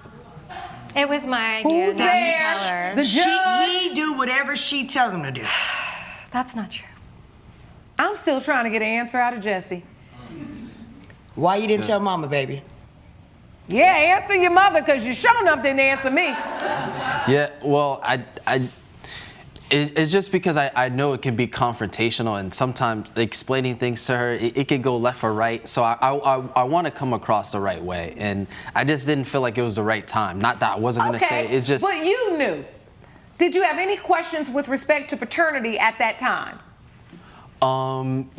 It was my idea. Who's not to there? tell her. The judge? He do whatever she tell him to do. That's not true. I'm still trying to get an answer out of Jesse. Why you didn't tell mama, baby? Yeah, answer your mother, because you sure enough didn't answer me. Yeah, well, it's just because I know it can be confrontational, and sometimes explaining things to her, it can go left or right. So I want to come across the right way, and I just didn't feel like it was the right time. Not that I wasn't going to say it, it's just. But you knew. Did you have any questions with respect to paternity at that time?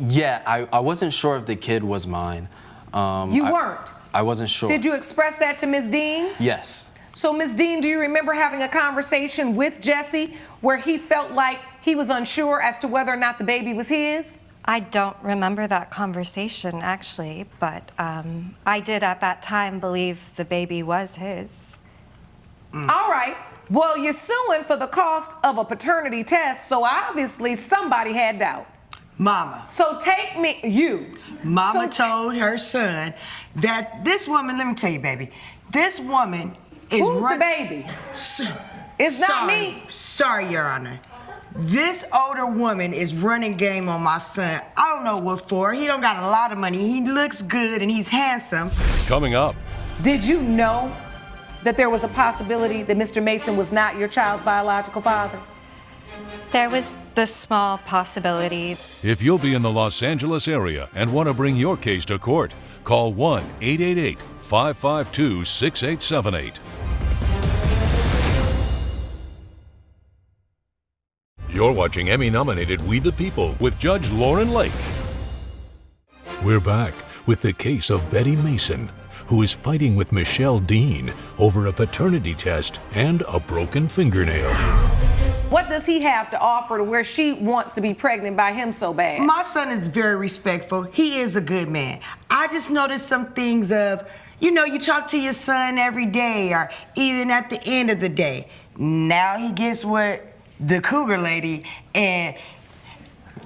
Yeah, I wasn't sure if the kid was mine. You weren't? I wasn't sure. Did you express that to Ms. Dean? Yes. So, Ms. Dean, do you remember having a conversation with Jesse where he felt like he was unsure as to whether or not the baby was his? I don't remember that conversation, actually, but I did at that time believe the baby was his. All right. Well, you're suing for the cost of a paternity test, so obviously somebody had doubt. Mama. So take me, you. Mama told her son that this woman, let me tell you, baby, this woman is Who's the baby? It's not me. Sorry, Your Honor. This older woman is running game on my son. I don't know what for. He don't got a lot of money. He looks good and he's handsome. Coming up. Did you know that there was a possibility that Mr. Mason was not your child's biological father? There was the small possibility. If you'll be in the Los Angeles area and want to bring your case to court, call 1-888-552-6878. You're watching Emmy-nominated We the People with Judge Lauren Lake. We're back with the case of Betty Mason, who is fighting with Michelle Dean over a paternity test and a broken fingernail. What does he have to offer to where she wants to be pregnant by him so bad? My son is very respectful. He is a good man. I just noticed some things of, you know, you talk to your son every day or even at the end of the day. Now he gets with the cougar lady and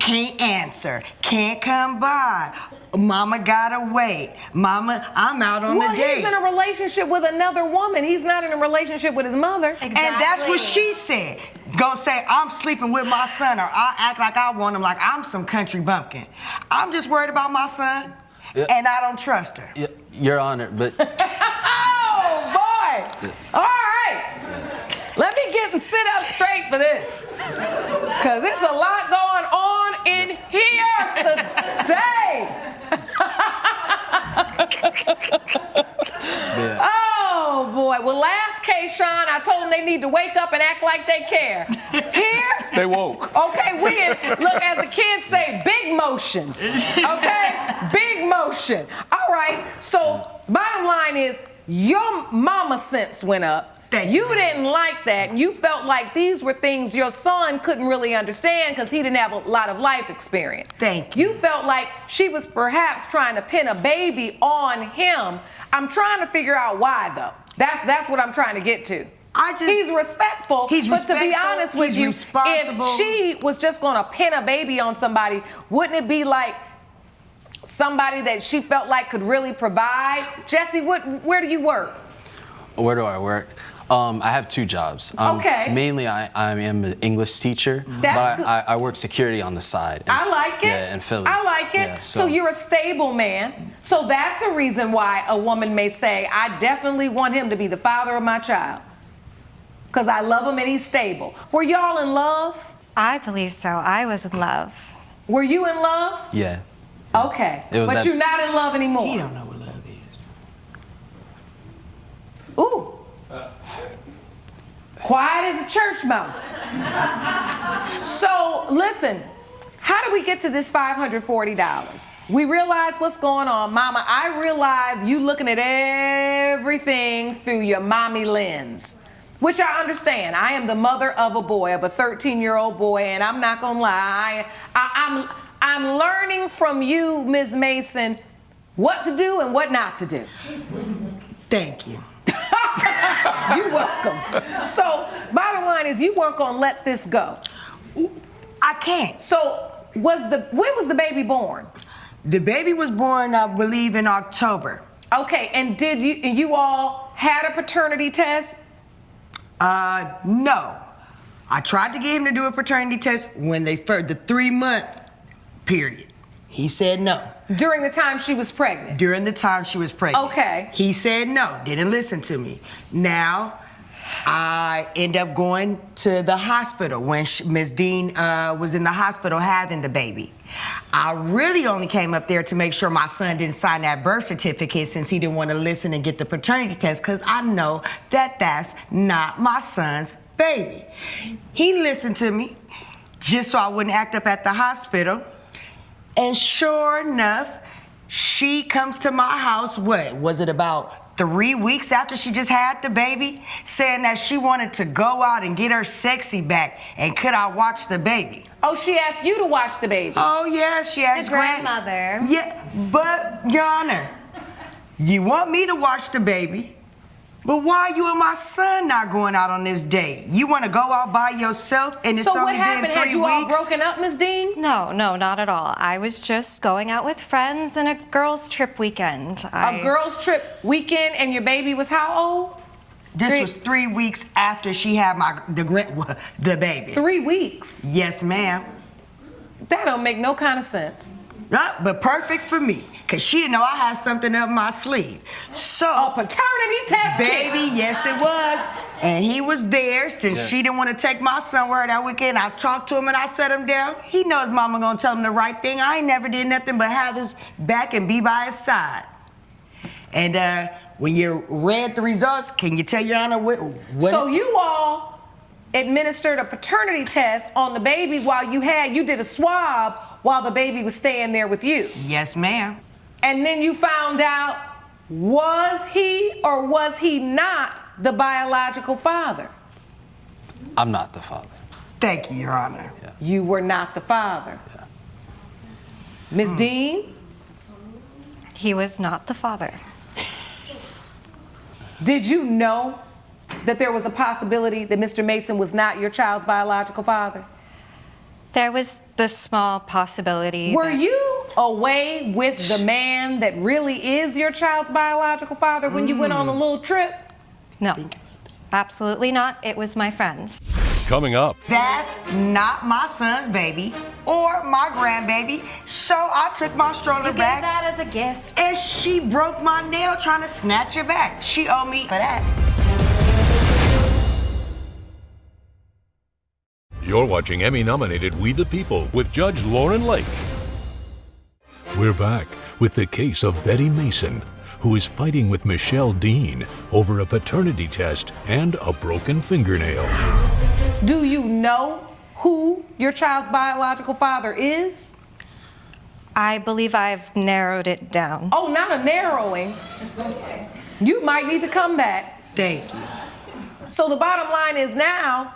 can't answer, can't come by. Mama gotta wait. Mama, I'm out on the date. Well, he's in a relationship with another woman. He's not in a relationship with his mother. Exactly. And that's what she said. Go say, I'm sleeping with my son, or I act like I want him like I'm some country bumpkin. I'm just worried about my son, and I don't trust her. Your Honor, but... Oh, boy! All right. Let me get and sit up straight for this. Because there's a lot going on in here today. Oh, boy. Well, last case, Sean, I told them they need to wake up and act like they care. Here? They woke. Okay, we in, look, as the kids say, big motion. Okay? Big motion. All right, so bottom line is, your mama sense went up. You didn't like that, and you felt like these were things your son couldn't really understand because he didn't have a lot of life experience. Thank you. You felt like she was perhaps trying to pin a baby on him. I'm trying to figure out why, though. That's what I'm trying to get to. He's respectful, but to be honest with you, if she was just going to pin a baby on somebody, wouldn't it be like somebody that she felt like could really provide? Jesse, where do you work? Where do I work? I have two jobs. Okay. Mainly, I am an English teacher, but I work security on the side. I like it. Yeah, in Philly. I like it. Yeah, so you're a stable man. So that's a reason why a woman may say, I definitely want him to be the father of my child. Because I love him and he's stable. Were y'all in love? I believe so. I was in love. Were you in love? Yeah. Okay. But you're not in love anymore. He don't know what love is. Ooh. Quiet as a church mouse. So, listen, how do we get to this $540? We realize what's going on. Mama, I realize you looking at everything through your mommy lens, which I understand. I am the mother of a boy, of a 13-year-old boy, and I'm not gonna lie. I'm learning from you, Ms. Mason, what to do and what not to do. Thank you. You're welcome. So, bottom line is you weren't gonna let this go. I can't. So, when was the baby born? The baby was born, I believe, in October. Okay, and did you all had a paternity test? No. I tried to get him to do a paternity test when the 3-month period. He said no. During the time she was pregnant? During the time she was pregnant. Okay. He said no, didn't listen to me. Now, I end up going to the hospital when Ms. Dean was in the hospital having the baby. I really only came up there to make sure my son didn't sign that birth certificate since he didn't want to listen and get the paternity test, because I know that that's not my son's baby. He listened to me just so I wouldn't act up at the hospital. And sure enough, she comes to my house, what, was it about 3 weeks after she just had the baby, saying that she wanted to go out and get her sexy back, and could I watch the baby? Oh, she asked you to watch the baby? Oh, yeah, she asked the grandmother. Yeah, but, Your Honor, you want me to watch the baby, but why are you and my son not going out on this date? You want to go out by yourself, and it's only been 3 weeks? So what happened? Had you all broken up, Ms. Dean? No, not at all. I was just going out with friends in a girls' trip weekend. A girls' trip weekend, and your baby was how old? This was 3 weeks after she had the baby. 3 weeks? Yes, ma'am. That don't make no kind of sense. But perfect for me, because she didn't know I had something up my sleeve. So, a paternity test baby, yes it was. And he was there since she didn't want to take my son with her that weekend. I talked to him and I set him down. He knows mama gonna tell him the right thing. I ain't never did nothing but have his back and be by his side. And when you read the results, can you tell Your Honor what? So you all administered a paternity test on the baby while you did a swab while the baby was staying there with you. Yes, ma'am. And then you found out, was he or was he not the biological father? I'm not the father. Thank you, Your Honor. Yeah. You were not the father. Yeah. Ms. Dean? He was not the father. Did you know that there was a possibility that Mr. Mason was not your child's biological father? There was the small possibility. Were you away with the man that really is your child's biological father when you went on the little trip? No, absolutely not. It was my friends. Coming up. That's not my son's baby or my grandbaby, so I took my stroller You gave back. that as a gift. And she broke my nail trying to snatch it back. She owed me for that. You're watching Emmy-nominated We the People with Judge Lauren Lake. We're back with the case of Betty Mason, who is fighting with Michelle Dean over a paternity test and a broken fingernail. Do you know who your child's biological father is? I believe I've narrowed it down. Oh, not a narrowing. You might need to come back. Thank you. So the bottom line is now,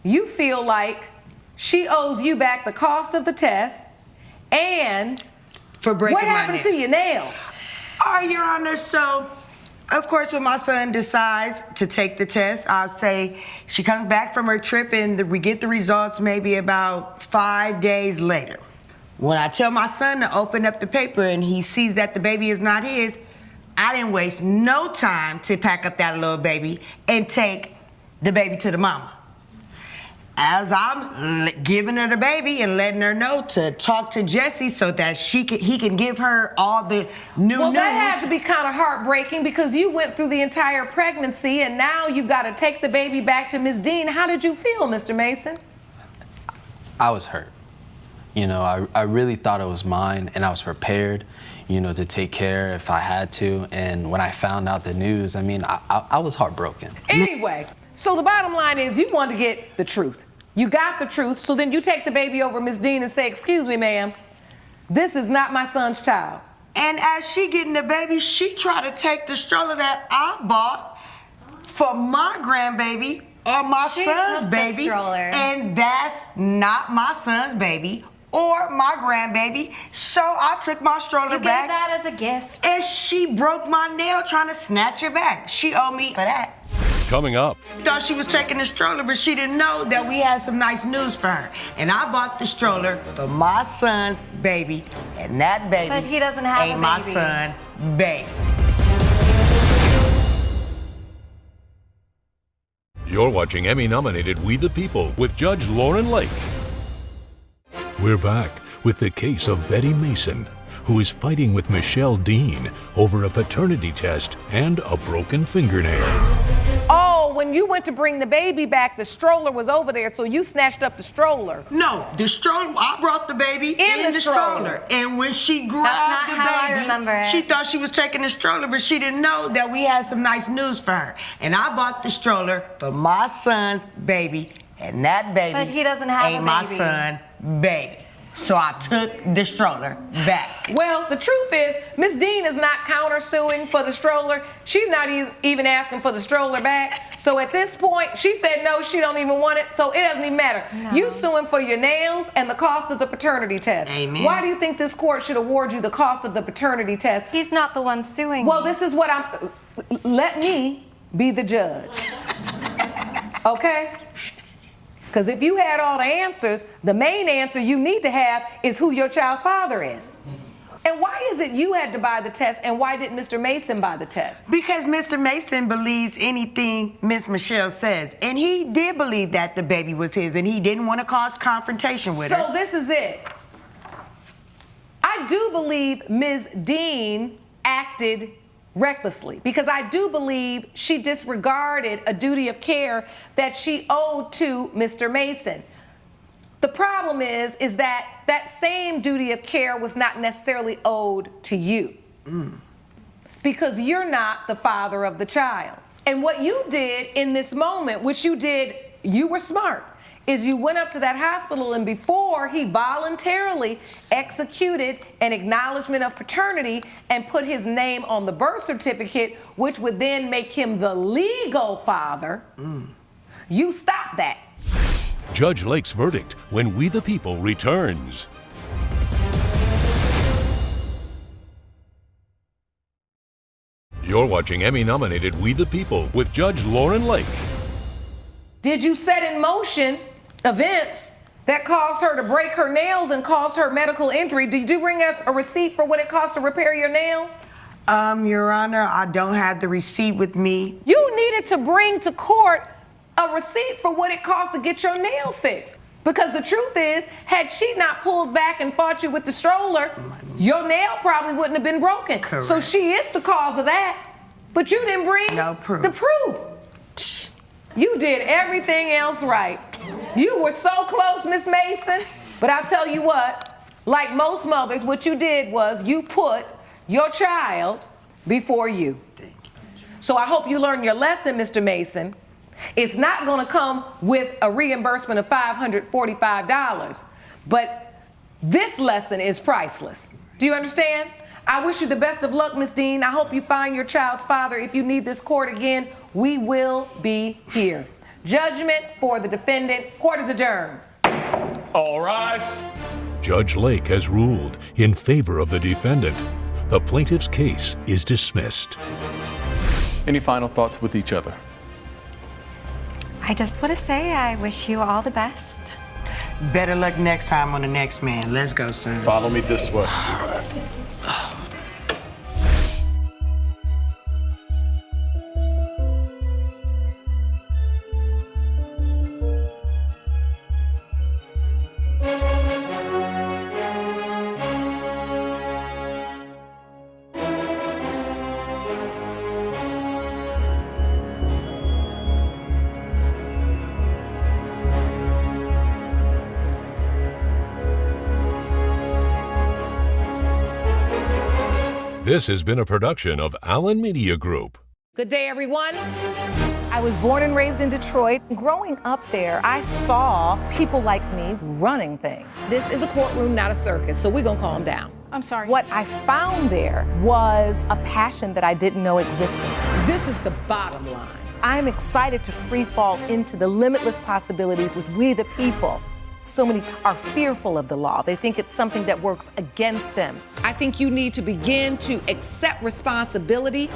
you feel like she owes you back the cost of the test and for breaking what my happened nail. to your nails? All right, Your Honor, so of course when my son decides to take the test, I'll say she comes back from her trip and we get the results maybe about 5 days later. When I tell my son to open up the paper and he sees that the baby is not his, I didn't waste no time to pack up that little baby and take the baby to the mama. As I'm giving her the baby and letting her know to talk to Jesse so that he can give her all the new Well, news. that had to be kind of heartbreaking because you went through the entire pregnancy and now you've got to take the baby back to Ms. Dean. How did you feel, Mr. Mason? I was hurt. You know, I really thought it was mine, and I was prepared, you know, to take care if I had to. And when I found out the news, I mean, I was heartbroken. Anyway, so the bottom line is you want to get the truth. You got the truth, so then you take the baby over Ms. Dean and say, excuse me, ma'am, this is not my son's child. And as she getting the baby, she tried to take the stroller that I bought for my grandbaby or my son's baby. And that's not my son's baby or my grandbaby. So I took my stroller You gave back. that as a gift. And she broke my nail trying to snatch it back. She owed me for that. Coming up. Thought she was taking the stroller, but she didn't know that we had some nice news for her. And I bought the stroller for my son's baby, and that baby But he doesn't have ain't a my baby. son, baby. You're watching Emmy-nominated We the People with Judge Lauren Lake. We're back with the case of Betty Mason, who is fighting with Michelle Dean over a paternity test and a broken fingernail. Oh, when you went to bring the baby back, the stroller was over there, so you snatched up the stroller. No, the stroller, I brought the baby in the stroller. And when she grabbed That's not the how I baby, remember it. she thought she was taking the stroller, but she didn't know that we had some nice news for her. And I bought the stroller for my son's baby, and that baby But he doesn't have ain't a my baby. son, baby. So I took the stroller back. Well, the truth is, Miss Dean is not countersuing for the stroller. She's not even asking for the stroller back. So at this point, she said no, she don't even want it, so it doesn't even matter. No. You suing for your nails and the cost of the paternity test. Amen. Why do you think this court should award you the cost of the paternity test? He's not the one suing Well, me. this is what let me be the judge. Okay? Because if you had all the answers, the main answer you need to have is who your child's father is. And why is it you had to buy the test and why didn't Mr. Mason buy the test? Because Mr. Mason believes anything Miss Michelle says. And he did believe that the baby was his, and he didn't want to cause confrontation with her. So this is it. I do believe Ms. Dean acted recklessly because I do believe she disregarded a duty of care that she owed to Mr. Mason. The problem is that that same duty of care was not necessarily owed to you because you're not the father of the child. And what you did in this moment, which you did you were smart, is you went up to that hospital, and before he voluntarily executed an acknowledgement of paternity and put his name on the birth certificate, which would then make him the legal father, you stopped that. Judge Lake's verdict when We the People returns. You're watching Emmy-nominated We the People with Judge Lauren Lake. Did you set in motion events that caused her to break her nails and caused her medical injury? Did you bring us a receipt for what it cost to repair your nails? Your Honor, I don't have the receipt with me. You needed to bring to court a receipt for what it cost to get your nail fixed. Because the truth is, had she not pulled back and fought you with the stroller, your nail probably wouldn't have been broken. Correct. So she is the cause of that. But you didn't bring no proof. The proof. You did everything else right. You were so close, Miss Mason. But I'll tell you what, like most mothers, what you did was you put your child before you. So I hope you learned your lesson, Mr. Mason. It's not going to come with a reimbursement of $545, but this lesson is priceless. Do you understand? I wish you the best of luck, Miss Dean. I hope you find your child's father. If you need this court again, we will be here. Judgment for the defendant. Court is adjourned. All rise. Judge Lake has ruled in favor of the defendant. The plaintiff's case is dismissed. Any final thoughts with each other? I just want to say I wish you all the best. Better luck next time on the next man. Let's go, son. Follow me this way. This has been a production of Allen Media Group. Good day, everyone. I was born and raised in Detroit. Growing up there, I saw people like me running things. This is a courtroom, not a circus, so we're going to calm down. I'm sorry. What I found there was a passion that I didn't know existed. This is the bottom line. I'm excited to free fall into the limitless possibilities with We the People. So many are fearful of the law. They think it's something that works against them. I think you need to begin to accept responsibility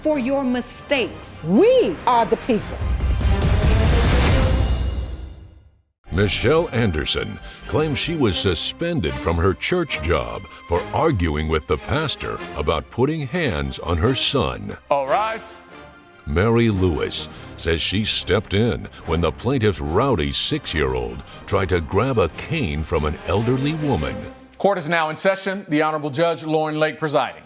for your mistakes. We are the people. Michelle Anderson claims she was suspended from her church job for arguing with the pastor about putting hands on her son. All rise. Mary Lewis says she stepped in when the plaintiff's rowdy 6-year-old tried to grab a cane from an elderly woman. Court is now in session. The Honorable Judge Lauren Lake presiding.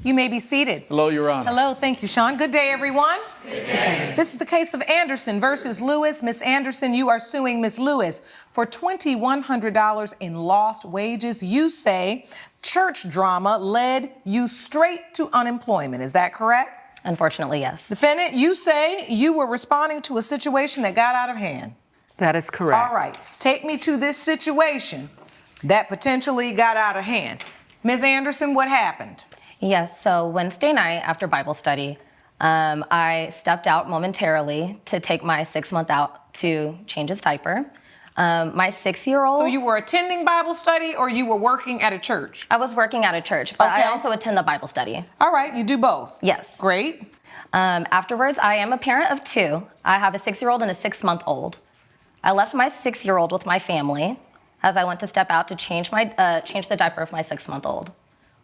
You may be seated. Hello, Your Honor. Hello, thank you, Sean. Good day, everyone. Good day. This is the case of Anderson versus Lewis. Miss Anderson, you are suing Miss Lewis for $2,100 in lost wages. You say church drama led you straight to unemployment. Is that correct? Unfortunately, yes. Defendant, you say you were responding to a situation that got out of hand. That is correct. All right. Take me to this situation that potentially got out of hand. Ms. Anderson, what happened? Yes, so Wednesday night after Bible study, I stepped out momentarily to take my 6-month out to change his diaper. My 6-year-old... So you were attending Bible study or you were working at a church? I was working at a church, but I also attend the Bible study. All right, you do both? Yes. Great. Afterwards, I am a parent of 2. I have a 6-year-old and a 6-month-old. I left my 6-year-old with my family as I went to step out to change the diaper of my 6-month-old.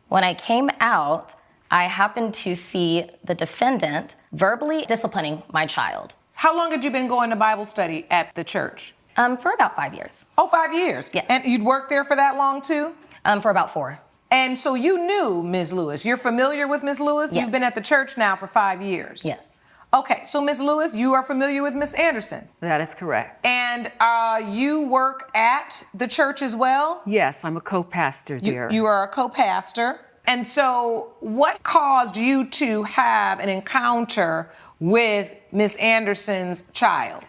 When I came out, I happened to see the defendant verbally disciplining my child. How long had you been going to Bible study at the church? For about 5 years. Oh, 5 years? Yes. And you'd worked there for that long too? For about 4. And so you knew Ms. Lewis. You're familiar with Ms. Lewis? Yes. You've been at the church now for 5 years? Yes. Okay, so Ms. Lewis, you are familiar with Ms. Anderson? That is correct. And you work at the church as well? Yes, I'm a co-pastor there. You are a co-pastor. And so what caused you to have an encounter with Ms. Anderson's child?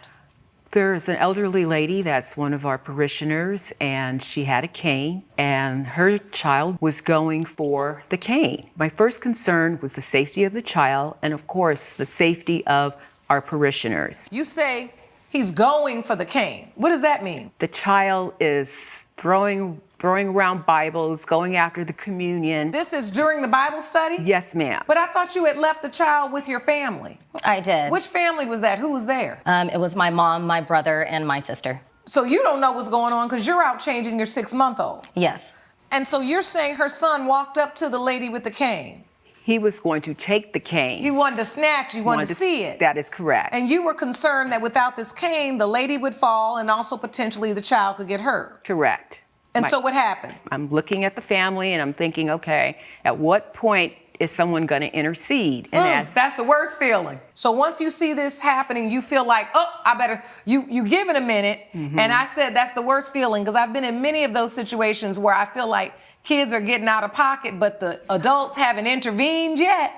There's an elderly lady that's one of our parishioners, and she had a cane, and her child was going for the cane. My first concern was the safety of the child, and of course, the safety of our parishioners. You say he's going for the cane. What does that mean? The child is throwing around Bibles, going after the communion. This is during the Bible study? Yes, ma'am. But I thought you had left the child with your family. I did. Which family was that? Who was there? It was my mom, my brother, and my sister. So you don't know what's going on because you're out changing your 6-month-old. Yes. And so you're saying her son walked up to the lady with the cane. He was going to take the cane. He wanted to snatch, you wanted to see it. That is correct. And you were concerned that without this cane, the lady would fall and also potentially the child could get hurt. Correct. And so what happened? I'm looking at the family and I'm thinking, okay, at what point is someone going to intercede? And that's the worst feeling. So once you see this happening, you feel like, oh, I better, you give it a minute. Mm-hmm. And I said that's the worst feeling because I've been in many of those situations where I feel like kids are getting out of pocket, but the adults haven't intervened yet.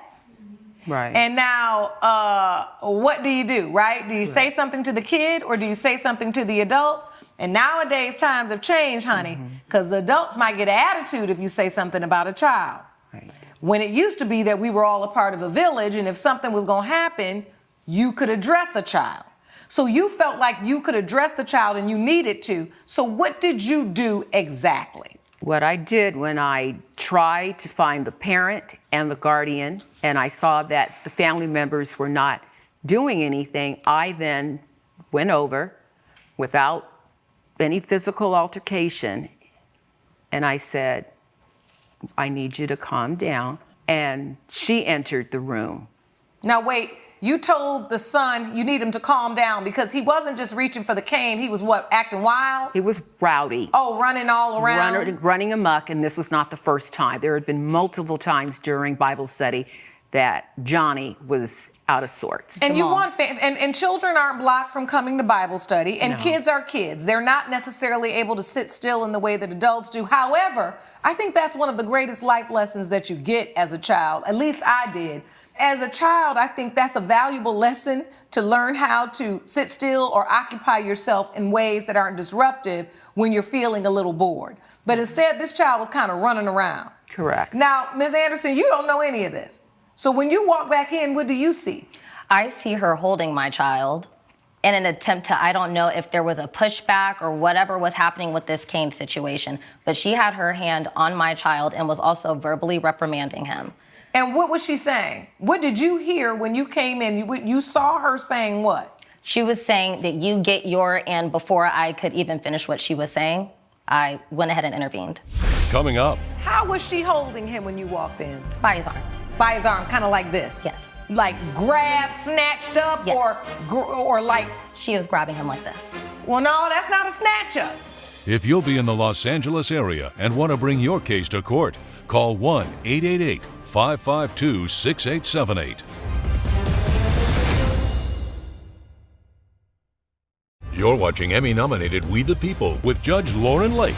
Right. And now, what do you do, right? Do you say something to the kid or do you say something to the adult? And nowadays, times have changed, honey, because the adults might get an attitude if you say something about a child. Right. When it used to be that we were all a part of a village, and if something was going to happen, you could address a child. So you felt like you could address the child and you needed to. So what did you do exactly? What I did when I tried to find the parent and the guardian, and I saw that the family members were not doing anything, I then went over without any physical altercation, and I said, I need you to calm down. And she entered the room. Now wait, you told the son you need him to calm down because he wasn't just reaching for the cane, he was what, acting wild? He was rowdy. Oh, running all around? Running amok, and this was not the first time. There had been multiple times during Bible study that Johnny was out of sorts. And you want and children aren't blocked from coming to Bible study, and kids are kids. They're not necessarily able to sit still in the way that adults do. However, I think that's one of the greatest life lessons that you get as a child. At least I did. As a child, I think that's a valuable lesson to learn how to sit still or occupy yourself in ways that aren't disruptive when you're feeling a little bored. But instead, this child was kind of running around. Correct. Now, Ms. Anderson, you don't know any of this. So when you walk back in, what do you see? I see her holding my child in an attempt to, I don't know if there was a pushback or whatever was happening with this cane situation, but she had her hand on my child and was also verbally reprimanding him. And what was she saying? What did you hear when you came in? You saw her saying what? She was saying that you get and before I could even finish what she was saying, I went ahead and intervened. Coming up. How was she holding him when you walked in? By his arm. By his arm, kind of like this? Yes. Like grabbed, snatched up, yes. or like? She was grabbing him like this. Well, no, that's not a snatch up. If you'll be in the Los Angeles area and want to bring your case to court, call 1-888-552-6878. You're watching Emmy-nominated We the People with Judge Lauren Lake.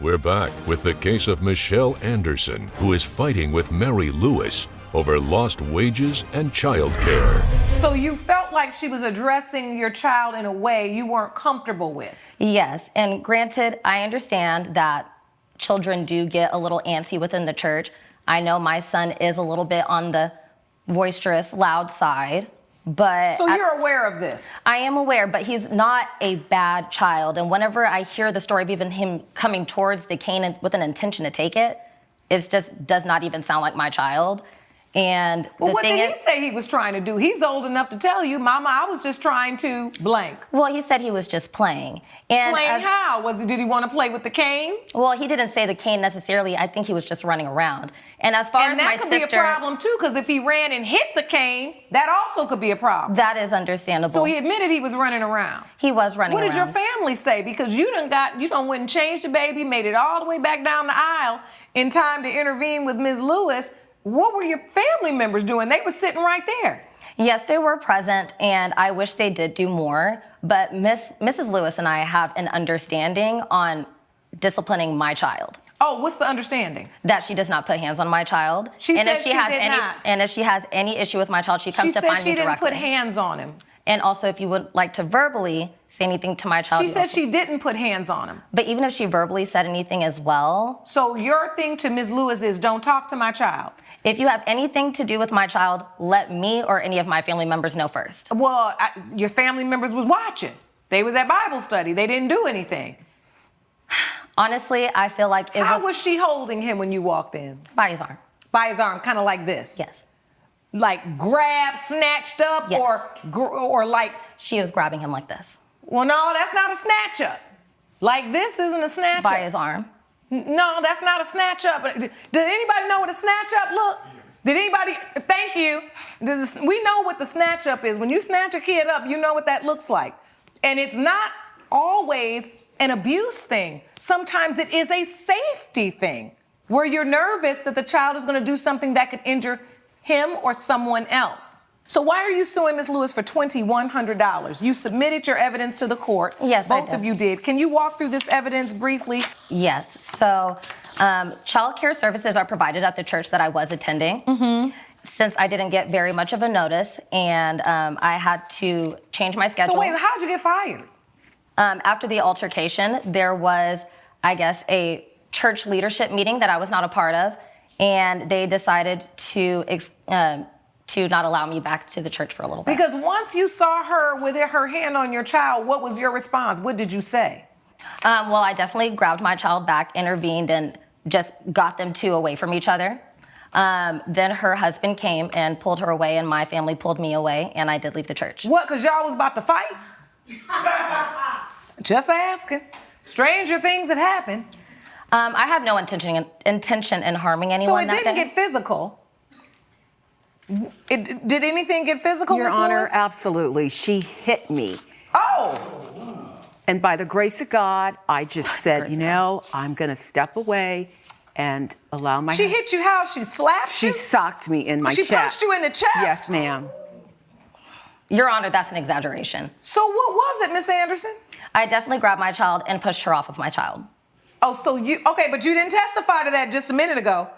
We're back with the case of Michelle Anderson, who is fighting with Mary Lewis over lost wages and child care. So you felt like she was addressing your child in a way you weren't comfortable with? Yes, and granted, I understand that children do get a little antsy within the church. I know my son is a little bit on the boisterous, loud side. But so you're aware of this? I am aware, but he's not a bad child. And whenever I hear the story of even him coming towards the cane with an intention to take it, it just does not even sound like my child. And well, what did he say he was trying to do? He's old enough to tell you, Mama, I was just trying to blank. Well, he said he was just playing. And playing how? Did he want to play with the cane? Well, he didn't say the cane necessarily. I think he was just running around. And as far as my sister... And that could be a problem too, because if he ran and hit the cane, that also could be a problem. That is understandable. So he admitted he was running around. He was running around. What did your family say? Because you went and changed the baby, made it all the way back down the aisle in time to intervene with Ms. Lewis. What were your family members doing? They were sitting right there. Yes, they were present, and I wish they did do more. But Mrs. Lewis and I have an understanding on disciplining my child. Oh, what's the understanding? That she does not put hands on my child. She said she did not. And if she has any issue with my child, she comes to find me directly. She said she didn't put hands on him. And also, if you would like to verbally say anything to my child. She said she didn't put hands on him. But even if she verbally said anything as well. So your thing to Ms. Lewis is don't talk to my child. If you have anything to do with my child, let me or any of my family members know first. Well, your family members was watching. They was at Bible study. They didn't do anything. Honestly, I feel like How was she holding him when you walked in? By his arm. By his arm, kind of like this? Yes. Like grabbed, snatched up, yes. or like... She was grabbing him like this. Well, no, that's not a snatch up. Like this isn't a snatch up. By his arm. No, that's not a snatch up. Did anybody know what a snatch up look? Did anybody? Thank you. We know what the snatch up is. When you snatch a kid up, you know what that looks like. And it's not always an abuse thing. Sometimes it is a safety thing where you're nervous that the child is going to do something that could injure him or someone else. So why are you suing Ms. Lewis for $2,100? You submitted your evidence to the court. Yes, Both I did. of you did. Can you walk through this evidence briefly? Yes. So child care services are provided at the church that I was attending. Since I didn't get very much of a notice and I had to change my schedule. So wait, how'd you get fired? After the altercation, there was, I guess, a church leadership meeting that I was not a part of, and they decided to not allow me back to the church for a little bit. Because once you saw her with her hand on your child, what was your response? What did you say? Well, I definitely grabbed my child back, intervened, and just got them two away from each other. Then her husband came and pulled her away, and my family pulled me away, and I did leave the church. What, because y'all was about to fight? Just asking. Stranger things have happened. I have no intention in harming anyone. So it didn't get physical. Did anything get physical, Your Ms. Honor, Lewis? absolutely. She hit me. Oh! And by the grace of God, I just said, you know, I'm going to step away and allow my... She hit you how? She slapped you? She socked me in my chest. She punched you in the chest? Yes, ma'am. Your Honor, that's an exaggeration. So what was it, Miss Anderson? I definitely grabbed my child and pushed her off of my child. Oh, so okay, but you didn't testify to that just a minute ago.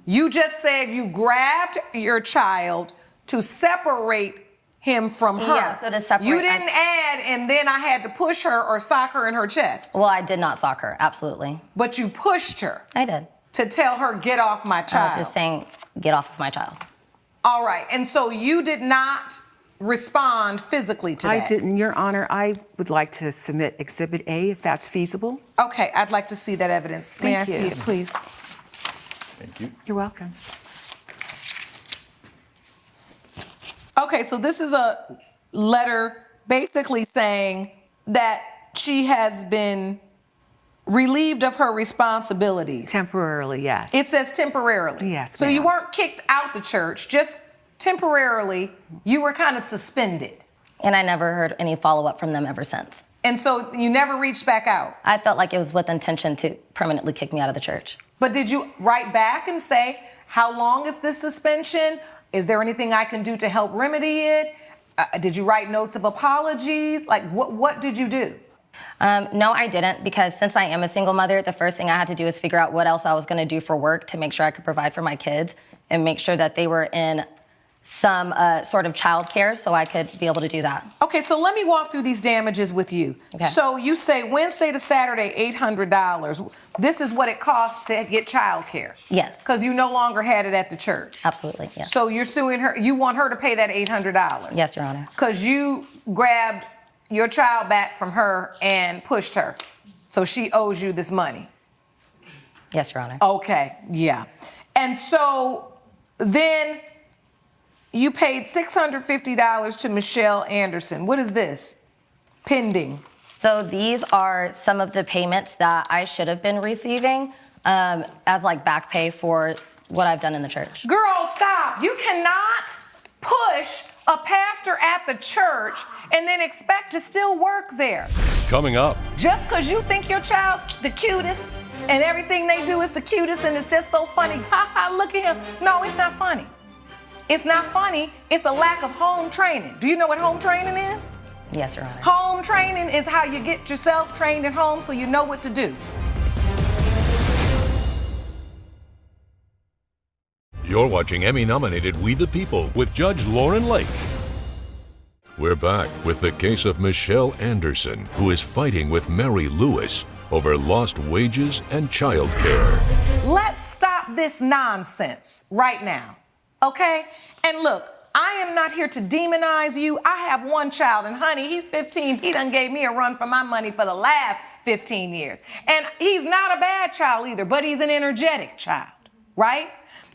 You just said you grabbed your child to separate him from her. Yeah, so to separate. You didn't add, and then I had to push her or sock her in her chest. Well, I did not sock her, absolutely. But you pushed her. I did. To tell her, get off my child. I was just saying, get off of my child. All right, and so you did not respond physically to that? I didn't, Your Honor. I would like to submit Exhibit A if that's feasible. Okay, I'd like to see that evidence. May I Thank you. see it, please? Thank you. You're welcome. Okay, so this is a letter basically saying that she has been relieved of her responsibilities. Temporarily, yes. It says temporarily. Yes, So you ma'am. weren't kicked out the church, just temporarily, you were kind of suspended. And I never heard any follow-up from them ever since. And so you never reached back out? I felt like it was with intention to permanently kick me out of the church. But did you write back and say, how long is this suspension? Is there anything I can do to help remedy it? Did you write notes of apologies? Like, what did you do? No, I didn't, because since I am a single mother, the first thing I had to do was figure out what else I was going to do for work to make sure I could provide for my kids and make sure that they were in some sort of childcare so I could be able to do that. Okay, so let me walk through these damages with you. Okay. So you say Wednesday to Saturday, $800. This is what it costs to get childcare. Yes. Because you no longer had it at the church. Absolutely, yes. So you're suing her, you want her to pay that $800. Yes, Your Honor. Because you grabbed your child back from her and pushed her. So she owes you this money. Yes, Your Honor. Okay, yeah. And so then you paid $650 to Michelle Anderson. What is this? Pending. So these are some of the payments that I should have been receiving as like back pay for what I've done in the church. Girl, stop. You cannot push a pastor at the church and then expect to still work there. Coming up. Just because you think your child's the cutest and everything they do is the cutest and it's just so funny. Ha ha, look at him. No, it's not funny. It's not funny. It's a lack of home training. Do you know what home training is? Yes, Your Honor. Home training is how you get yourself trained at home so you know what to do. You're watching Emmy-nominated We the People with Judge Lauren Lake. We're back with the case of Michelle Anderson, who is fighting with Mary Lewis over lost wages and child care. Let's stop this nonsense right now, okay? And look, I am not here to demonize you. I have one child, and honey, he's 15. He done gave me a run for my money for the last 15 years. And he's not a bad child either, but he's an energetic child, right?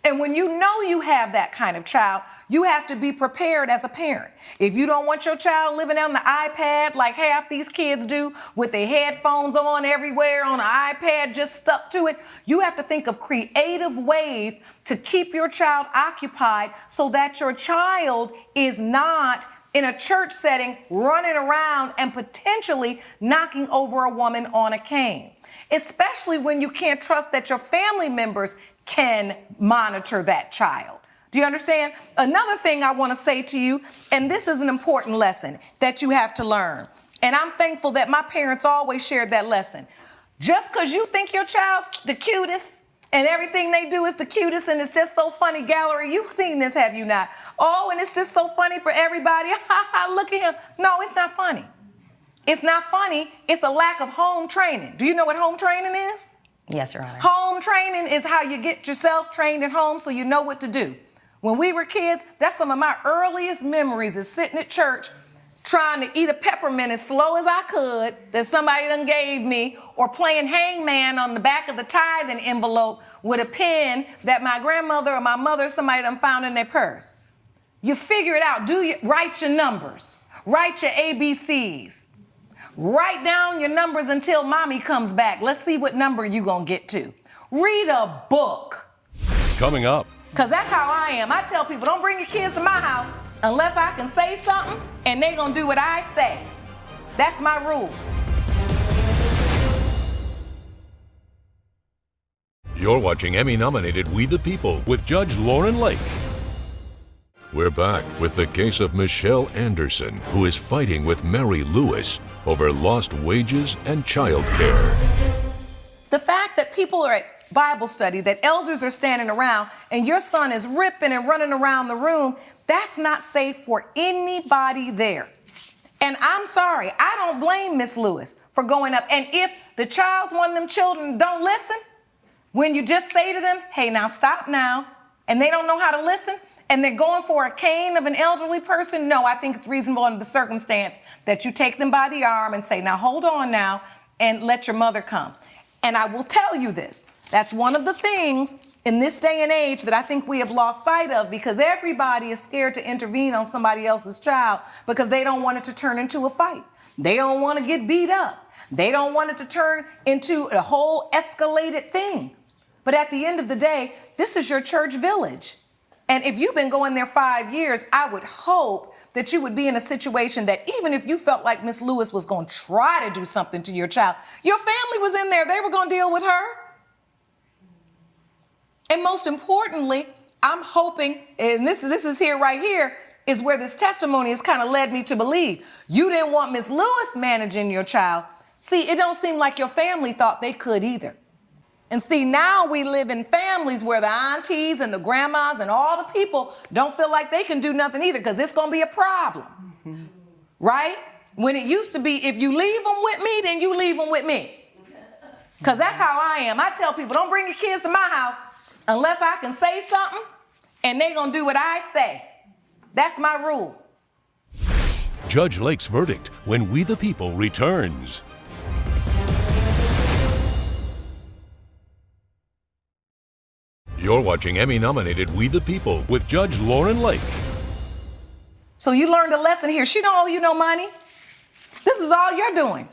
And when you know you have that kind of child, you have to be prepared as a parent. If you don't want your child living on the iPad like half these kids do, with their headphones on everywhere on an iPad just stuck to it, you have to think of creative ways to keep your child occupied so that your child is not in a church setting running around and potentially knocking over a woman on a cane, especially when you can't trust that your family members can monitor that child. Do you understand? Another thing I want to say to you, and this is an important lesson that you have to learn, and I'm thankful that my parents always shared that lesson. Just because you think your child's the cutest and everything they do is the cutest and it's just so funny, gallery, you've seen this, have you not? Oh, and it's just so funny for everybody. Look at him. No, it's not funny. It's not funny. It's a lack of home training. Do you know what home training is? Yes, Your Honor. Home training is how you get yourself trained at home so you know what to do. When we were kids, that's some of my earliest memories, is sitting at church trying to eat a peppermint as slow as I could that somebody done gave me, or playing hangman on the back of the tithing envelope with a pen that my grandmother or my mother, somebody done found in their purse. You figure it out. Write your numbers. Write your ABCs. Write down your numbers until mommy comes back. Let's see what number you gonna get to. Read a book. Coming up. Because that's how I am. I tell people, don't bring your kids to my house unless I can say something and they gonna do what I say. That's my rule. You're watching Emmy-nominated We the People with Judge Lauren Lake. We're back with the case of Michelle Anderson, who is fighting with Mary Lewis over lost wages and child care. The fact that people are at Bible study, that elders are standing around and your son is ripping and running around the room, that's not safe for anybody there. And I'm sorry, I don't blame Miss Lewis for going up. And if the child's one of them children don't listen, when you just say to them, hey, now stop now, and they don't know how to listen, and they're going for a cane of an elderly person, no, I think it's reasonable under the circumstance that you take them by the arm and say, now hold on now, and let your mother come. And I will tell you this, that's one of the things in this day and age that I think we have lost sight of, because everybody is scared to intervene on somebody else's child because they don't want it to turn into a fight. They don't want to get beat up. They don't want it to turn into a whole escalated thing. But at the end of the day, this is your church village. And if you've been going there 5 years, I would hope that you would be in a situation that even if you felt like Miss Lewis was going to try to do something to your child, your family was in there, they were going to deal with her. And most importantly, I'm hoping, and this is here right here, is where this testimony has kind of led me to believe. You didn't want Miss Lewis managing your child. See, it don't seem like your family thought they could either. And see, now we live in families where the aunties and the grandmas and all the people don't feel like they can do nothing either, because it's going to be a problem, right? When it used to be, if you leave them with me, then you leave them with me. Because that's how I am. I tell people, don't bring your kids to my house unless I can say something and they going to do what I say. That's my rule. Judge Lake's verdict when We the People returns. You're watching Emmy-nominated We the People with Judge Lauren Lake. So you learned a lesson here. She don't owe you no money. This is all you're doing.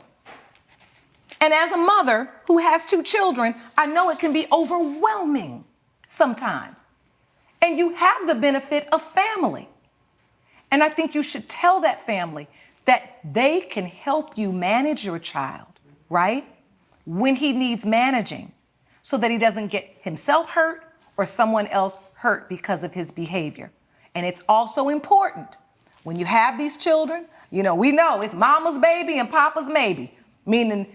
And as a mother who has 2 children, I know it can be overwhelming sometimes. And you have the benefit of family. And I think you should tell that family that they can help you manage your child, right? When he needs managing, so that he doesn't get himself hurt or someone else hurt because of his behavior. And it's also important when you have these children, you know, we know it's mama's baby and papa's maybe, meaning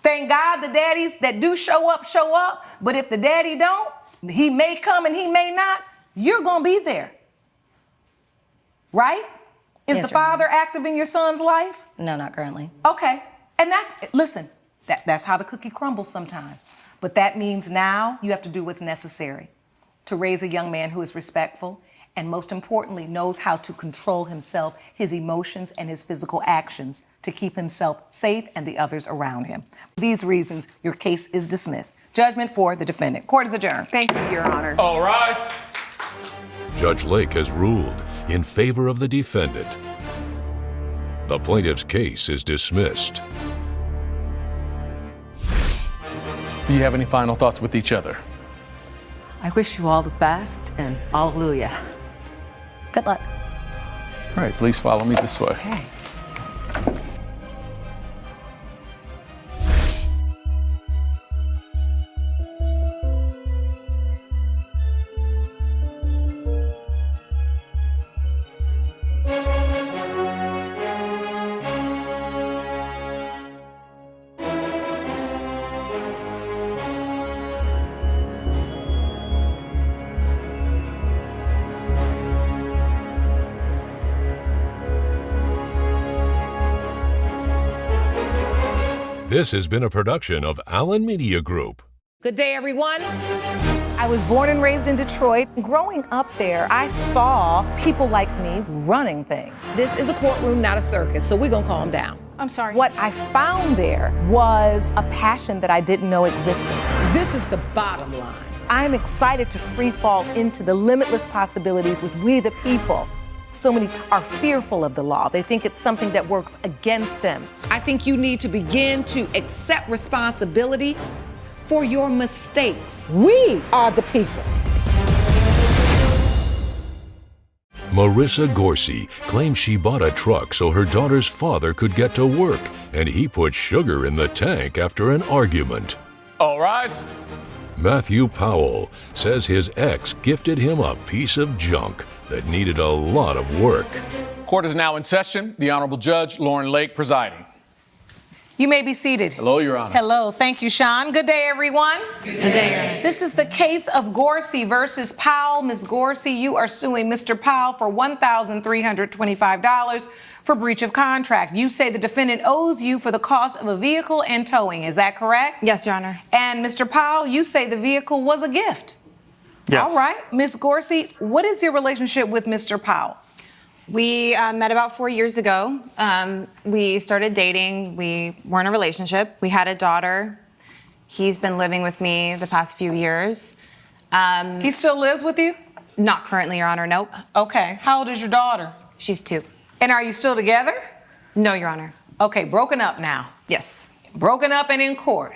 thank God the daddies that do show up, but if the daddy don't, he may come and he may not, you're gonna be there, right? Is Yes, the Your Honor. father active in your son's life? No, not currently. Okay. And listen, that's how the cookie crumbles sometimes. But that means now you have to do what's necessary to raise a young man who is respectful and, most importantly, knows how to control himself, his emotions, and his physical actions to keep himself safe and the others around him. For these reasons, your case is dismissed. Judgment for the defendant. Court is adjourned. Thank you, Your Honor. All rise. Judge Lake has ruled in favor of the defendant. The plaintiff's case is dismissed. Do you have any final thoughts with each other? I wish you all the best and hallelujah. Good luck. All right, please follow me this way. Okay. This has been a production of Allen Media Group. Good day, everyone. I was born and raised in Detroit. Growing up there, I saw people like me running things. This is a courtroom, not a circus, so we're gonna calm down. I'm sorry. What I found there was a passion that I didn't know existed. This is the bottom line. I'm excited to free fall into the limitless possibilities with we the people. So many are fearful of the law. They think it's something that works against them. I think you need to begin to accept responsibility for your mistakes. We are the people. Marissa Gorsey claims she bought a truck so her daughter's father could get to work, and he put sugar in the tank after an argument. All rise. Matthew Powell says his ex gifted him a piece of junk that needed a lot of work. Court is now in session. The Honorable Judge Lauren Lake presiding. You may be seated. Hello, Your Honor. Hello. Thank you, Sean. Good day, everyone. Good day, Your Honor. This is the case of Gorsey versus Powell. Ms. Gorsey, you are suing Mr. Powell for $1,325 for breach of contract. You say the defendant owes you for the cost of a vehicle and towing. Is that correct? Yes, Your Honor. And Mr. Powell, you say the vehicle was a gift. Yes. All right. Ms. Gorsey, what is your relationship with Mr. Powell? We met about 4 years ago. We started dating. We were in a relationship. We had a daughter. He's been living with me the past few years. He still lives with you? Not currently, Your Honor. Nope. Okay. How old is your daughter? She's 2. And are you still together? No, Your Honor. Okay, broken up now. Yes. Broken up and in court.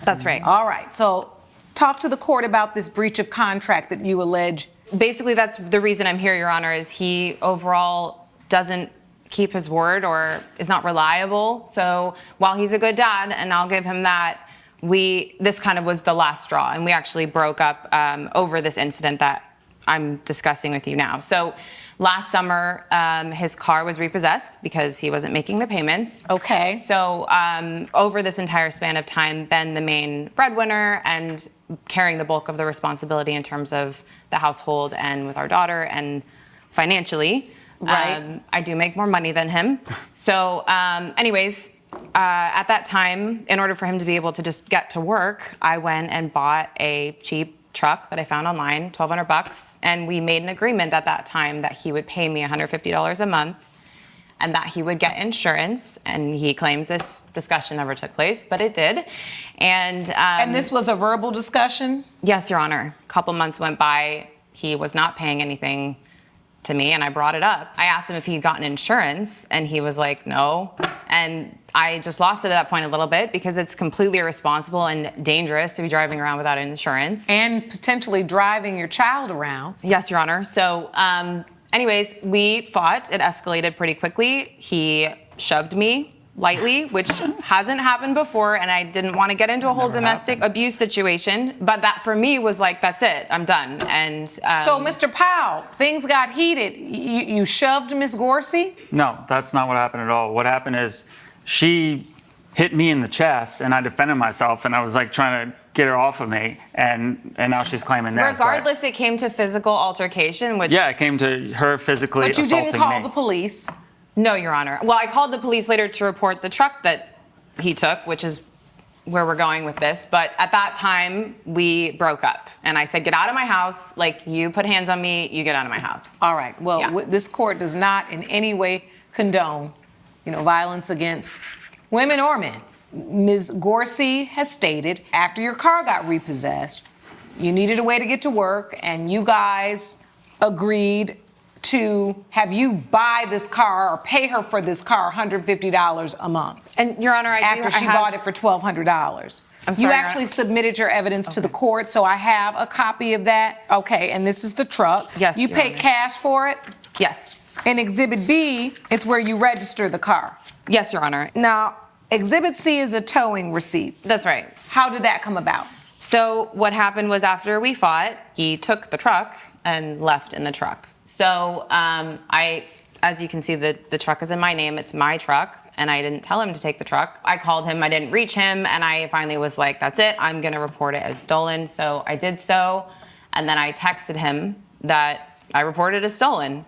That's right. All right. So talk to the court about this breach of contract that you allege. Basically, that's the reason I'm here, Your Honor, is he overall doesn't keep his word or is not reliable. So while he's a good dad, and I'll give him that, this kind of was the last straw, and we actually broke up over this incident that I'm discussing with you now. So last summer, his car was repossessed because he wasn't making the payments. Okay. So over this entire span of time, been the main breadwinner and carrying the bulk of the responsibility in terms of the household and with our daughter and financially. Right. I do make more money than him. So anyways, at that time, in order for him to be able to just get to work, I went and bought a cheap truck that I found online, $1,200, and we made an agreement at that time that he would pay me $150 a month and that he would get insurance, and he claims this discussion never took place, but it did. And this was a verbal discussion? Yes, Your Honor. A couple months went by, he was not paying anything to me, and I brought it up. I asked him if he'd gotten insurance, and he was like, no. And I just lost it at that point a little bit because it's completely irresponsible and dangerous to be driving around without insurance. And potentially driving your child around. Yes, Your Honor. So anyways, we fought. It escalated pretty quickly. He shoved me lightly, which hasn't happened before, and I didn't want to get into a whole domestic abuse situation, but that for me was like, that's it, I'm done. And so, Mr. Powell, things got heated. You shoved Ms. Gorsey? No, that's not what happened at all. What happened is she hit me in the chest, and I defended myself, and I was like trying to get her off of me, and now she's claiming that. Regardless, it came to physical altercation, which... Yeah, it came to her physically assaulting me. But you didn't call the police. No, Your Honor. Well, I called the police later to report the truck that he took, which is where we're going with this. But at that time, we broke up. And I said, get out of my house. Like, you put hands on me, you get out of my house. All right. Well, this court does not in any way condone, violence against women or men. Ms. Gorsey has stated after your car got repossessed, you needed a way to get to work, and you guys agreed to have you buy this car or pay her for this car $150 a month. And Your Honor, after she bought it for $1,200. I'm sorry, you Your actually submitted your evidence to the court, so I have a copy of that. Okay, and this is the truck. Yes, You Your paid Honor. cash for it? Yes. In Exhibit B, it's where you register the car. Yes, Your Honor. Now, Exhibit C is a towing receipt. That's right. How did that come about? So what happened was after we fought, he took the truck and left in the truck. So as you can see, the truck is in my name. It's my truck, and I didn't tell him to take the truck. I called him, I didn't reach him, and I finally was like, that's it, I'm gonna report it as stolen. So I did so, and then I texted him that I reported it as stolen.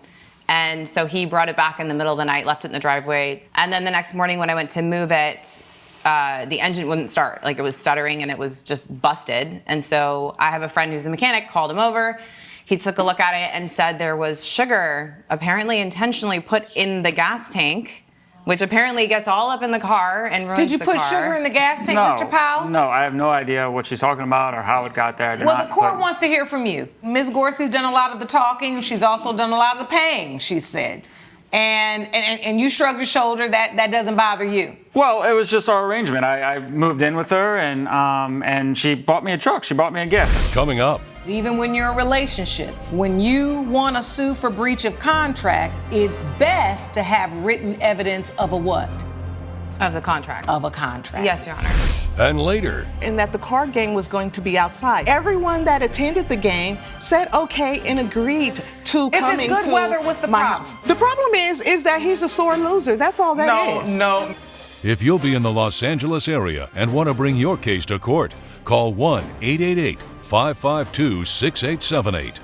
And so he brought it back in the middle of the night, left it in the driveway. And then the next morning when I went to move it, the engine wouldn't start. Like, it was stuttering and it was just busted. And so I have a friend who's a mechanic, called him over. He took a look at it and said there was sugar apparently intentionally put in the gas tank, which apparently gets all up in the car and ruins the car. Did you put sugar in the gas tank, Mr. Powell? No, I have no idea what she's talking about or how it got there. Well, the court wants to hear from you. Ms. Gorsey's done a lot of the talking. She's also done a lot of the paying, she said. And you shrug your shoulder, that doesn't bother you. Well, it was just our arrangement. I moved in with her, and she bought me a truck. She bought me a gift. Coming up. Even when you're in a relationship, when you want to sue for breach of contract, it's best to have written evidence of a what? Of the contract. Of a contract. Yes, Your Honor. And later. And that the card game was going to be outside. Everyone that attended the game said okay and agreed to coming to it's good weather, what's the problem? House. The problem is that he's a sore loser. That's all that is. No. If you'll be in the Los Angeles area and want to bring your case to court, call 1-888-552-6878.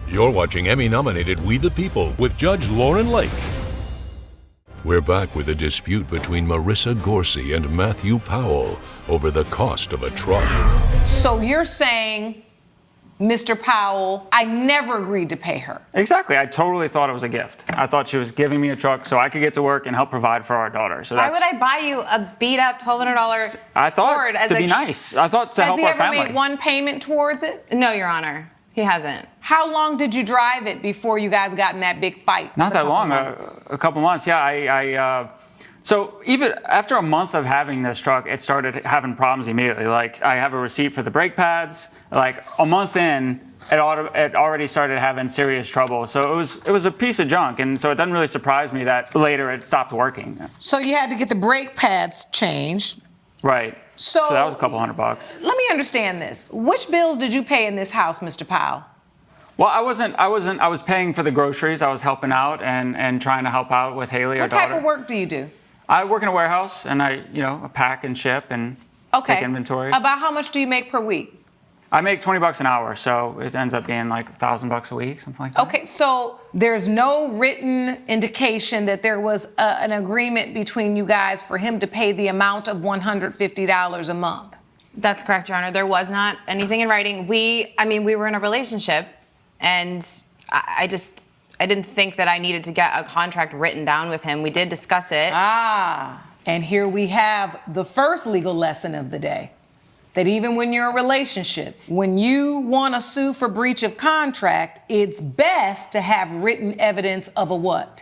You're watching Emmy-nominated We the People with Judge Lauren Lake. We're back with a dispute between Marissa Gorsey and Matthew Powell over the cost of a truck. So you're saying, Mr. Powell, I never agreed to pay her. Exactly. I totally thought it was a gift. I thought she was giving me a truck so I could get to work and help provide for our daughter. So Why would I buy you a beat-up $1,200 I thought Ford as to be nice. I thought to help our family. Has he ever made one payment towards it? No, Your Honor. He hasn't. How long did you drive it before you guys got in that big fight? Not that long, a couple months. Yeah, so even after a month of having this truck, it started having problems immediately. Like, I have a receipt for the brake pads. Like, a month in, it already started having serious trouble. So it was a piece of junk, and so it doesn't really surprise me that later it stopped working. So you had to get the brake pads changed. Right. So that was a couple $100. Let me understand this. Which bills did you pay in this house, Mr. Powell? Well, I was paying for the groceries. I was helping out and trying to help out with Haley, our daughter. What type of work do you do? I work in a warehouse, and I pack and ship and take inventory. About how much do you make per week? I make $20 an hour, so it ends up being like $1,000 a week, something like that. Okay, so there's no written indication that there was an agreement between you guys for him to pay the amount of $150 a month. That's correct, Your Honor. There was not anything in writing. We were in a relationship, and I didn't think that I needed to get a contract written down with him. We did discuss it. And here we have the first legal lesson of the day. That even when you're in a relationship, when you want to sue for breach of contract, it's best to have written evidence of a what?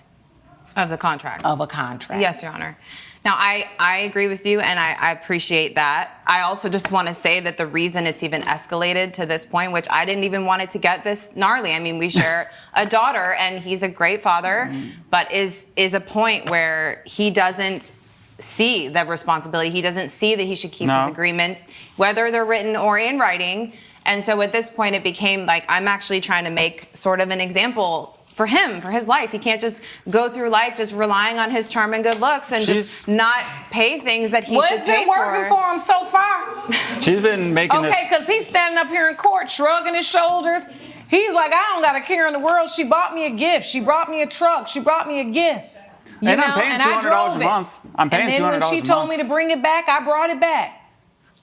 Of the contract. Of a contract. Yes, Your Honor. Now, I agree with you, and I appreciate that. I also just want to say that the reason it's even escalated to this point, which I didn't even want it to get this gnarly. I mean, we share a daughter, and he's a great father, but is a point where he doesn't see the responsibility. He doesn't see that he should keep his agreements, whether they're written or in writing. And so at this point, it became like I'm actually trying to make sort of an example for him, for his life. He can't just go through life just relying on his charm and good looks and just not pay things that he should pay for. It's been working for him so far. She's been making this. Okay, because he's standing up here in court, shrugging his shoulders. He's like, I don't got a care in the world. She bought me a gift. She brought me a truck. She brought me a gift. And I'm paying $200 a month. I'm paying $200 a month. And then when she told me to bring it back, I brought it back.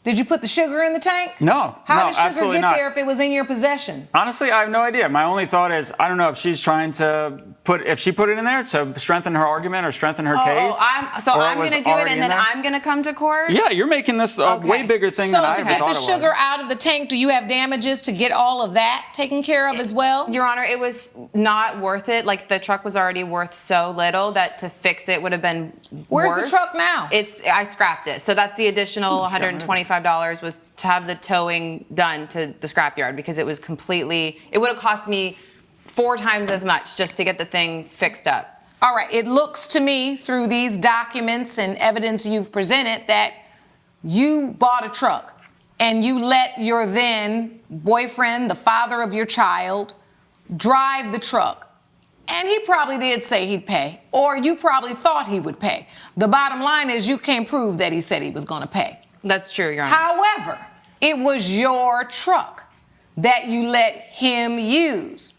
Did you put the sugar in the tank? No, How no, did sugar absolutely get not. there if it was in your possession? Honestly, I have no idea. My only thought is, I don't know if she's trying to if she put it in there to strengthen her argument or strengthen her case. I'm going to do it and then I'm going to come to court? Yeah, you're making this a way bigger thing than I ever thought it was. So to get the sugar out of the tank, do you have damages to get all of that taken care of as well? Your Honor, it was not worth it. Like, the truck was already worth so little that to fix it would have been Where's worse. the truck now? I scrapped it. So that's the additional $125 was to have the towing done to the scrapyard, because it was it would have cost me 4 times as much just to get the thing fixed up. All right, it looks to me through these documents and evidence you've presented that you bought a truck and you let your then boyfriend, the father of your child, drive the truck. And he probably did say he'd pay, or you probably thought he would pay. The bottom line is you can't prove that he said he was going to pay. That's true, Your Honor. However, it was your truck that you let him use.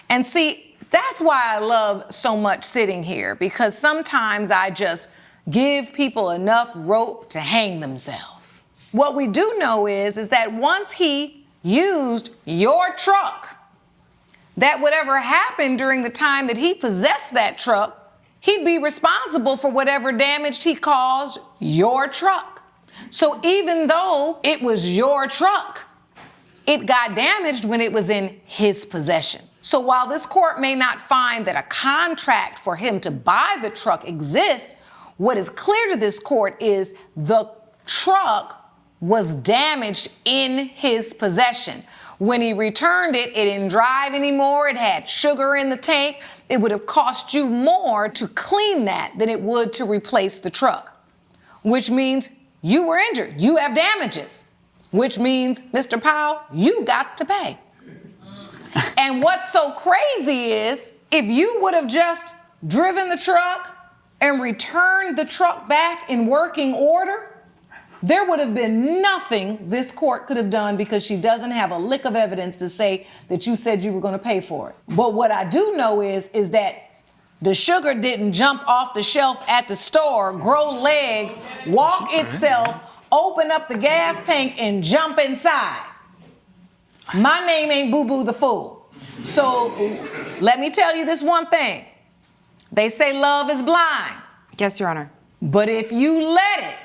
And see, that's why I love so much sitting here, because sometimes I just give people enough rope to hang themselves. What we do know is that once he used your truck, that whatever happened during the time that he possessed that truck, he'd be responsible for whatever damage he caused your truck. So even though it was your truck, it got damaged when it was in his possession. So while this court may not find that a contract for him to buy the truck exists, what is clear to this court is the truck was damaged in his possession. When he returned it, it didn't drive anymore. It had sugar in the tank. It would have cost you more to clean that than it would to replace the truck, which means you were injured. You have damages, which means, Mr. Powell, you got to pay. And what's so crazy is if you would have just driven the truck and returned the truck back in working order, there would have been nothing this court could have done, because she doesn't have a lick of evidence to say that you said you were going to pay for it. But what I do know is that the sugar didn't jump off the shelf at the store, grow legs, walk itself, open up the gas tank, and jump inside. My name ain't Boo Boo the Fool. So let me tell you this one thing. They say love is blind. Yes, Your Honor. But if you let it,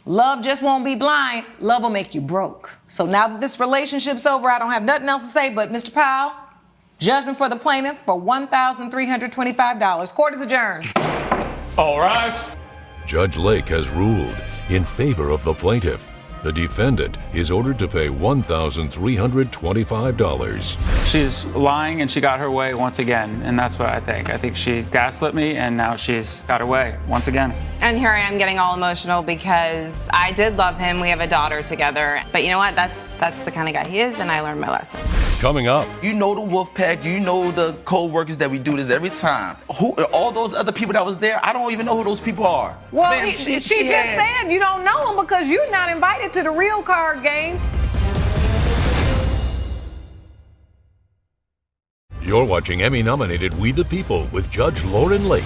love just won't be blind. Love will make you broke. So now that this relationship's over, I don't have nothing else to say, but Mr. Powell, judgment for the plaintiff for $1,325. Court is adjourned. All rise. Judge Lake has ruled in favor of the plaintiff. The defendant is ordered to pay $1,325. She's lying and she got her way once again, and that's what I think. I think she gaslit me and now she's got her way once again. And here I am getting all emotional because I did love him. We have a daughter together. But you know what? That's the kind of guy he is, and I learned my lesson. Coming up. You know the wolf pack, you know the co-workers that we do this every time. Who all those other people that was there? I don't even know who those people are. Well, Man, she just said you don't know him because you're not invited to the real card game. You're watching Emmy-nominated We the People with Judge Lauren Lake.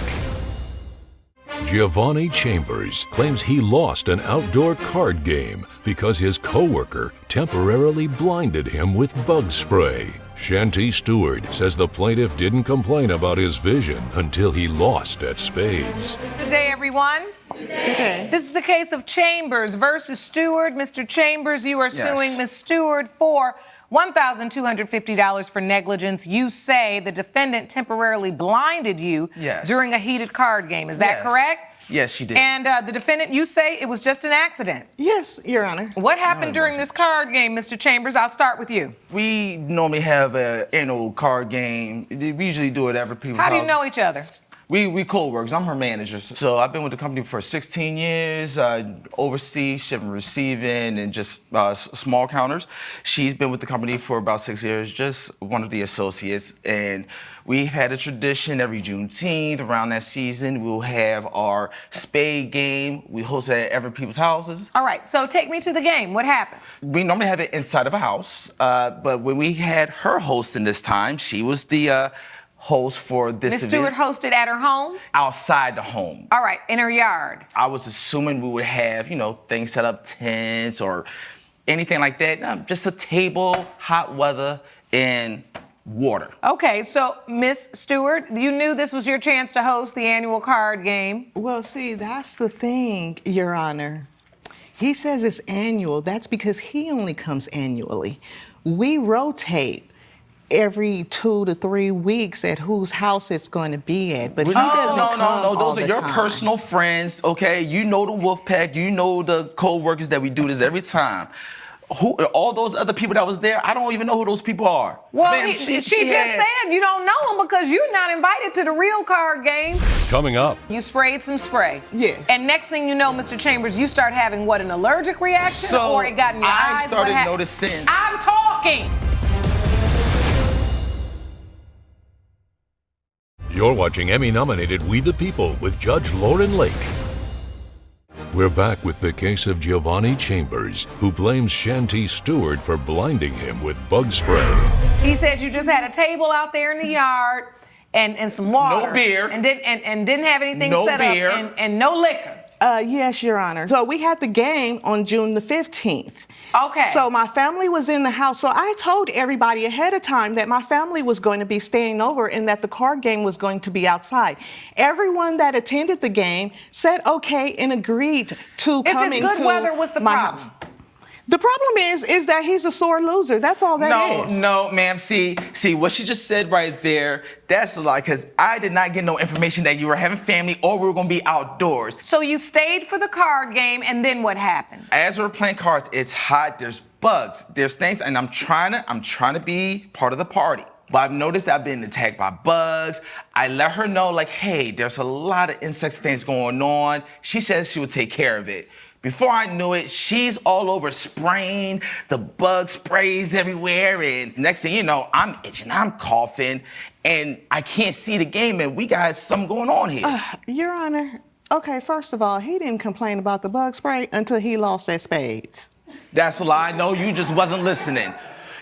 Giovanni Chambers claims he lost an outdoor card game because his coworker temporarily blinded him with bug spray. Shanti Stewart says the plaintiff didn't complain about his vision until he lost at spades. Good day, everyone. Good day. This is the case of Chambers versus Stewart. Mr. Chambers, you are suing Ms. Stewart for $1,250 for negligence. You say the defendant temporarily blinded you during a heated card game. Is that correct? Yes, she did. And the defendant, you say it was just an accident. Yes, Your Honor. What happened during this card game, Mr. Chambers? I'll start with you. We normally have an annual card game. We usually do it every people's house. How do you know each other? We co-workers. I'm her manager. So I've been with the company for 16 years. I oversee shipping, receiving, and just small counters. She's been with the company for about 6 years, just one of the associates. And we've had a tradition every Juneteenth. Around that season, we'll have our spade game. We host it at every people's houses. All right, so take me to the game. What happened? We normally have it inside of a house, but when we had her hosting this time, she was the host for this Ms. event. Stewart hosted at her home? Outside the home. All right, in her yard. I was assuming we would have, things set up, tents or anything like that. No, just a table, hot weather, and water. Okay, so Miss Stewart, you knew this was your chance to host the annual card game. Well, see, that's the thing, Your Honor. He says it's annual. That's because he only comes annually. We rotate every 2 to 3 weeks at whose house it's going to be at, but he doesn't come No. Those all are the your time. personal friends, okay? You know the wolf pack. You know the co-workers that we do this every time. All those other people that was there, I don't even know who those people are. Well, Ma'am, she just said you don't know them because you're not invited to the real card games. Coming up. You sprayed some spray. Yes. And next thing you know, Mr. Chambers, you start having what, an allergic reaction? Or it got in your eyes? I started noticing. I'm talking. You're watching Emmy-nominated We the People with Judge Lauren Lake. We're back with the case of Giovanni Chambers, who blames Shanti Stewart for blinding him with bug spray. He said you just had a table out there in the yard and some water. No beer. And didn't have anything No set beer. up and no liquor. Yes, Your Honor. So we had the game on June the 15th. Okay. So my family was in the house. So I told everybody ahead of time that my family was going to be staying over and that the card game was going to be outside. Everyone that attended the game said okay and agreed to coming to If it's good weather, what's the my problem? house. The problem is that he's a sore loser. That's all that is. No, ma'am. See, what she just said right there, that's a lie, because I did not get no information that you were having family or we were going to be outdoors. So you stayed for the card game, and then what happened? As we're playing cards, it's hot, there's bugs, there's things, and I'm trying to be part of the party. But I've noticed that I've been attacked by bugs. I let her know, like, hey, there's a lot of insect things going on. She says she would take care of it. Before I knew it, she's all over spraying, the bug sprays everywhere, and next thing you know, I'm itching, I'm coughing, and I can't see the game, and we got something going on here. Your Honor, okay, first of all, he didn't complain about the bug spray until he lost at spades. That's a lie. No, you just wasn't listening.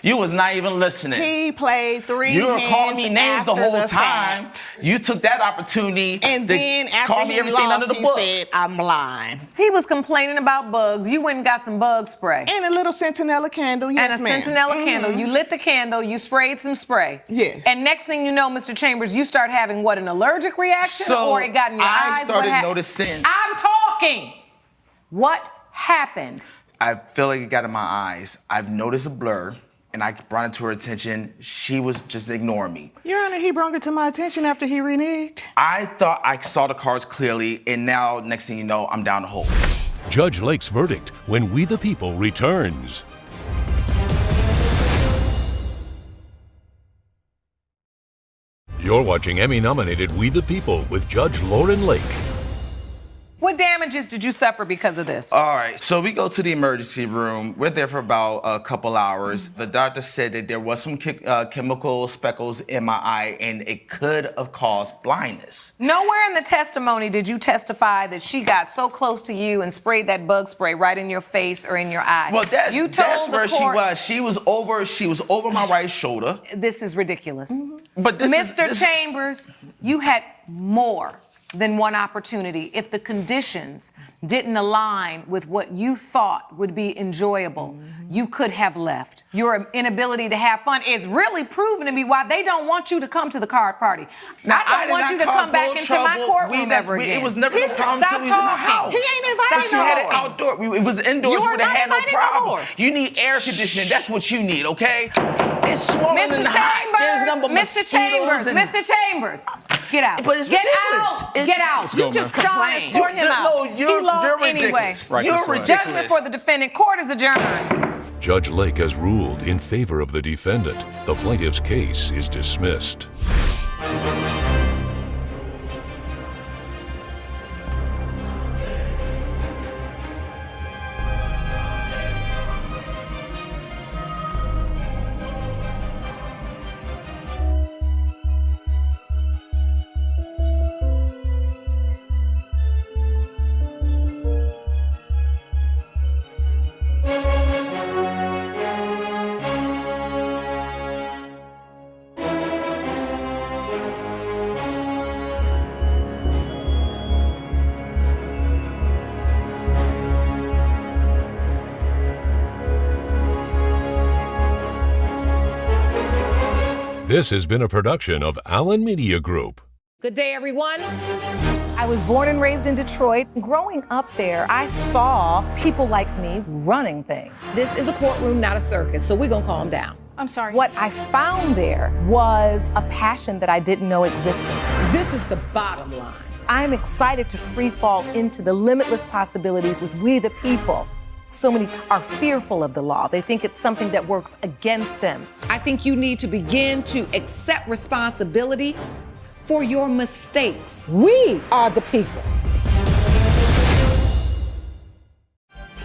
You was not even listening. He played 3 You were hands calling me names the after whole the time. fact. You took that opportunity And to then after call me he everything lost, under the he book. said, I'm blind. He was complaining about bugs. You went and got some bug spray. And a little Centinela candle, yes, And a ma'am. Centinela candle. You lit the candle, you sprayed some spray. Yes. And next thing you know, Mr. Chambers, you start having what, an allergic reaction? Or it got in your eyes? I started noticing. I'm talking. What happened? I feel like it got in my eyes. I've noticed a blur, and I brought it to her attention. She was just ignoring me. Your Honor, he brought it to my attention after he reneged. I thought I saw the cards clearly, and now, next thing you know, I'm down the hole. Judge Lake's verdict when We the People returns. You're watching Emmy-nominated We the People with Judge Lauren Lake. What damages did you suffer because of this? All right, so we go to the emergency room. We're there for about a couple hours. The doctor said that there was some chemical speckles in my eye, and it could have caused blindness. Nowhere in the testimony did you testify that she got so close to you and sprayed that bug spray right in your face or in your eye. Well, that's where she court, was. She was over my right shoulder. This is ridiculous. But Mr. Chambers, you had more than one opportunity. If the conditions didn't align with what you thought would be enjoyable, you could have left. Your inability to have fun is really proven to me why they don't want you to come to the card party. Now, I don't want you to come back into my courtroom ever again. It was never a problem until we was in the house. He ain't invited She had it outdoor. It was indoors. We would have had no problem. You need air conditioning. That's what you need, okay? It's swollen in the hot. There's number of mosquitoes. Mr. Chambers, get out. But it's get ridiculous. out. Get out. Let's go, You just man. Sean, escort him out. No, he lost you're anyway. ridiculous. Right You're this way. ridiculous. Judgment for the defendant. Court is adjourned. Judge Lake has ruled in favor of the defendant. The plaintiff's case is dismissed. This has been a production of Allen Media Group. Good day, everyone. I was born and raised in Detroit. Growing up there, I saw people like me running things. This is a courtroom, not a circus, so we're gonna calm down. I'm sorry. What I found there was a passion that I didn't know existed. This is the bottom line. I'm excited to free fall into the limitless possibilities with we the people. So many are fearful of the law. They think it's something that works against them. I think you need to begin to accept responsibility for your mistakes. We are the people.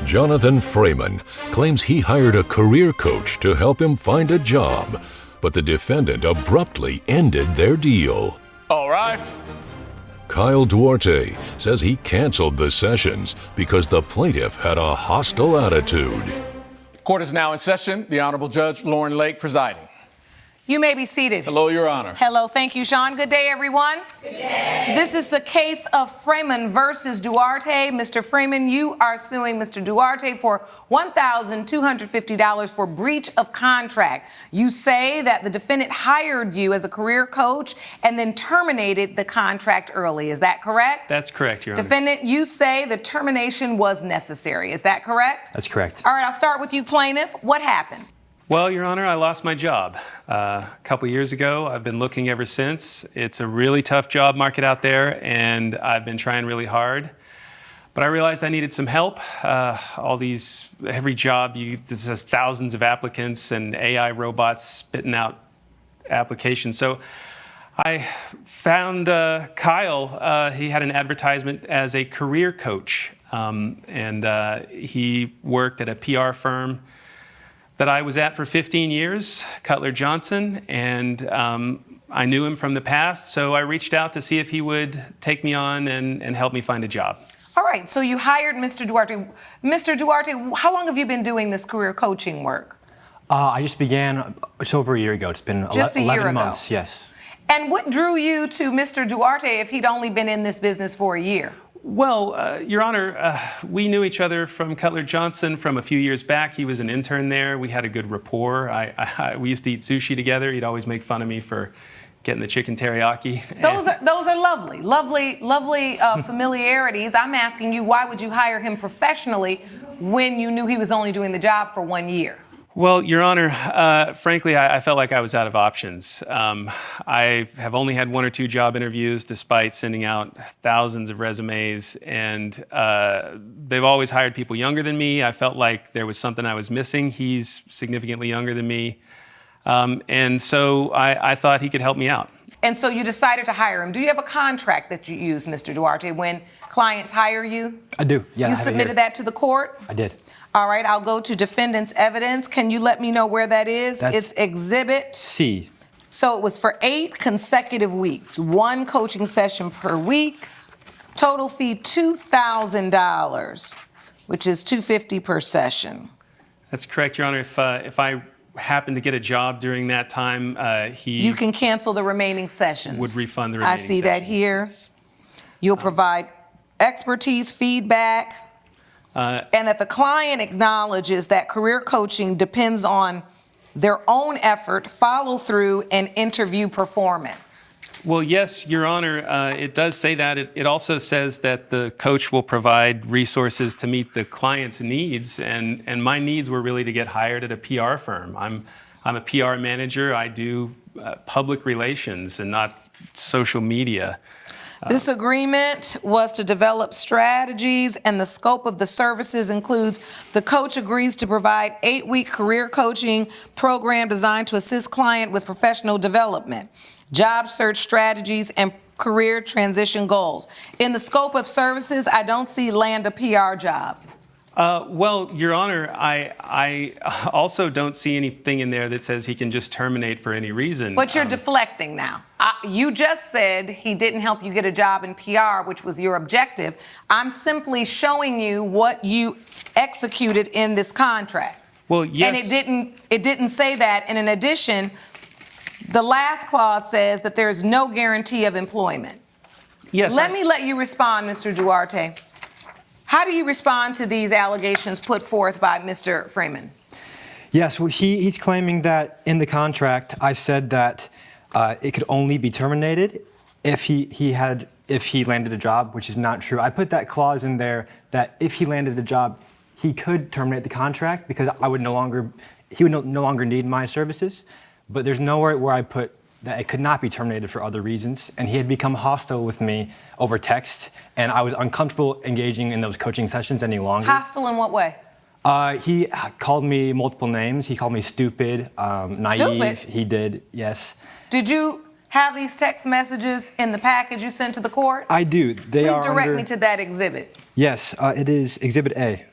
Jonathan Freeman claims he hired a career coach to help him find a job, but the defendant abruptly ended their deal. All rise. Kyle Duarte says he canceled the sessions because the plaintiff had a hostile attitude. Court is now in session. The Honorable Judge Lauren Lake presiding. You may be seated. Hello, Your Honor. Hello, thank you, Sean. Good day, everyone. Good day. This is the case of Freeman versus Duarte. Mr. Freeman, you are suing Mr. Duarte for $1,250 for breach of contract. You say that the defendant hired you as a career coach and then terminated the contract early. Is that correct? That's correct, Your Honor. Defendant, you say the termination was necessary. Is that correct? That's correct. All right, I'll start with you, plaintiff. What happened? Well, Your Honor, I lost my job a couple years ago. I've been looking ever since. It's a really tough job market out there, and I've been trying really hard. But I realized I needed some help. Every job, this has thousands of applicants and AI robots spitting out applications. So I found Kyle. He had an advertisement as a career coach, and he worked at a PR firm that I was at for 15 years, Cutler Johnson, and I knew him from the past, so I reached out to see if he would take me on and help me find a job. All right, so you hired Mr. Duarte. Mr. Duarte, how long have you been doing this career coaching work? I just began just over a year ago. It's been Just a year 11 ago. months, yes. And what drew you to Mr. Duarte if he'd only been in this business for a year? Well, Your Honor, we knew each other from Cutler Johnson from a few years back. He was an intern there. We had a good rapport. We used to eat sushi together. He'd always make fun of me for getting the chicken teriyaki. Those are lovely familiarities. I'm asking you, why would you hire him professionally when you knew he was only doing the job for 1 year? Well, Your Honor, frankly, I felt like I was out of options. I have only had 1 or 2 job interviews despite sending out thousands of resumes, and they've always hired people younger than me. I felt like there was something I was missing. He's significantly younger than me, and so I thought he could help me out. And so you decided to hire him. Do you have a contract that you use, Mr. Duarte, when clients hire you? I do, yeah. You submitted that to the court? I did. All right, I'll go to defendant's evidence. Can you let me know where that is? It's Exhibit C. So it was for 8 consecutive weeks, 1 coaching session per week. Total fee $2,000, which is $250 per session. That's correct, Your Honor. If I happen to get a job during that time, You can cancel the remaining sessions. would refund the remaining I see that here. You'll provide expertise, feedback, and that the client acknowledges that career coaching depends on their own effort, follow through, and interview performance. Well, yes, Your Honor, it does say that. It also says that the coach will provide resources to meet the client's needs, and my needs were really to get hired at a PR firm. I'm a PR manager. I do public relations and not social media. This agreement was to develop strategies, and the scope of the services includes the coach agrees to provide 8-week career coaching program designed to assist client with professional development, job search strategies, and career transition goals. In the scope of services, I don't see land a PR job. Well, Your Honor, I also don't see anything in there that says he can just terminate for any reason. But you're deflecting now. You just said he didn't help you get a job in PR, which was your objective. I'm simply showing you what you executed in this contract. Well, yes. And it didn't say that. And in addition, the last clause says that there is no guarantee of employment. Yes. Let me let you respond, Mr. Duarte. How do you respond to these allegations put forth by Mr. Freeman? Yes, well, he's claiming that in the contract I said that it could only be terminated if he landed a job, which is not true. I put that clause in there that if he landed a job, he could terminate the contract because he would no longer need my services. But there's nowhere where I put that it could not be terminated for other reasons. And he had become hostile with me over text, and I was uncomfortable engaging in those coaching sessions any longer. Hostile in what way? He called me multiple names. He called me stupid, naive. Stupid? He did, yes. Did you have these text messages in the package you sent to the court? I do. They Please are direct under... me to that exhibit. Yes, it is Exhibit A.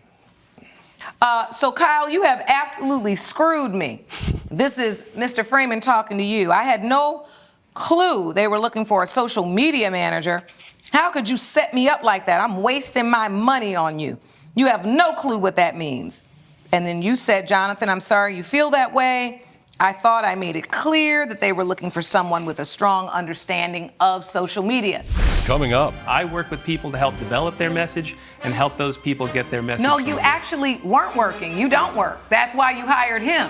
So Kyle, you have absolutely screwed me. This is Mr. Freeman talking to you. I had no clue they were looking for a social media manager. How could you set me up like that? I'm wasting my money on you. You have no clue what that means. And then you said, Jonathan, I'm sorry you feel that way. I thought I made it clear that they were looking for someone with a strong understanding of social media. Coming up. I work with people to help develop their message and help those people get their message. No, you actually weren't working. You don't work. That's why you hired him.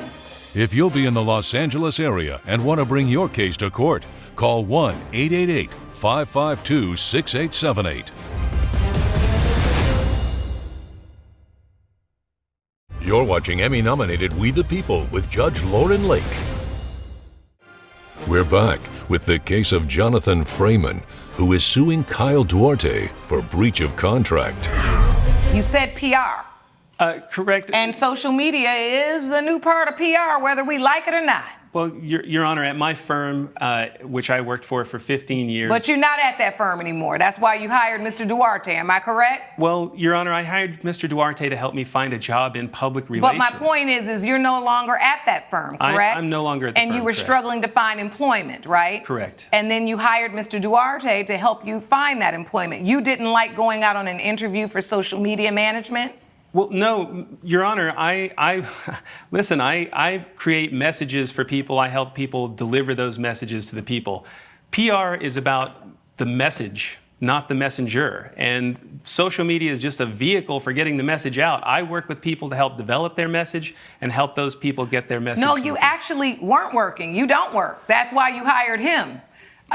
If you'll be in the Los Angeles area and want to bring your case to court, call 1-888-552-6878. You're watching Emmy-nominated We the People with Judge Lauren Lake. We're back with the case of Jonathan Freeman, who is suing Kyle Duarte for breach of contract. You said PR. Correct. And social media is the new part of PR, whether we like it or not. Well, Your Honor, at my firm, which I worked for 15 years. But you're not at that firm anymore. That's why you hired Mr. Duarte. Am I correct? Well, Your Honor, I hired Mr. Duarte to help me find a job in public relations. But my point is you're no longer at that firm, correct? I'm no longer at the firm, And you were correct. struggling to find employment, right? Correct. And then you hired Mr. Duarte to help you find that employment. You didn't like going out on an interview for social media management? Well, no, Your Honor, listen, I create messages for people. I help people deliver those messages to the people. PR is about the message, not the messenger. And social media is just a vehicle for getting the message out. I work with people to help develop their message and help those people get their message. No, you actually weren't working. You don't work. That's why you hired him.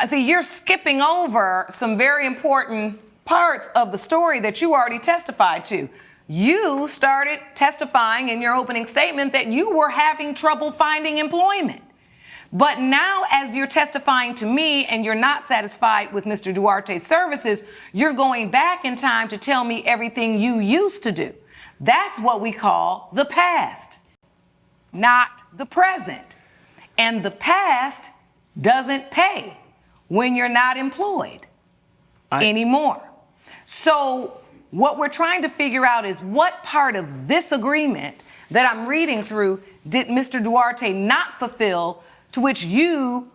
See, you're skipping over some very important parts of the story that you already testified to. You started testifying in your opening statement that you were having trouble finding employment. But now, as you're testifying to me and you're not satisfied with Mr. Duarte's services, you're going back in time to tell me everything you used to do. That's what we call the past, not the present. And the past doesn't pay when you're not employed anymore. So what we're trying to figure out is what part of this agreement that I'm reading through did Mr. Duarte not fulfill, to which you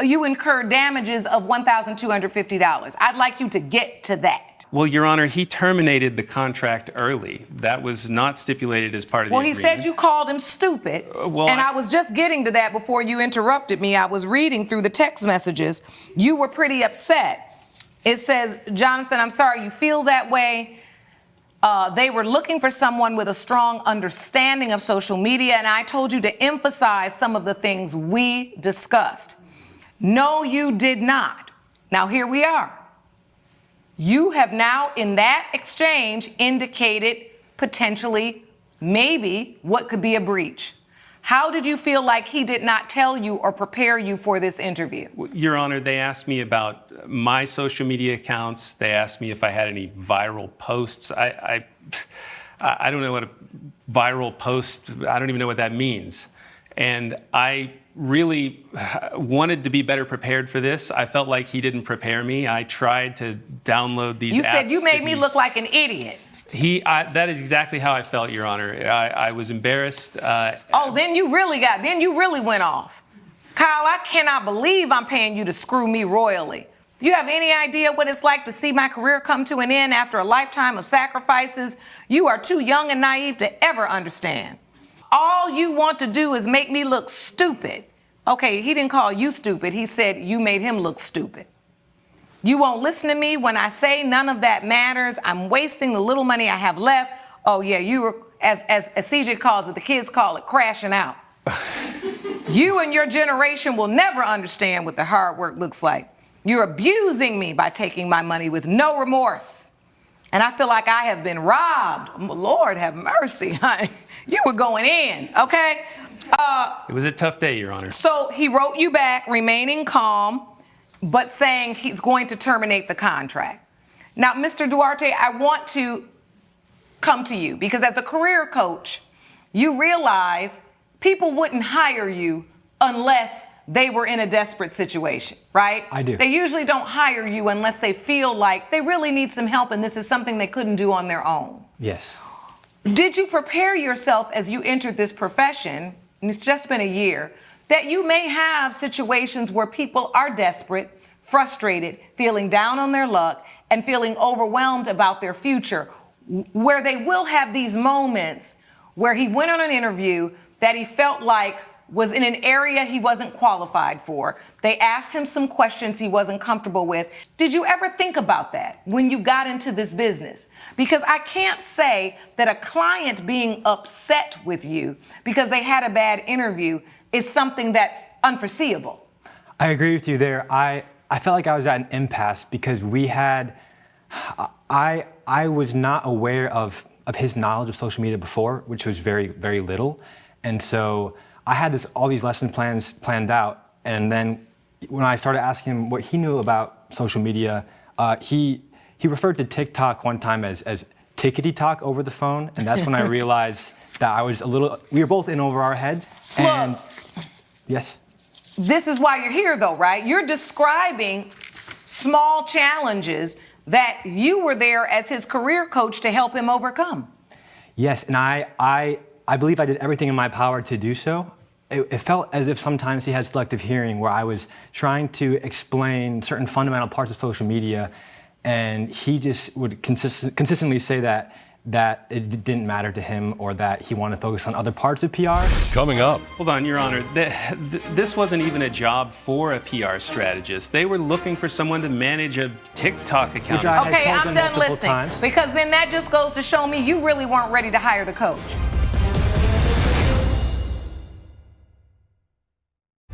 incurred damages of $1,250. I'd like you to get to that. Well, Your Honor, he terminated the contract early. That was not stipulated as part of the Well, he agreement. said you called him stupid. And I was just getting to that before you interrupted me. I was reading through the text messages. You were pretty upset. It says, Jonathan, I'm sorry you feel that way. They were looking for someone with a strong understanding of social media, and I told you to emphasize some of the things we discussed. No, you did not. Now, here we are. You have now, in that exchange, indicated potentially, maybe, what could be a breach. How did you feel like he did not tell you or prepare you for this interview? Your Honor, they asked me about my social media accounts. They asked me if I had any viral posts. I don't know what a viral post, I don't even know what that means. And I really wanted to be better prepared for this. I felt like he didn't prepare me. I tried to download these apps. You said you made me look like an idiot. That is exactly how I felt, Your Honor. I was embarrassed. Then you really went off. Kyle, I cannot believe I'm paying you to screw me royally. Do you have any idea what it's like to see my career come to an end after a lifetime of sacrifices? You are too young and naive to ever understand. All you want to do is make me look stupid. Okay, he didn't call you stupid. He said you made him look stupid. You won't listen to me when I say none of that matters. I'm wasting the little money I have left. Oh yeah, you were, as CJ calls it, the kids call it, crashing out. You and your generation will never understand what the hard work looks like. You're abusing me by taking my money with no remorse. And I feel like I have been robbed. Lord have mercy, honey. You were going in, okay? It was a tough day, Your Honor. So he wrote you back, remaining calm, but saying he's going to terminate the contract. Now, Mr. Duarte, I want to come to you because as a career coach, you realize people wouldn't hire you unless they were in a desperate situation, right? I do. They usually don't hire you unless they feel like they really need some help and this is something they couldn't do on their own. Yes. Did you prepare yourself as you entered this profession, and it's just been a year, that you may have situations where people are desperate, frustrated, feeling down on their luck, and feeling overwhelmed about their future, where they will have these moments where he went on an interview that he felt like was in an area he wasn't qualified for. They asked him some questions he wasn't comfortable with. Did you ever think about that when you got into this business? Because I can't say that a client being upset with you because they had a bad interview is something that's unforeseeable. I agree with you there. I felt like I was at an impasse because we had, I was not aware of his knowledge of social media before, which was very, very little. And so I had all these lesson plans planned out. And then when I started asking him what he knew about social media, he referred to TikTok one time as tickety talk over the phone. And that's when I realized that we were both in over our heads. And yes. This is why you're here though, right? You're describing small challenges that you were there as his career coach to help him overcome. Yes, and I believe I did everything in my power to do so. It felt as if sometimes he had selective hearing where I was trying to explain certain fundamental parts of social media and he just would consistently say that it didn't matter to him or that he wanted to focus on other parts of PR. Coming up. Hold on, Your Honor. This wasn't even a job for a PR strategist. They were looking for someone to manage a TikTok account. Okay, I'm done listening. Because then that just goes to show me you really weren't ready to hire the coach.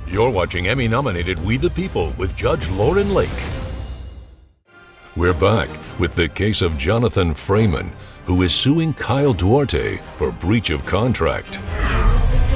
You're watching Emmy-nominated We the People with Judge Lauren Lake. We're back with the case of Jonathan Freeman, who is suing Kyle Duarte for breach of contract.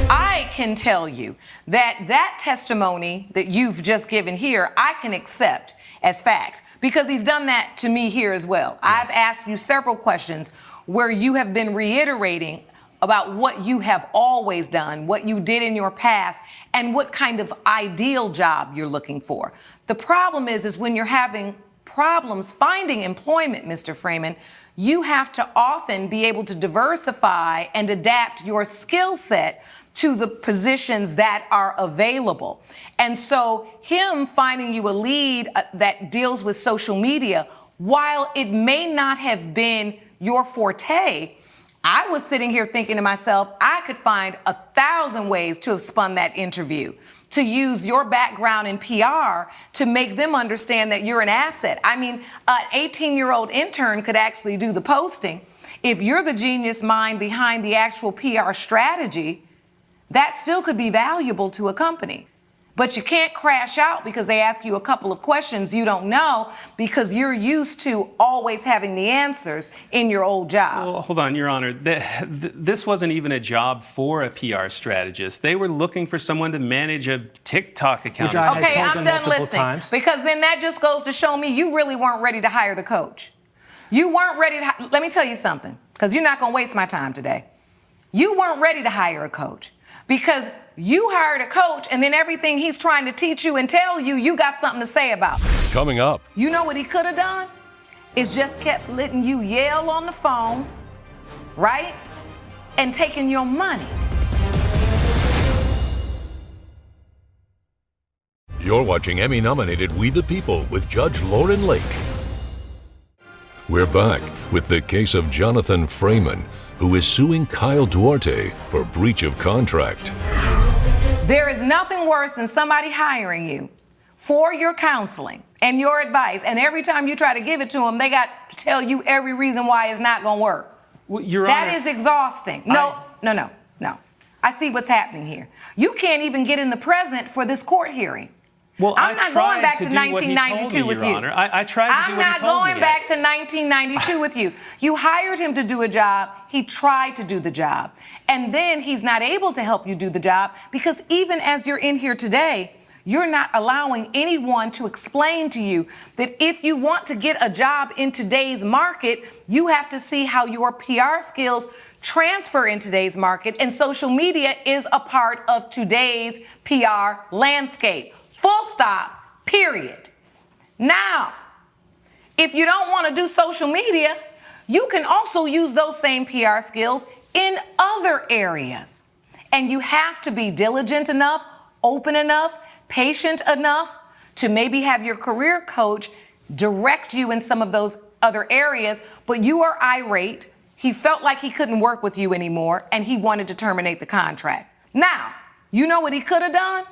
I can tell you that testimony that you've just given here, I can accept as fact because he's done that to me here as well. Yes. I've asked you several questions where you have been reiterating about what you have always done, what you did in your past, and what kind of ideal job you're looking for. The problem is when you're having problems finding employment, Mr. Freeman, you have to often be able to diversify and adapt your skill set to the positions that are available. And so him finding you a lead that deals with social media, while it may not have been your forte, I was sitting here thinking to myself, I could find 1,000 ways to have spun that interview, to use your background in PR to make them understand that you're an asset. I mean, an 18-year-old intern could actually do the posting. If you're the genius mind behind the actual PR strategy, that still could be valuable to a company. But you can't crash out because they ask you a couple of questions you don't know because you're used to always having the answers in your old job. Well, hold on, Your Honor. This wasn't even a job for a PR strategist. They were looking for someone to manage a TikTok account. Okay, I'm done listening. Because then that just goes to show me you really weren't ready to hire the coach. You weren't ready to, let me tell you something, because you're not going to waste my time today. You weren't ready to hire a coach because you hired a coach and then everything he's trying to teach you and tell you, you got something to say about. Coming up. You know what he could have done? Is just kept letting you yell on the phone, right? And taking your money. You're watching Emmy-nominated We the People with Judge Lauren Lake. We're back with the case of Jonathan Freeman, who is suing Kyle Duarte for breach of contract. There is nothing worse than somebody hiring you for your counseling and your advice, and every time you try to give it to them, they got to tell you every reason why it's not going to work. Well, Your that Honor, is exhausting. No. I see what's happening here. You can't even get in the present for this court hearing. Well, I'm not going back to do what he told 1992 me, with Your you. Honor. I tried to do what he I'm not told me. going back to 1992 with you. You hired him to do a job. He tried to do the job. And then he's not able to help you do the job because even as you're in here today, you're not allowing anyone to explain to you that if you want to get a job in today's market, you have to see how your PR skills transfer in today's market, and social media is a part of today's PR landscape. Full stop, period. Now, if you don't want to do social media, you can also use those same PR skills in other areas. And you have to be diligent enough, open enough, patient enough to maybe have your career coach direct you in some of those other areas, but you are irate. He felt like he couldn't work with you anymore, and he wanted to terminate the contract. Now, you know what he could have done?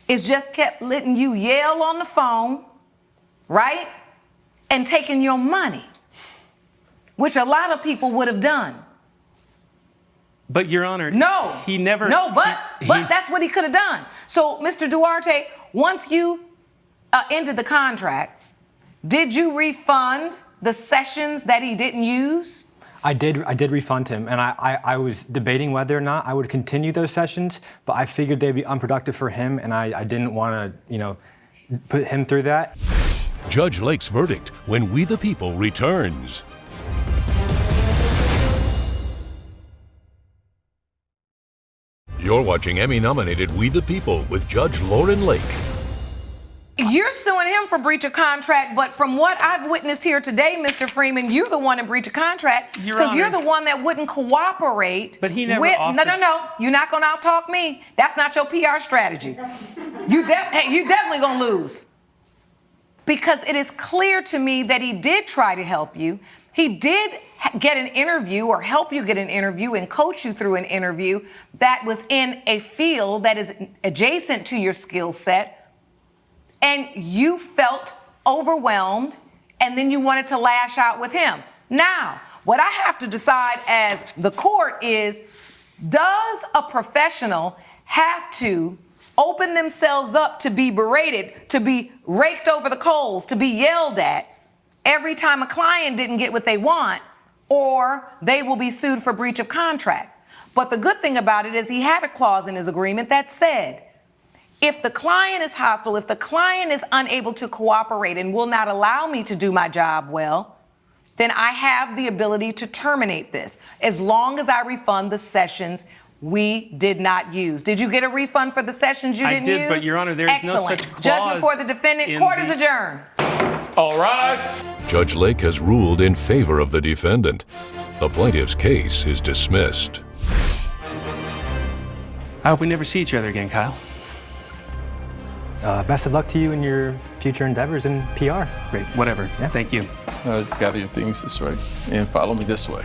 Is just kept letting you yell on the phone, right? And taking your money, which a lot of people would have done. But, Your Honor, no, he never. No, but that's what he could have done. So, Mr. Duarte, once you ended the contract, did you refund the sessions that he didn't use? I did refund him, and I was debating whether or not I would continue those sessions, but I figured they'd be unproductive for him, and I didn't want to, put him through that. Judge Lake's verdict when We the People returns. You're watching Emmy-nominated We the People with Judge Lauren Lake. You're suing him for breach of contract, but from what I've witnessed here today, Mr. Freeman, you're the one in breach of contract because you're the one that wouldn't cooperate. But he never with, offered. No. You're not going to out-talk me. That's not your PR strategy. You definitely going to lose. Because it is clear to me that he did try to help you. He did get an interview or help you get an interview and coach you through an interview that was in a field that is adjacent to your skill set. And you felt overwhelmed, and then you wanted to lash out with him. Now, what I have to decide as the court is, does a professional have to open themselves up to be berated, to be raked over the coals, to be yelled at every time a client didn't get what they want, or they will be sued for breach of contract? But the good thing about it is he had a clause in his agreement that said, if the client is hostile, if the client is unable to cooperate and will not allow me to do my job well, then I have the ability to terminate this as long as I refund the sessions we did not use. Did you get a refund for the sessions you didn't use? I did, but Your Honor, there is no such clause. Judgment for the defendant. Court is adjourned. All rise. Judge Lake has ruled in favor of the defendant. The plaintiff's case is dismissed. I hope we never see each other again, Kyle. Best of luck to you in your future endeavors in PR. Great, whatever. Yeah. Thank you. Gather your things this way and follow me this way.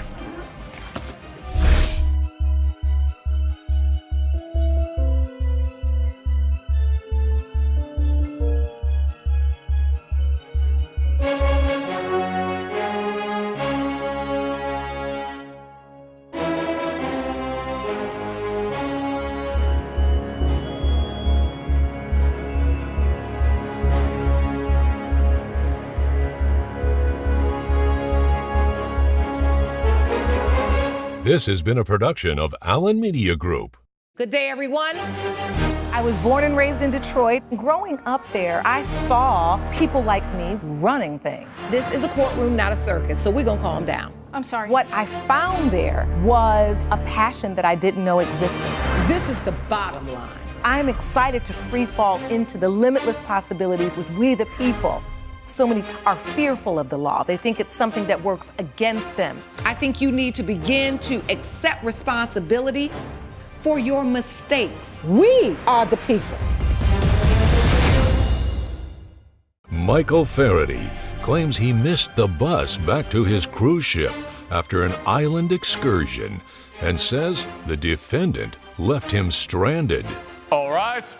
This has been a production of Allen Media Group. Good day, everyone. I was born and raised in Detroit. Growing up there, I saw people like me running things. This is a courtroom, not a circus, so we're gonna calm down. I'm sorry. What I found there was a passion that I didn't know existed. This is the bottom line. I'm excited to free fall into the limitless possibilities with We the People. So many are fearful of the law. They think it's something that works against them. I think you need to begin to accept responsibility for your mistakes. We are the people. Michael Faraday claims he missed the bus back to his cruise ship after an island excursion and says the defendant left him stranded. All rise.